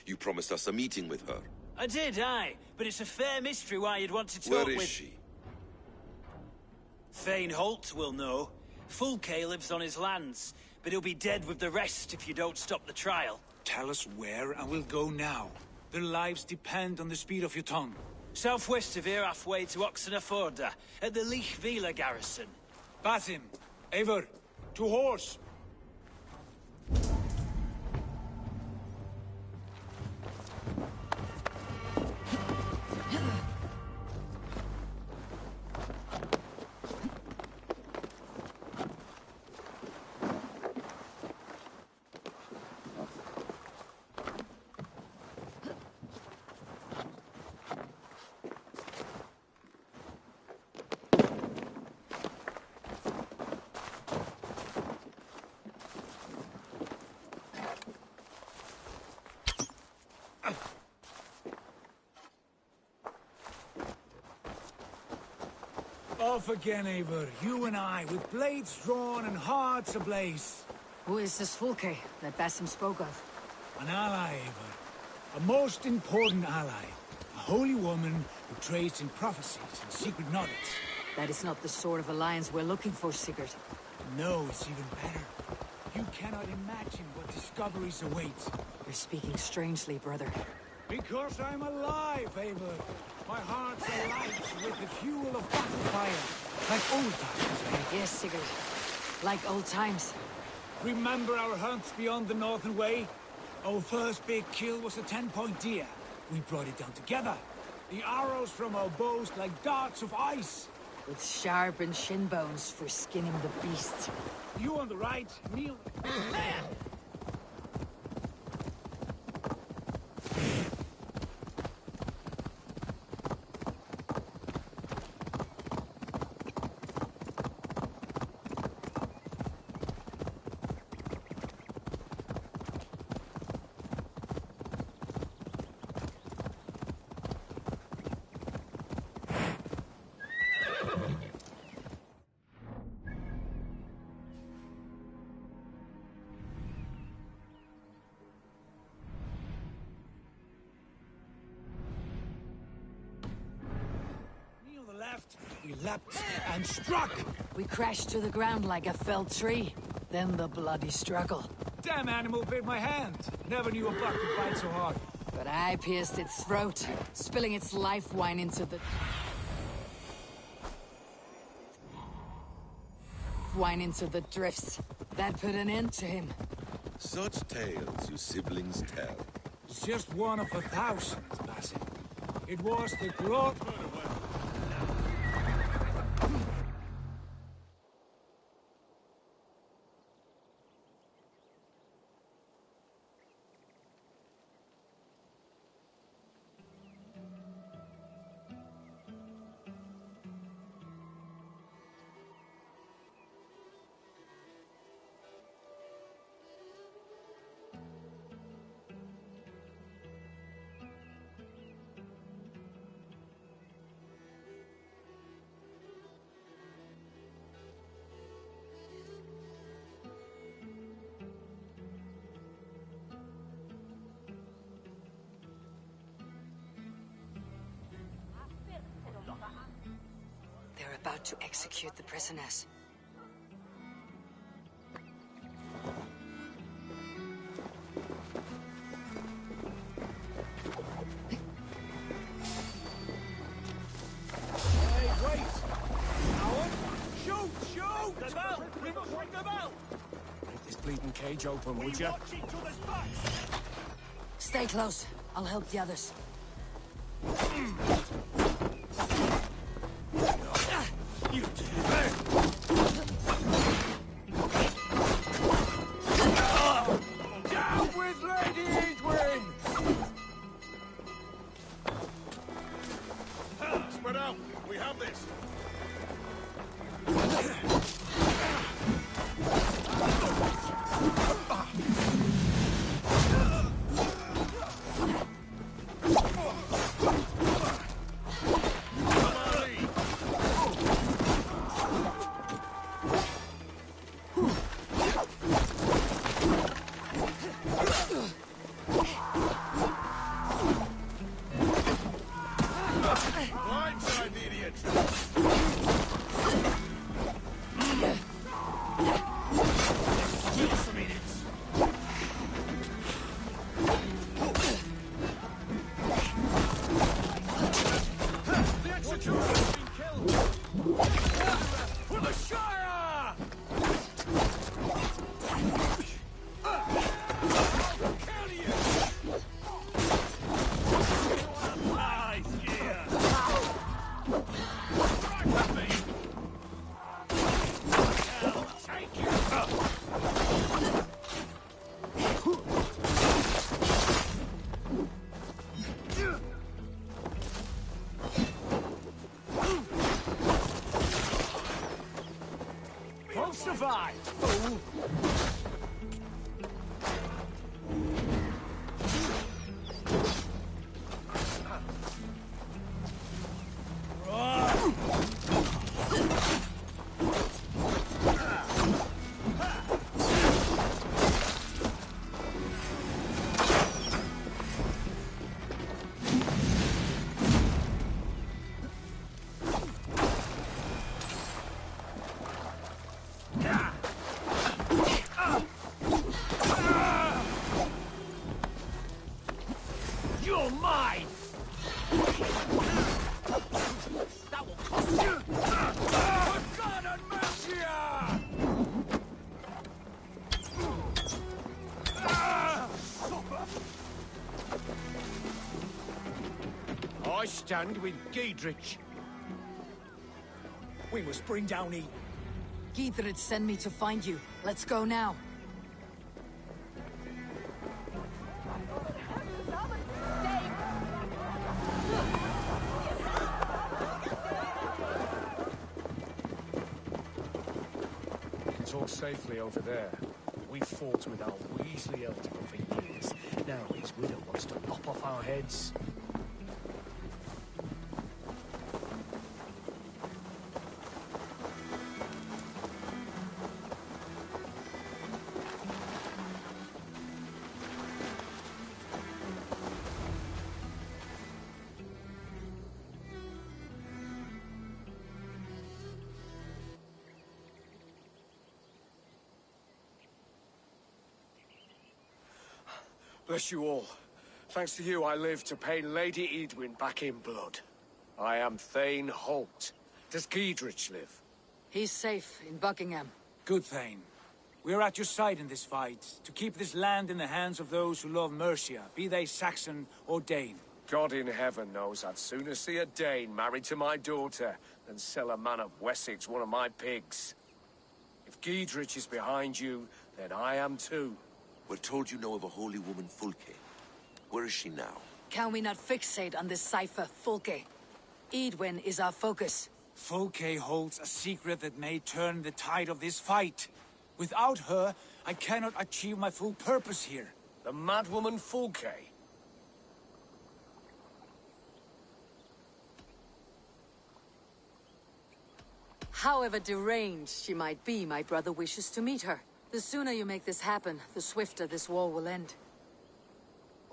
Speaker 18: You promised us a meeting with her.
Speaker 4: I did, aye. But it's a fair mystery why you'd want to talk with...
Speaker 18: Where is she?
Speaker 4: Thane Holt will know. Fulke lives on his lands, but he'll be dead with the rest if you don't stop the trial.
Speaker 5: Tell us where, and we'll go now. Their lives depend on the speed of your tongue.
Speaker 4: Southwest of here, halfway to Oxenford, at the Lichvila garrison.
Speaker 5: Basim, Eivor, to horse! Off again, Eivor. You and I, with blades drawn and hearts ablaze.
Speaker 2: Who is this Fulke that Basim spoke of?
Speaker 5: An ally, Eivor. A most important ally. A holy woman who trades in prophecies and secret knowledge.
Speaker 2: That is not the sort of alliance we're looking for, Sigurd.
Speaker 5: No, it's even better. You cannot imagine what discoveries await.
Speaker 2: You're speaking strangely, brother.
Speaker 5: Because I'm alive, Eivor. My heart's alight with the fuel of battle fire. Like old times, eh?
Speaker 2: Yes, Sigurd. Like old times.
Speaker 5: Remember our hunts beyond the Northern Way? Our first big kill was a 10-point deer. We brought it down together. The arrows from our bows like darts of ice.
Speaker 2: With sharpened shin bones for skinning the beast.
Speaker 5: You on the right, Neil.
Speaker 16: leapt and struck.
Speaker 17: We crashed to the ground like a felled tree. Then the bloody struggle.
Speaker 5: Damn animal bit my hand. Never knew a buck could bite so hard.
Speaker 17: But I pierced its throat, spilling its life wine into the... drifts. That put an end to him.
Speaker 18: Such tales you siblings tell.
Speaker 5: It's just one of a thousand, Bassett. It was the glory...
Speaker 2: They're about to execute the prisoners.
Speaker 5: Hey, wait! Howard! Shoot! Shoot! The bell! Ring the bell! Break this bleeding cage open, would ya?
Speaker 17: Stay close. I'll help the others.
Speaker 5: You down with Lady Edwin!
Speaker 3: Spread out! We have this! Blindside the idiots! Kill some idiots! The executioner has been killed! For the Shire! Kill you! Lies here! Take you!
Speaker 5: Won't survive! Fool! You're mine! That will cost you! For God and mercy! I stand with Giedrich. We must bring down Eden.
Speaker 17: Giedrich sent me to find you. Let's go now.
Speaker 5: We can talk safely over there. We fought with our Weasley elder for years. Now his widow wants to lop off our heads.
Speaker 1: Bless you all. Thanks to you, I live to pay Lady Edwin back in blood. I am Thane Holt. Does Giedrich live?
Speaker 23: He's safe in Buckingham.
Speaker 5: Good, Thane. We are at your side in this fight, to keep this land in the hands of those who love Mercia, be they Saxon or Dane.
Speaker 1: God in heaven knows I'd sooner see a Dane married to my daughter than sell a man of Wessex one of my pigs. If Giedrich is behind you, then I am too.
Speaker 18: We're told you know of a holy woman, Fulke. Where is she now?
Speaker 23: Can we not fixate on this cipher, Fulke? Edwin is our focus.
Speaker 5: Fulke holds a secret that may turn the tide of this fight. Without her, I cannot achieve my full purpose here.
Speaker 1: The madwoman Fulke?
Speaker 23: However deranged she might be, my brother wishes to meet her. The sooner you make this happen, the swifter this war will end.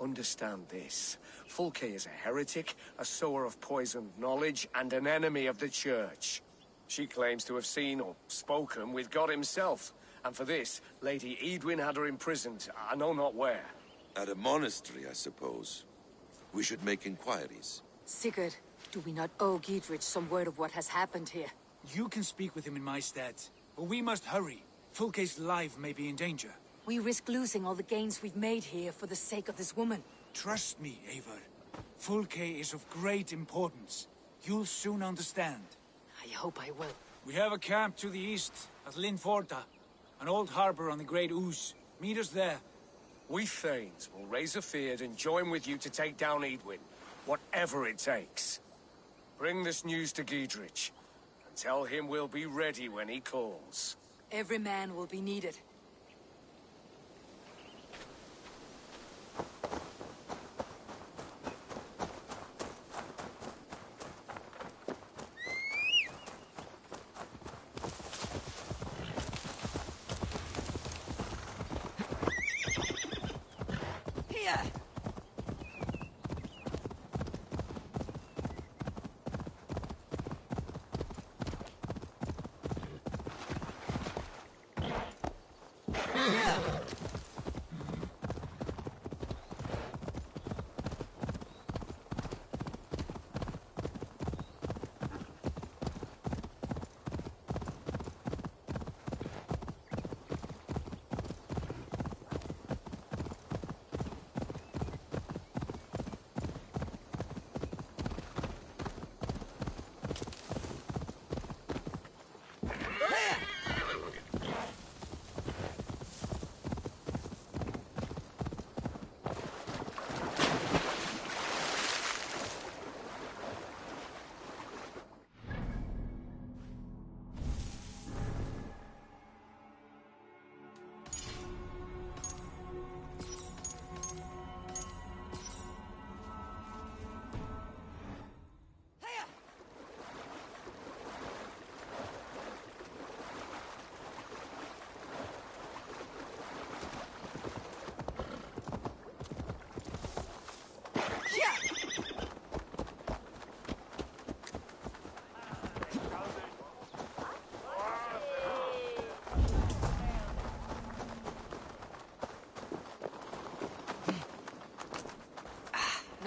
Speaker 1: Understand this. Fulke is a heretic, a sower of poisoned knowledge, and an enemy of the Church. She claims to have seen or spoken with God himself. And for this, Lady Edwin had her imprisoned, I know not where.
Speaker 18: At a monastery, I suppose. We should make inquiries.
Speaker 23: Sigurd, do we not owe Giedrich some word of what has happened here?
Speaker 5: You can speak with him in my stead, but we must hurry. Fulke's life may be in danger.
Speaker 23: We risk losing all the gains we've made here for the sake of this woman.
Speaker 5: Trust me, Eivor. Fulke is of great importance. You'll soon understand.
Speaker 23: I hope I will.
Speaker 5: We have a camp to the east, at Linforta. An old harbor on the Great Ouse. Meet us there.
Speaker 1: We Thanes will raise a feard and join with you to take down Edwin. Whatever it takes. Bring this news to Giedrich. And tell him we'll be ready when he calls.
Speaker 23: Every man will be needed.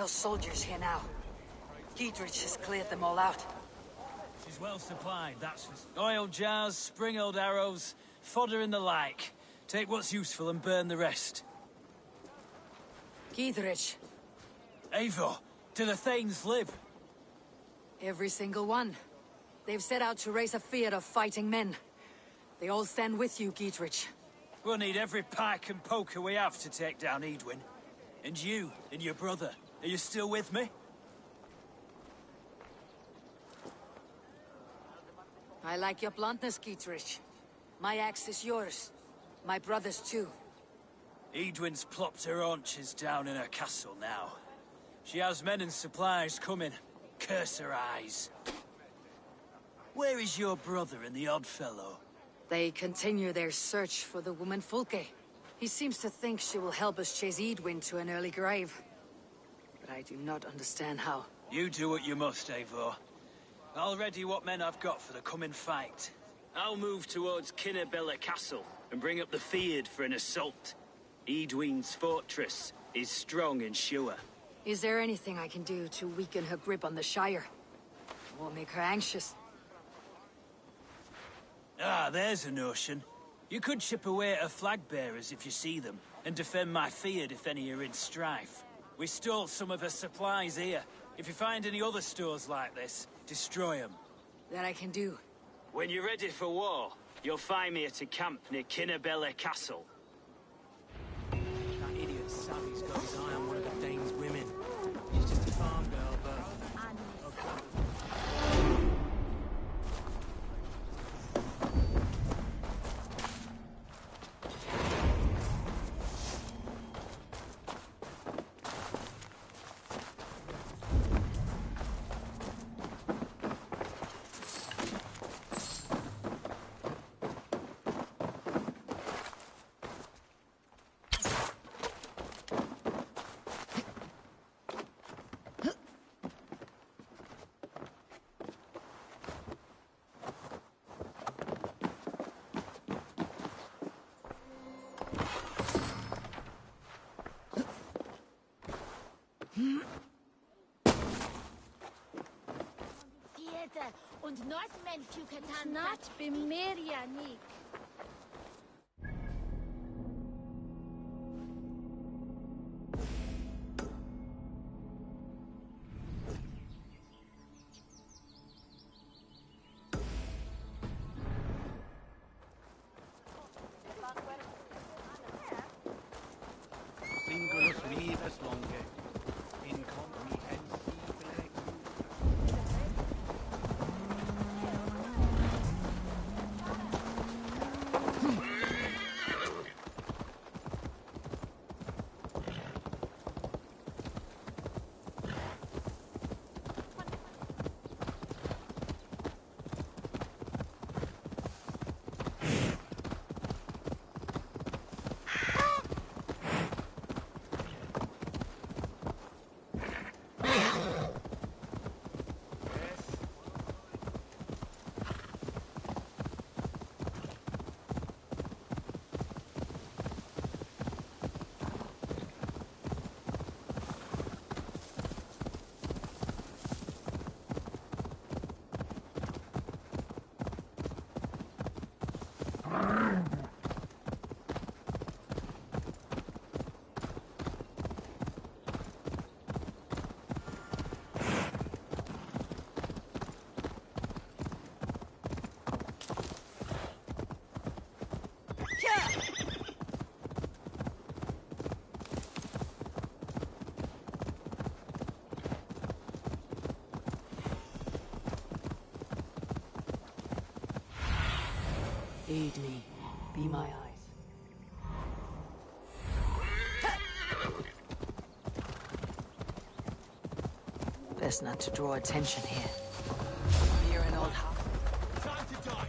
Speaker 23: No soldiers here now. Giedrich has cleared them all out.
Speaker 15: She's well supplied, that's for... Oil jars, spring-oiled arrows, fodder and the like. Take what's useful and burn the rest.
Speaker 23: Giedrich.
Speaker 15: Eivor, do the Thanes live?
Speaker 23: Every single one. They've set out to raise a fear of fighting men. They all stand with you, Giedrich.
Speaker 15: We'll need every pike and poker we have to take down Edwin. And you, and your brother, are you still with me?
Speaker 23: I like your bluntness, Giedrich. My axe is yours. My brother's too.
Speaker 15: Edwin's plopped her haunches down in her castle now. She has men and supplies coming. Curse her eyes. Where is your brother and the odd fellow?
Speaker 23: They continue their search for the woman Fulke. He seems to think she will help us chase Edwin to an early grave. But I do not understand how.
Speaker 15: You do what you must, Eivor. I'll ready what men I've got for the coming fight. I'll move towards Kinnabella Castle and bring up the feared for an assault. Edwin's fortress is strong and sure.
Speaker 23: Is there anything I can do to weaken her grip on the Shire? Or make her anxious?
Speaker 15: Ah, there's a notion. You could chip away at her flag bearers if you see them, and defend my field if any are in strife. We stole some of her supplies here. If you find any other stores like this, destroy them.
Speaker 23: That I can do.
Speaker 15: When you're ready for war, you'll find me at a camp near Kinnabella Castle.
Speaker 10: That idiot Sally's got his eye on one of the Dane's women. She's just a farm girl, but...
Speaker 12: Und Northmen Fukatan not Bimeria Nick.
Speaker 10: Singulus vivas longe, incomprehensibile.
Speaker 17: Aid me. Be my eyes. Best not to draw attention here. Near an old house.
Speaker 10: Time to die!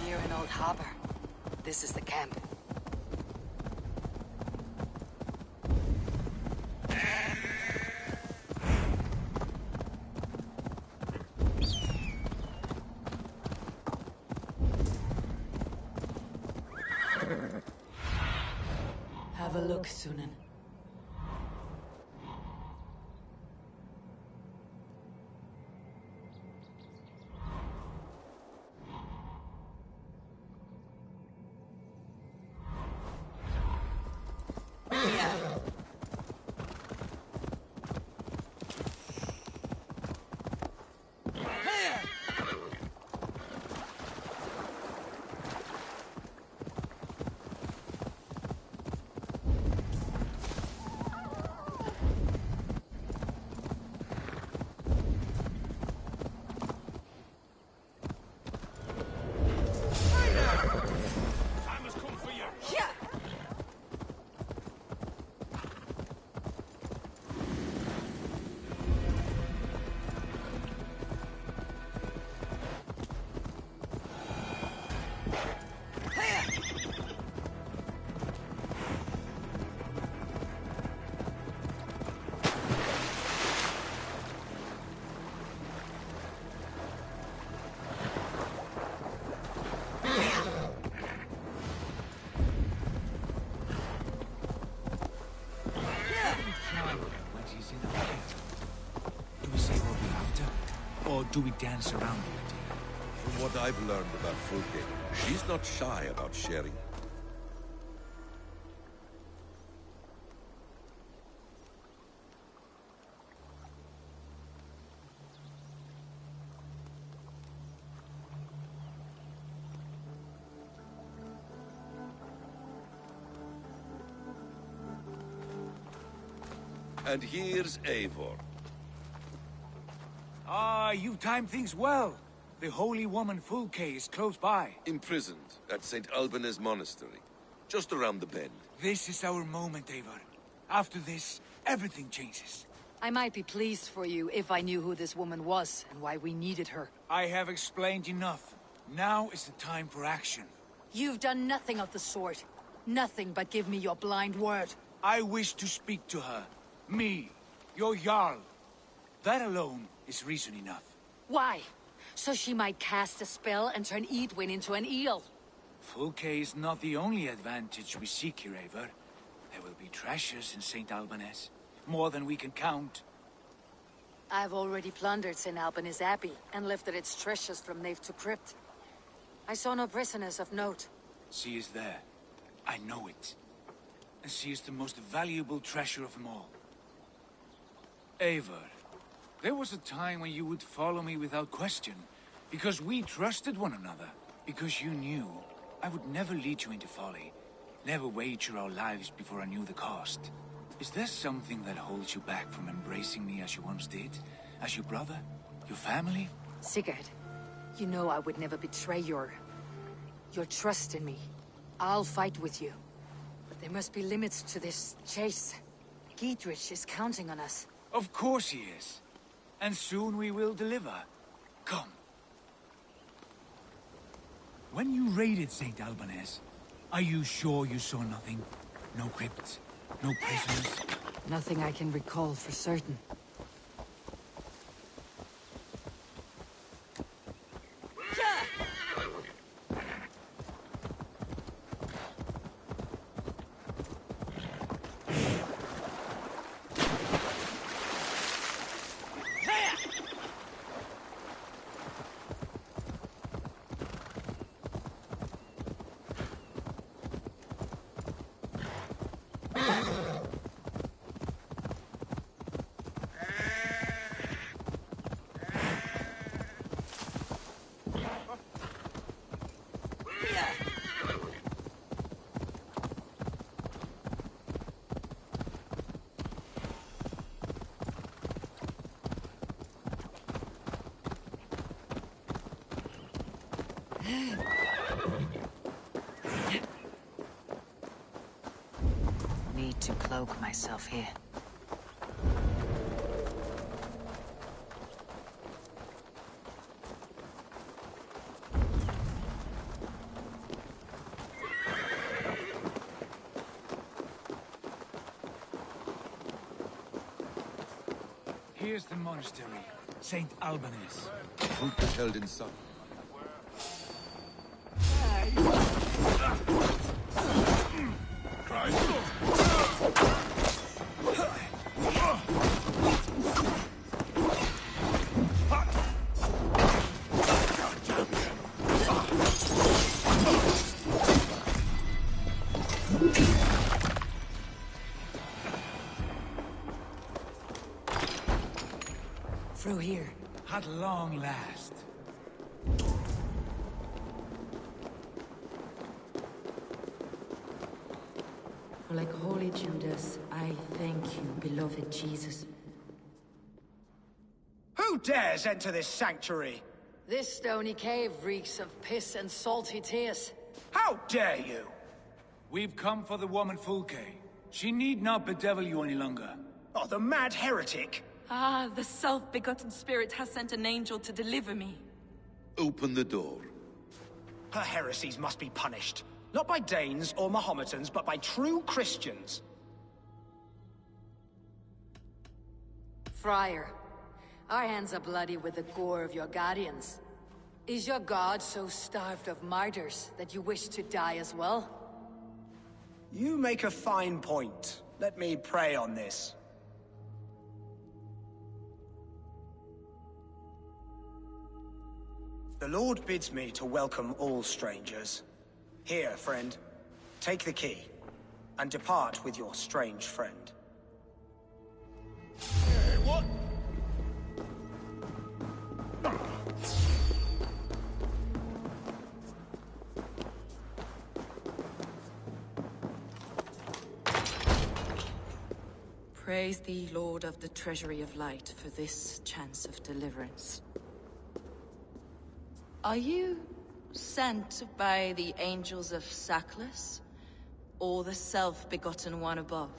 Speaker 23: Near an old harbor. This is the camp. Have a look, Sunan.
Speaker 5: Or do we dance around the idea?
Speaker 18: From what I've learned about Fulke, she's not shy about sharing. And here's Eivor.
Speaker 5: Ah, you timed things well. The holy woman Fulke is close by.
Speaker 18: Imprisoned at St. Alban's Monastery, just around the bend.
Speaker 5: This is our moment, Eivor. After this, everything changes.
Speaker 23: I might be pleased for you if I knew who this woman was and why we needed her.
Speaker 5: I have explained enough. Now is the time for action.
Speaker 23: You've done nothing of the sort. Nothing but give me your blind word.
Speaker 5: I wish to speak to her. Me, your Jarl. That alone is reason enough.
Speaker 23: Why? So she might cast a spell and turn Edwin into an eel.
Speaker 5: Fulke is not the only advantage we seek here, Eivor. There will be treasures in St. Alban's. More than we can count.
Speaker 23: I've already plundered St. Alban's Abbey and lifted its treasures from nave to crypt. I saw no prisoners of note.
Speaker 5: She is there. I know it. And she is the most valuable treasure of them all. Eivor, there was a time when you would follow me without question, because we trusted one another, because you knew I would never lead you into folly, never wager our lives before I knew the cost. Is there something that holds you back from embracing me as you once did? As your brother? Your family?
Speaker 23: Sigurd, you know I would never betray your trust in me. I'll fight with you. But there must be limits to this chase. Giedrich is counting on us.
Speaker 5: Of course he is. And soon we will deliver. Come. When you raided St. Alban's, are you sure you saw nothing? No crypts? No prisoners?
Speaker 23: Nothing I can recall for certain. Need to cloak myself here.
Speaker 5: Here's the monastery, St. Alban's.
Speaker 18: Fulke is held inside.
Speaker 23: Through here.
Speaker 5: At long last.
Speaker 23: For like holy Judas, I thank you, beloved Jesus.
Speaker 6: Who dares enter this sanctuary?
Speaker 23: This stony cave reeks of piss and salty tears.
Speaker 6: How dare you?
Speaker 5: We've come for the woman Fulke. She need not bedevil you any longer.
Speaker 6: Oh, the mad heretic!
Speaker 14: Ah, the self-begotten spirit has sent an angel to deliver me.
Speaker 18: Open the door.
Speaker 6: Her heresies must be punished. Not by Danes or Mahometans, but by true Christians.
Speaker 23: Friar, our hands are bloody with the gore of your guardians. Is your god so starved of martyrs that you wish to die as well?
Speaker 6: You make a fine point. Let me pray on this. The Lord bids me to welcome all strangers. Here, friend, take the key, and depart with your strange friend.
Speaker 3: What?
Speaker 14: Praise thee, Lord of the Treasury of Light, for this chance of deliverance. Are you sent by the angels of Sackless, or the self-begotten one above?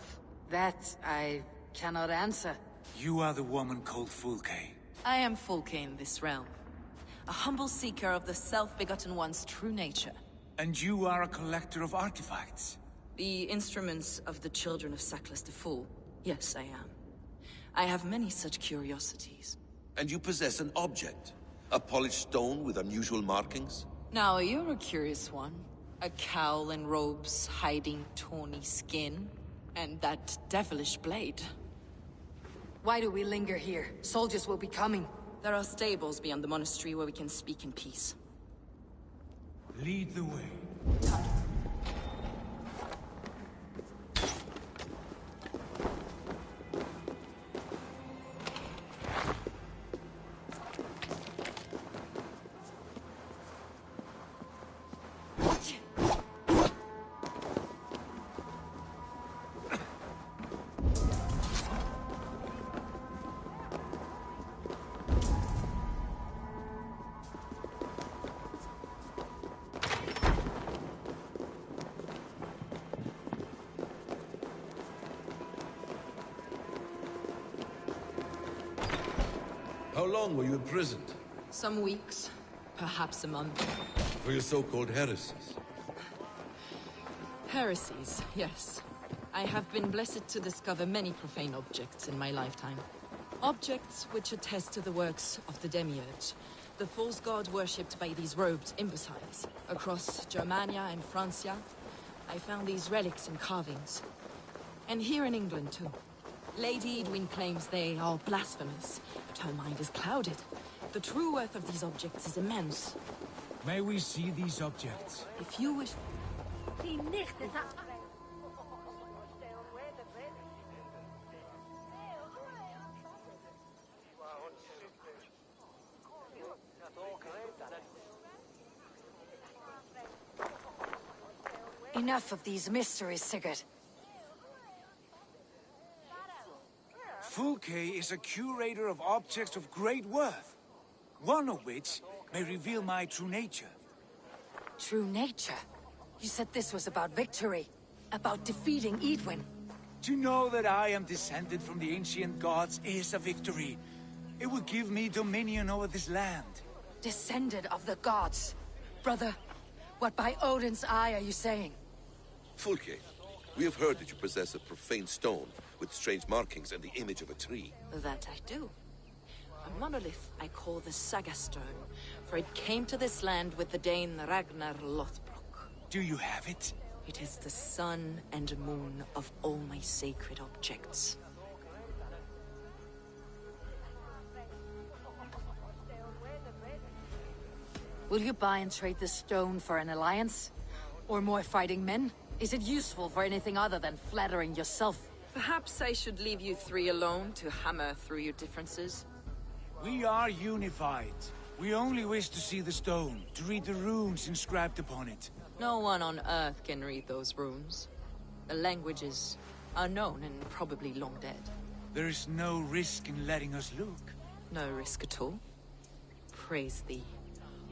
Speaker 2: That I cannot answer.
Speaker 5: You are the woman called Fulke.
Speaker 14: I am Fulke in this realm, a humble seeker of the self-begotten one's true nature.
Speaker 5: And you are a collector of artifacts?
Speaker 14: The instruments of the children of Sackless the Fool. Yes, I am. I have many such curiosities.
Speaker 18: And you possess an object? A polished stone with unusual markings?
Speaker 14: Now, you're a curious one. A cowl and robes hiding tawny skin. And that devilish blade.
Speaker 2: Why do we linger here? Soldiers will be coming.
Speaker 14: There are stables beyond the monastery where we can speak in peace.
Speaker 5: Lead the way.
Speaker 18: How long were you imprisoned?
Speaker 14: Some weeks, perhaps a month.
Speaker 18: For your so-called heresies?
Speaker 14: Heresies, yes. I have been blessed to discover many profane objects in my lifetime. Objects which attest to the works of the Demiurge, the false god worshipped by these robed imbeciles. Across Germania and Francia, I found these relics and carvings. And here in England, too. Lady Edwin claims they are blasphemous, but her mind is clouded. The true worth of these objects is immense.
Speaker 5: May we see these objects?
Speaker 14: If you wish...
Speaker 2: Enough of these mysteries, Sigurd.
Speaker 5: Fulke is a curator of objects of great worth, one of which may reveal my true nature.
Speaker 2: True nature? You said this was about victory, about defeating Edwin.
Speaker 5: To know that I am descended from the ancient gods is a victory. It will give me dominion over this land.
Speaker 2: Descended of the gods? Brother, what by Odin's eye are you saying?
Speaker 18: Fulke, we have heard that you possess a profane stone with strange markings and the image of a tree.
Speaker 14: That I do. A monolith I call the Saga Stone, for it came to this land with the Dane Ragnar Lothbrok.
Speaker 5: Do you have it?
Speaker 14: It is the sun and moon of all my sacred objects.
Speaker 2: Will you buy and trade this stone for an alliance? Or more fighting men? Is it useful for anything other than flattering yourself?
Speaker 14: Perhaps I should leave you three alone to hammer through your differences.
Speaker 5: We are unified. We only wish to see the stone, to read the runes inscribed upon it.
Speaker 14: No one on Earth can read those runes. The languages are known and probably long dead.
Speaker 5: There is no risk in letting us look.
Speaker 14: No risk at all. Praise thee,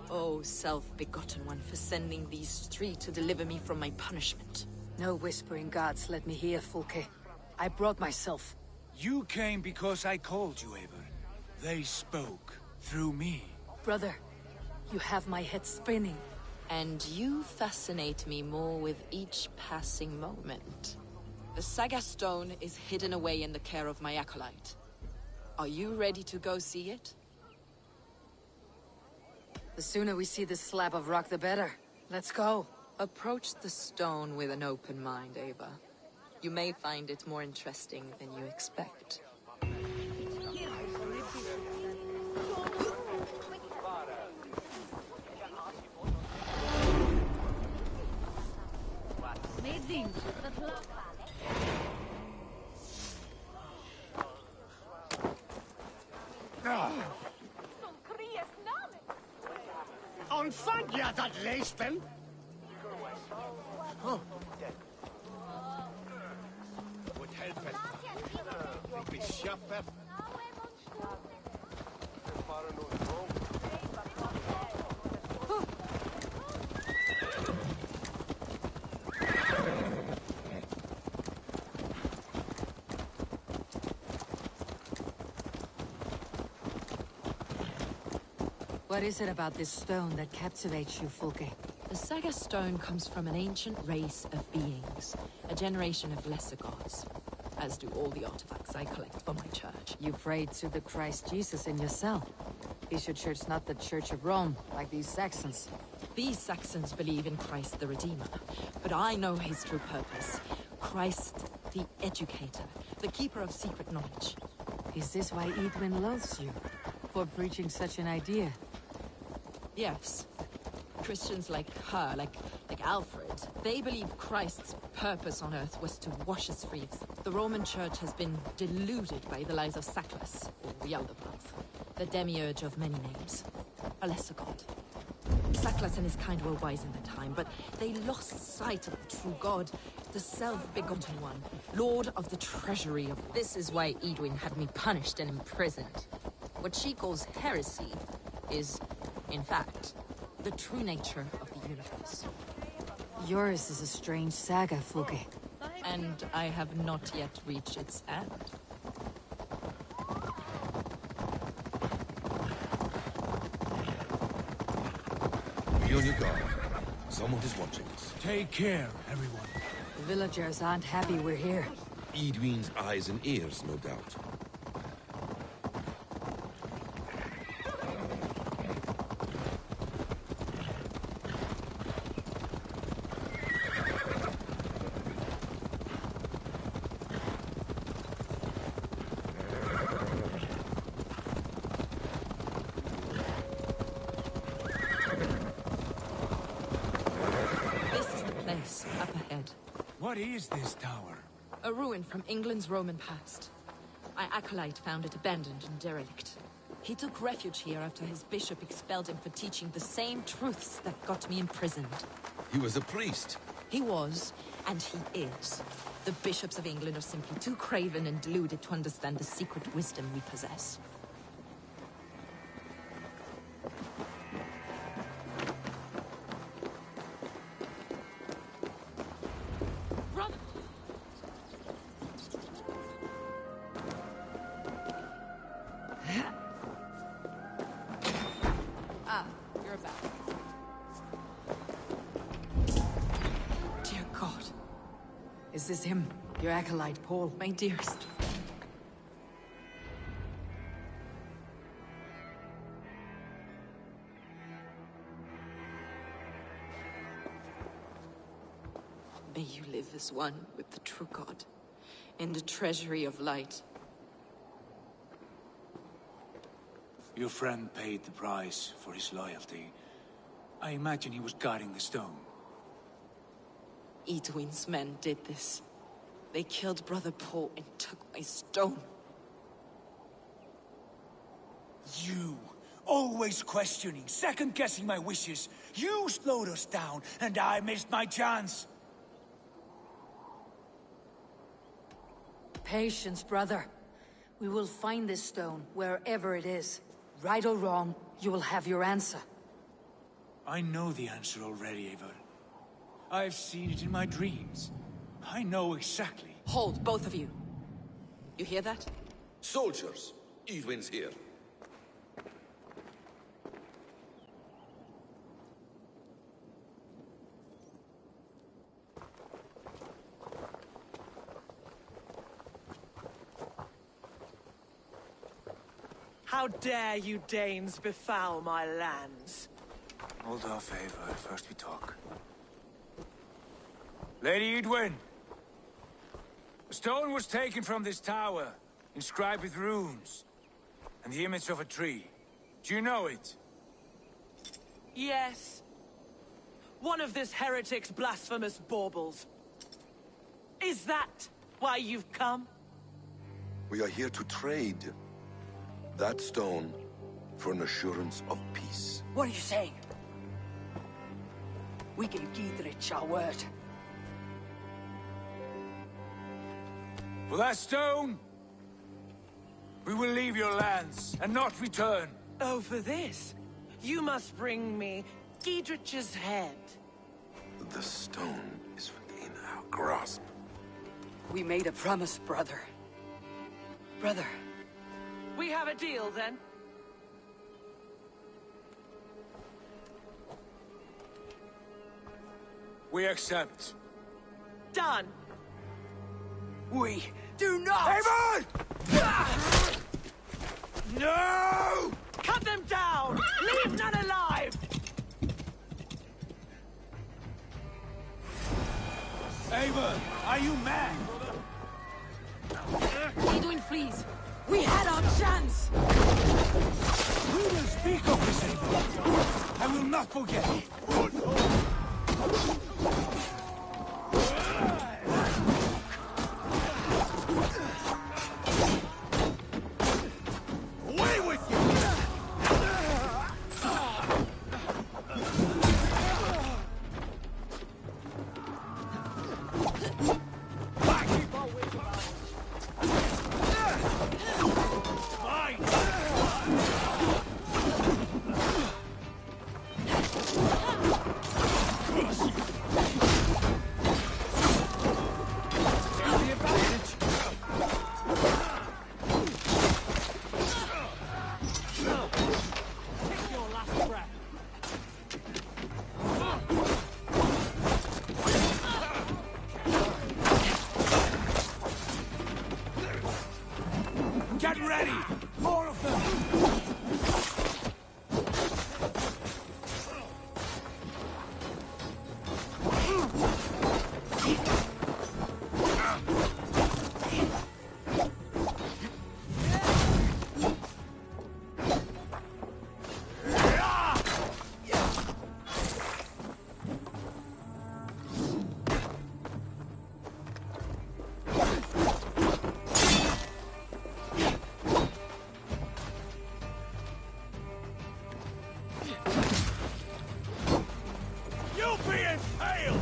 Speaker 14: O self-begotten one, for sending these three to deliver me from my punishment.
Speaker 2: No whispering gods let me hear, Fulke. I brought myself.
Speaker 5: You came because I called you, Eivor. They spoke through me.
Speaker 2: Brother, you have my head spinning.
Speaker 14: And you fascinate me more with each passing moment. The Saga Stone is hidden away in the care of my acolyte. Are you ready to go see it?
Speaker 2: The sooner we see this slab of rock, the better. Let's go.
Speaker 14: Approach the stone with an open mind, Ava. You may find it more interesting than you expect.
Speaker 12: seems that luck.
Speaker 13: Ontvangt je dat leespen? Oh. Moet helpen. Bishop.
Speaker 2: What is it about this stone that captivates you, Fulke?
Speaker 14: The Saga stone comes from an ancient race of beings, a generation of lesser gods, as do all the artifacts I collect for my church.
Speaker 2: You prayed to the Christ Jesus in your cell. Is your church not the Church of Rome, like these Saxons?
Speaker 14: These Saxons believe in Christ the Redeemer, but I know his true purpose. Christ the Educator, the keeper of secret knowledge.
Speaker 2: Is this why Edwin loathes you? For preaching such an idea?
Speaker 14: Yes. Christians like her, like Alfred, they believe Christ's purpose on earth was to wash us free. The Roman Church has been deluded by the lies of Saklas, or Yaldabaoth, the demiurge of many names, a lesser god. Saklas and his kind were wise in their time, but they lost sight of the true god, the self-begotten one, lord of the treasury of...
Speaker 8: This is why Edwin had me punished and imprisoned. What she calls heresy is, in fact,
Speaker 14: the true nature of the universe.
Speaker 2: Yours is a strange saga, Fulke.
Speaker 14: And I have not yet reached its end.
Speaker 18: Be on your guard. Someone is watching us.
Speaker 5: Take care, everyone.
Speaker 2: The villagers aren't happy we're here.
Speaker 18: Edwin's eyes and ears, no doubt.
Speaker 14: Up ahead.
Speaker 5: What is this tower?
Speaker 14: A ruin from England's Roman past. My acolyte found it abandoned and derelict. He took refuge here after his bishop expelled him for teaching the same truths that got me imprisoned.
Speaker 18: He was a priest.
Speaker 14: He was, and he is. The bishops of England are simply too craven and deluded to understand the secret wisdom we possess.
Speaker 2: Is this him? Your acolyte, Paul?
Speaker 14: My dearest. May you live as one with the true God, in the treasury of light.
Speaker 5: Your friend paid the price for his loyalty. I imagine he was guarding the stone.
Speaker 14: Edwin's men did this. They killed Brother Paul and took my stone.
Speaker 15: You, always questioning, second-guessing my wishes. You slowed us down, and I missed my chance.
Speaker 2: Patience, brother. We will find this stone, wherever it is. Right or wrong, you will have your answer.
Speaker 5: I know the answer already, Eivor. I've seen it in my dreams. I know exactly.
Speaker 14: Hold, both of you. You hear that?
Speaker 18: Soldiers! Edwin's here.
Speaker 9: How dare you Danes befoul my lands?
Speaker 5: Hold off, Eivor. First we talk. Lady Edwin! The stone was taken from this tower, inscribed with runes, and the image of a tree. Do you know it?
Speaker 9: Yes. One of this heretic's blasphemous baubles. Is that why you've come?
Speaker 18: We are here to trade that stone for an assurance of peace.
Speaker 23: What are you saying? We gave Giedrich our word.
Speaker 5: For that stone, we will leave your lands and not return.
Speaker 9: Oh, for this? You must bring me Giedrich's head.
Speaker 18: The stone is within our grasp.
Speaker 23: We made a promise, brother. Brother.
Speaker 9: We have a deal, then?
Speaker 5: We accept.
Speaker 9: Done.
Speaker 23: We do not!
Speaker 5: Avon! No!
Speaker 9: Cut them down! Leave none alive!
Speaker 5: Avon, are you mad?
Speaker 23: Edwin flees. We had our chance!
Speaker 5: We will speak of this, Avon. I will not forget.
Speaker 13: Away with you!
Speaker 5: Get ready! More of them!
Speaker 13: You'll be impaled!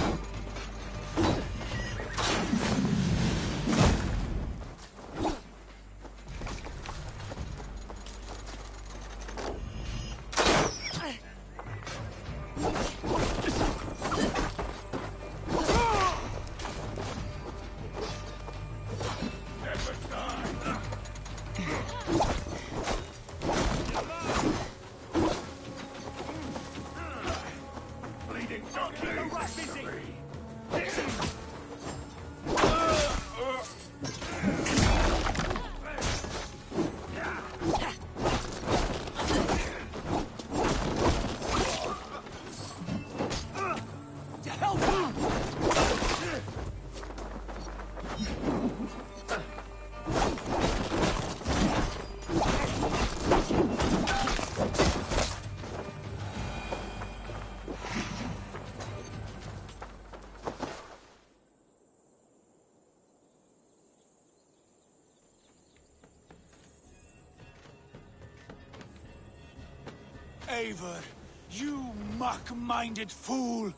Speaker 13: Never die! Bleeding
Speaker 5: Eivor, you muck-minded fool!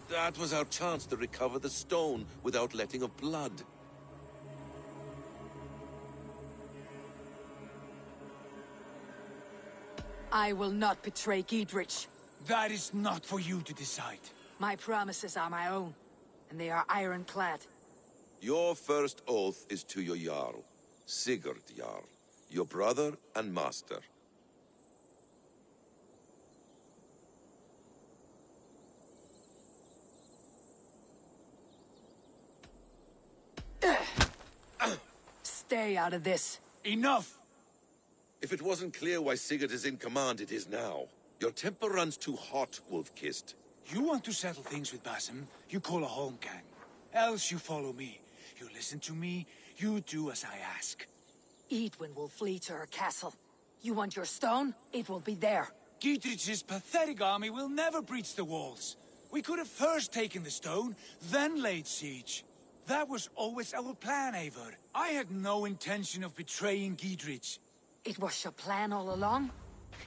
Speaker 18: That was our chance to recover the stone without letting of blood.
Speaker 23: I will not betray Giedrich.
Speaker 5: That is not for you to decide.
Speaker 23: My promises are my own, and they are ironclad.
Speaker 18: Your first oath is to your Jarl, Sigurd Jarl, your brother and master.
Speaker 23: Stay out of this.
Speaker 5: Enough!
Speaker 18: If it wasn't clear why Sigurd is in command, it is now. Your temper runs too hot, Wolf-Kissed.
Speaker 5: You want to settle things with Basim, you call a Holmgang. Else you follow me. You listen to me, you do as I ask.
Speaker 23: Edwin will flee to her castle. You want your stone? It will be there.
Speaker 5: Giedrich's pathetic army will never breach the walls. We could have first taken the stone, then laid siege. That was always our plan, Eivor. I had no intention of betraying Giedrich.
Speaker 23: It was your plan all along?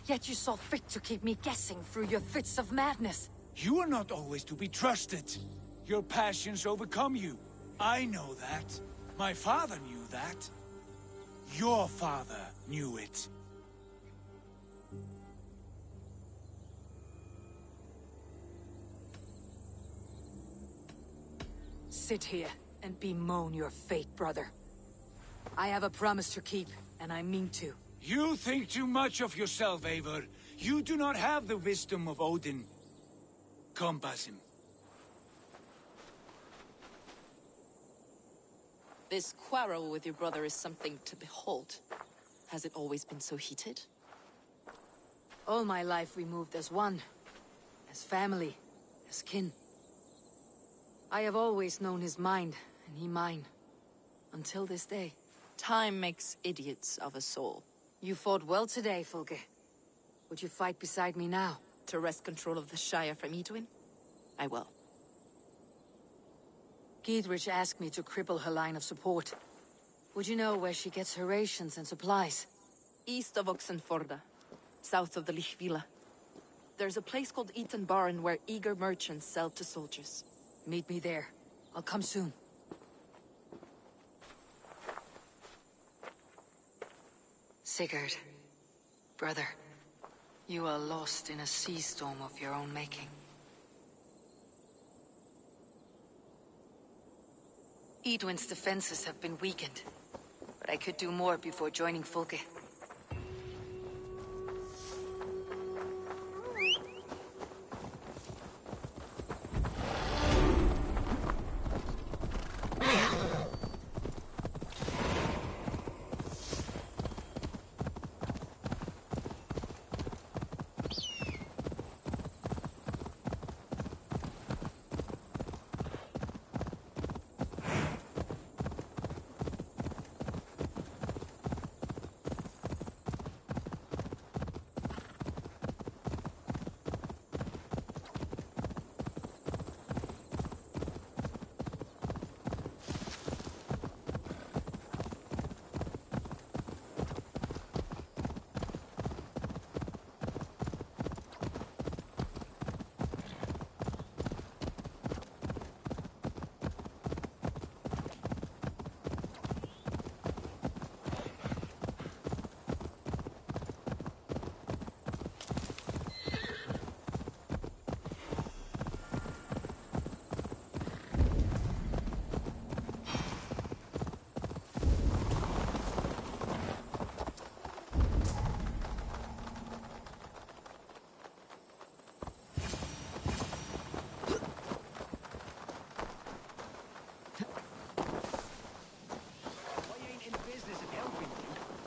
Speaker 23: Yet you saw fit to keep me guessing through your fits of madness.
Speaker 5: You are not always to be trusted. Your passions overcome you. I know that. My father knew that. Your father knew it.
Speaker 23: Sit here and bemoan your fate, brother. I have a promise to keep, and I mean to.
Speaker 5: You think too much of yourself, Eivor. You do not have the wisdom of Odin. Come, Basim.
Speaker 14: This quarrel with your brother is something to behold. Has it always been so heated?
Speaker 23: All my life we moved as one. As family. As kin. I have always known his mind, and he mine. Until this day.
Speaker 14: Time makes idiots of us all.
Speaker 23: You fought well today, Fulke. Would you fight beside me now?
Speaker 14: To wrest control of the Shire from Edwin? I will.
Speaker 23: Giedrich asked me to cripple her line of support. Would you know where she gets her rations and supplies?
Speaker 14: East of Oxenforda, south of the Lichvila. There's a place called Eaton Barn where eager merchants sell to soldiers.
Speaker 23: Meet me there. I'll come soon. Sigurd, brother, you are lost in a sea storm of your own making. Edwin's defenses have been weakened, but I could do more before joining Fulke.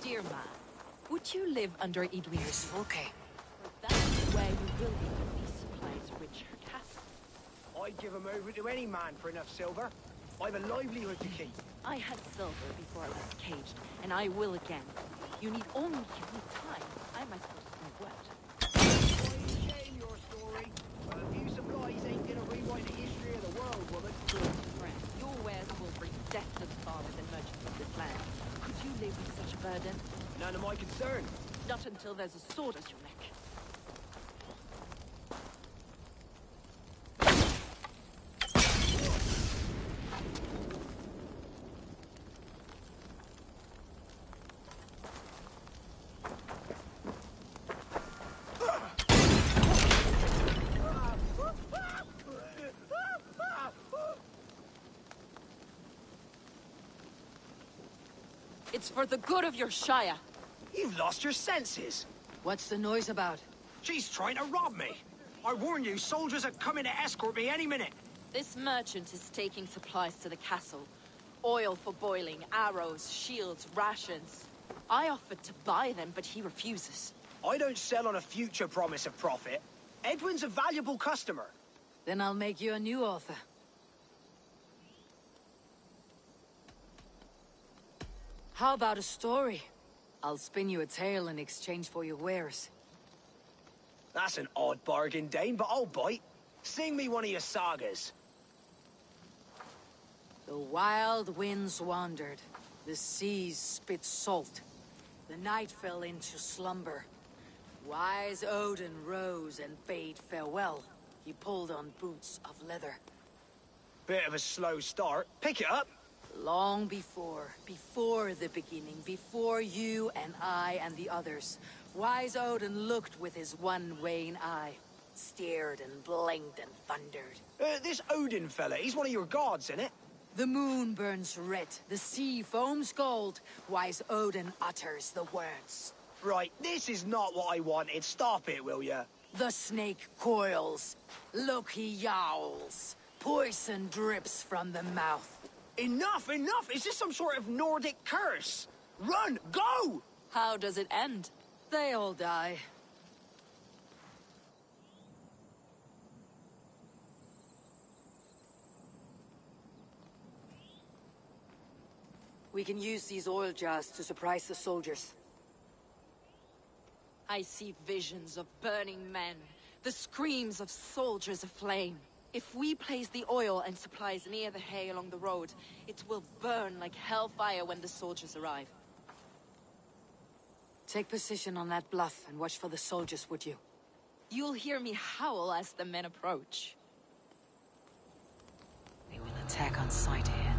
Speaker 14: Dear man, would you live under Edwin's
Speaker 23: Fulke?
Speaker 14: That's where you will be when these supplies reach her castle.
Speaker 6: I'd give him over to any man for enough silver. I've a livelihood to keep.
Speaker 14: I had silver before I was caged, and I will again. You need only give me time. I might put in a word.
Speaker 6: Shame your story. A few supplies ain't gonna rewrite the history of the world, woman.
Speaker 14: Good friend, your wares will bring death to the farmers and merchants of this land. Could you live with such a burden?
Speaker 6: None of my concern.
Speaker 14: Not until there's a sword at your neck. It's for the good of your Shire.
Speaker 6: You've lost your senses.
Speaker 23: What's the noise about?
Speaker 6: She's trying to rob me. I warn you, soldiers are coming to escort me any minute.
Speaker 14: This merchant is taking supplies to the castle. Oil for boiling, arrows, shields, rations. I offered to buy them, but he refuses.
Speaker 6: I don't sell on a future promise of profit. Edwin's a valuable customer.
Speaker 23: Then I'll make you a new author. How about a story? I'll spin you a tale in exchange for your wares.
Speaker 6: That's an odd bargain, Dane, but I'll bite. Sing me one of your sagas.
Speaker 2: The wild winds wandered. The seas spit salt. The night fell into slumber. Wise Odin rose and bade farewell. He pulled on boots of leather.
Speaker 6: Bit of a slow start. Pick it up!
Speaker 2: Long before the beginning, before you and I and the others, Wise Odin looked with his one vain eye, stared and blinked and thundered.
Speaker 6: This Odin fella, he's one of your gods, innit?
Speaker 2: The moon burns red, the sea foams gold. Wise Odin utters the words.
Speaker 6: Right, this is not what I wanted. Stop it, will ya?
Speaker 2: The snake coils. Look, he yowls. Poison drips from the mouth.
Speaker 6: Enough, enough! Is this some sort of Nordic curse? Run! Go!
Speaker 8: How does it end?
Speaker 2: They all die. We can use these oil jars to surprise the soldiers.
Speaker 8: I see visions of burning men, the screams of soldiers aflame. If we place the oil and supplies near the hay along the road, it will burn like hellfire when the soldiers arrive.
Speaker 2: Take position on that bluff and watch for the soldiers, would you?
Speaker 8: You'll hear me howl as the men approach.
Speaker 2: They will attack on sight here.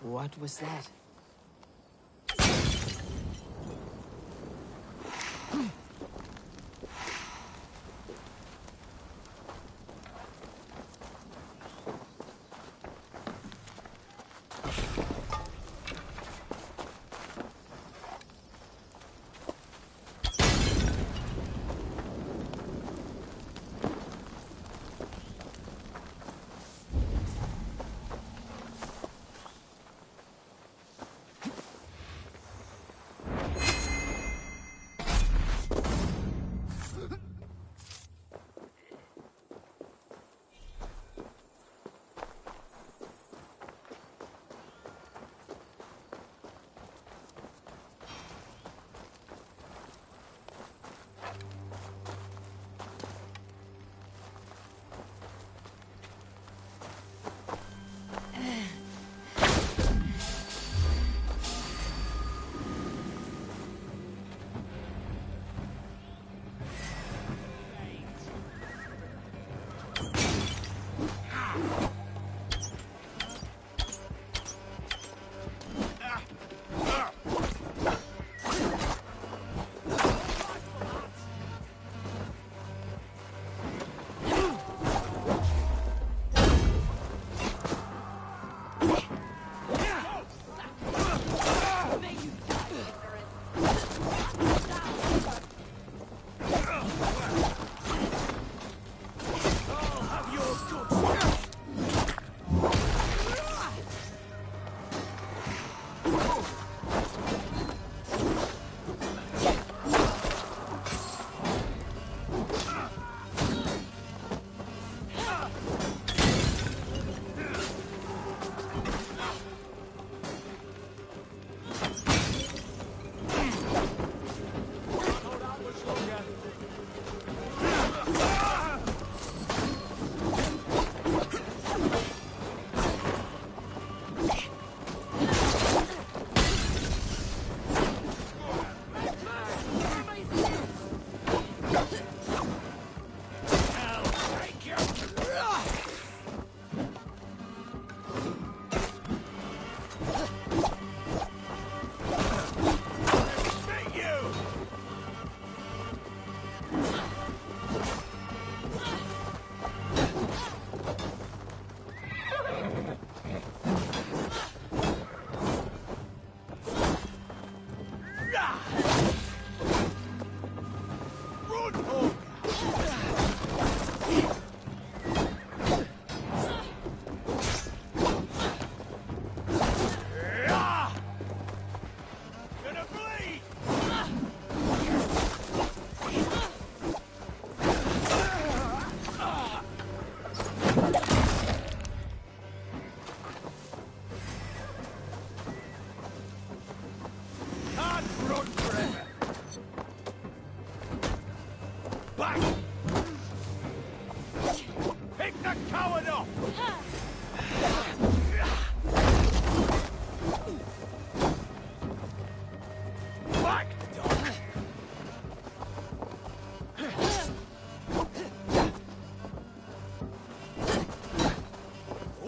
Speaker 2: What was that?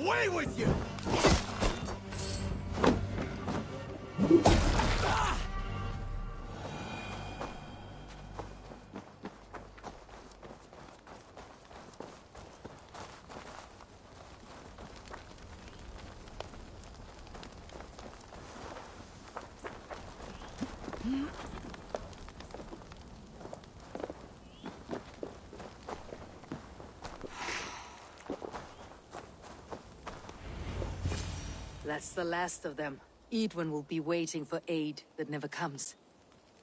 Speaker 3: Away with you!
Speaker 2: That's the last of them. Edwin will be waiting for aid that never comes.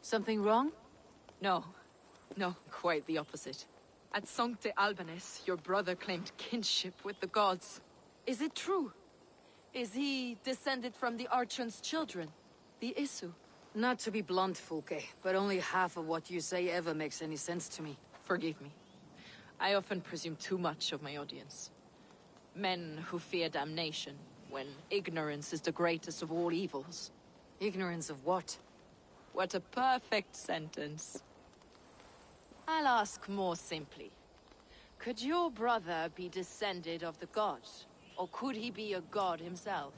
Speaker 2: Something wrong?
Speaker 8: No. No, quite the opposite. At Sancte Albanus, your brother claimed kinship with the gods. Is it true? Is he descended from the Archon's children? The Isu?
Speaker 2: Not to be blunt, Fulke, but only half of what you say ever makes any sense to me.
Speaker 8: Forgive me. I often presume too much of my audience. Men who fear damnation, when ignorance is the greatest of all evils.
Speaker 2: Ignorance of what?
Speaker 8: What a perfect sentence. I'll ask more simply. Could your brother be descended of the gods? Or could he be a god himself?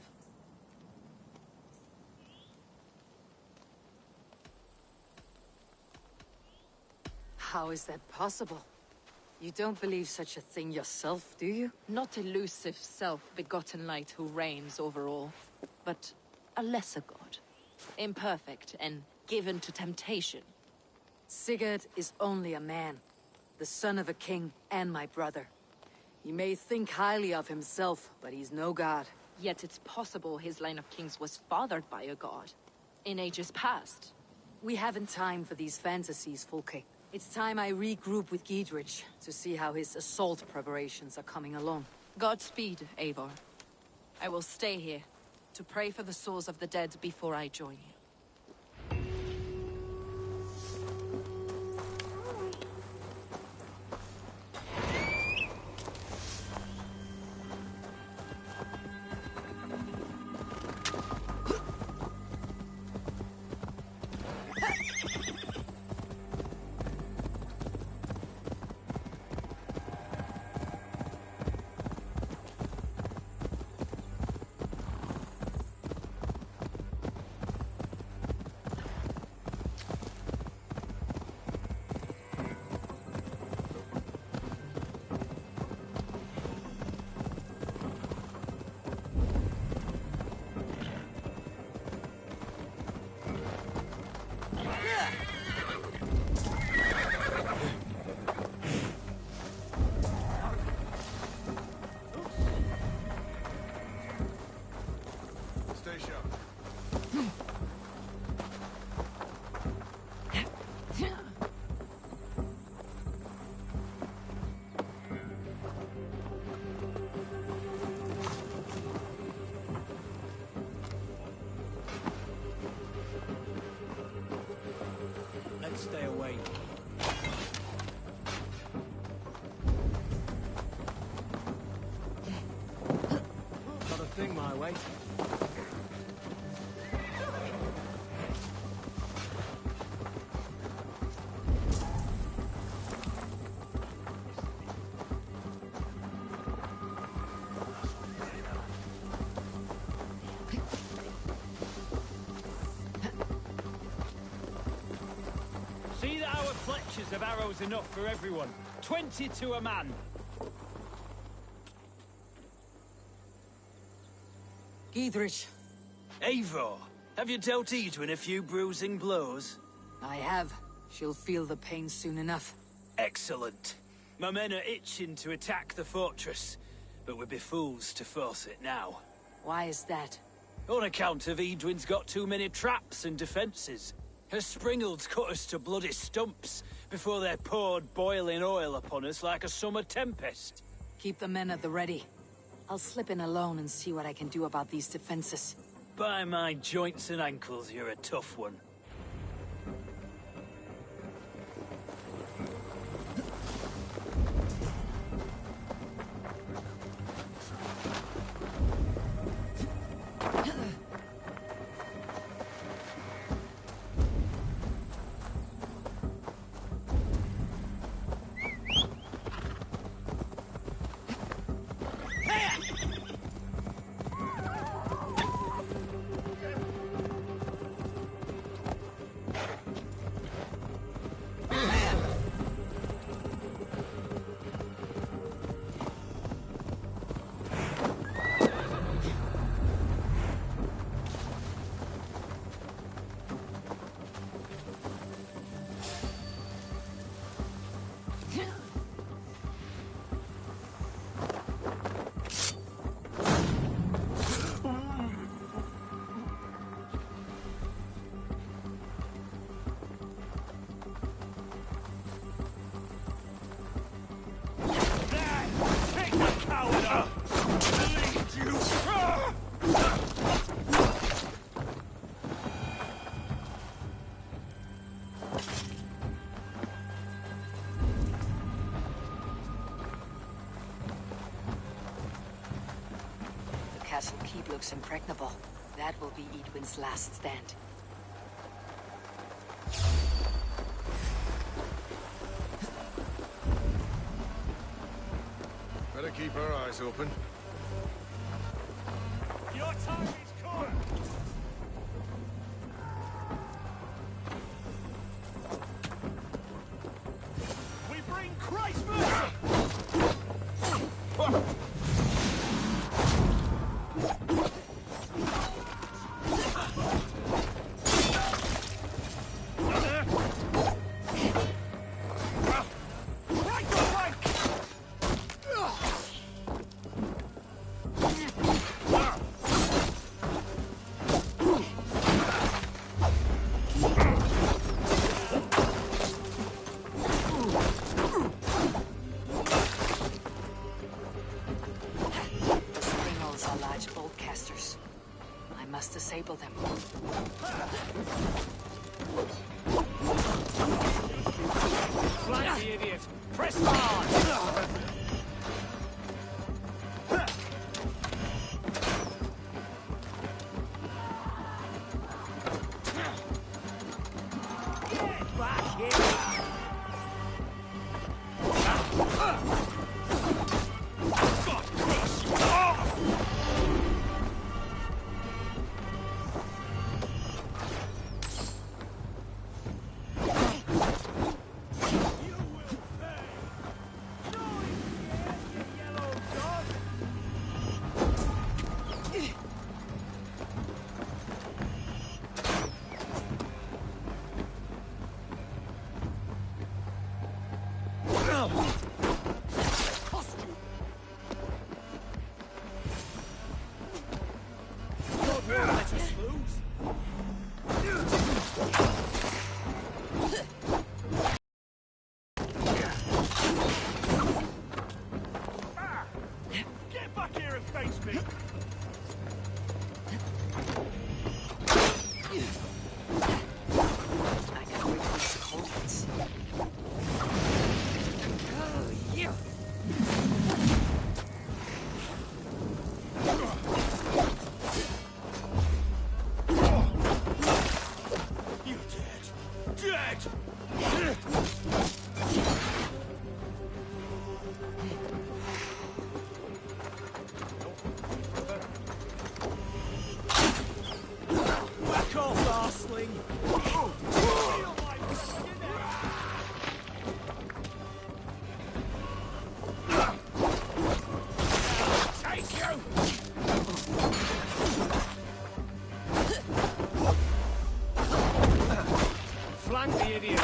Speaker 2: How is that possible? You don't believe such a thing yourself, do you?
Speaker 8: Not elusive self-begotten light who reigns over all, but a lesser god. Imperfect and given to temptation.
Speaker 2: Sigurd is only a man, the son of a king and my brother. He may think highly of himself, but he's no god.
Speaker 8: Yet it's possible his line of kings was fathered by a god, in ages past.
Speaker 2: We haven't time for these fantasies, Fulke. It's time I regroup with Giedrich to see how his assault preparations are coming along.
Speaker 8: Godspeed, Eivor. I will stay here to pray for the souls of the dead before I join you.
Speaker 10: Stay away. Got a thing my way.
Speaker 15: See that our fletchers have arrows enough for everyone. 20 to a man.
Speaker 2: Giedrich.
Speaker 15: Eivor, have you dealt Edwin a few bruising blows?
Speaker 2: I have. She'll feel the pain soon enough.
Speaker 15: Excellent. My men are itching to attack the fortress, but we'd be fools to force it now.
Speaker 2: Why is that?
Speaker 15: On account of Edwin's got too many traps and defences. Her springalds cut us to bloody stumps before they poured boiling oil upon us like a summer tempest.
Speaker 2: Keep the men at the ready. I'll slip in alone and see what I can do about these defenses.
Speaker 15: By my joints and ankles, you're a tough one.
Speaker 23: castle keep looks impregnable. That will be Edwin's last stand.
Speaker 1: Better keep our eyes open.
Speaker 22: Your time is come! We bring Christ mercy!
Speaker 23: Disable them.
Speaker 22: Flank the idiot! Press hard! Get back here! Get back here and face me!
Speaker 23: I can rid these culprits. Oh, you!
Speaker 22: You're dead! Dead! Back off, arsling! Take you! Flank the idiot!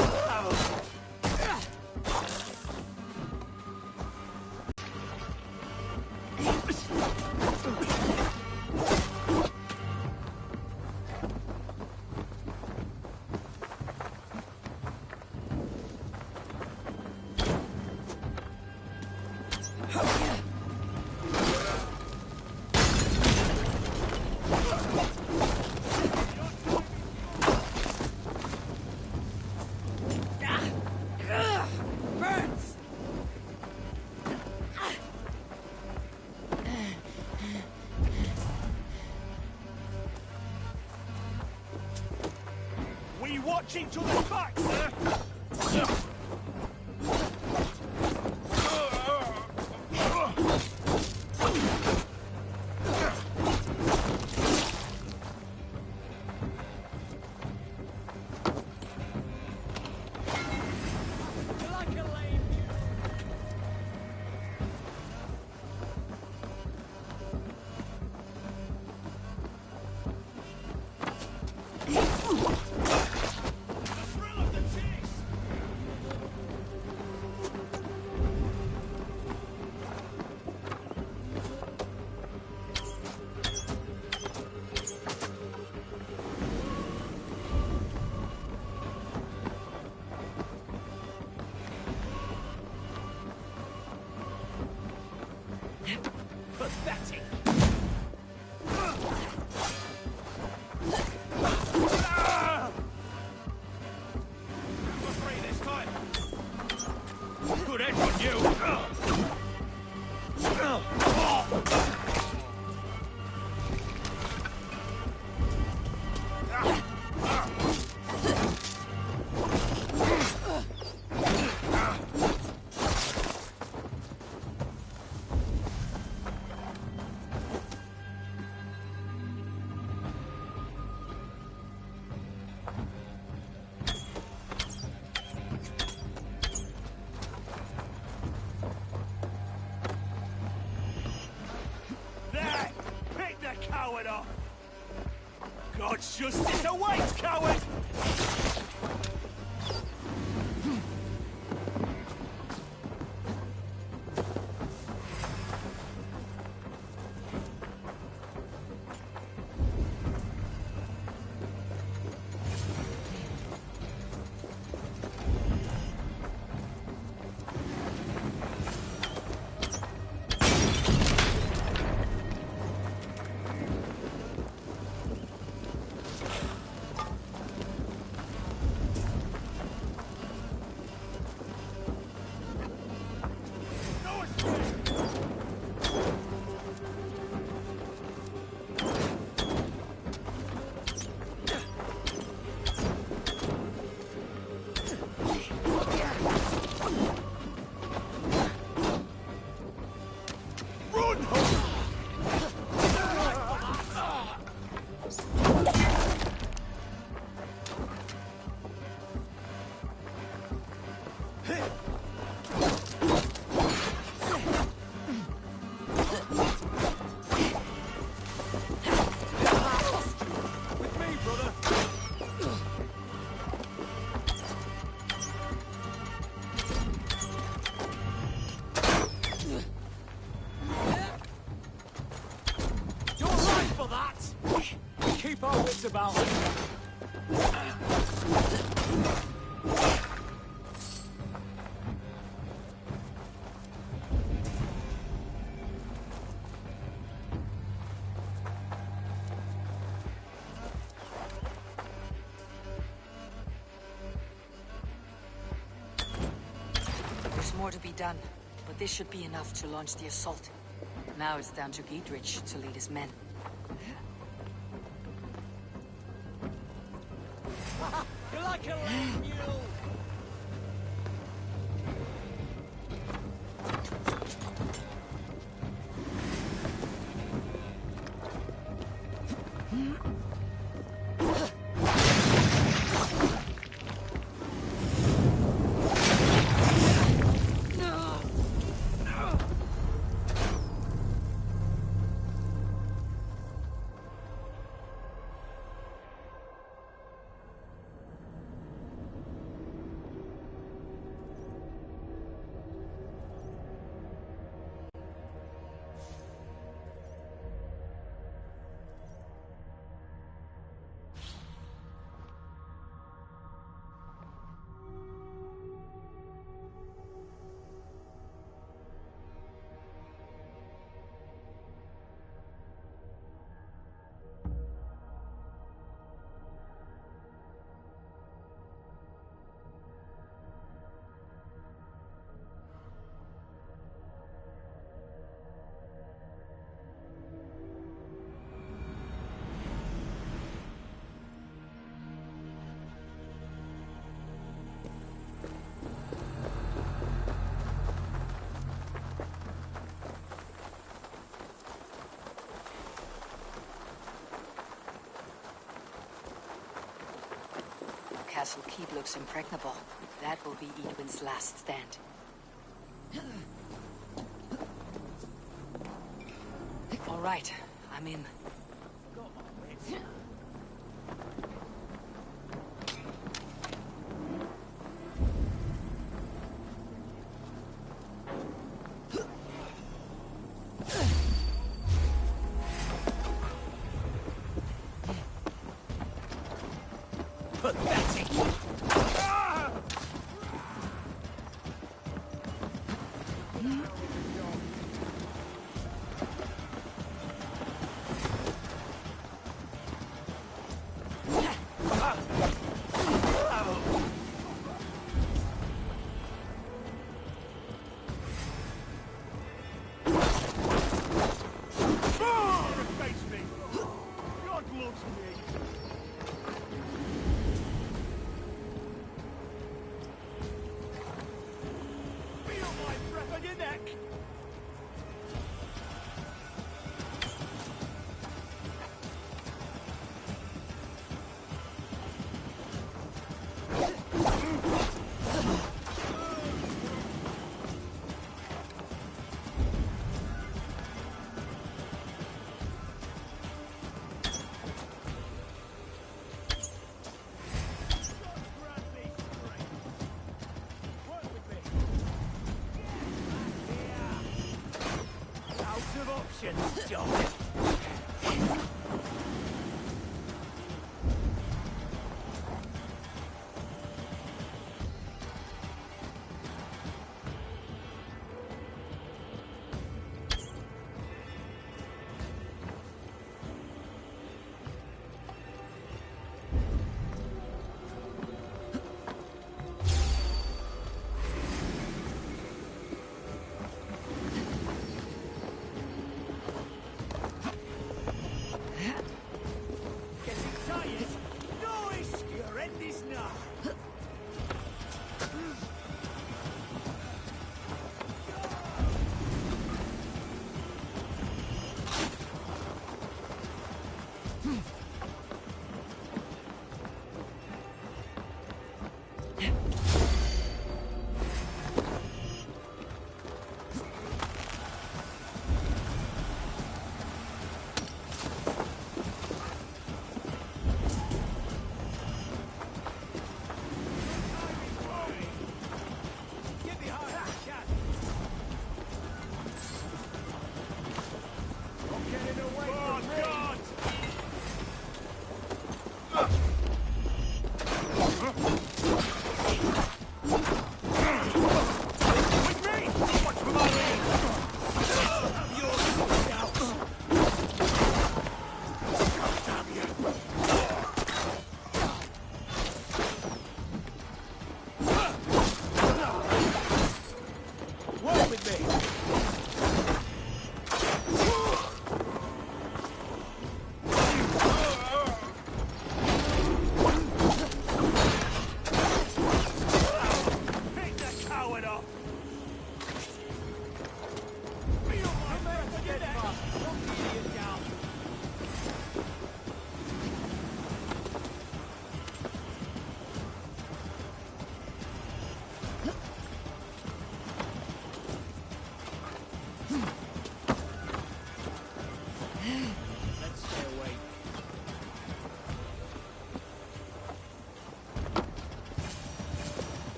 Speaker 23: Burns!
Speaker 22: We watch each other's backs, sir! Pathetic! Free this time! Good head on you!
Speaker 4: God's justice awaits, coward!
Speaker 10: Keep our wits about us.
Speaker 23: There's more to be done, but this should be enough to launch the assault. Now it's down to Giedrich to lead his men.
Speaker 4: You're like a lame mule!
Speaker 23: Castle keep looks impregnable. That will be Edwin's last stand. All right, I'm in.
Speaker 4: Pathetic!
Speaker 15: of options, John.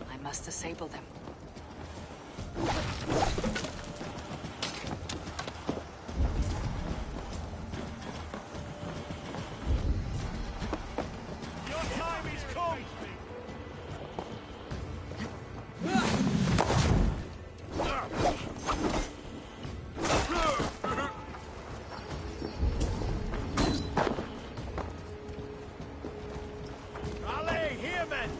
Speaker 23: I must disable them.
Speaker 15: Your time is come! Ali, here, men!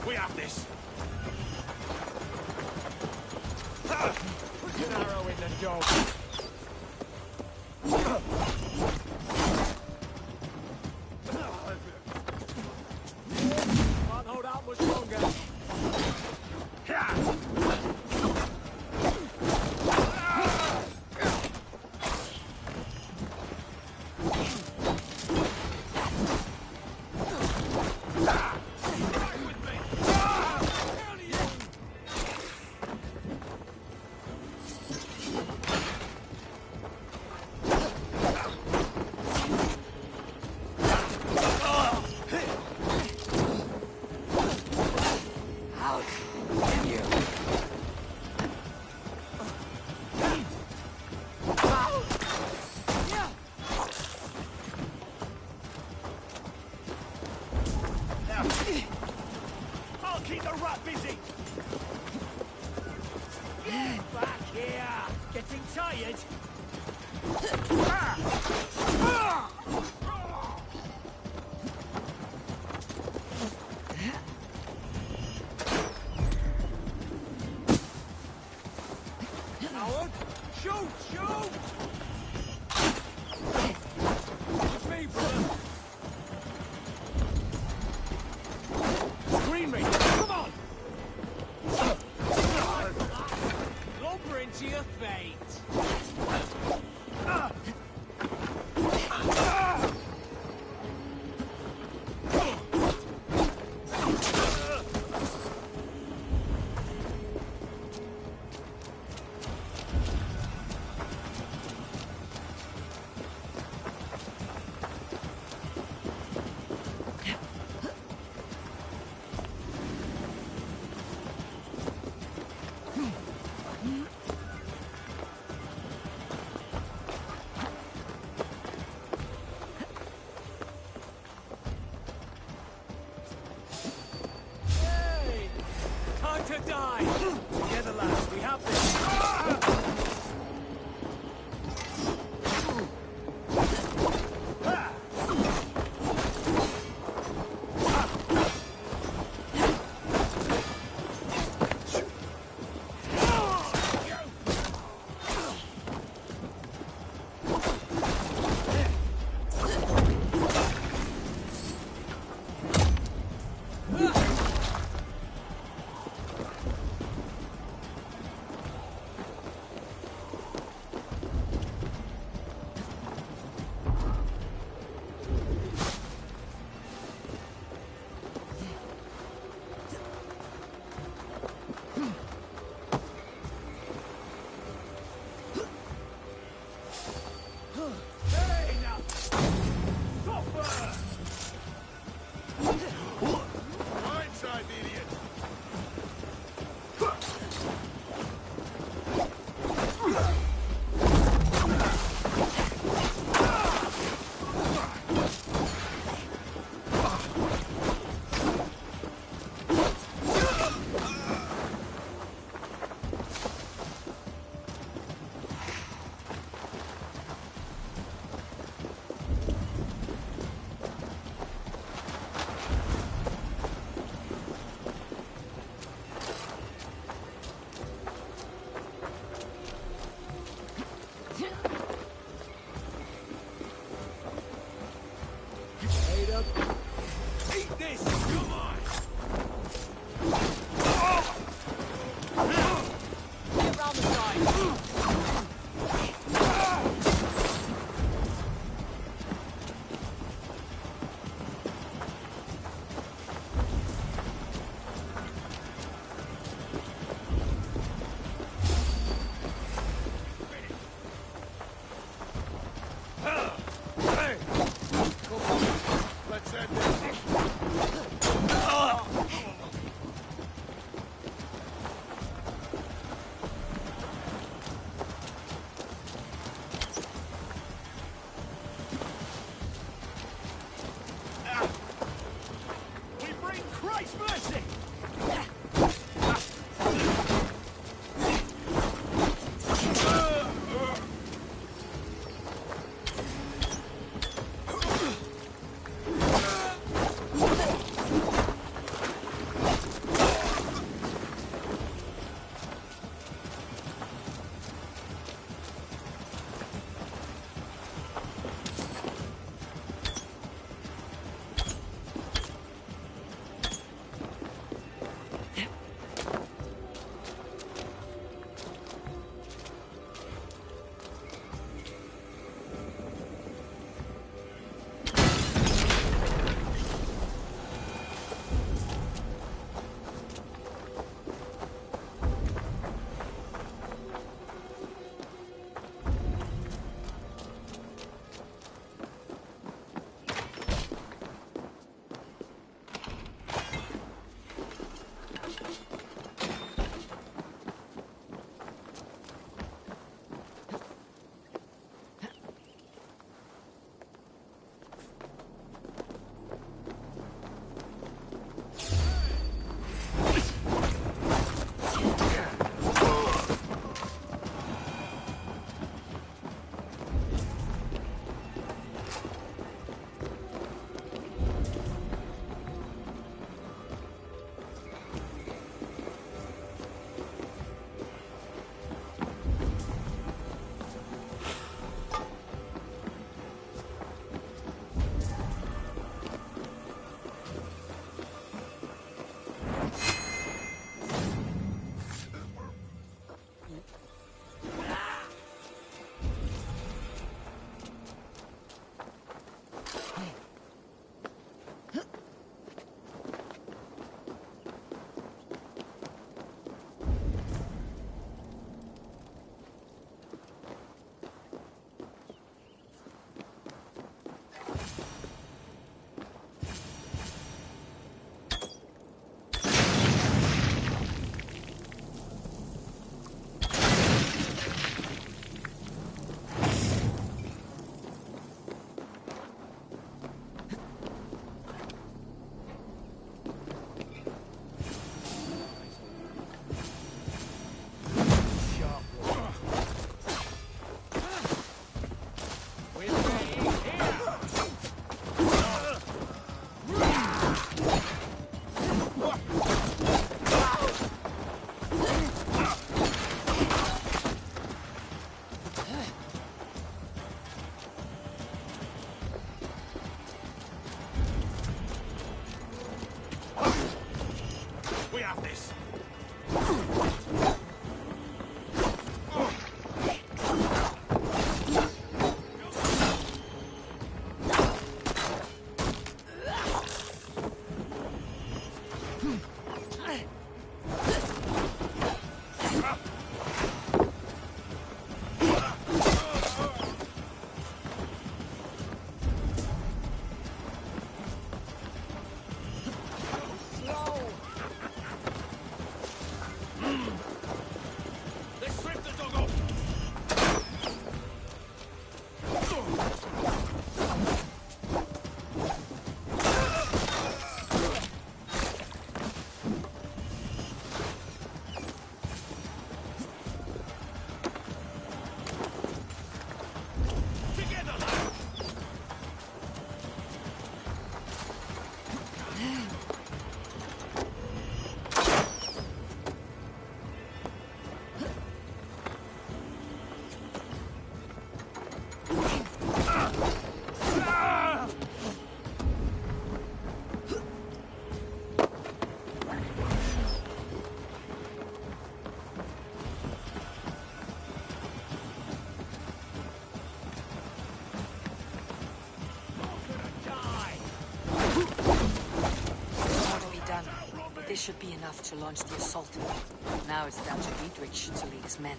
Speaker 15: We have this. Put an arrow in the dog. Can't hold out much longer. I'll keep the rat busy! Back here! Getting tired? Howard! Shoot! Shoot! It's me, brother! Screen me! Come on! Lumber into your fate!
Speaker 3: have this!
Speaker 23: This should be enough to launch the assault. Now it's down to Diedrich to lead his men.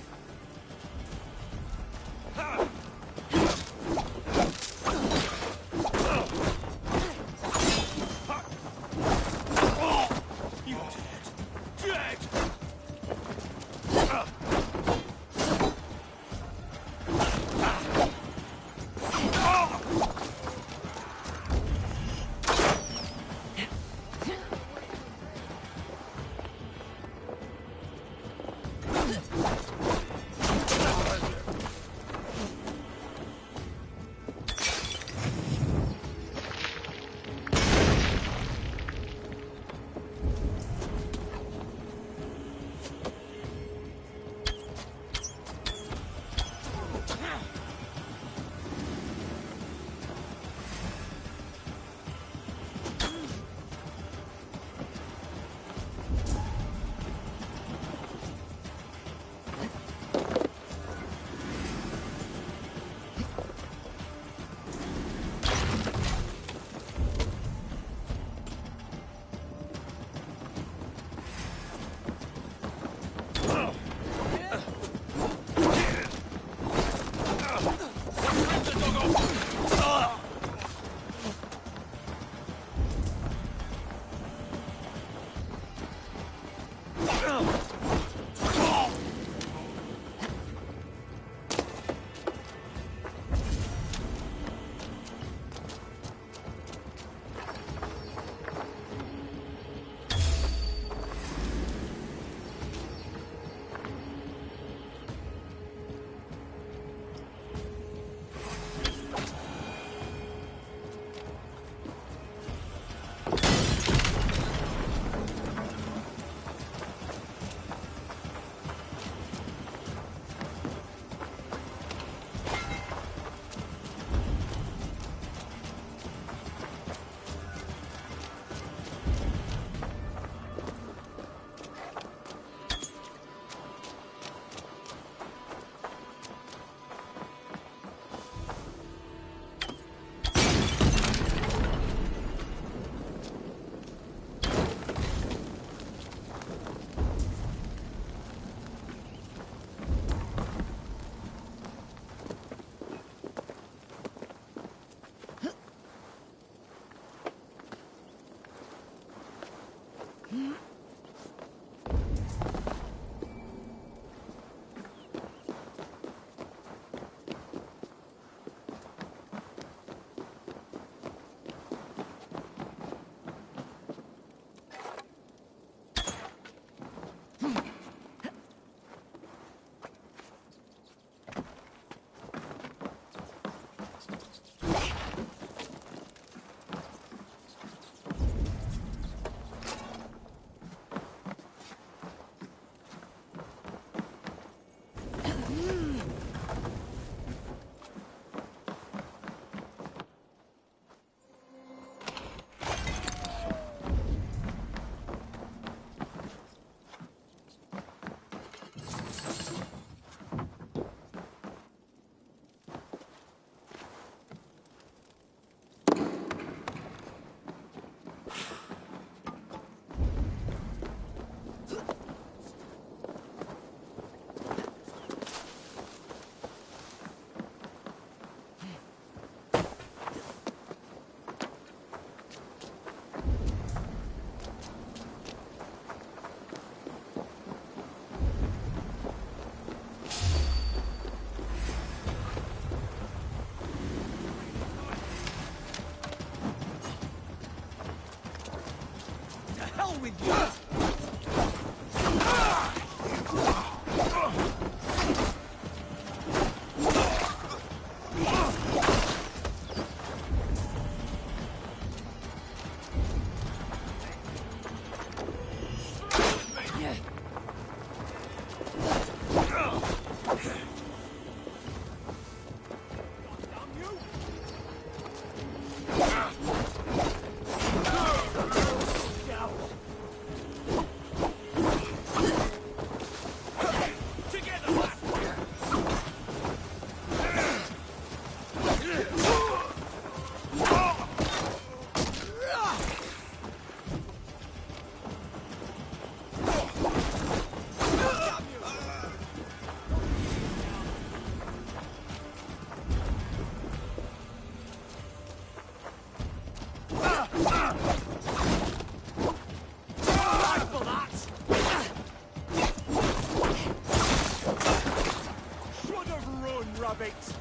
Speaker 5: habits.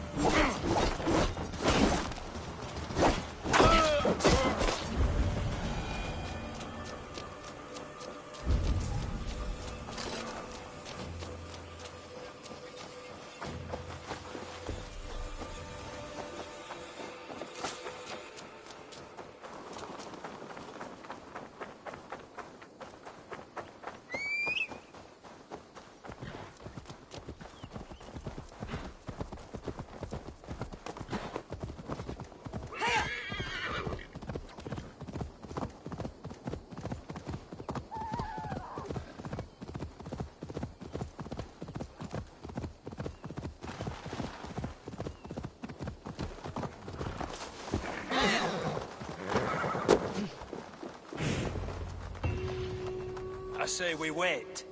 Speaker 15: I say we wait.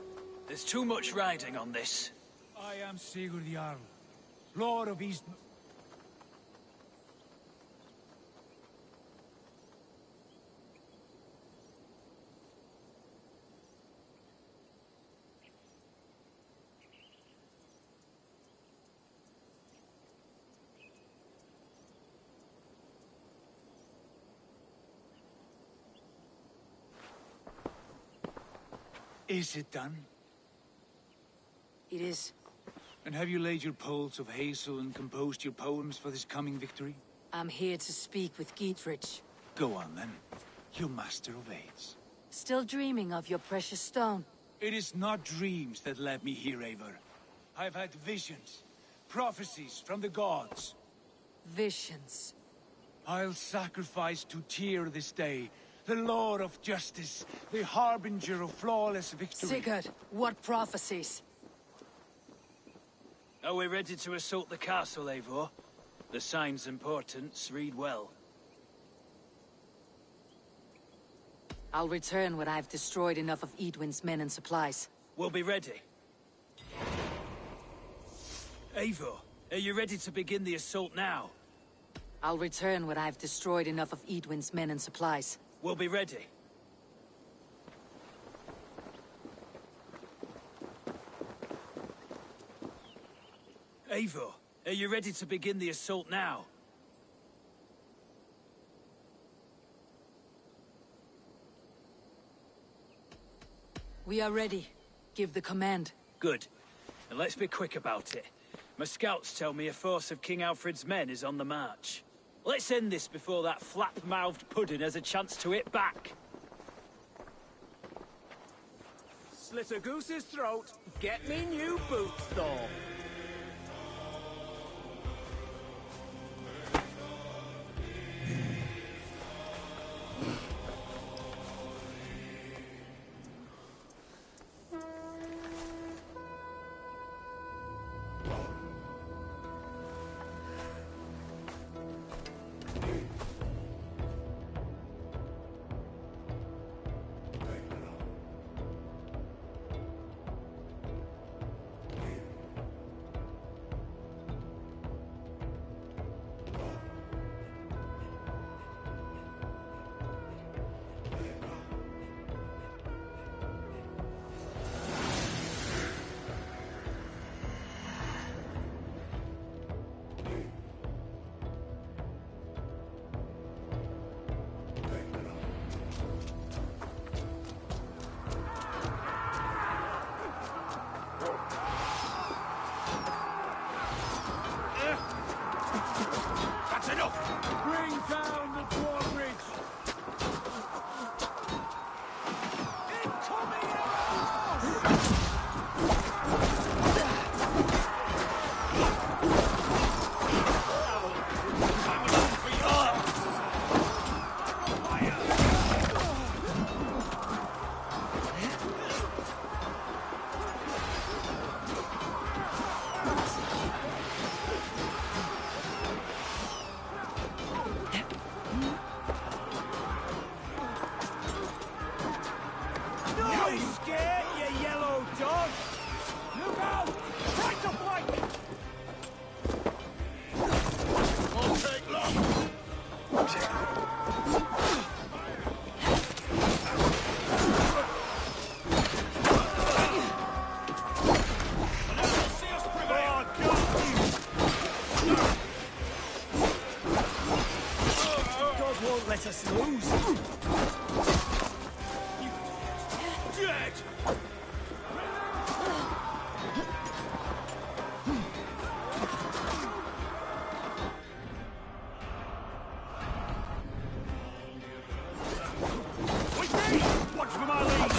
Speaker 15: There's too much riding on this.
Speaker 5: I am Sigurd Jarl, Lord of East... Is it done?
Speaker 23: It is.
Speaker 5: And have you laid your poles of hazel and composed your poems for this coming victory?
Speaker 23: I'm here to speak with Giedrich.
Speaker 5: Go on, then. You master of aids.
Speaker 23: Still dreaming of your precious stone?
Speaker 5: It is not dreams that led me here, Eivor. I've had visions, prophecies from the gods.
Speaker 23: Visions.
Speaker 5: I'll sacrifice to Tyr this day, the Lord of Justice, the harbinger of flawless victory.
Speaker 23: Sigurd, what prophecies?
Speaker 15: Are we ready to assault the castle, Eivor? The signs and portents read well.
Speaker 23: I'll return when I've destroyed enough of Edwin's men and supplies.
Speaker 15: We'll be ready. Eivor, are you ready to begin the assault now?
Speaker 23: I'll return when I've destroyed enough of Edwin's men and supplies.
Speaker 15: We'll be ready. Eivor, are you ready to begin the assault now?
Speaker 23: We are ready. Give the command.
Speaker 15: Good. And let's be quick about it. My scouts tell me a force of King Alfred's men is on the march. Let's end this before that flap-mouthed pudding has a chance to hit back.
Speaker 22: Slit a goose's throat, get me new boots, though.
Speaker 5: That's enough! Bring down the drawbridge! Incoming
Speaker 15: let us lose.
Speaker 3: Dead!
Speaker 22: With me! Watch for my lead!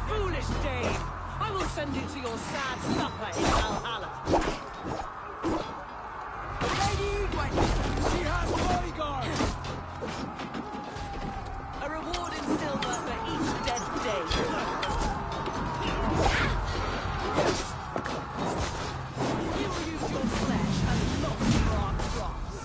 Speaker 9: Foolish Dave! I will send you to your sad supper in Valhalla.
Speaker 22: Lady Egwene! She has bodyguards!
Speaker 9: A reward in silver for each dead day. You will use your flesh as lots for our crops.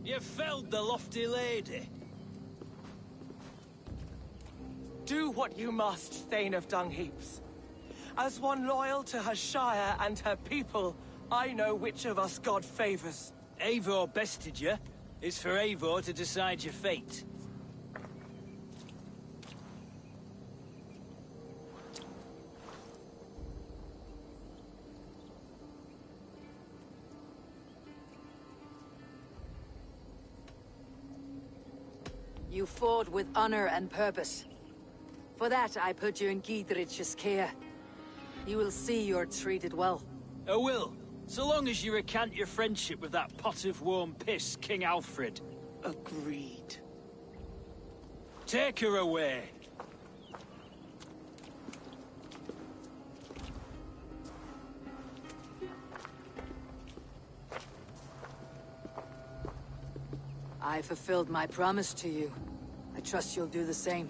Speaker 15: You felled the lofty lady.
Speaker 9: Do what you must, Thane of Dungheaps. As one loyal to her shire and her people, I know which of us God favors.
Speaker 15: Eivor bested you. It's for Eivor to decide your fate.
Speaker 2: You fought with honor and purpose. For that, I put you in Giedrich's care. You will see you're treated well.
Speaker 15: I will, so long as you recant your friendship with that pot of warm piss, King Alfred.
Speaker 9: Agreed.
Speaker 15: Take her away.
Speaker 2: I fulfilled my promise to you. I trust you'll do the same.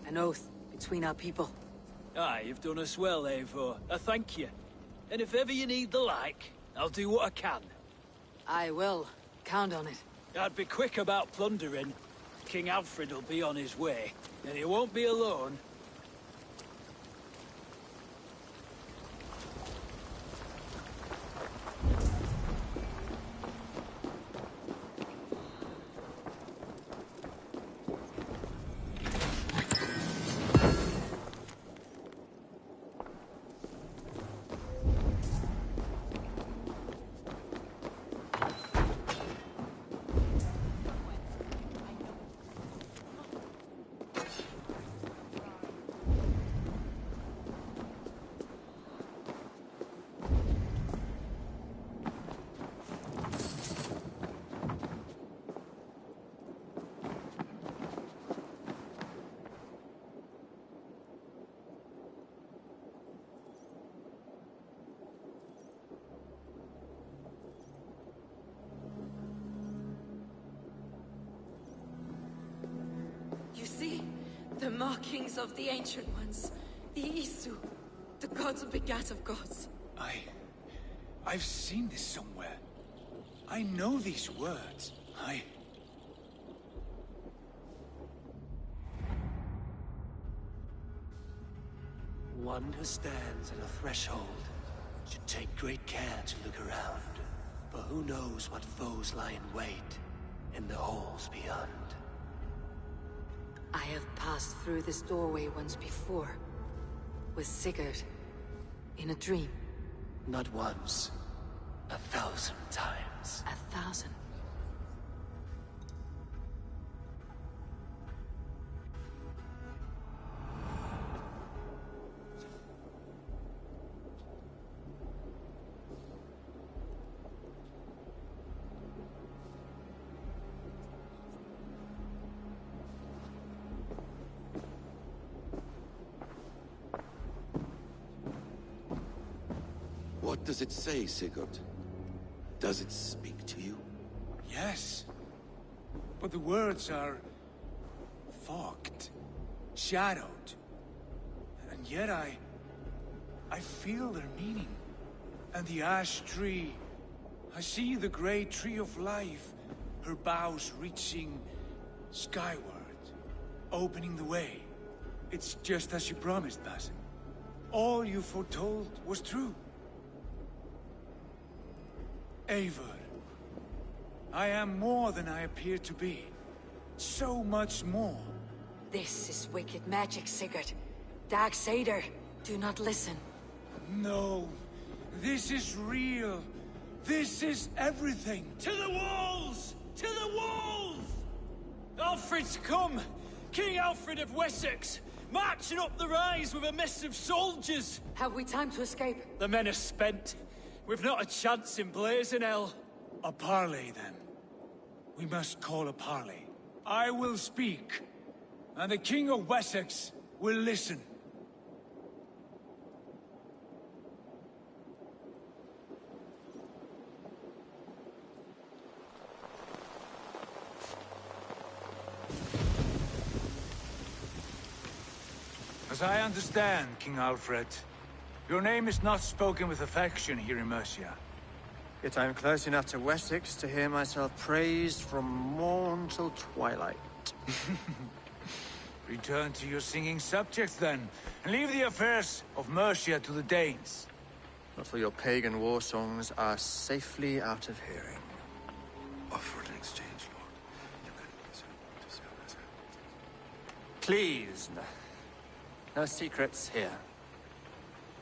Speaker 2: An oath between our people.
Speaker 15: Aye, you've done us well, Eivor. I thank you. And if ever you need the like, I'll do what I can.
Speaker 2: I will. Count on it.
Speaker 15: I'd be quick about plundering. King Alfred will be on his way, and he won't be alone.
Speaker 8: You see? The markings of the Ancient Ones. The Isu. The gods begat of gods.
Speaker 5: I've seen this somewhere. I know these words.
Speaker 3: One who stands at a threshold should take great care to look around. For who knows what foes lie in wait in the halls beyond.
Speaker 2: I have passed through this doorway once before. With Sigurd. In a dream.
Speaker 3: Not once. 1,000 times.
Speaker 2: 1,000?
Speaker 18: What does it say, Sigurd? Does it speak to you?
Speaker 5: Yes. But the words are... fogged. Shadowed. And yet I feel their meaning. And the ash tree... I see the great tree of life. Her boughs reaching... skyward. Opening the way. It's just as you promised, Basim. All you foretold was true. Eivor, I am more than I appear to be. So much more.
Speaker 2: This is wicked magic, Sigurd. Darksader, do not listen.
Speaker 5: No, this is real. This is everything.
Speaker 15: To the walls! To the walls! Alfred's come! King Alfred of Wessex! Marching up the rise with a mess of soldiers!
Speaker 2: Have we time to escape?
Speaker 15: The men are spent. We've not a chance in blazing hell.
Speaker 5: A parley, then. We must call a parley. I will speak, and the King of Wessex will listen. As I understand, King Alfred, your name is not spoken with affection here in Mercia.
Speaker 11: Yet I am close enough to Wessex to hear myself praised from morn till twilight.
Speaker 5: Return to your singing subjects, then, and leave the affairs of Mercia to the Danes.
Speaker 11: Not for your pagan war songs are safely out of hearing.
Speaker 18: Offer an exchange, Lord.
Speaker 11: Please, no secrets here.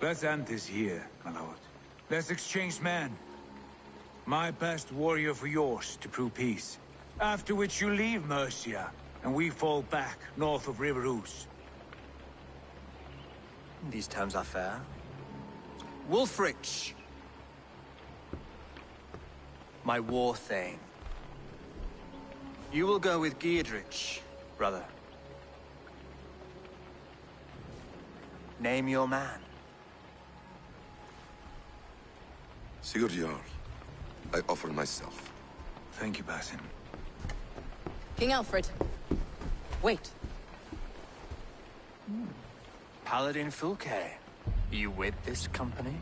Speaker 5: Let's end this here, my lord. Let's exchange men. My best warrior for yours to prove peace. After which you leave Mercia, and we fall back north of River Ouse.
Speaker 11: These terms are fair. Wulfrich! My war thane. You will go with Giedrich, brother. Name your man.
Speaker 18: Sigurd Jarl, I offer myself.
Speaker 5: Thank you, Basim.
Speaker 14: King Alfred. Wait.
Speaker 11: Paladin Fulke. You with this company?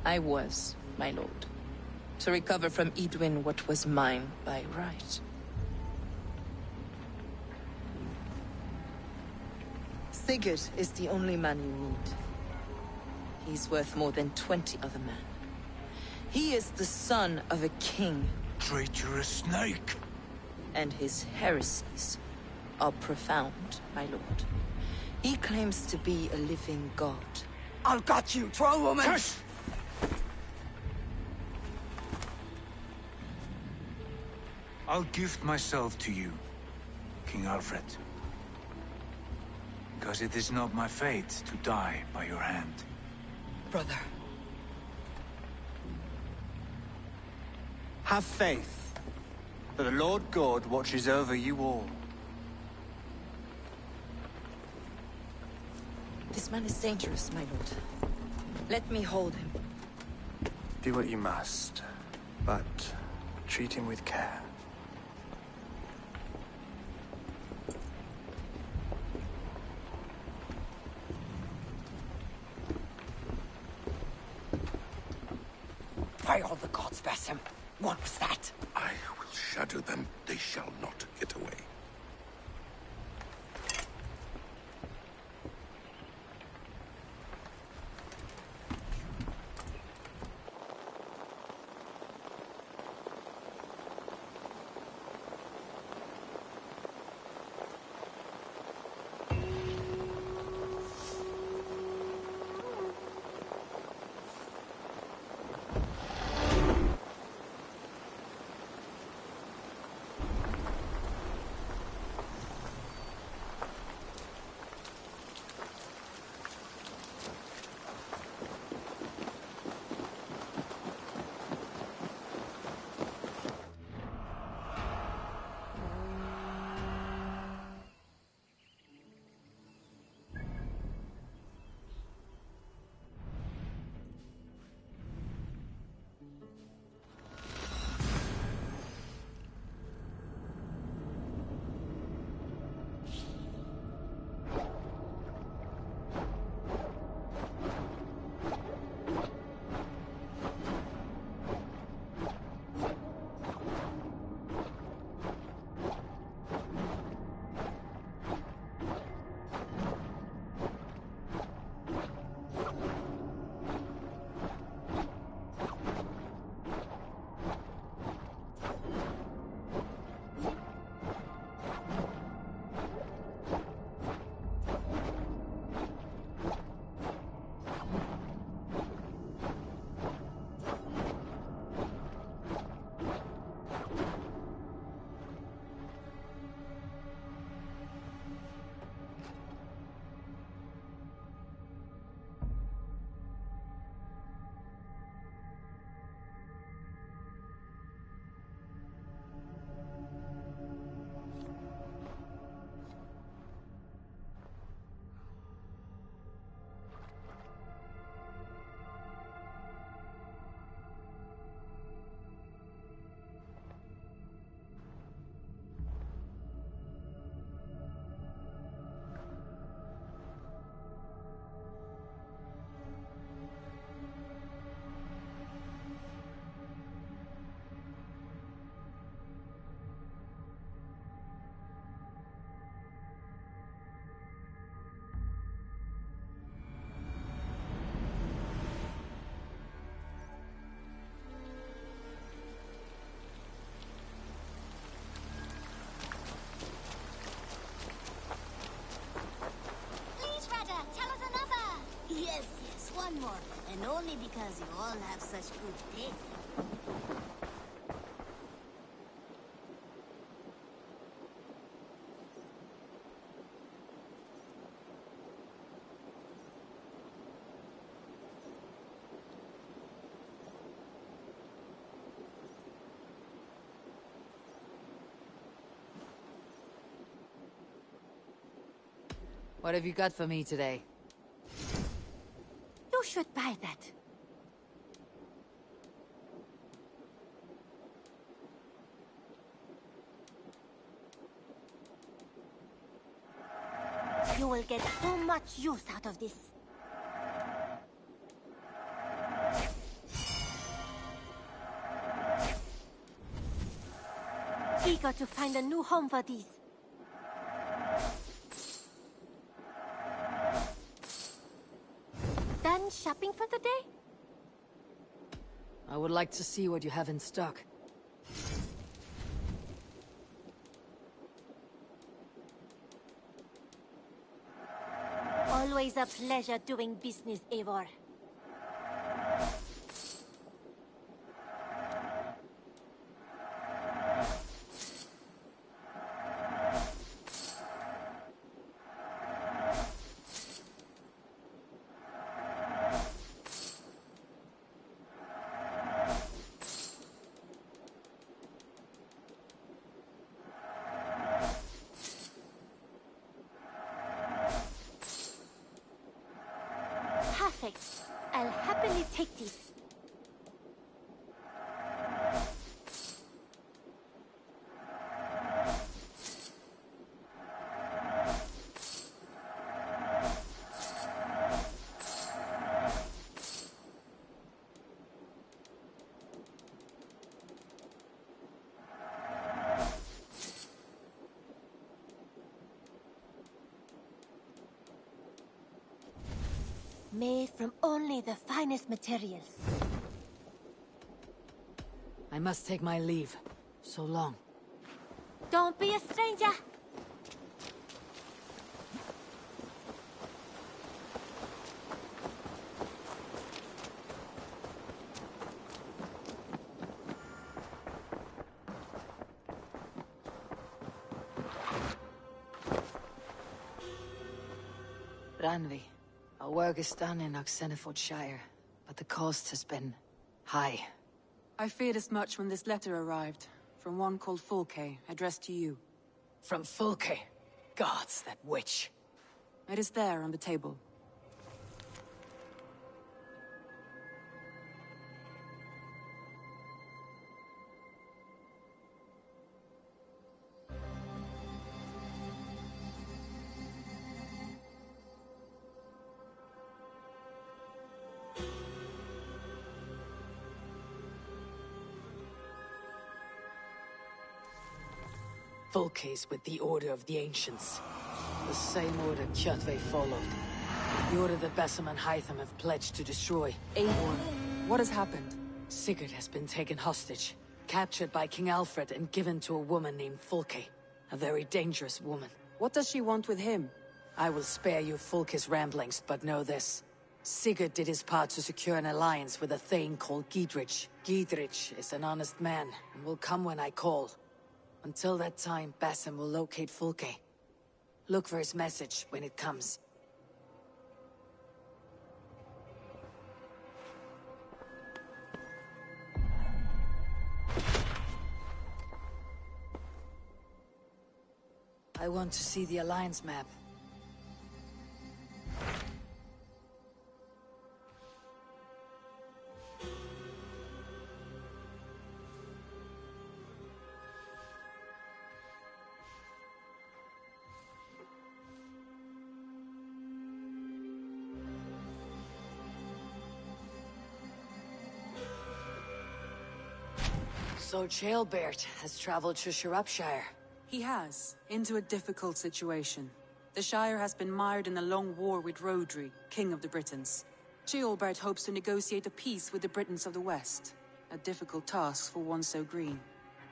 Speaker 14: I was, my lord. To recover from Edwin what was mine by right. Sigurd is the only man you need. He's worth more than 20 other men. He is the son of a king.
Speaker 5: Traitorous snake!
Speaker 14: And his heresies are profound, my lord. He claims to be a living god.
Speaker 9: I've got you, troll woman!
Speaker 5: Hush! I'll gift myself to you, King Alfred. Because it is not my fate to die by your hand.
Speaker 9: Brother.
Speaker 11: Have faith that the Lord God watches over you all.
Speaker 14: This man is dangerous, my lord. Let me hold him.
Speaker 11: Do what you must, but treat him with care.
Speaker 9: By all the gods, Basim. What was that?
Speaker 18: I will shatter them. They shall not get away.
Speaker 19: because you all have such good taste.
Speaker 2: What have you got for me today?
Speaker 19: You should buy that. You will get so much use out of this. Eager to find a new home for these. Done shopping for the day?
Speaker 2: I would like to see what you have in stock.
Speaker 19: Always a pleasure doing business, Eivor. Perfect. I'll happily take this. Made from only the finest materials.
Speaker 2: I must take my leave. So long.
Speaker 19: Don't be a stranger!
Speaker 2: Ranvi, our work is done in Oxenfordshire, but the cost has been high.
Speaker 20: I feared as much when this letter arrived, from one called Fulke, addressed to you.
Speaker 2: From Fulke? Gods, that witch.
Speaker 20: It is there on the table.
Speaker 2: Fulke's with the Order of the Ancients. The same order Kjotve followed. The order that Basim and Hytham have pledged to destroy.
Speaker 20: Eivor, what has happened?
Speaker 2: Sigurd has been taken hostage, captured by King Alfred and given to a woman named Fulke. A very dangerous woman.
Speaker 20: What does she want with him?
Speaker 2: I will spare you Fulke's ramblings, but know this. Sigurd did his part to secure an alliance with a thane called Gidrich. Gidrich is an honest man, and will come when I call. Until that time, Basim will locate Fulke. Look for his message when it comes. I want to see the Alliance map. So Ceolbert has traveled to Shropshire.
Speaker 20: He has, into a difficult situation. The Shire has been mired in a long war with Rhodri, King of the Britons. Ceolbert hopes to negotiate a peace with the Britons of the West. A difficult task for one so green.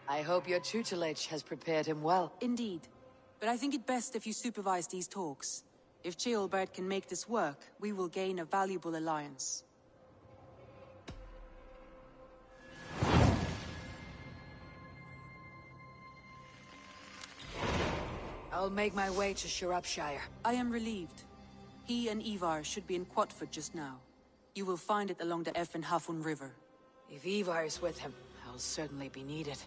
Speaker 2: I hope your tutelage has prepared him well.
Speaker 20: Indeed. But I think it best if you supervise these talks. If Ceolbert can make this work, we will gain a valuable alliance.
Speaker 2: I'll make my way to Shropshire.
Speaker 20: I am relieved. He and Ivar should be in Quatford just now. You will find it along the Hafun River.
Speaker 2: If Ivar is with him, I'll certainly be needed.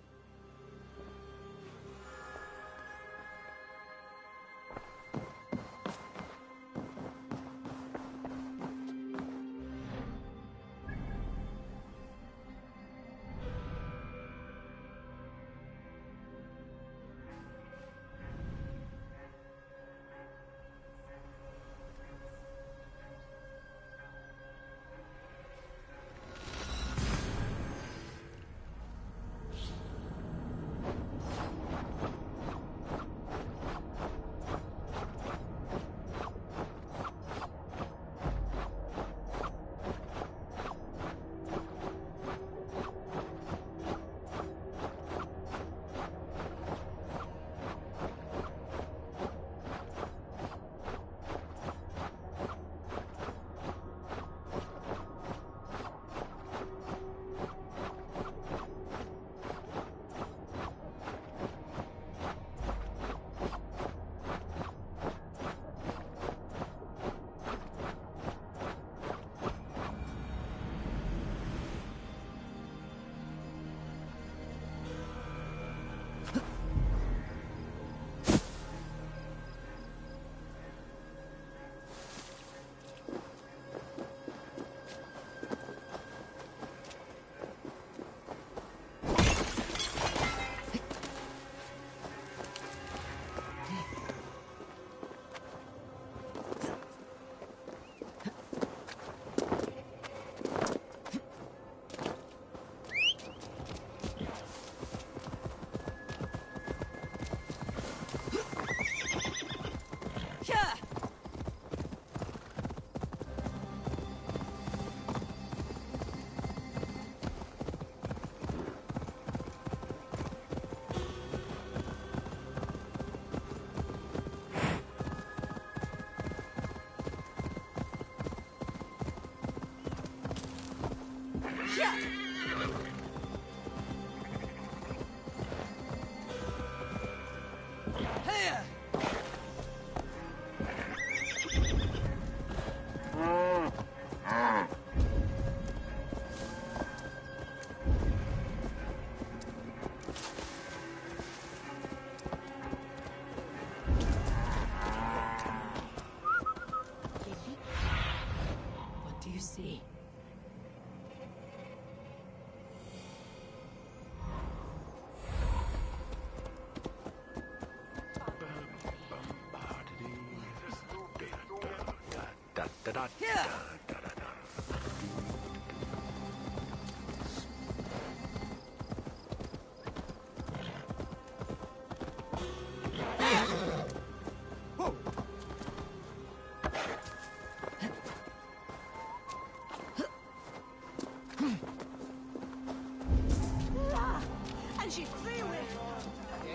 Speaker 22: And she's free with you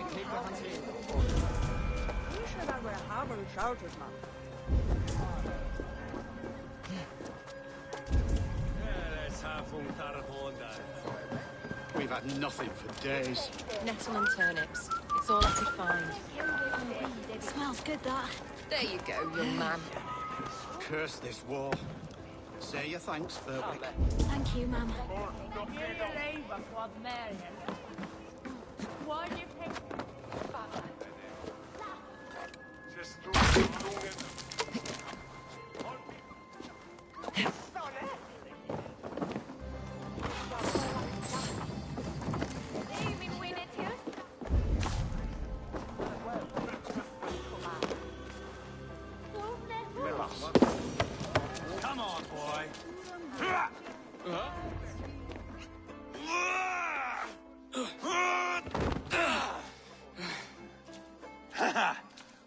Speaker 22: should have a hammer and shouted, man.
Speaker 7: We've had nothing for days.
Speaker 16: Nettle and turnips. It's all I could find.
Speaker 19: Smells good, that.
Speaker 16: There you go, young man.
Speaker 7: Curse this war. Say your thanks, Berwick.
Speaker 19: Thank you, Mum.
Speaker 15: Come on, boy.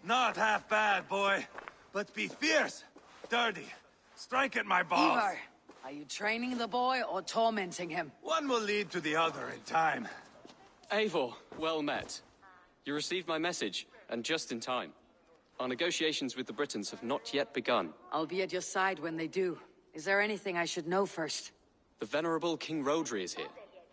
Speaker 15: Not half bad, boy. But be fierce, dirty. Strike at my balls.
Speaker 2: Ivar, are you training the boy or tormenting him?
Speaker 15: One will lead to the other in time.
Speaker 21: Eivor, well met. You received my message, and just in time. Our negotiations with the Britons have not yet begun.
Speaker 2: I'll be at your side when they do. Is there anything I should know first?
Speaker 21: The venerable King Rodri is here.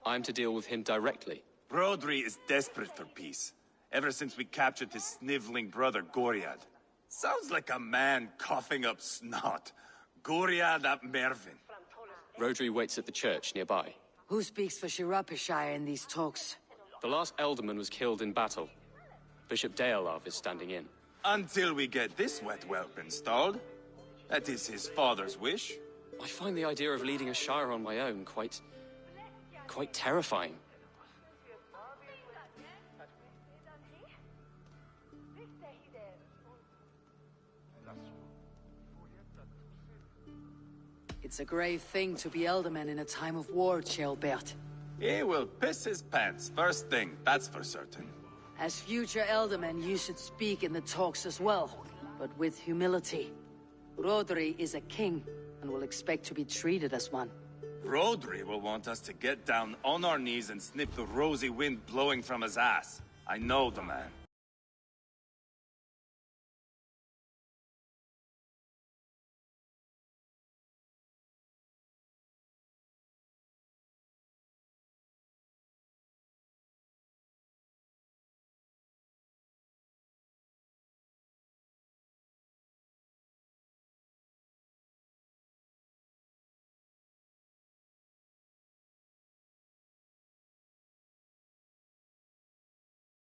Speaker 21: I'm to deal with him directly.
Speaker 3: Rodri is desperate for peace,
Speaker 12: ever since we captured his sniveling brother, Goriad. Sounds like a man coughing up snot. Goriad ap Mervyn.
Speaker 21: Rodri waits at the church nearby.
Speaker 2: Who speaks for Shirapishire in these talks?
Speaker 21: The last alderman was killed in battle. Bishop Deolov is standing in.
Speaker 12: Until we get this wet whelp installed. That is his father's wish.
Speaker 21: I find the idea of leading a shire on my own quite terrifying.
Speaker 2: It's a grave thing to be Elderman in a time of war, Ceolbert.
Speaker 12: He will piss his pants first thing, that's for certain.
Speaker 2: As future Elderman, you should speak in the talks as well, but with humility. Rodri is a king, and will expect to be treated as one.
Speaker 12: Rodri will want us to get down on our knees and sniff the rosy wind blowing from his ass. I know the man.